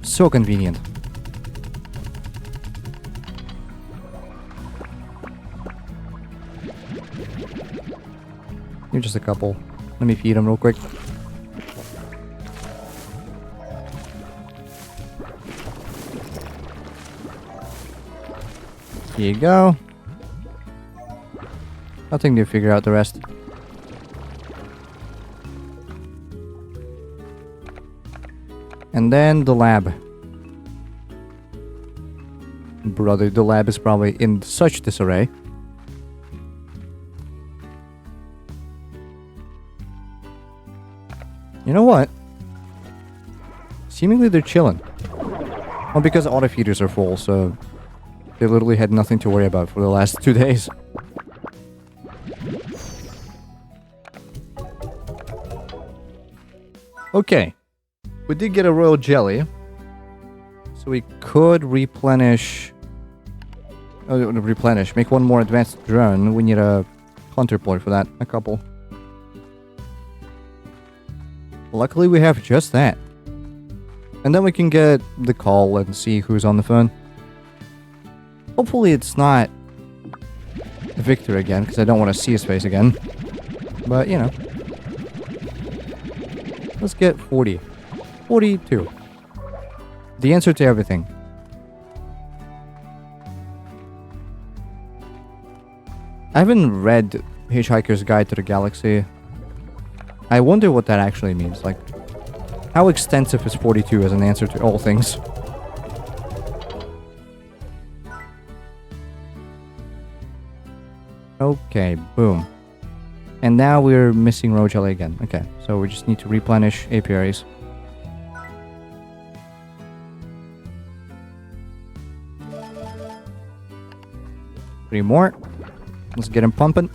So convenient. You're just a couple. Let me feed them real quick. Here you go. Nothing to figure out the rest. And then the lab. Brother, the lab is probably in such disarray. You know what? Seemingly they're chilling. Well, because auto feeders are full, so they literally had nothing to worry about for the last 2 days. Okay. We did get a royal jelly. So we could replenish... Make one more advanced drone. We need a hunter ploy for that. A couple. Luckily we have just that. And then we can get the call and see who's on the phone. Hopefully it's not Victor again, because I don't want to see his face again. But, you know. Let's get 40. 42. The answer to everything. I haven't read Hitchhiker's Guide to the Galaxy. I wonder what that actually means. Like, how extensive is 42 as an answer to all things? Okay, boom. And now we're missing royal jelly again. Okay, so we just need to replenish apiaries. 3 more. Let's get him pumping.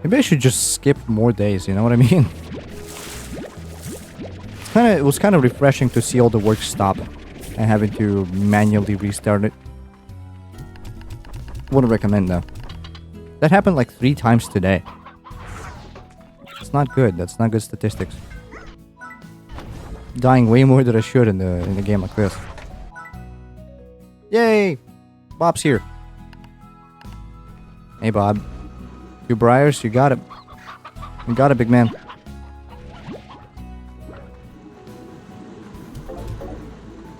Maybe I should just skip more days, you know what I mean? It was kind of refreshing to see all the work stop and having to manually restart it. Wouldn't recommend though. That happened like 3 times today. It's not good. That's not good statistics. Dying way more than I should in a game like this. Yay! Bob's here. Hey Bob. 2 briars, you got it. You got it, big man.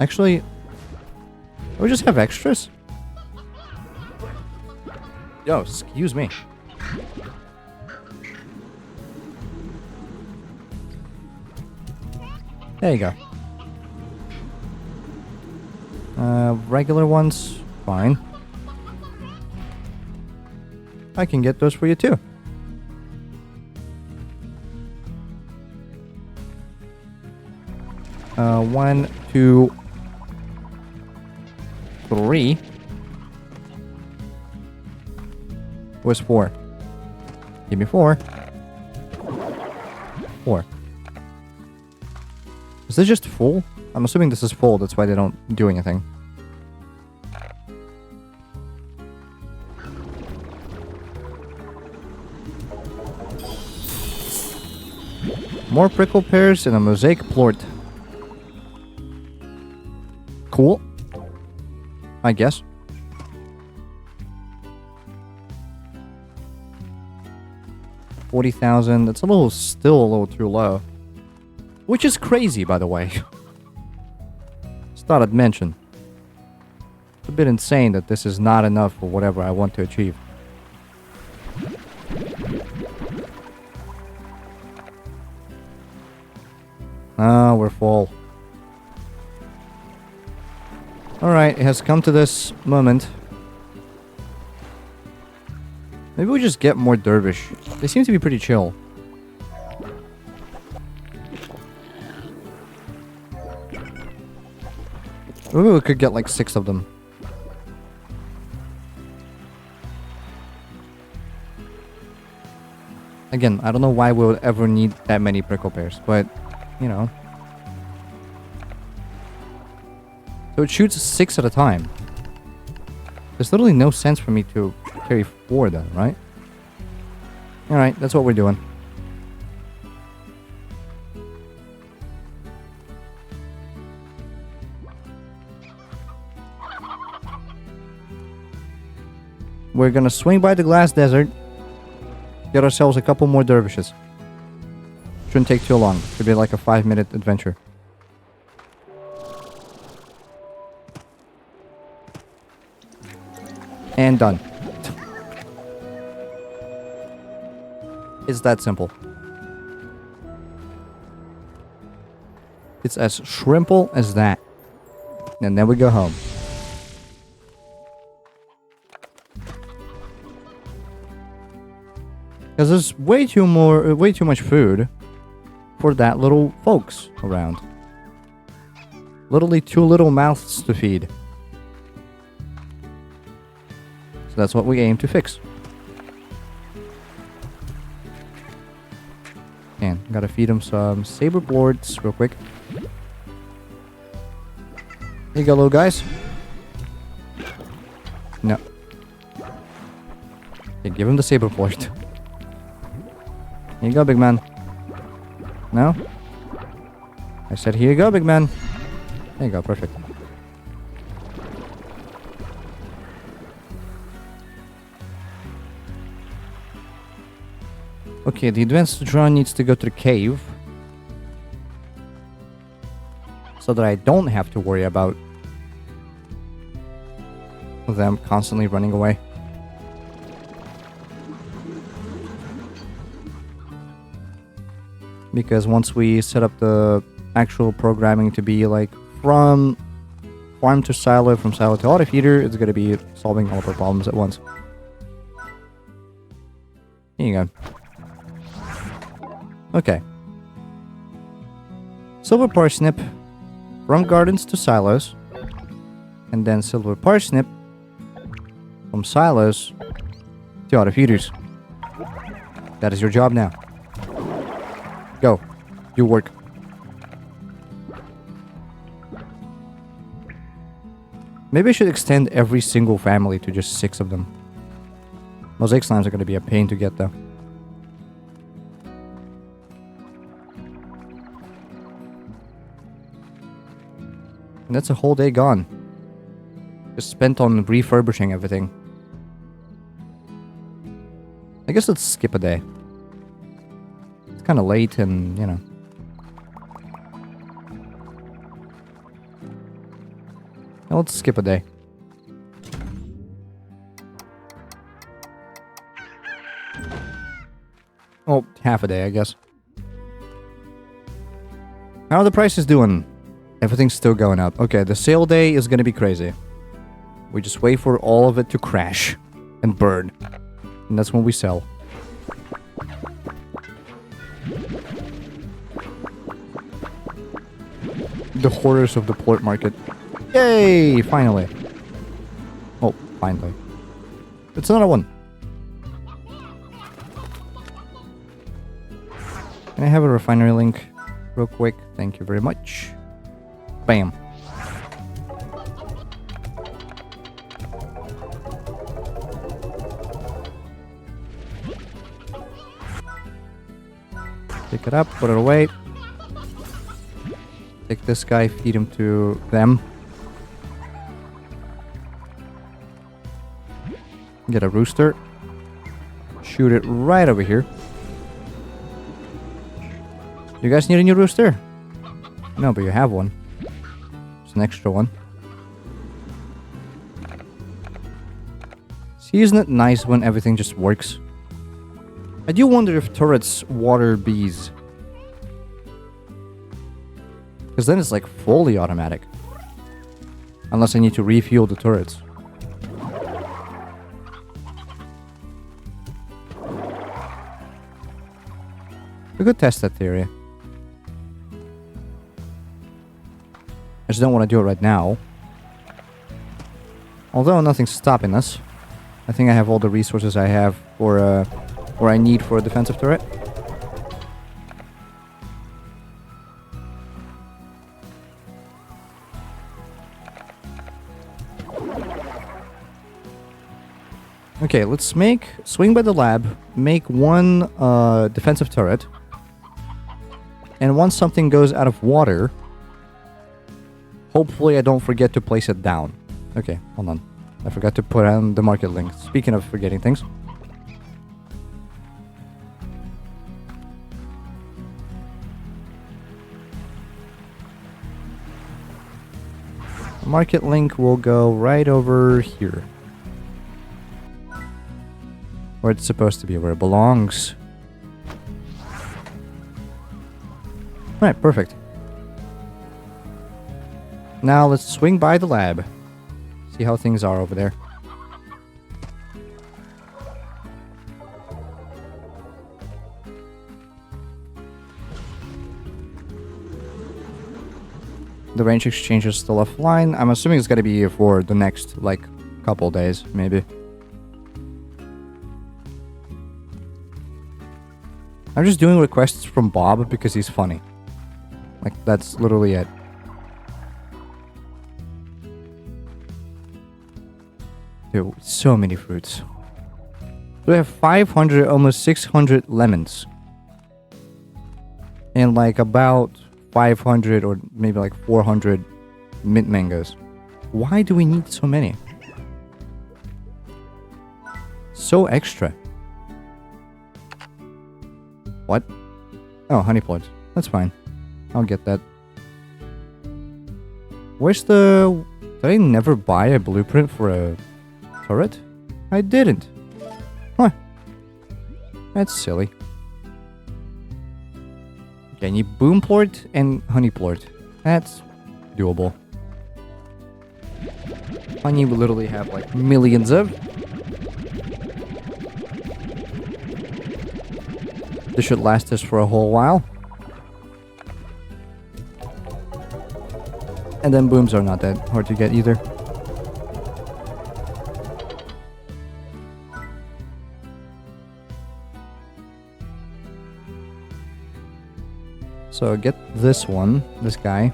Actually, do we just have extras? Yo, excuse me. There you go. Regular ones, fine. I can get those for you too. One, 2, 3. Where's 4? Give me 4. 4. Is this just full? I'm assuming this is full, that's why they don't do anything. More prickle pears and a mosaic plort. Cool. I guess. $40,000. That's still a little too low. Which is crazy, by the way. Just thought I'd mention. It's a bit insane that this is not enough for whatever I want to achieve. Ah, we're full. Alright, it has come to this moment. Maybe we just get more dervish. They seem to be pretty chill. Maybe we could get like 6 of them. Again, I don't know why we would ever need that many prickle pears, but, you know. So it shoots 6 at a time. There's literally no sense for me to carry 4 then, right? Alright, that's what we're doing. We're gonna swing by the glass desert. Get ourselves a couple more dervishes. Shouldn't take too long. Should be like a 5-minute adventure. And done. It's that simple. It's as shrimple as that. And then we go home. Because there's way too much food for that little folks around. Literally too little mouths to feed. So that's what we aim to fix. And gotta feed him some saber blords real quick. Here you go, little guys. No. Okay, give him the saber blord. Here you go, big man. No? I said, here you go, big man. There you go, perfect. Okay, the advanced drone needs to go to the cave. So that I don't have to worry about them constantly running away. Because once we set up the actual programming to be like from farm to silo, from silo to auto feeder, it's going to be solving all of our problems at once. Here you go. Okay. Silver parsnip from gardens to silos. And then silver parsnip from silos to auto feeders. That is your job now. Go. Do work. Maybe I should extend every single family to just 6 of them. Mosaic slimes are going to be a pain to get though. And that's a whole day gone. Just spent on refurbishing everything. I guess let's skip a day. It's kind of late and, you know. Now let's skip a day. Oh, half a day, I guess. How are the prices doing? Everything's still going up. Okay, the sale day is gonna be crazy. We just wait for all of it to crash and burn. And that's when we sell. The horrors of the port market. Yay! Finally. Oh, finally. It's another one. Can I have a refinery link real quick? Thank you very much. Bam. Pick it up, put it away. Take this guy, feed him to them. Get a rooster. Shoot it right over here. You guys need a new rooster? No, but you have one. It's an extra one. See, isn't it nice when everything just works? I do wonder if turrets water bees. Because then it's like fully automatic. Unless I need to refuel the turrets. We could test that theory. I just don't want to do it right now. Although nothing's stopping us. I think I have all the resources I have for, or I need for a defensive turret. Okay, let's swing by the lab, make one defensive turret. And once something goes out of water, hopefully I don't forget to place it down. Okay, hold on. I forgot to put on the market link. Speaking of forgetting things. The market link will go right over here. Where it's supposed to be, where it belongs. Right, perfect. Now let's swing by the lab. See how things are over there. The range exchange is still offline. I'm assuming it's gonna be for the next, like, couple days, maybe. I'm just doing requests from Bob because he's funny. Like, that's literally it. Dude, so many fruits. We have 500, almost 600 lemons. And like about 500 or maybe like 400 mint mangoes. Why do we need so many? So extra. What? Oh, honey plants. That's fine. I'll get that. Where's the... Did I never buy a blueprint for a turret? I didn't. Huh. That's silly. Okay, I need boom plort and honey plort. That's doable. Honey we literally have like millions of. This should last us for a whole while. And then booms are not that hard to get either. So get this one, this guy.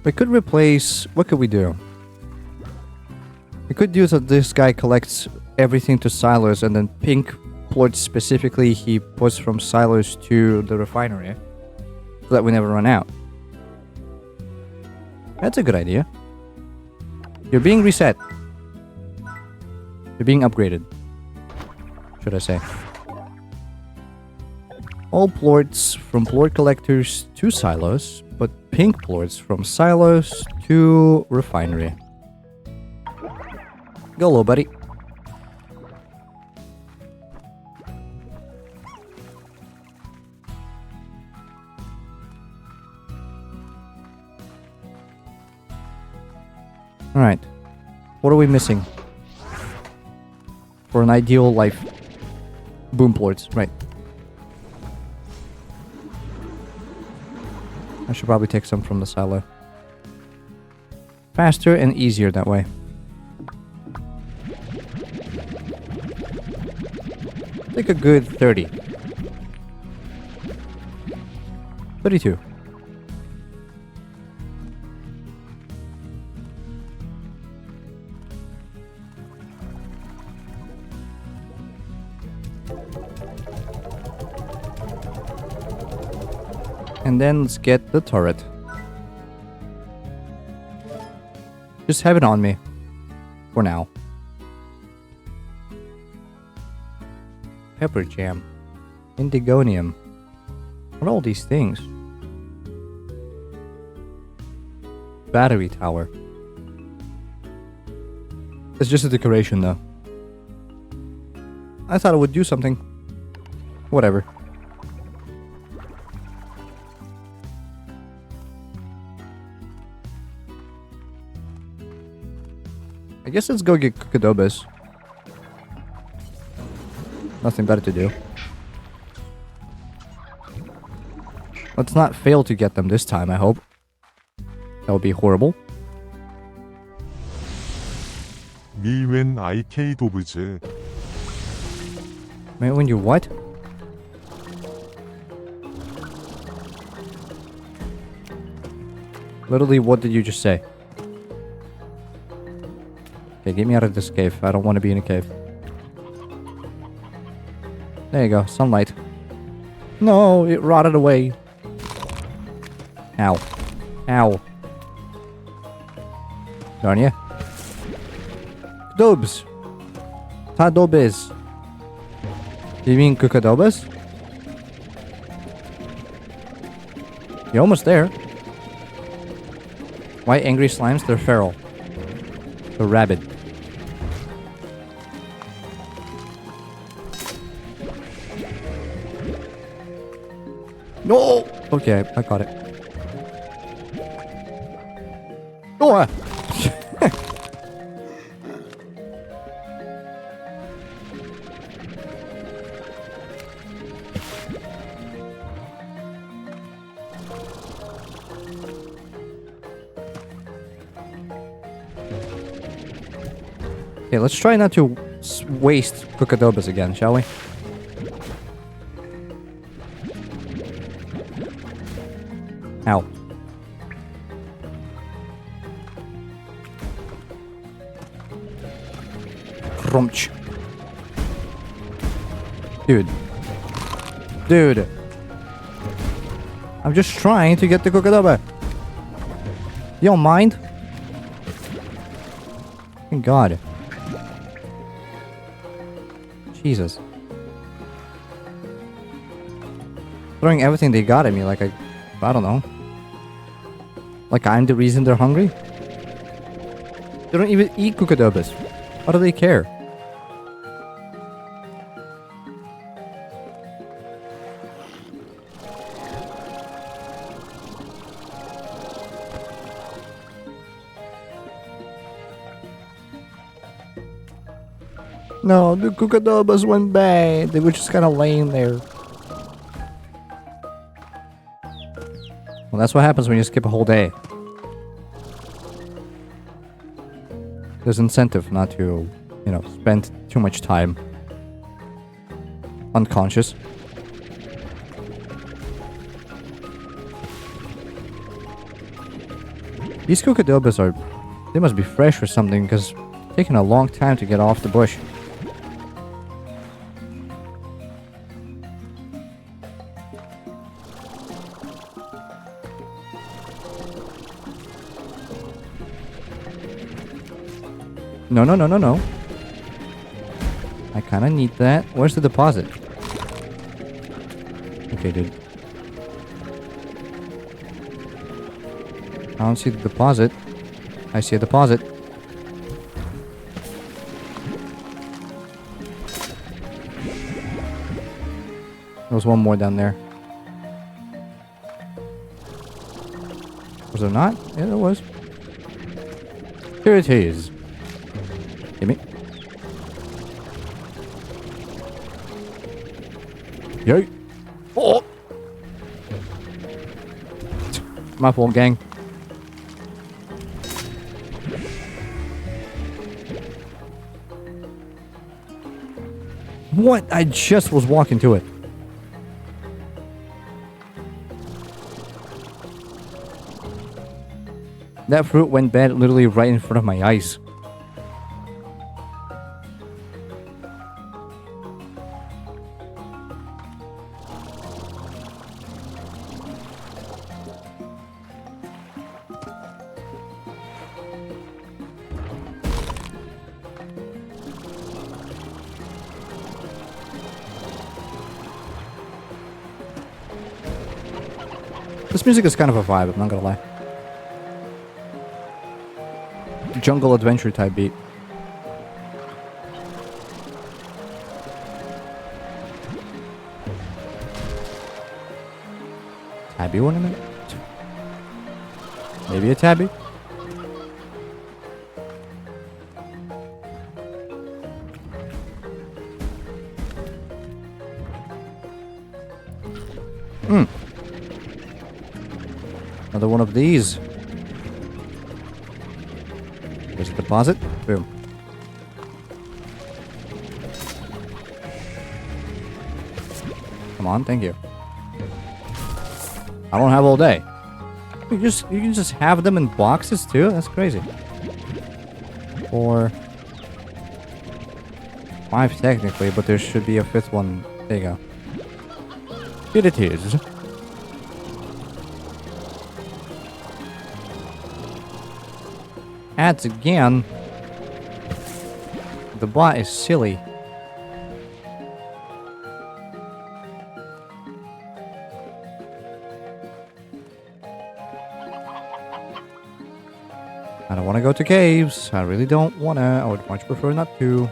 We could replace... What could we do? We could do that this guy collects everything to silos and then pink plort specifically he puts from silos to the refinery. So that we never run out. That's a good idea. You're being reset. You're being upgraded. Should I say. All plorts from plort collectors to silos, but pink plorts from silos to refinery. Go low, buddy. Alright. What are we missing? For an ideal life. Boom plorts, right. I should probably take some from the silo. Faster and easier that way. Take a good 30. 32. And then let's get the turret. Just have it on me. For now. Pepper jam. Indigonium. What are all these things? Battery tower. It's just a decoration though. I thought it would do something. Whatever. I guess let's go get Kukadobas. Nothing better to do. Let's not fail to get them this time, I hope. That would be horrible. 미 웬 IK 도브즈. Man, when you what? Literally, what did you just say? Okay, get me out of this cave. I don't want to be in a cave. There you go, sunlight. No, it rotted away. Ow. Ow. Darn ya. Dubs. Tadobes. You mean Kukadobas? You're almost there. Why angry slimes? They're feral. They're rabid. No! Okay, I got it. Oh! Okay, let's try not to waste Cookadobas again, shall we? Ow. Crunch. Dude. Dude. I'm just trying to get the Cookadoba. You don't mind? Thank God. Jesus. Throwing everything they got at me like I don't know. Like I'm the reason they're hungry? They don't even eat Cookadobas. How do they care? No, the Cookadobas went bad. They were just kind of laying there. Well, that's what happens when you skip a whole day. There's incentive not to, you know, spend too much time unconscious. These Cookadobas are... They must be fresh or something, because it's taking a long time to get off the bush. No, no, no, no, no. I kind of need that. Where's the deposit? Okay, dude. I don't see the deposit. I see a deposit. There was one more down there. Was there not? Yeah, there was. Here it is. Give me. Yo. Oh. My fault, gang. What? I just was walking to it. That fruit went bad literally right in front of my eyes. This music is kind of a vibe, I'm not gonna lie. Jungle adventure type beat. Tabby ornament? Maybe a tabby? Another one of these. There's a deposit. Boom. Come on, thank you. I don't have all day. You can just have them in boxes too? That's crazy. 4, 5 technically, but there should be a 5th one. There you go. Here it is. Ads again. The bot is silly. I don't want to go to caves. I really don't want to. I would much prefer not to.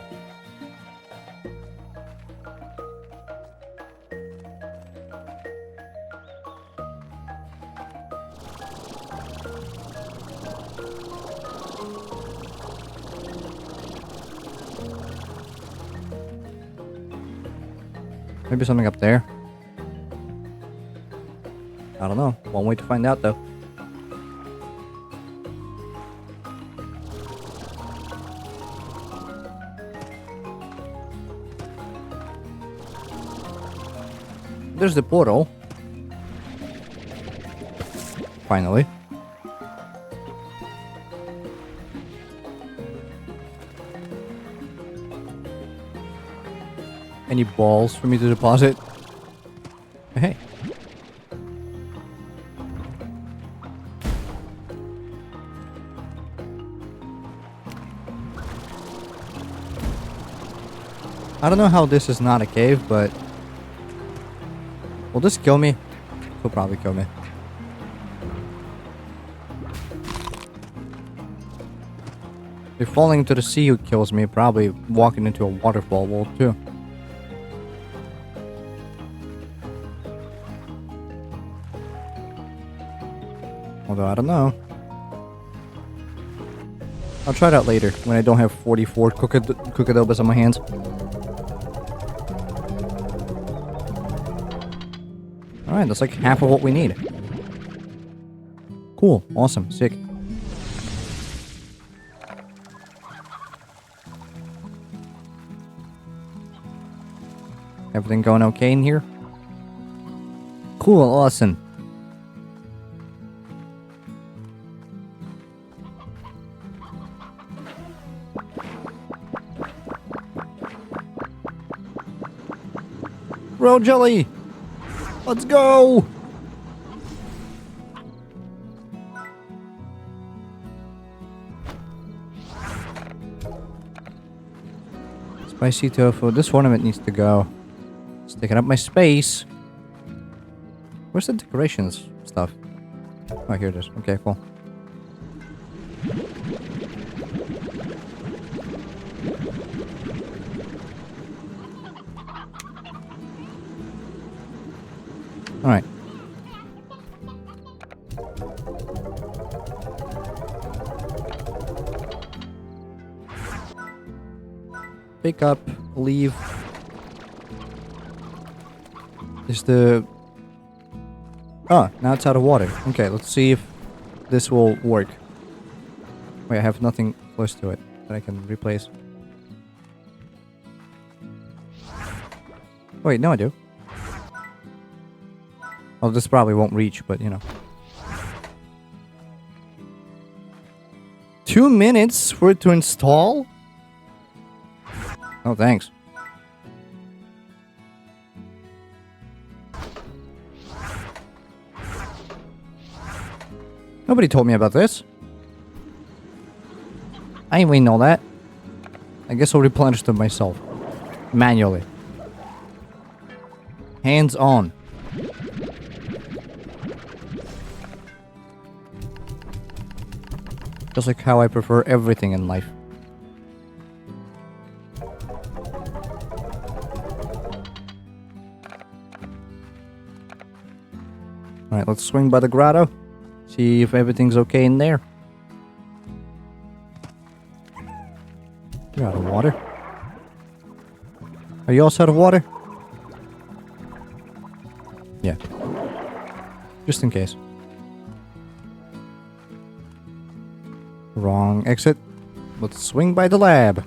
Maybe something up there. I don't know. One way to find out, though. there's the portal. Finally. Any balls for me to deposit? Hey. I don't know how this is not a cave, but... Will this kill me? It'll probably kill me. If falling into the sea kills me, probably walking into a waterfall will too. Although, I don't know. I'll try that later, when I don't have 44 cookadobas on my hands. Alright, that's like half of what we need. Cool, awesome, sick. Everything going okay in here? Cool, awesome. Road jelly! Let's go! Spicy tofu. This ornament needs to go. It's taking up my space. Where's the decorations stuff? Oh, here it is. Okay, cool. Alright. Pick up, leave. Is the... Oh, now it's out of water. Okay, let's see if this will work. Wait, I have nothing close to it that I can replace. Wait, no I do. Well, this probably won't reach, but you know. 2 minutes for it to install? Oh, thanks. Nobody told me about this. I ain't waiting all that. I guess I'll replenish them myself. Manually. Hands on. Just like how I prefer everything in life. Alright, let's swing by the grotto. See if everything's okay in there. You're out of water. Are you also out of water? Yeah. Just in case. Wrong exit. Let's swing by the lab.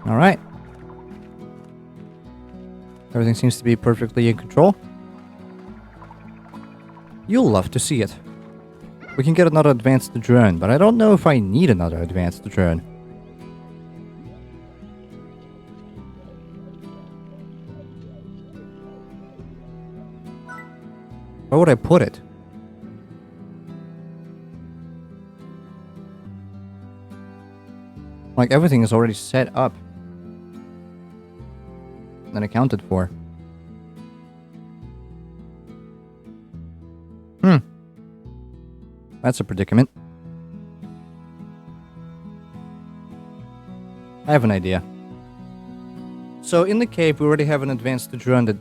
Alright. Everything seems to be perfectly in control. You'll love to see it. We can get another advanced drone, but I don't know if I need another advanced drone. Where would I put it? Like, everything is already set up and accounted for. That's a predicament. I have an idea. So in the cave, we already have an advanced drone that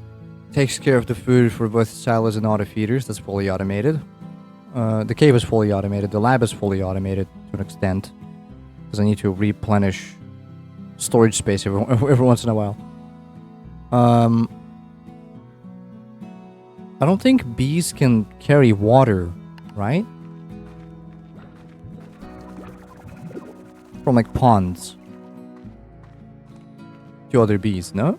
takes care of the food for both silos and auto feeders. That's fully automated. The cave is fully automated. The lab is fully automated to an extent, because I need to replenish storage space every once in a while. I don't think bees can carry water, right? From like ponds to other bees, no?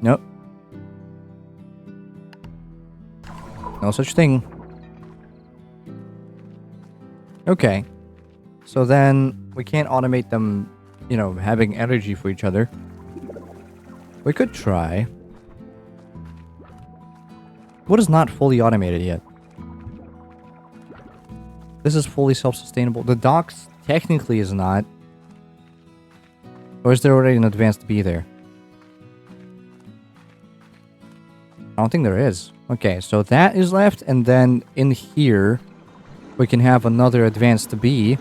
Nope. No such thing. Okay. So then we can't automate them, you know, having energy for each other. We could try. What is not fully automated yet? This is fully self-sustainable. The docks technically is not. Or is there already an advanced bee there? I don't think there is. Okay, so that is left, and then in here we can have another advanced bee.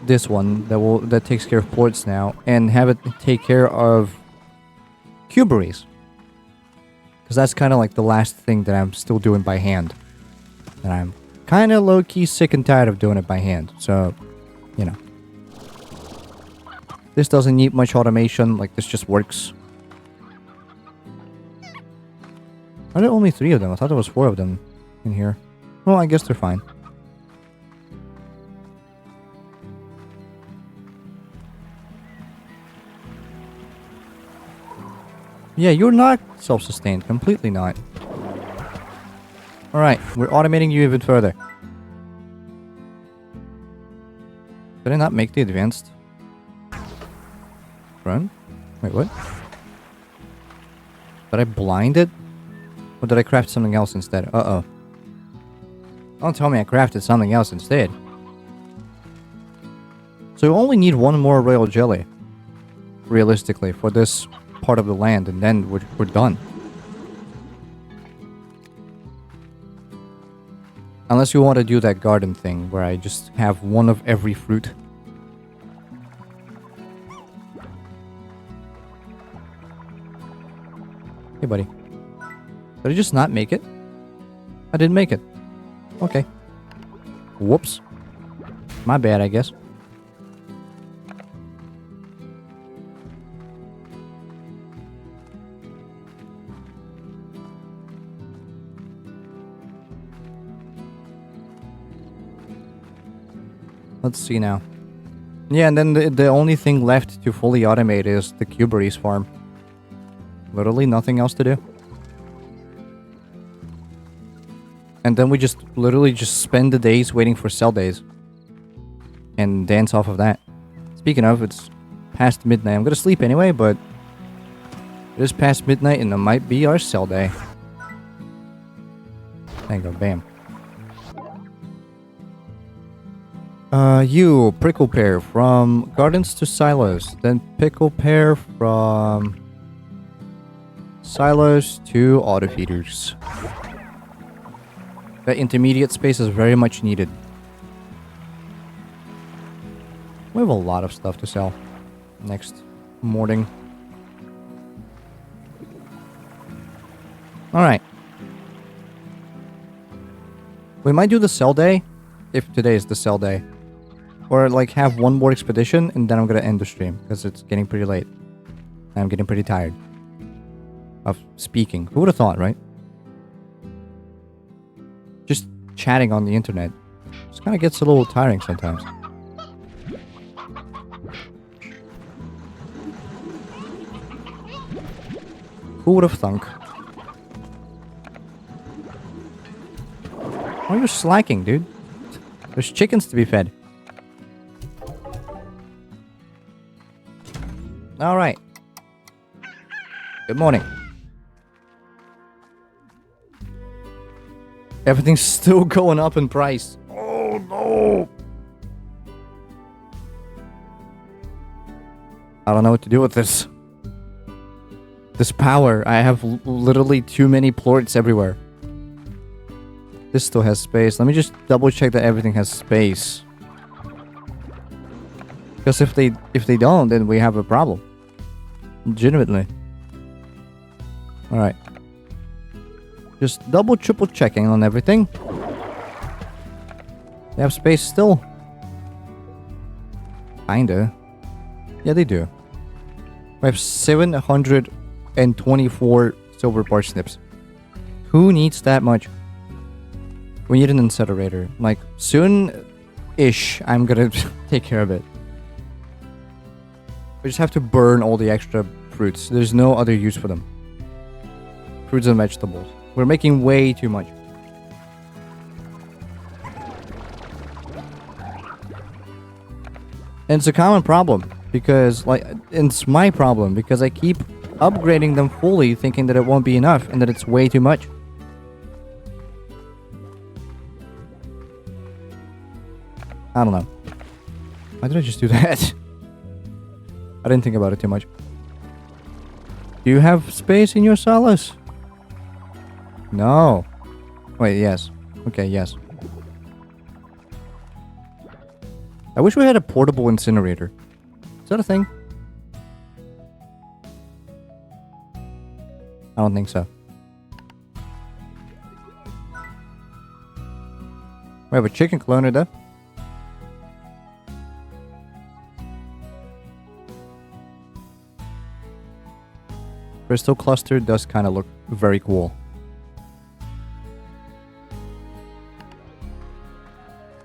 This one that takes care of ports now, and have it take care of cuberies. Because that's kind of like the last thing that I'm still doing by hand. And I'm kind of low-key sick and tired of doing it by hand. So, you know. This doesn't need much automation. Like, this just works. Are there only 3 of them? I thought there was 4 of them in here. Well, I guess they're fine. Yeah, you're not self-sustained. Completely not. Alright, we're automating you even further. Did I not make the advanced run? Wait, what? Did I blind it? Or did I craft something else instead? Uh-oh. Don't tell me I crafted something else instead. So we only need 1 more royal jelly. Realistically, for this part of the land, and then we're done. Unless you want to do that garden thing, where I just have 1 of every fruit. Hey, buddy. Did I just not make it? I didn't make it. Okay. Whoops. My bad, I guess. Let's see now. Yeah, and then the only thing left to fully automate is the Cuberries farm. Literally nothing else to do. And then we just literally just spend the days waiting for cell days. And dance off of that. Speaking of, it's past midnight. I'm gonna sleep anyway, but it is past midnight and it might be our cell day. There you go, bam. You, Prickle Pear, from Gardens to Silos. Then Pickle Pear from Silos to Auto Feeders. That intermediate space is very much needed. We have a lot of stuff to sell next morning. Alright. We might do the sell day, if today is the sell day. Or like have 1 more expedition and then I'm gonna end the stream because it's getting pretty late. And I'm getting pretty tired of speaking. Who would have thought, right? Just chatting on the internet just kind of gets a little tiring sometimes. Who would have thunk? Why are you slacking, dude? There's chickens to be fed. Alright. Good morning. Everything's still going up in price. Oh no! I don't know what to do with this. This power. I have literally too many plorts everywhere. This still has space. Let me just double check that everything has space. Because if they don't, then we have a problem. Legitimately. Alright. Just double, triple checking on everything. They have space still. Kinda. Yeah, they do. We have 724 silver parsnips. Who needs that much? We need an incinerator. Like, soon-ish, I'm gonna take care of it. We just have to burn all the extra fruits. There's no other use for them. Fruits and vegetables. We're making way too much. And it's a common problem. Because, like, it's my problem. Because I keep upgrading them fully, thinking that it won't be enough. And that it's way too much. I don't know. Why did I just do that? I didn't think about it too much. Do you have space in your salas? No. Wait, yes. Okay, yes. I wish we had a portable incinerator. Is that a thing? I don't think so. We have a chicken cloner though. Crystal cluster does kind of look very cool.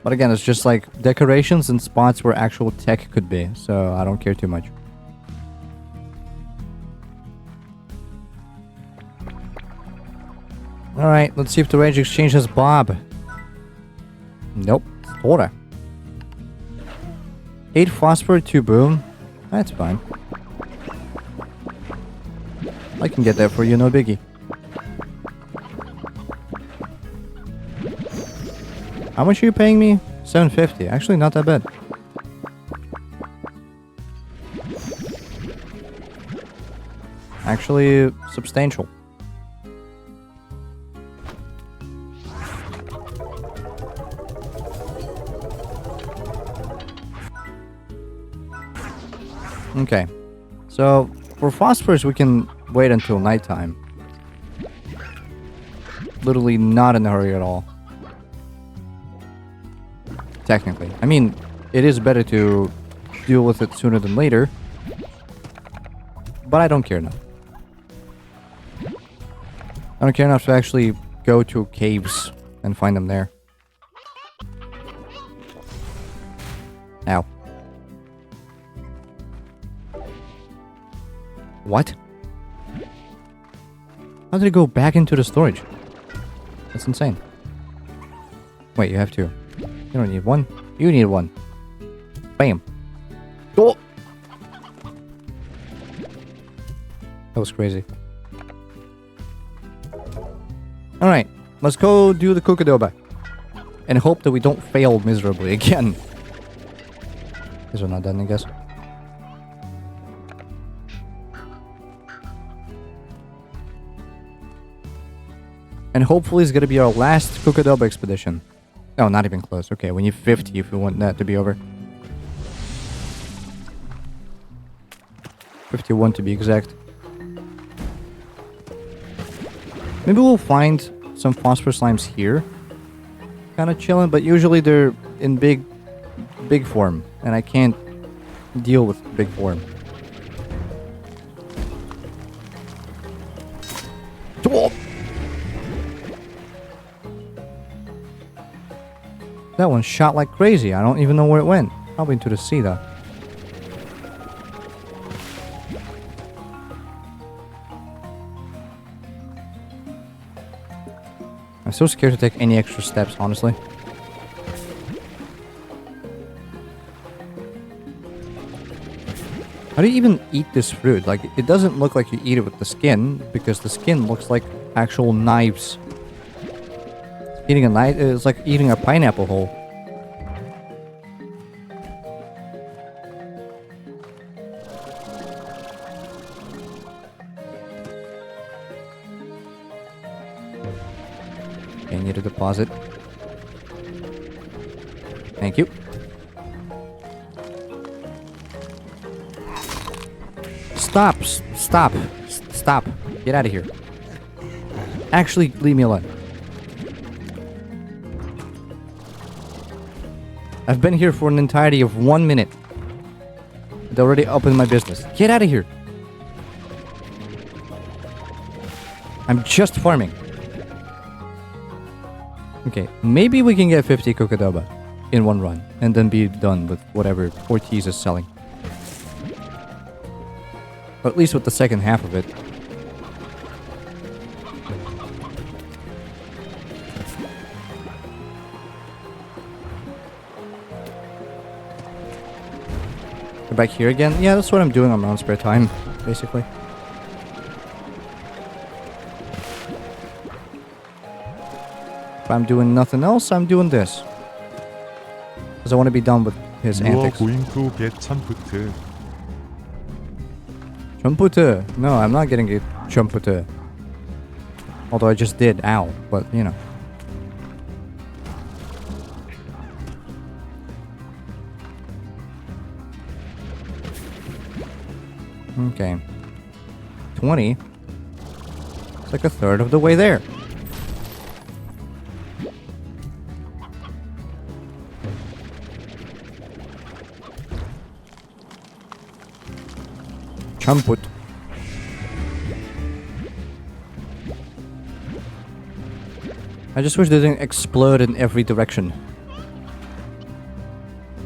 But again, it's just like decorations and spots where actual tech could be, so I don't care too much. Alright, let's see if the Rage Exchange has Bob. Nope, Tora. 8 phosphor, 2 boom. That's fine. I can get that for you, no biggie. How much are you paying me? 750. Actually, not that bad. Actually, substantial. Okay. So, for phosphorus, we can wait until nighttime. Literally not in a hurry at all. Technically. I mean, it is better to deal with it sooner than later. But I don't care enough. I don't care enough to actually go to caves and find them there. Ow. What? How did it go back into the storage? That's insane. Wait, you have two. You don't need one. You need one. Bam. Oh! That was crazy. Alright, let's go do the Kukadoba. And hope that we don't fail miserably again. These are not done, I guess. And hopefully it's gonna be our last Kukadoba expedition. Oh, not even close. Okay, we need 50 if we want that to be over. 51 to be exact. Maybe we'll find some phosphorus slimes here. Kind of chilling, but usually they're in big form. And I can't deal with big form. That one shot like crazy. I don't even know where it went. Probably into the sea, though. I'm so scared to take any extra steps, honestly. How do you even eat this fruit? Like, it doesn't look like you eat it with the skin, because the skin looks like actual knives. Eating a knife is like eating a pineapple whole. Okay, need a deposit. Thank you. Stop! Stop! Stop! Get out of here. Actually, leave me alone. I've been here for an entirety of 1 minute. They're already up in my business. Get out of here. I'm just farming. Okay, maybe we can get 50 Kokodoba in one run and then be done with whatever Ortiz is selling. Or at least with the second half of it. Go back here again? Yeah, that's what I'm doing on my own spare time, basically. If I'm doing nothing else, I'm doing this. Because I want to be done with his You are antics. going to get champuter. Chumpute. No, I'm not getting a Chumpute. Although I just did. Ow. But, you know. Okay. 20. It's like a third of the way there. Champut. I just wish they didn't explode in every direction.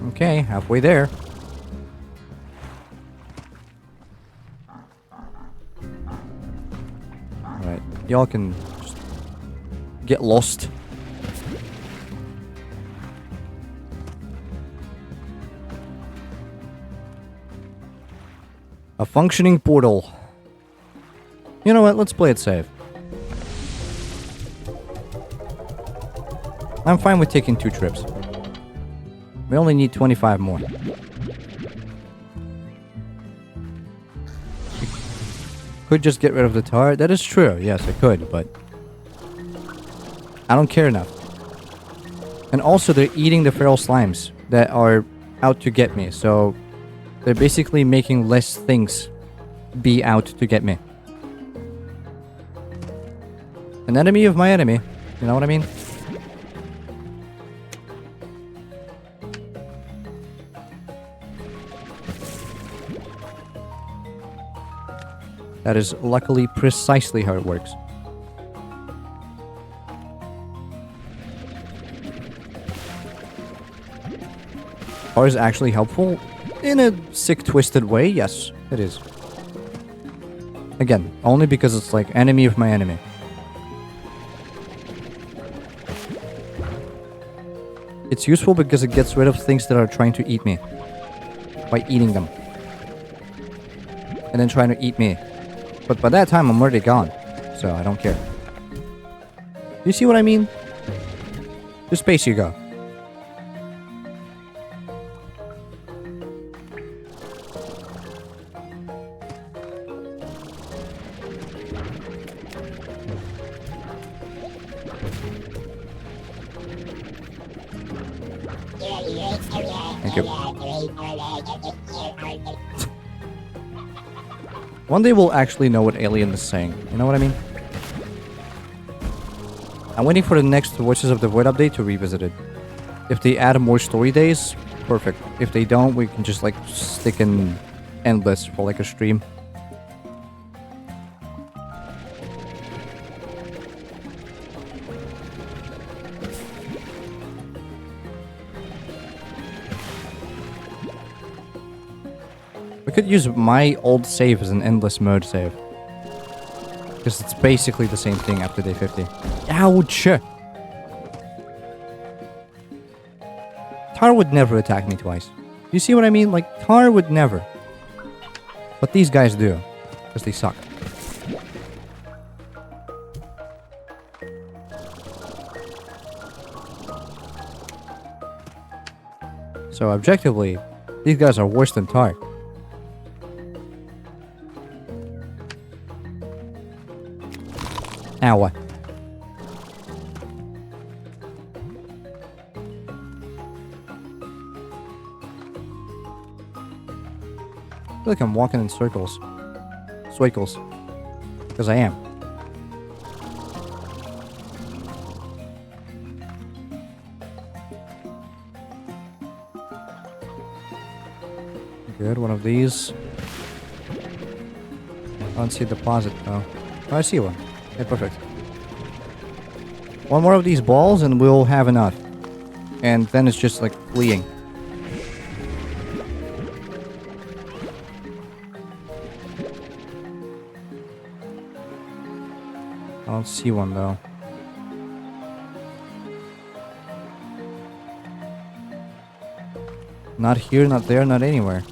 Okay, halfway there. Alright, y'all can just get lost. A functioning portal. You know what? Let's play it safe. I'm fine with taking 2 trips. We only need 25 more. Could just get rid of the tar. That is true. Yes, I could, but I don't care enough. And also, they're eating the feral slimes that are out to get me, so they're basically making less things be out to get me. An enemy of my enemy. You know what I mean? That is luckily precisely how it works. Tar is actually helpful? In a sick, twisted way, yes, it is. Again, only because it's like enemy of my enemy. It's useful because it gets rid of things that are trying to eat me. By eating them. And then trying to eat me. But by that time, I'm already gone. So I don't care. You see what I mean? To space you go. Thank you. One day we'll actually know what Alien is saying. You know what I mean? I'm waiting for the next Voices of the Void update to revisit it. If they add more story days, perfect. If they don't, we can just like stick in Endless for like a stream. We could use my old save as an endless mode save. Because it's basically the same thing after day 50. Ouch! Tar would never attack me twice. You see what I mean? Like, Tar would never. But these guys do. Because they suck. So objectively, these guys are worse than Tar. Ow. I feel like I'm walking in circles. Swakels. Because I am. Good, one of these. I don't see a deposit though. Oh, I see one. Okay, perfect. One more of these balls and we'll have enough. And then it's just like fleeing. I don't see one though. Not here, not there, not anywhere.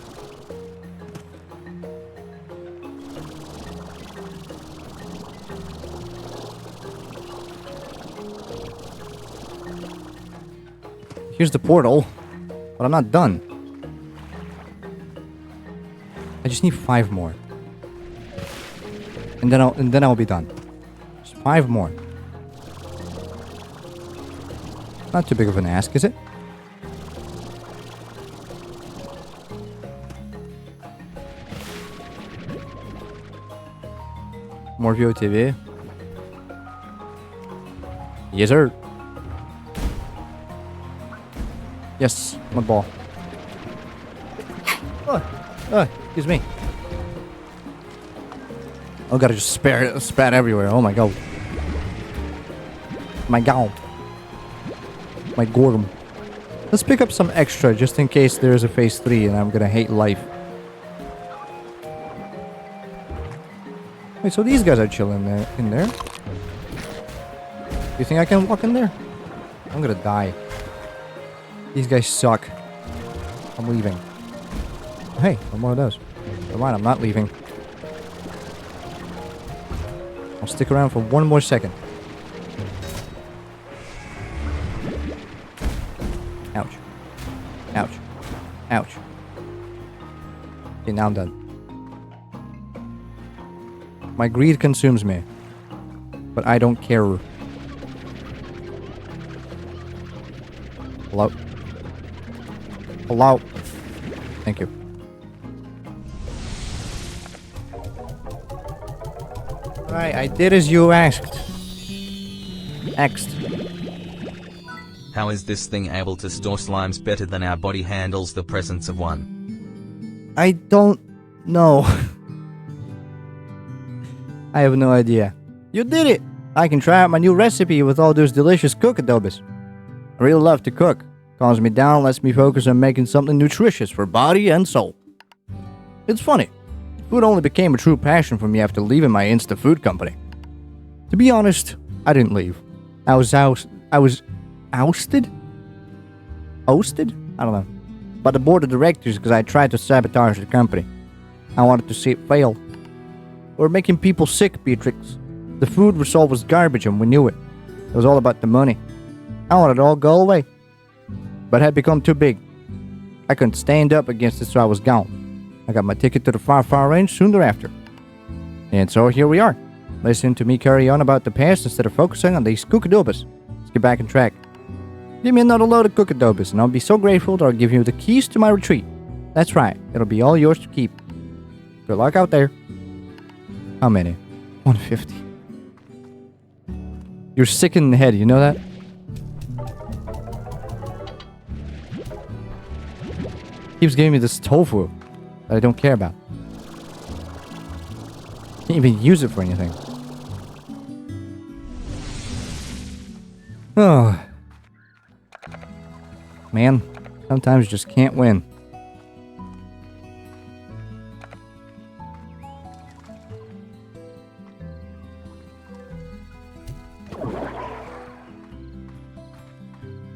Here's the portal, but I'm not done. I just need 5 more. And then I'll be done. Just 5 more. Not too big of an ask, is it? More VOTV. Yes, sir. Yes, one ball. Excuse me. Oh, gotta just spat everywhere. Oh my god. My god. My gourd. Let's pick up some extra just in case there's a phase 3 and I'm gonna hate life. Wait, so these guys are chilling there, in there? You think I can walk in there? I'm gonna die. These guys suck. I'm leaving. Hey, one more of those. Never mind, I'm not leaving. I'll stick around for one more second. Ouch. Ouch. Ouch. Okay, now I'm done. My greed consumes me. But I don't care. Hello? Hello? Thank you. Alright, I did as you asked. Next. How is this thing able to store slimes better than our body handles the presence of one? I don't know. I have no idea. You did it! I can try out my new recipe with all those delicious cook adobes. I really love to cook. Calms me down, lets me focus on making something nutritious for body and soul. It's funny. Food only became a true passion for me after leaving my Insta food company. To be honest, I didn't leave. I was ousted? Ousted? I don't know. By the board of directors because I tried to sabotage the company. I wanted to see it fail. We were making people sick, Beatrix. The food we sold was garbage and we knew it. It was all about the money. I wanted it all to go away. But it had become too big. I couldn't stand up against it, so I was gone. I got my ticket to the far, far range soon thereafter. And so here we are. Listen to me carry on about the past instead of focusing on these cookadobas. Let's get back on track. Give me another load of cookadobas and I'll be so grateful that I'll give you the keys to my retreat. That's right, it'll be all yours to keep. Good luck out there. How many? 150. You're sick in the head, you know that? Keeps giving me this tofu that I don't care about. Can't even use it for anything. Oh. Man, sometimes you just can't win.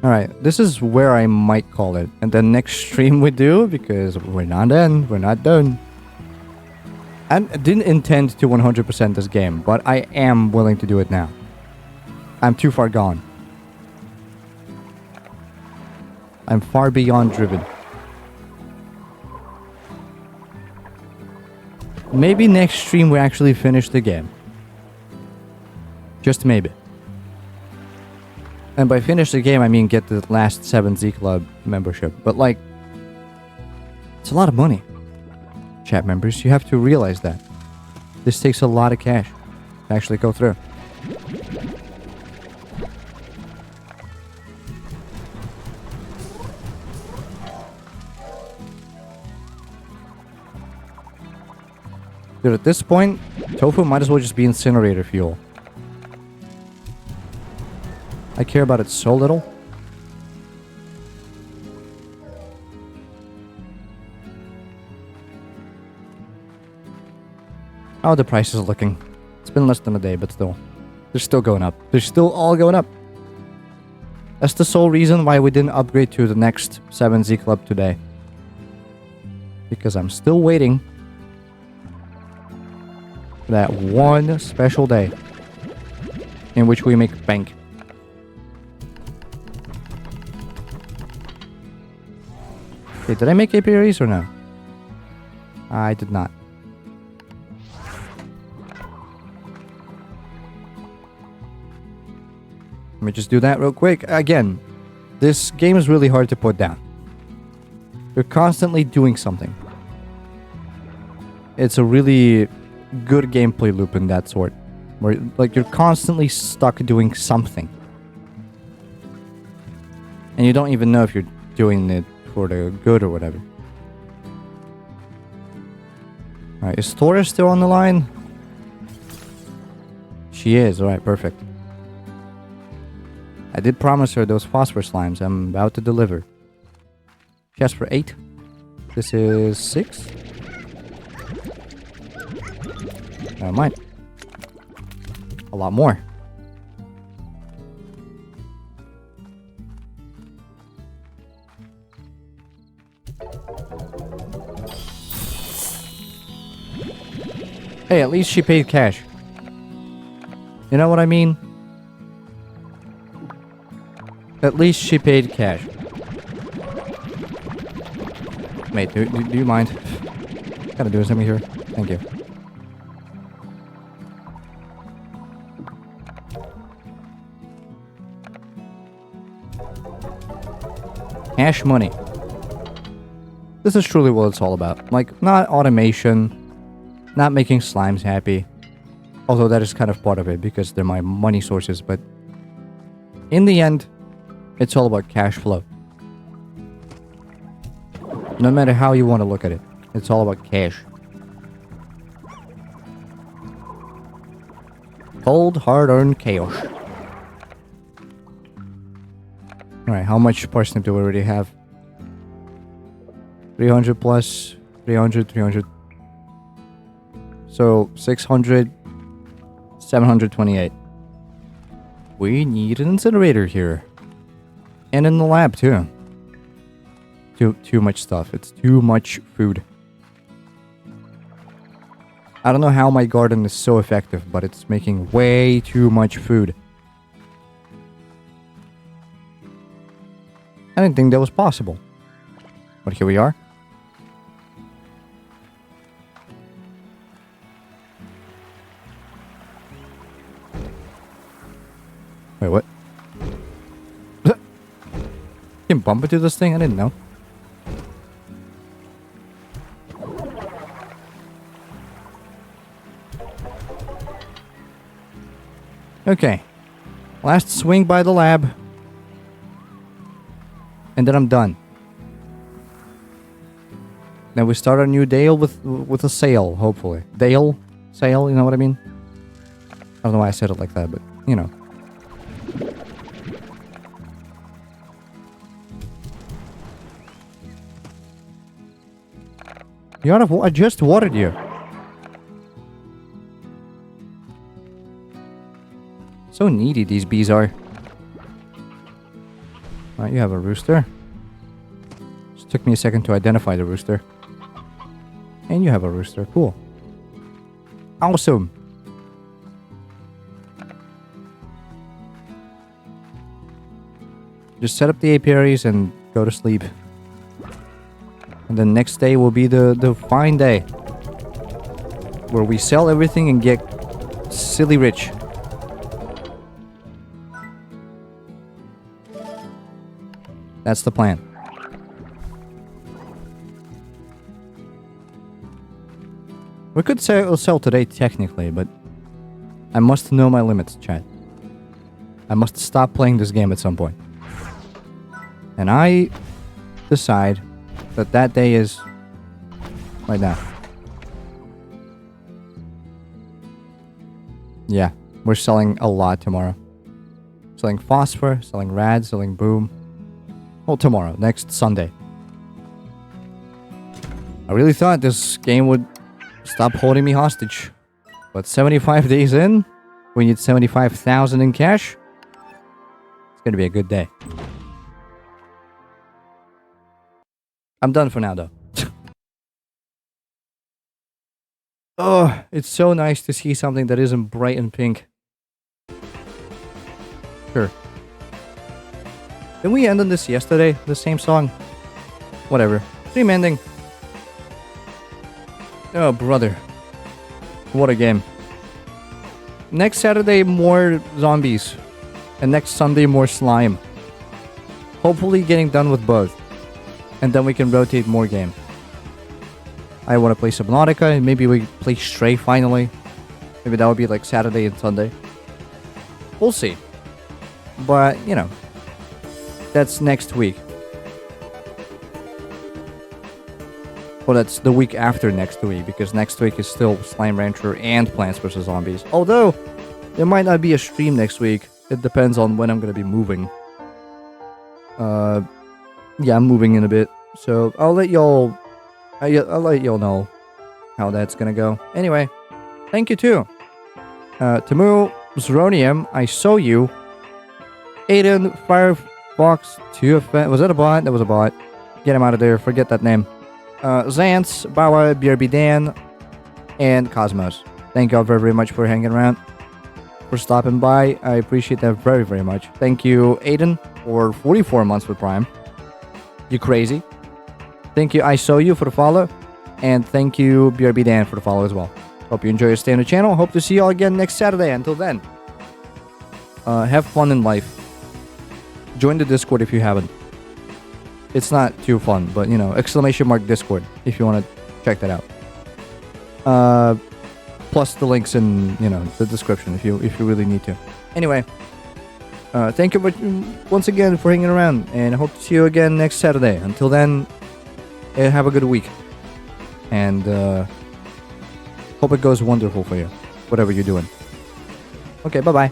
Alright, this is where I might call it. And the next stream we do, because we're not done. We're not done. I didn't intend to 100% this game, but I am willing to do it now. I'm too far gone. I'm far beyond driven. Maybe next stream we actually finish the game. Just maybe. And by finish the game, I mean get the last 7 Z Club membership. But like, it's a lot of money. Chat members, you have to realize that. This takes a lot of cash to actually go through. Dude, at this point, tofu might as well just be incinerator fuel. I care about it so little. How are the prices looking? It's been less than a day, but still. They're still going up. They're still all going up. That's the sole reason why we didn't upgrade to the next 7Z Club today. Because I'm still waiting for that one special day in which we make bank. Okay, did I make apiaries or no? I did not. Let me just do that real quick. Again, this game is really hard to put down. You're constantly doing something. It's a really good gameplay loop in that sort. Where, like, you're constantly stuck doing something. And you don't even know if you're doing it for the good or whatever. Alright, is Tora still on the line? She is, alright, perfect. I did promise her those phosphor slimes. I'm about to deliver. She asked for 8. This is 6. Never mind. A lot more. Hey, at least she paid cash. You know what I mean? At least she paid cash. Mate, do you mind? Gotta do something here. Thank you. Cash money. This is truly what it's all about. Like, not automation, not making slimes happy. Although that is kind of part of it because they're my money sources, but in the end, it's all about cash flow. No matter how you want to look at it, it's all about cash. Cold, hard-earned chaos. Alright, how much parsnip do we already have? 300 plus 300, 300. So 600, 728. We need an incinerator here. And in the lab too. Too much stuff. It's too much food. I don't know how my garden is so effective, but it's making way too much food. I didn't think that was possible. But here we are. Wait, what? You can bump into this thing? I didn't know. Okay. Last swing by the lab. And then I'm done. Then we start a new day with a sale, hopefully. Dale? Sale, you know what I mean? I don't know why I said it like that, but, you know. You're out of I just watered you. So needy these bees are. Alright, you have a rooster. Just took me a second to identify the rooster. And you have a rooster. Cool. Awesome. Just set up the apiaries and go to sleep. And the next day will be the fine day. Where we sell everything and get silly rich. That's the plan. We could sell today technically, but I must know my limits, chat. I must stop playing this game at some point. And I decide that day is right now. Yeah, we're selling a lot tomorrow. Selling Phosphor, selling Rad, selling Boom. Well, tomorrow, next Sunday. I really thought this game would stop holding me hostage. But 75 days in, we need 75,000 in cash. It's gonna be a good day. I'm done for now, though. Oh, it's so nice to see something that isn't bright and pink. Sure. Didn't we end on this yesterday? The same song? Whatever. Stream ending. Oh, brother. What a game. Next Saturday, more zombies. And next Sunday, more slime. Hopefully getting done with both. And then we can rotate more games. I want to play Subnautica, and maybe we play Stray finally. Maybe that would be like Saturday and Sunday. We'll see. But, you know, that's next week. Well, that's the week after next week, because next week is still Slime Rancher and Plants vs. Zombies. Although, there might not be a stream next week. It depends on when I'm going to be moving. Yeah, I'm moving in a bit. So, I'll let y'all know how that's going to go. Anyway, thank you too. Tamu, Zeronium, I saw you. Aiden, Firefox, 2 was that a bot? That was a bot. Get him out of there. Forget that name. Zance, Bawa, BRB Dan, and Cosmos. Thank you all very, very much for hanging around, for stopping by. I appreciate that very, very much. Thank you, Aiden, for 44 months with Prime. You crazy. Thank you, I saw you, for the follow. And thank you, BRB Dan, for the follow as well. Hope you enjoy your stay on the channel. Hope to see you all again next Saturday. Until then, have fun in life. Join the Discord if you haven't. It's not too fun, but you know, ! Discord if you want to check that out. Plus the links in, you know, the description if you really need to. Anyway, thank you once again for hanging around, and I hope to see you again next Saturday. Until then, have a good week, and hope it goes wonderful for you, whatever you're doing. Okay, bye bye.